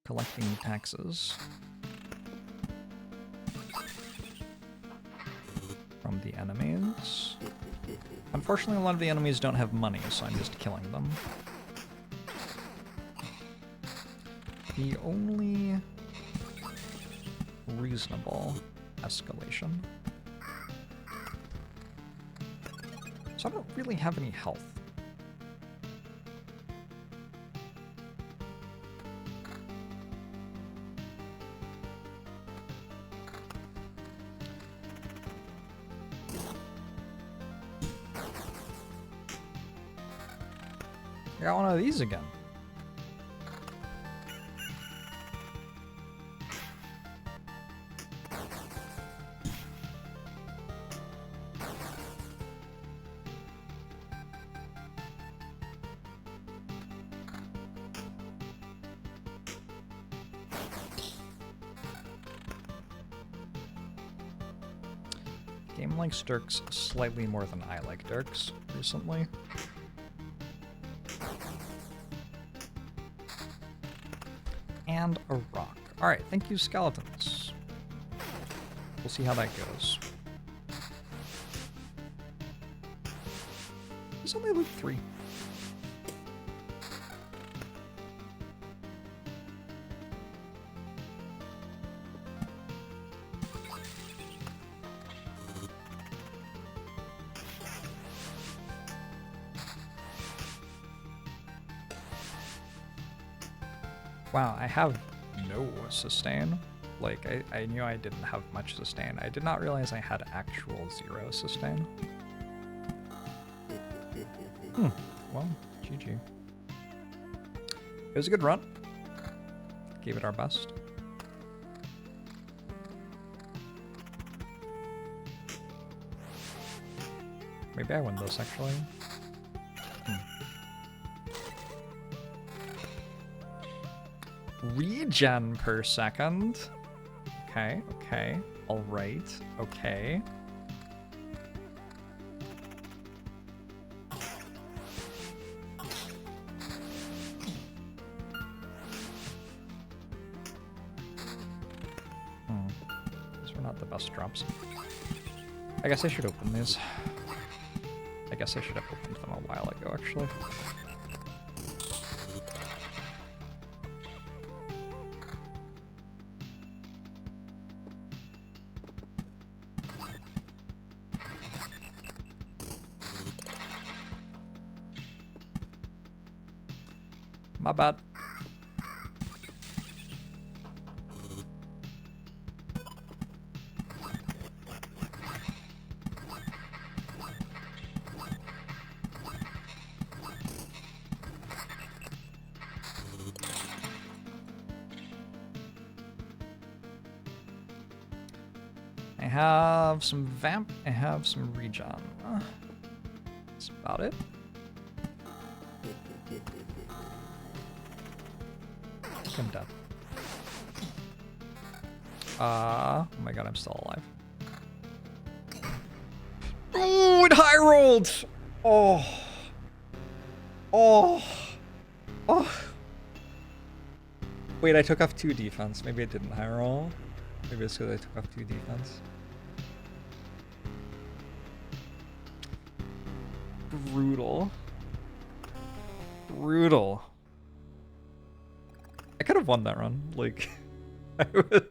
collecting taxes from the enemies. Unfortunately, a lot of the enemies don't have money, so I'm just killing them. The only reasonable escalation. So I don't really have any health. I got one of these again. Game likes Dirks slightly more than I like Dirks recently. And a rock. Alright, thank you, skeletons. We'll see how that goes. There's only loot 3. Wow, I have no sustain. Like, I knew I didn't have much sustain. I did not realize I had actual 0 sustain. Well, GG. It was a good run. Gave it our best. Maybe I win this, actually. Regen per second. Okay, okay. Alright, okay. These were not the best drops. I guess I should open these. I guess I should have opened them a while ago, actually. My bad. I have some vamp, I have some regen. That's about it. I'm dead. Oh my god, I'm still alive. Oh, it high rolled! Oh. Oh. Oh. Wait, I took off 2 defense. Maybe it didn't high roll. Maybe it's because I took off 2 defense. Brutal. Brutal. I could have won that run. Like, I would.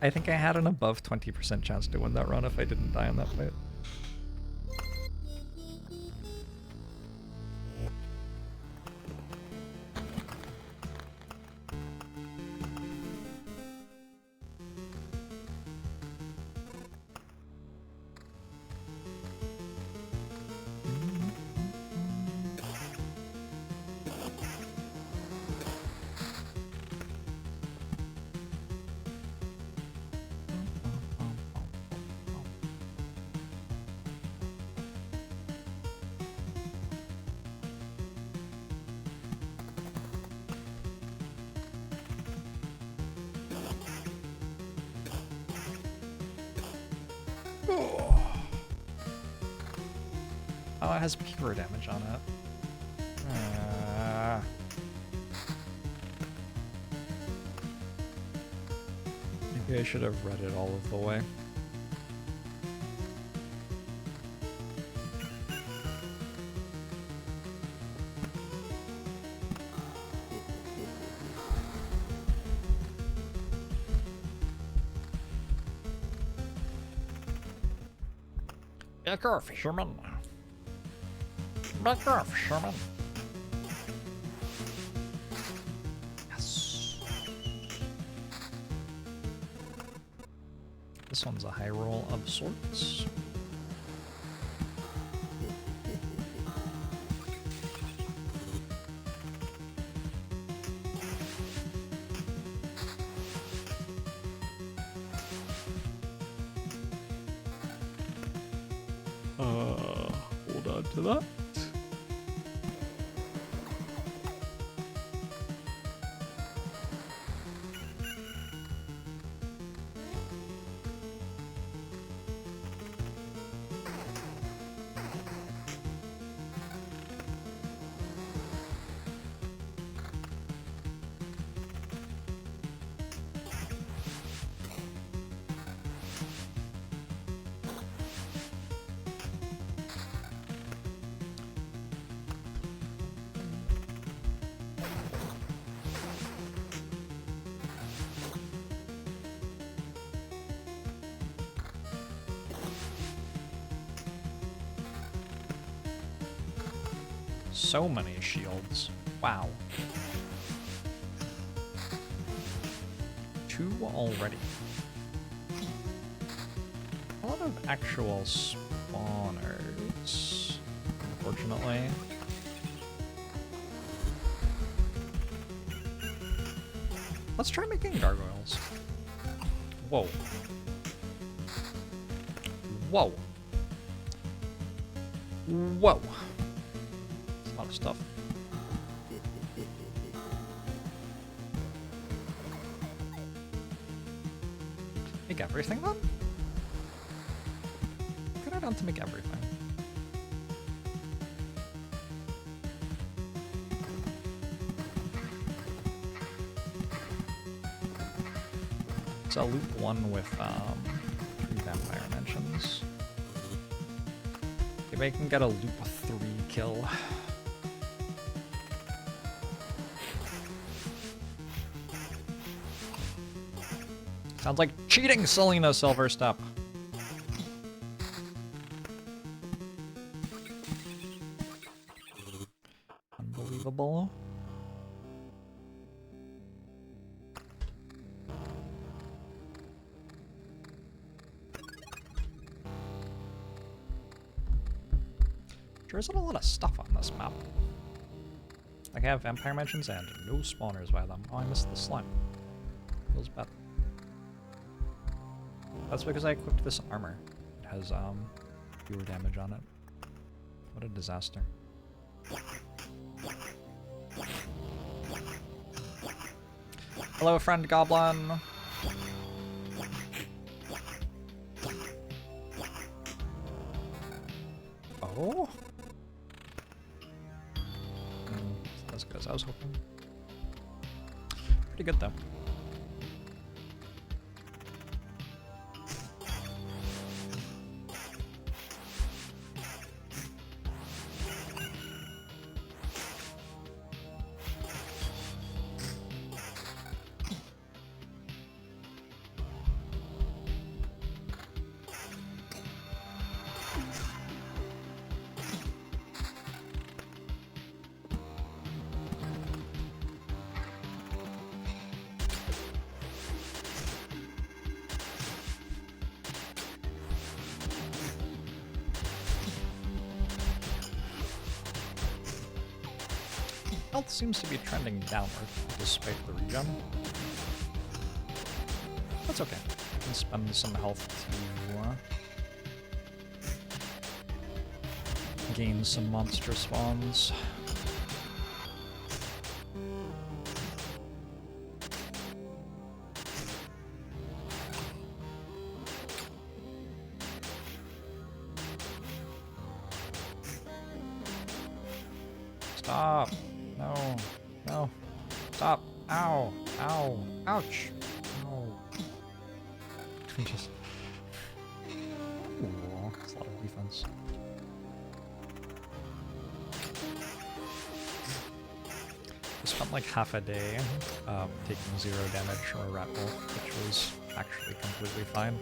I think I had an above 20% chance to win that run if I didn't die in that fight. Oh, it has pure damage on it. Maybe I should have read it all of the way. Back off, fisherman. Back off, fisherman. Yes. This one's a high roll of sorts. Hold on to that. So many shields. Wow. 2 already. A lot of actual spawners, unfortunately. Let's try making gargoyles. Whoa. Whoa. Whoa. A lot of stuff. Make everything then? Could I done to make everything? So I'll loop 1 with 3 vampire mentions. Maybe I can get a loop 3 kill. Sounds like cheating, Selena Silverstep. Unbelievable. There isn't a lot of stuff on this map. Like, I have vampire mentions and no spawners by them. Oh, I missed the slime. Feels bad. That's because I equipped this armor. It has, fewer damage on it. What a disaster. Hello, friend Goblin! Oh? As good as I was hoping. Pretty good, though. Health seems to be trending downward, despite the regen. That's okay. I can spend some health to gain some monster spawns. Stop. No. No. Stop. Ow. Ow. Ouch. Ow. Just... Ooh, that's a lot of defense. I spent like half a day taking 0 damage or a rat wolf, which was actually completely fine.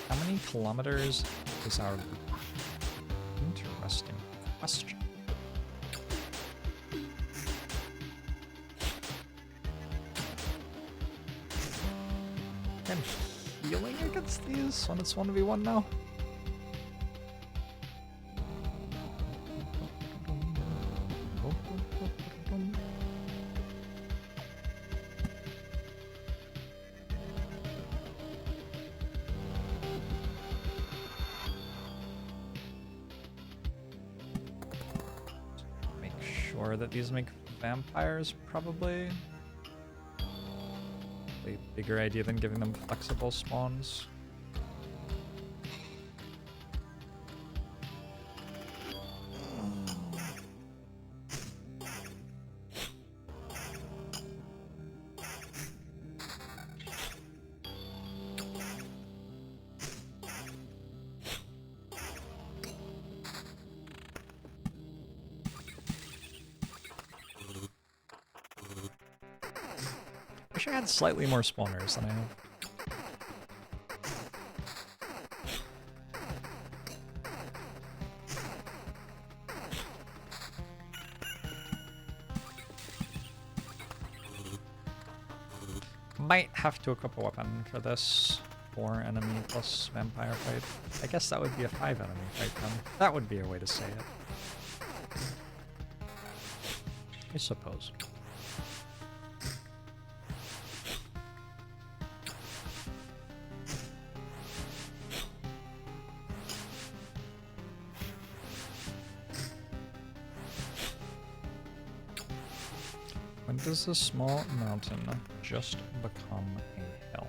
How many kilometers is our loop? Interesting question. I'm healing against these when it's 1v1 now. Make sure that these make vampires, probably. A bigger idea than giving them flexible spawns. Wish I had slightly more spawners than I have. Might have to equip a weapon for this 4 enemy plus vampire fight. I guess that would be a 5 enemy fight then. That would be a way to say it. I suppose. When does the small mountain just become a hill?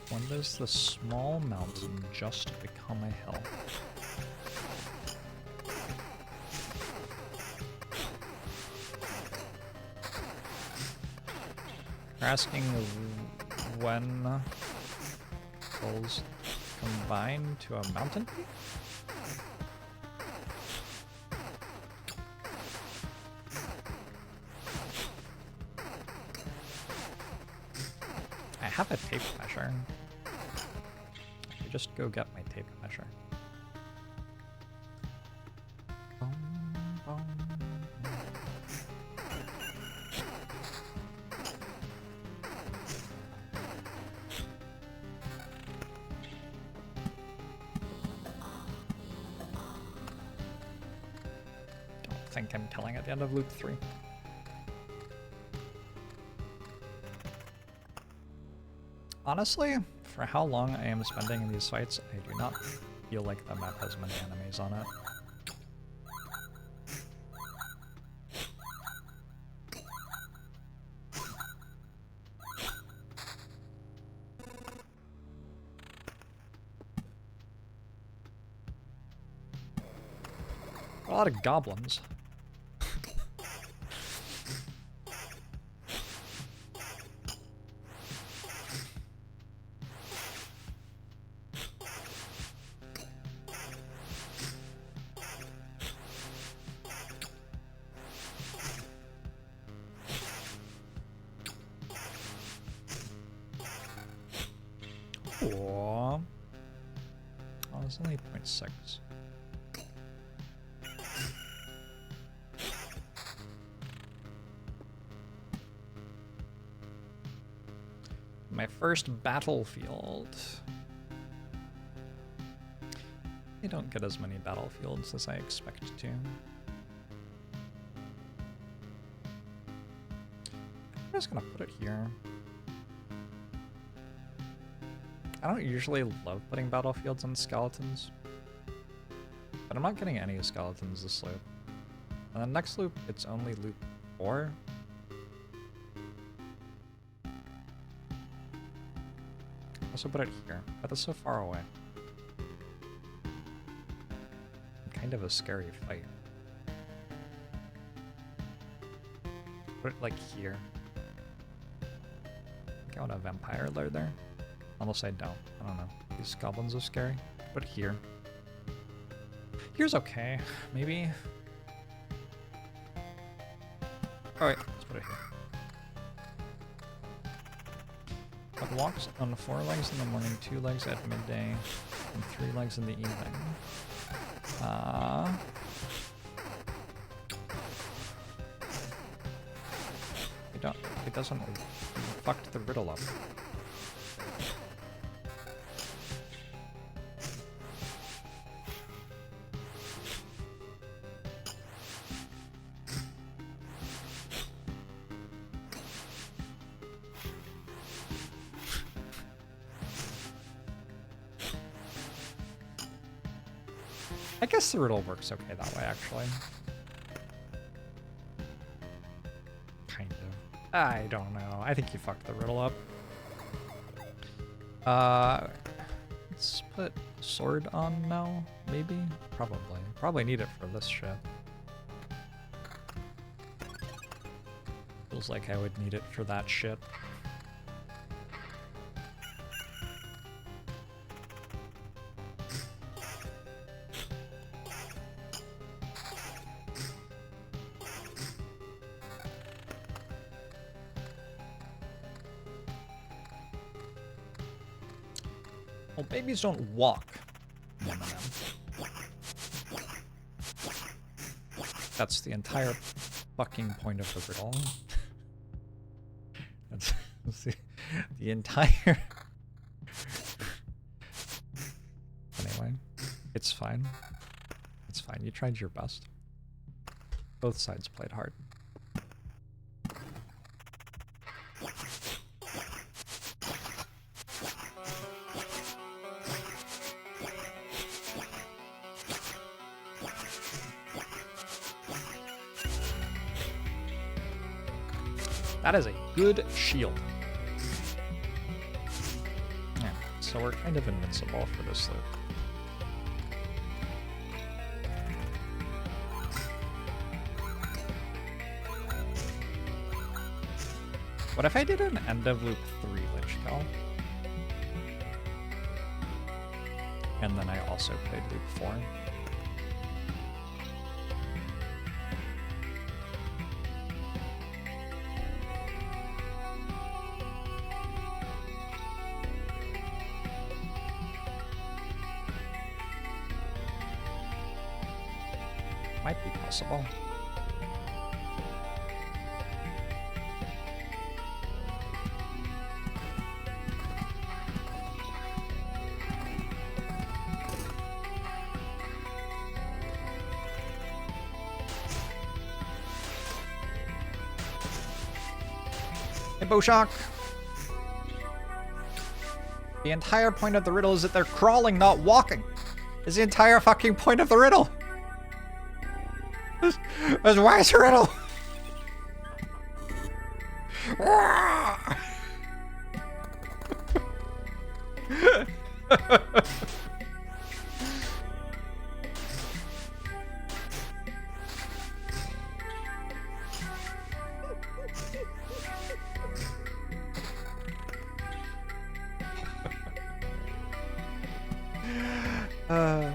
When does the small mountain just become a hill? You're asking when hills combine to a mountain peak? I have a tape measure. I just go get my tape measure. Don't think I'm telling at the end of loop 3. Honestly, for how long I am spending in these fights, I do not feel like the map has many enemies on it. A lot of goblins. Cool. Oh, it's only 0.6. My first battlefield. I don't get as many battlefields as I expect to. I'm just gonna put it here. I don't usually love putting battlefields on skeletons, but I'm not getting any skeletons this loop. And then next loop, it's only loop 4. Also put it here, but it's so far away. Kind of a scary fight. Put it like here. I want a vampire lair there. Almost I don't. I don't know. These goblins are scary. Put it here. Here's okay. Maybe. Oh wait, let's put it here. It walks on 4 legs in the morning, 2 legs at midday, and 3 legs in the evening. It doesn't. You fucked the riddle up. I guess the riddle works okay that way, actually. Kind of. I don't know. I think you fucked the riddle up. Let's put sword on now, maybe? Probably. Probably need it for this shit. Feels like I would need it for that shit. Well, babies don't walk. That's the entire fucking point of the riddle. That's the entire... Anyway, it's fine. It's fine. You tried your best. Both sides played hard. That is a good shield. Yeah, so we're kind of invincible for this loop. What if I did an end of loop 3 Lich Kill? And then I also played loop 4? Might be possible. Hey, Boshok! The entire point of the riddle is that they're crawling, not walking. Is the entire fucking point of the riddle. That's why it's a riddle. Am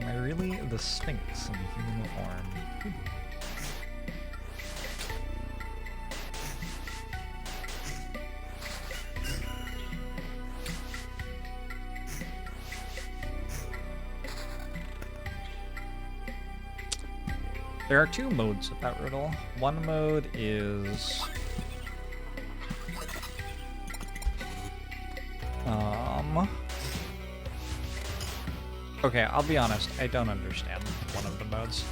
I really the Sphinx in human form? There are 2 modes of that riddle. One mode is... Okay, I'll be honest, I don't understand one of the modes.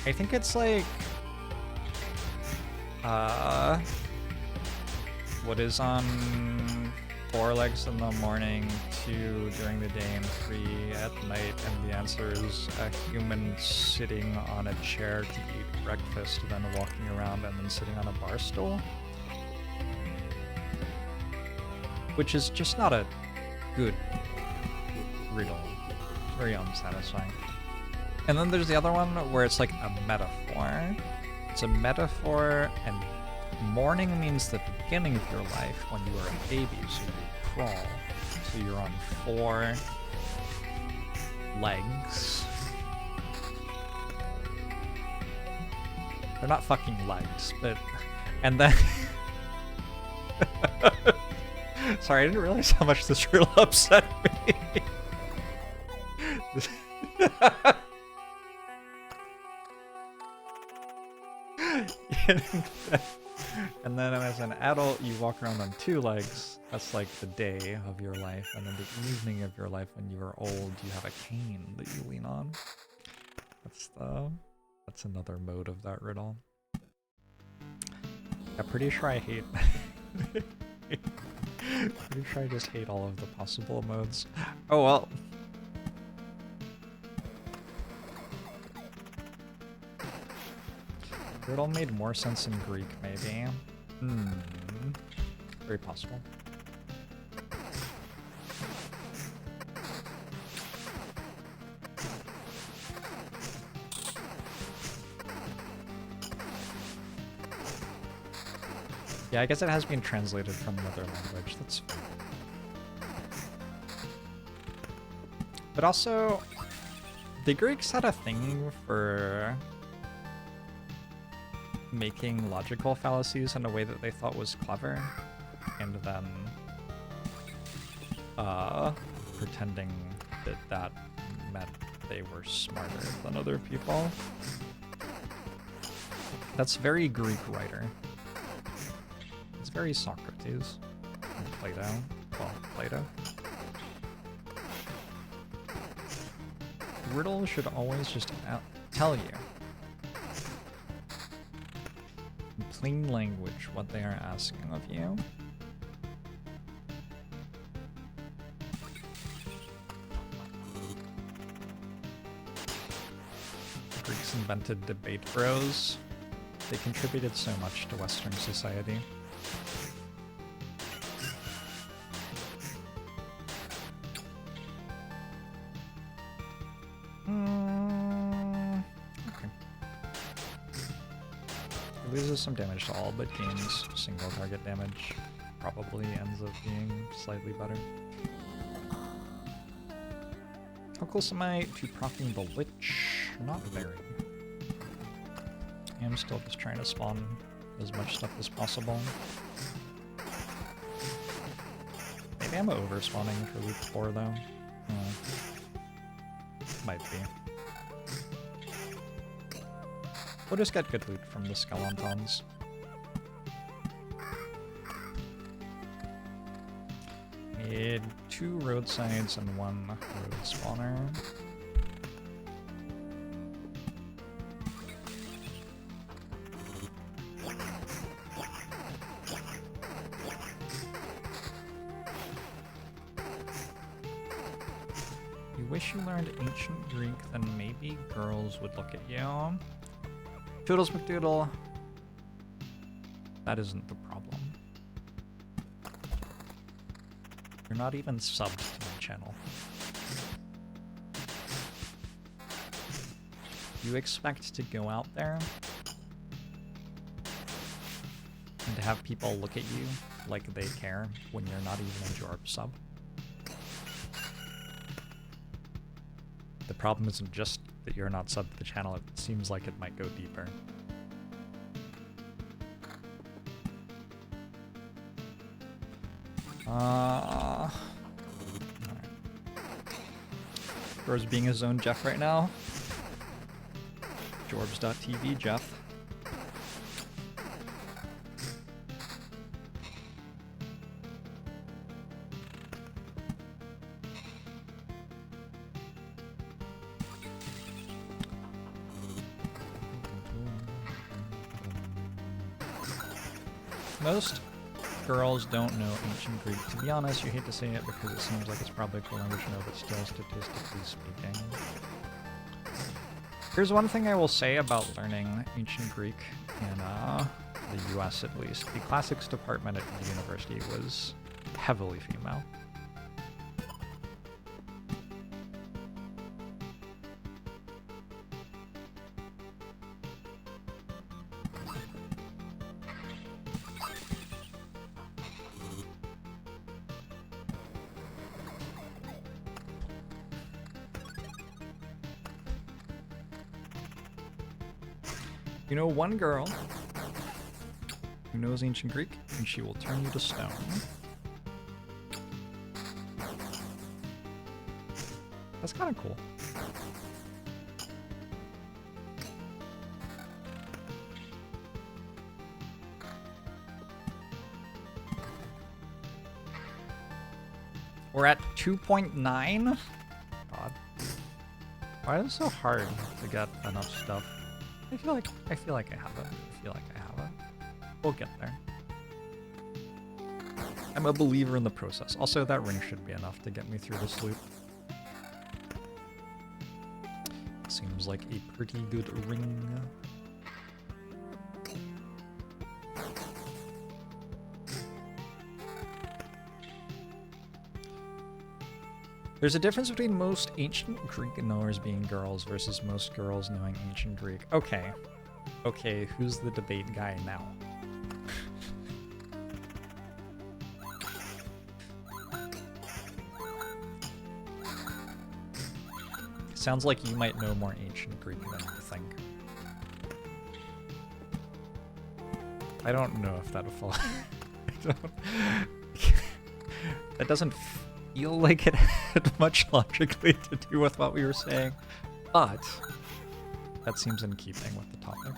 I think it's like... what is on 4 legs in the morning, 2 during the day and 3 at night, and the answer is a human sitting on a chair to eat breakfast, then walking around and then sitting on a bar stool. Which is just not a good riddle. It's very unsatisfying. And then there's the other one where it's like a metaphor. It's a metaphor, and morning means the beginning of your life when you were a baby, so you crawl. So you're on 4 legs. They're not fucking legs, but... And then... Sorry, I didn't realize how much this riddle upset me. And then as an adult, you walk around on 2 legs. That's like the day of your life. And then the evening of your life, when you are old, you have a cane that you lean on. That's another mode of that riddle. I'm pretty sure I hate... Pretty sure I just hate all of the possible modes. Oh well. Riddle made more sense in Greek, maybe. Very possible. Yeah, I guess it has been translated from another language. That's fine. But also, the Greeks had a thing for making logical fallacies in a way that they thought was clever, and then pretending that that meant they were smarter than other people. That's very Greek writer. It's very Socrates and Plato. Well, Plato. Riddle should always just tell you in plain language what they are asking of you. The Greeks invented debate bros. They contributed so much to Western society. Loses some damage to all but gains single target damage. Probably ends up being slightly better. How close am I to proccing the Lich? Not very. I am still just trying to spawn as much stuff as possible. Maybe I'm over spawning for loot 4 though. Might be. We'll just get good loot from the skeletons. Made 2 roadsides and 1 road spawner. You wish you learned ancient Greek, then maybe girls would look at you. Toodles McDoodle. That isn't the problem. You're not even subbed to my channel. You expect to go out there and to have people look at you like they care when you're not even a Jorbs sub. The problem isn't just that you're not subbed to the channel, it seems like it might go deeper. Alright. Jorbs being his own Jeff right now. Jorbs.tv Jeff. girls don't know ancient Greek. To be honest, you hate to say it because it seems like it's probably a cool language to know, but still, statistically speaking. Here's one thing I will say about learning ancient Greek in the US at least. The classics department at the university was heavily female. You know one girl who knows ancient Greek, and she will turn you to stone. That's kind of cool. We're at 2.9? God. Why is it so hard to get enough stuff? I feel like I have it. We'll get there. I'm a believer in the process. Also, that ring should be enough to get me through this loop. Seems like a pretty good ring. There's a difference between most ancient Greek knowers being girls versus most girls knowing ancient Greek. Okay. Okay, who's the debate guy now? Sounds like you might know more ancient Greek than you think. I don't know if that'll fall. That doesn't feel like it had much logically to do with what we were saying, but that seems in keeping with the topic.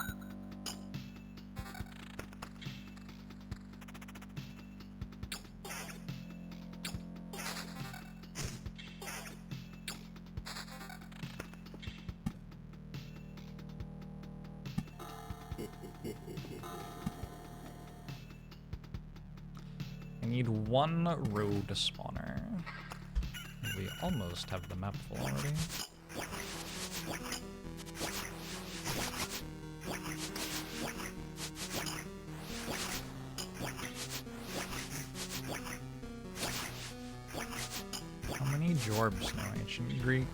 I need one road spawner. We almost have the map full already. How many Jorbs know ancient Greek?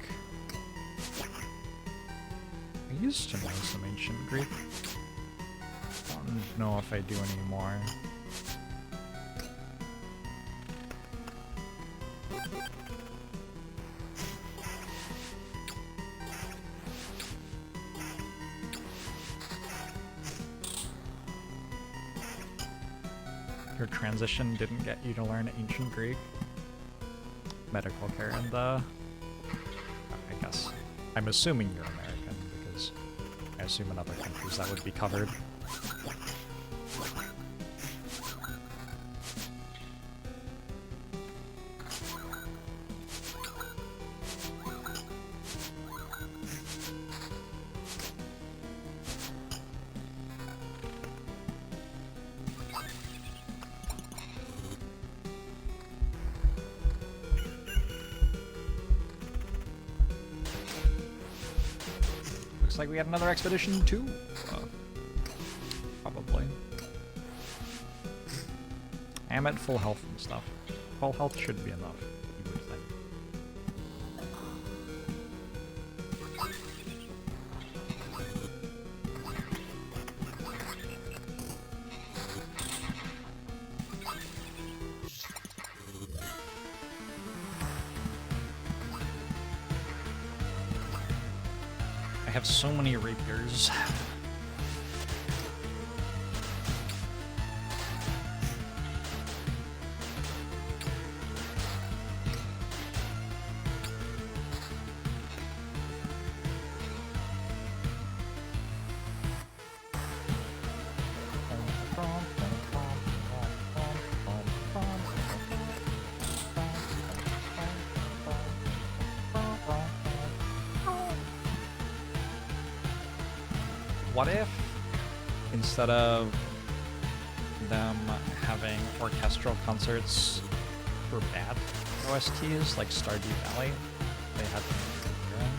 I used to know some ancient Greek. I don't know if I do anymore. Your transition didn't get you to learn ancient Greek. Medical care and I guess. I'm assuming you're American because I assume in other countries that would be covered. Looks like we had another expedition too. Probably. I am at full health and stuff. Full health should be enough, you would think. I have so many rapiers. What if, instead of them having orchestral concerts for bad OSTs, like Stardew Valley. They had them during.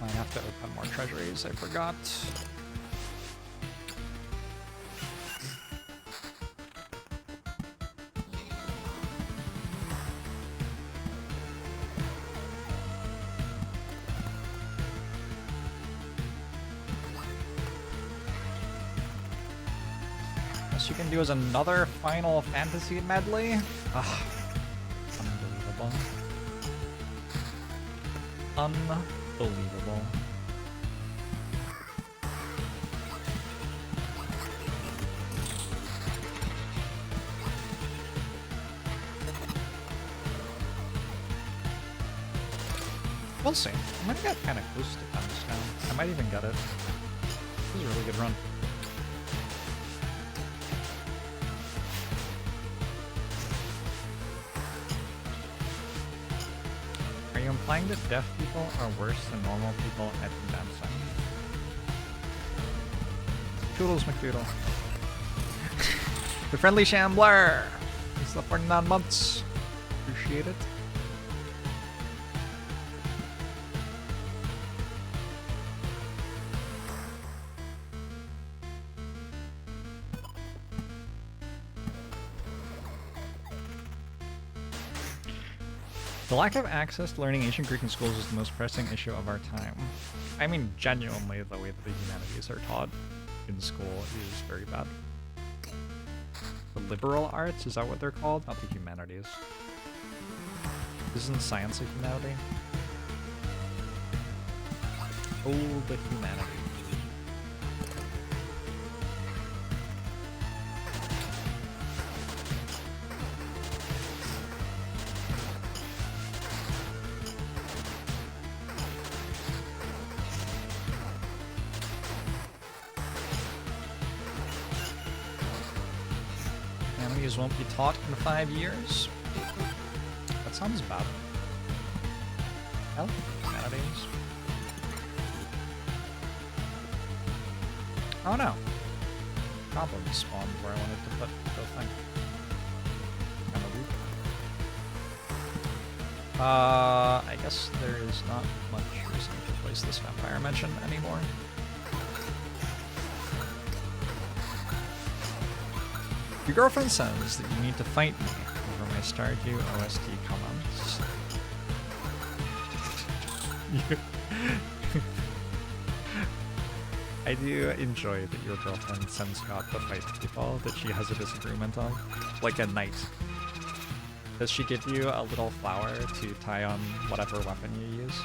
I have to open more treasuries, I forgot. What you can do is another Final Fantasy medley. Ah, unbelievable. Unbelievable. We'll see. I'm gonna get kind of close to Thumbs down. I might even get it. This is a really good run. Are you implying that deaf people are worse than normal people at dancing? Toodles McDoodle. The friendly Shambler! Thanks for the 49 months. Appreciate it. The lack of access to learning ancient Greek in schools is the most pressing issue of our time. I mean, genuinely, the way that the humanities are taught in school is very bad. The liberal arts, is that what they're called? Not the humanities. Isn't science a humanity? Oh, the humanities. Won't be taught in 5 years. That sounds bad. Hell, humanities. Oh no. Goblins spawned where I wanted to put the thing. Kind of weak. I guess there is not much reason to place this vampire mention anymore. Your girlfriend says that you need to fight me over my Stardew OST comments. I do enjoy that your girlfriend sends you out to fight people that she has a disagreement on. Like a knight. Does she give you a little flower to tie on whatever weapon you use?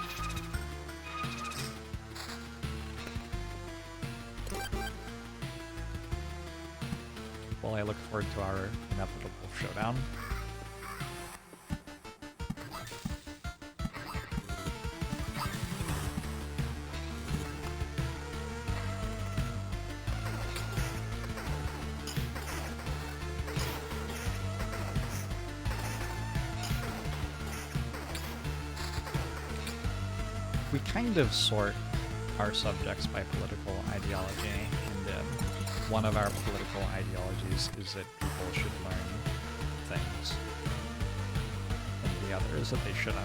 Well, I look forward to our inevitable showdown. We kind of sort our subjects by political ideology, and one of our political ideologies is that people should learn things, and the other is that they shouldn't.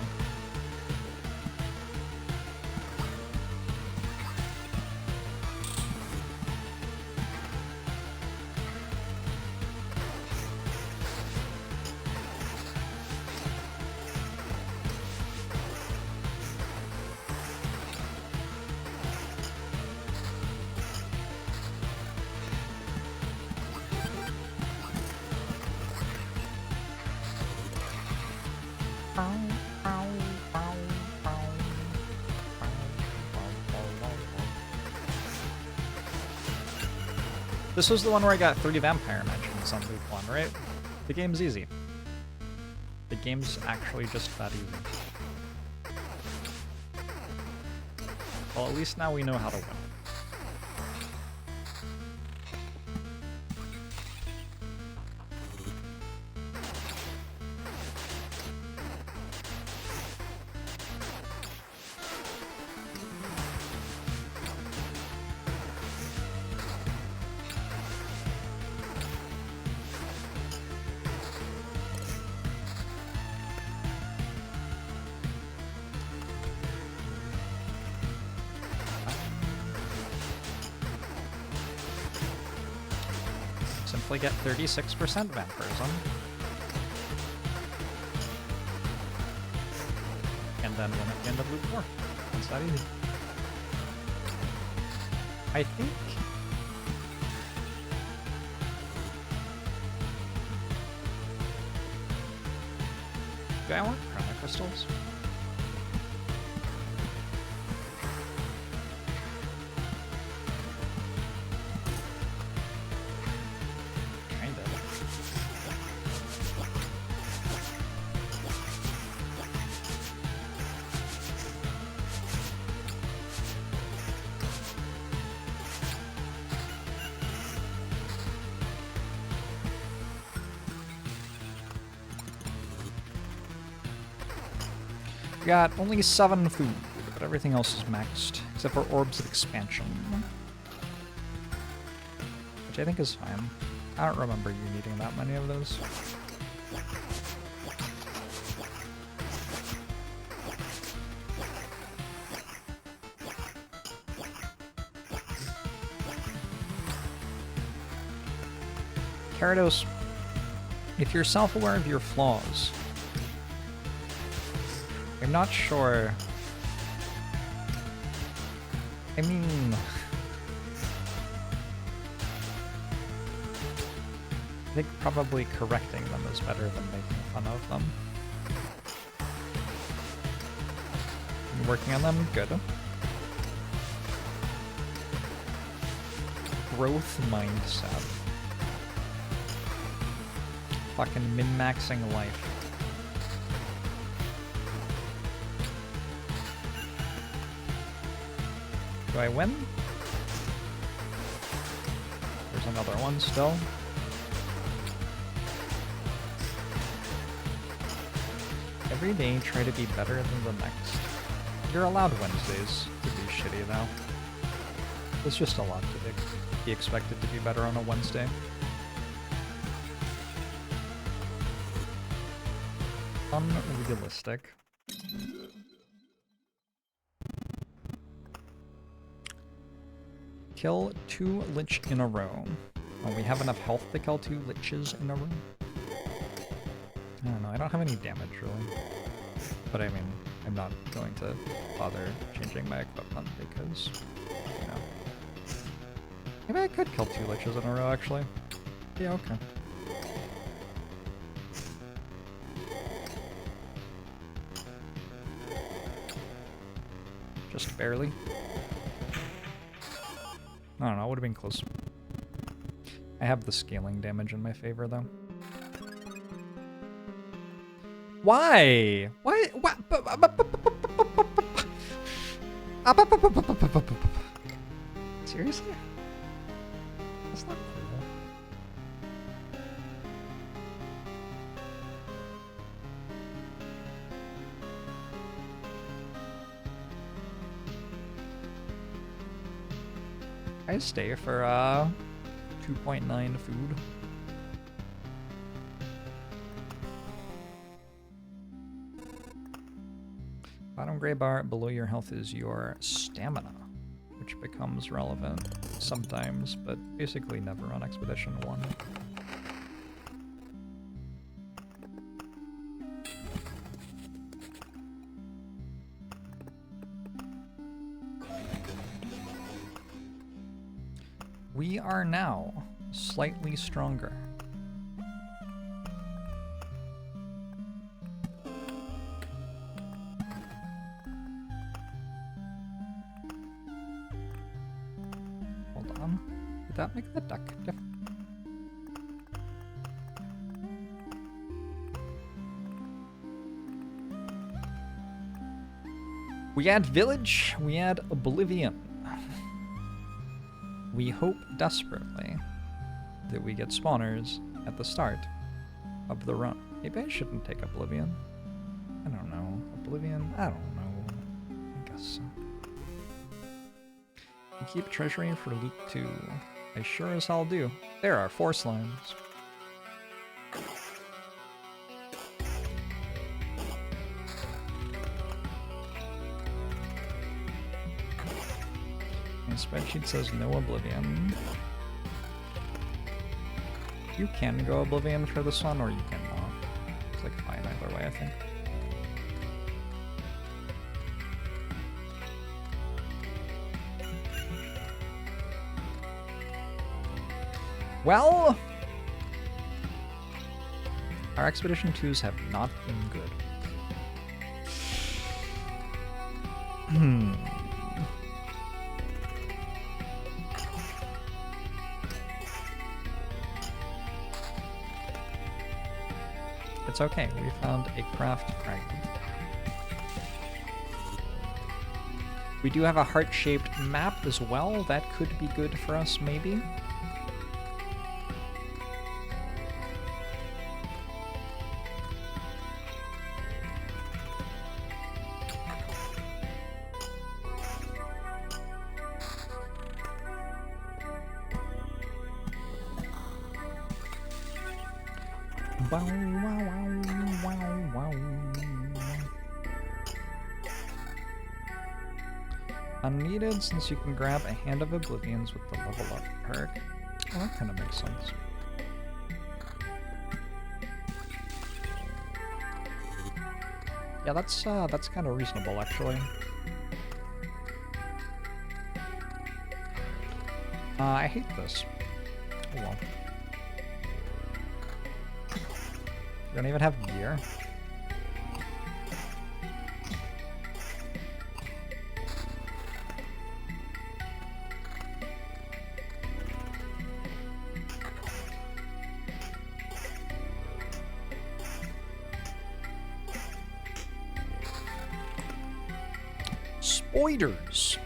This was the one where I got 3 vampire mentions on loop 1, right? The game's easy. The game's actually just that easy. Well, at least now we know how to win. Simply get 36% vampirism. And then win at the end of loop 4. It's that easy. I think... Do I want chrono crystals? We got only 7 food, but everything else is maxed, except for orbs of expansion. Which I think is fine. I don't remember you needing that many of those. Gyarados, if you're self-aware of your flaws, I'm not sure. I mean... I think probably correcting them is better than making fun of them. You working on them? Good. Growth mindset. Fucking min-maxing life. Do I win? There's another one still. Every day, try to be better than the next. You're allowed Wednesdays to be shitty, though. It's just a lot to be expected to be better on a Wednesday. Unrealistic. Kill 2 lich in a row. Oh, we have enough health to kill 2 liches in a row? I don't know, I don't have any damage really. But I mean, I'm not going to bother changing my equipment because, you know. Maybe I could kill 2 liches in a row actually. Yeah, okay. Just barely. I don't know, it would have been close. I have the scaling damage in my favor, though. Why? Why? What? Seriously? That's not cool. I stay for 2.9 food. Bottom gray bar below your health is your stamina, which becomes relevant sometimes, but basically never on Expedition 1. We are now slightly stronger. Hold on. Did that make the duck different? We add village, we add oblivion. We hope desperately that we get spawners at the start of the run. Maybe I shouldn't take oblivion. I don't know. Oblivion? I don't know. I guess so. We keep treasuring for loot 2. I sure as hell do. There are 4 slimes. My spreadsheet says no oblivion. You can go oblivion for this one, or you cannot. It's like fine either way, I think. Well, our Expedition 2s have not been good. It's okay, we found a craft fragment. We do have a heart-shaped map as well. That could be good for us, maybe. Wow, wow, wow, wow, wow. Unneeded, since you can grab a hand of oblivions with the level up perk. Oh, that kind of makes sense. Yeah, that's kind of reasonable, actually. I hate this. Oh well. You don't even have gear. Spoiders.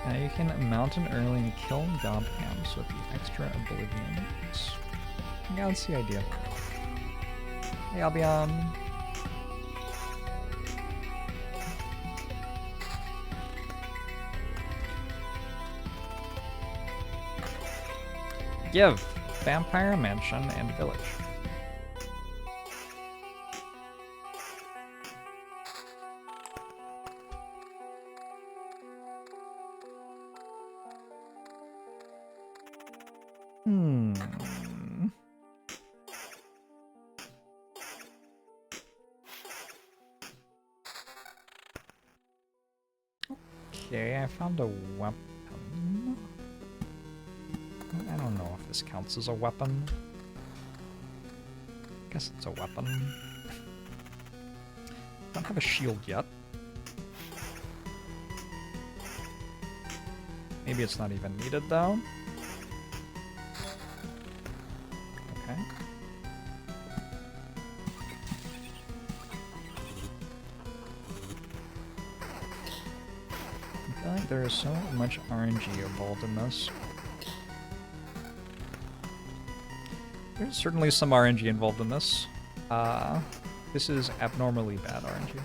Now you can mountain early and kill gob hams with the extra oblivions. Yeah, that's the idea. Hey, Albion. Give Vampire Mansion and Village. Okay, I found a weapon. I don't know if this counts as a weapon. I guess it's a weapon. Don't have a shield yet. Maybe it's not even needed though. Okay. I feel like there is so much RNG involved in this. There's certainly some RNG involved in this. This is abnormally bad RNG.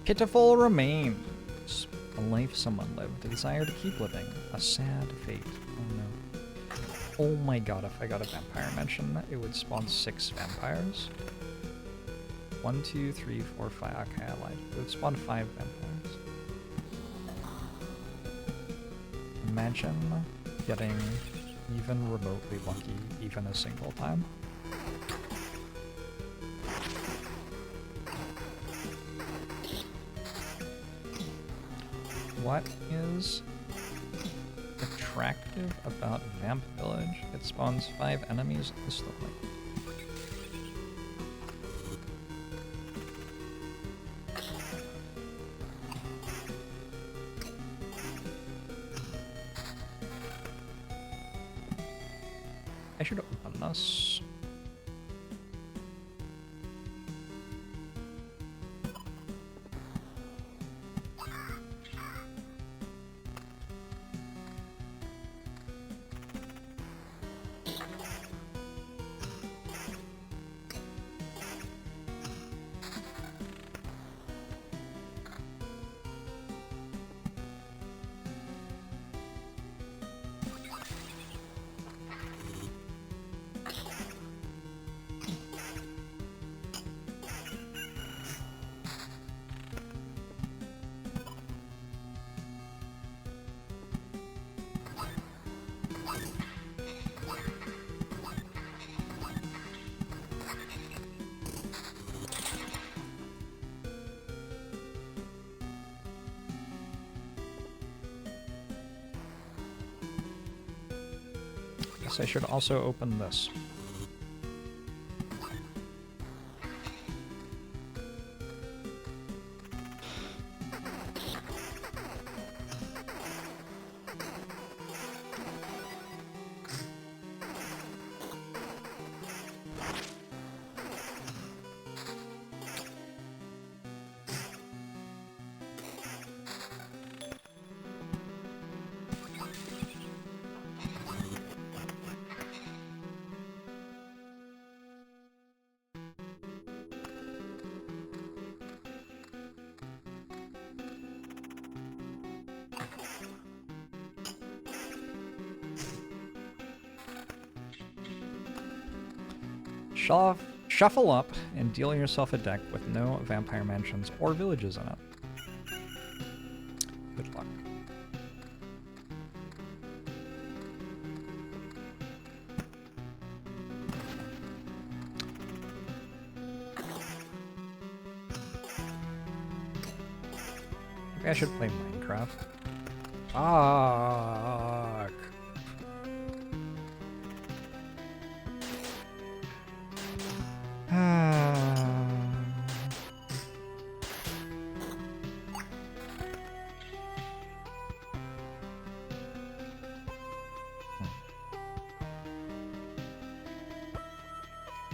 Pitiful remains. A life someone lived, a desire to keep living, a sad fate. Oh no. Oh my god, if I got a vampire mention, it would spawn 6 vampires. 1, 2, 3, 4, 5. Okay, I lied. It would spawn 5 vampires. Imagine getting even remotely lucky even a single time. What is attractive about Vamp Village? It spawns 5 enemies instantly. I should open this. I should also open this. Shuffle up and deal yourself a deck with no vampire mansions or villages in it. Good luck. Maybe I should play Minecraft. Fuck.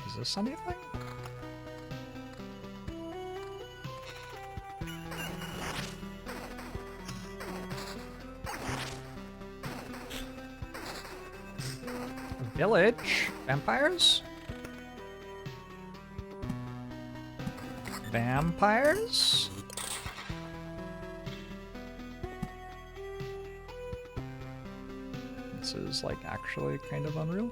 Is this anything? Village? Vampires? Vampires? This is like actually kind of unreal.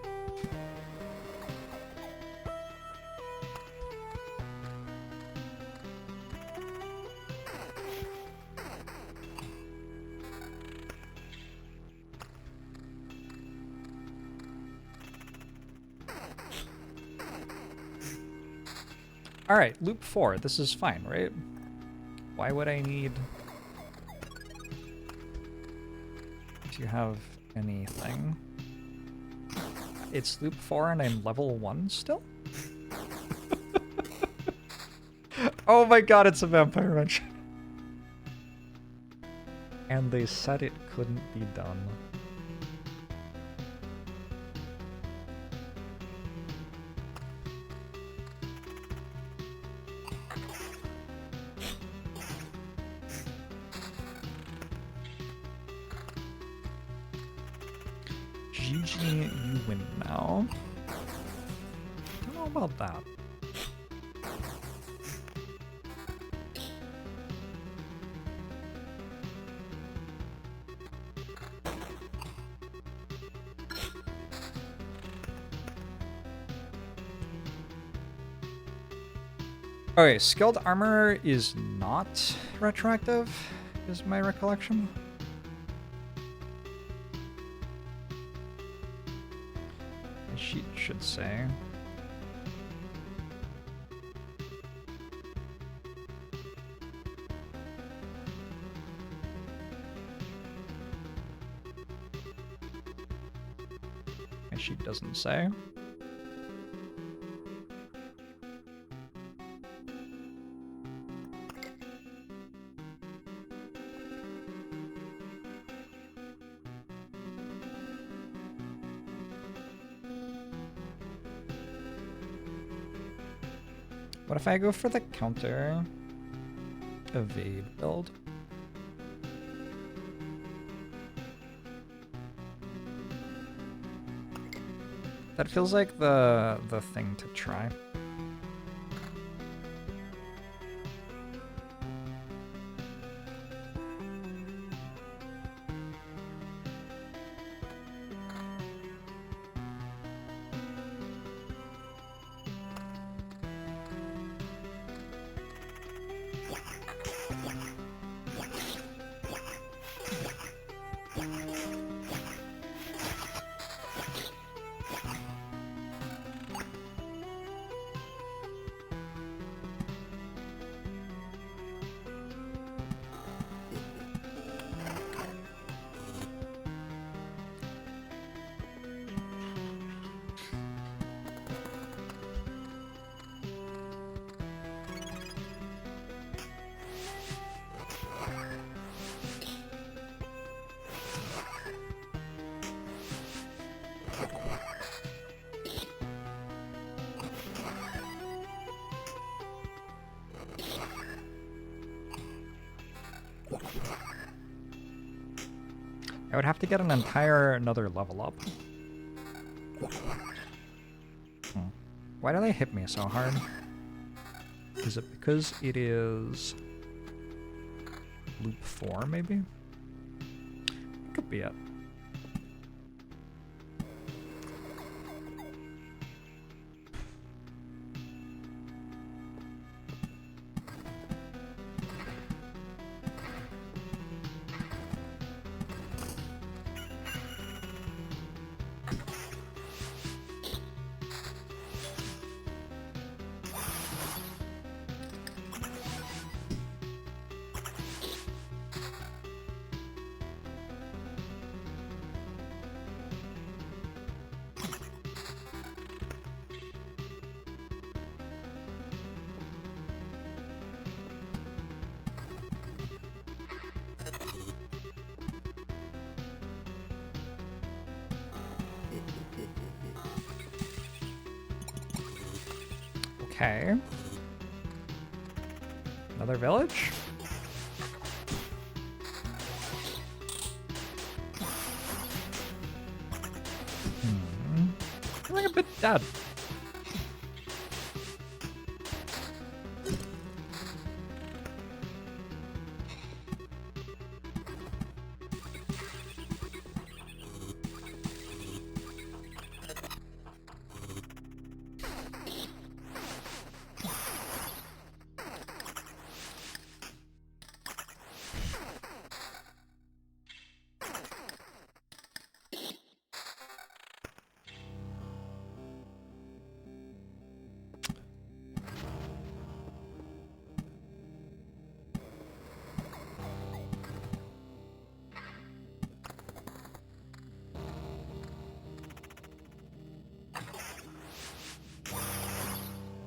Alright, loop 4. This is fine, right? Why would I need to have anything? It's loop 4 and I'm level 1 still? Oh my god, it's a vampire wrench. And they said it couldn't be done. GG, you win now. Don't know about that. Okay, skilled armor is not retroactive, is my recollection. The sheet should say. My sheet doesn't say. What if I go for the counter evade build? That feels like the thing to try. I would have to get an entire another level up. Why do they hit me so hard? Is it because it is loop 4 maybe? Could be it. Okay. Another village? Feeling a bit dead.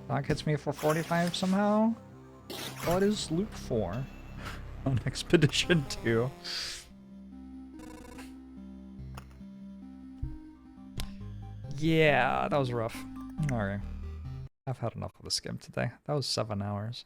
That gets me for 45 somehow. What is loop 4 on Expedition 2? Yeah, that was rough. Alright. I've had enough of the skim today. That was 7 hours.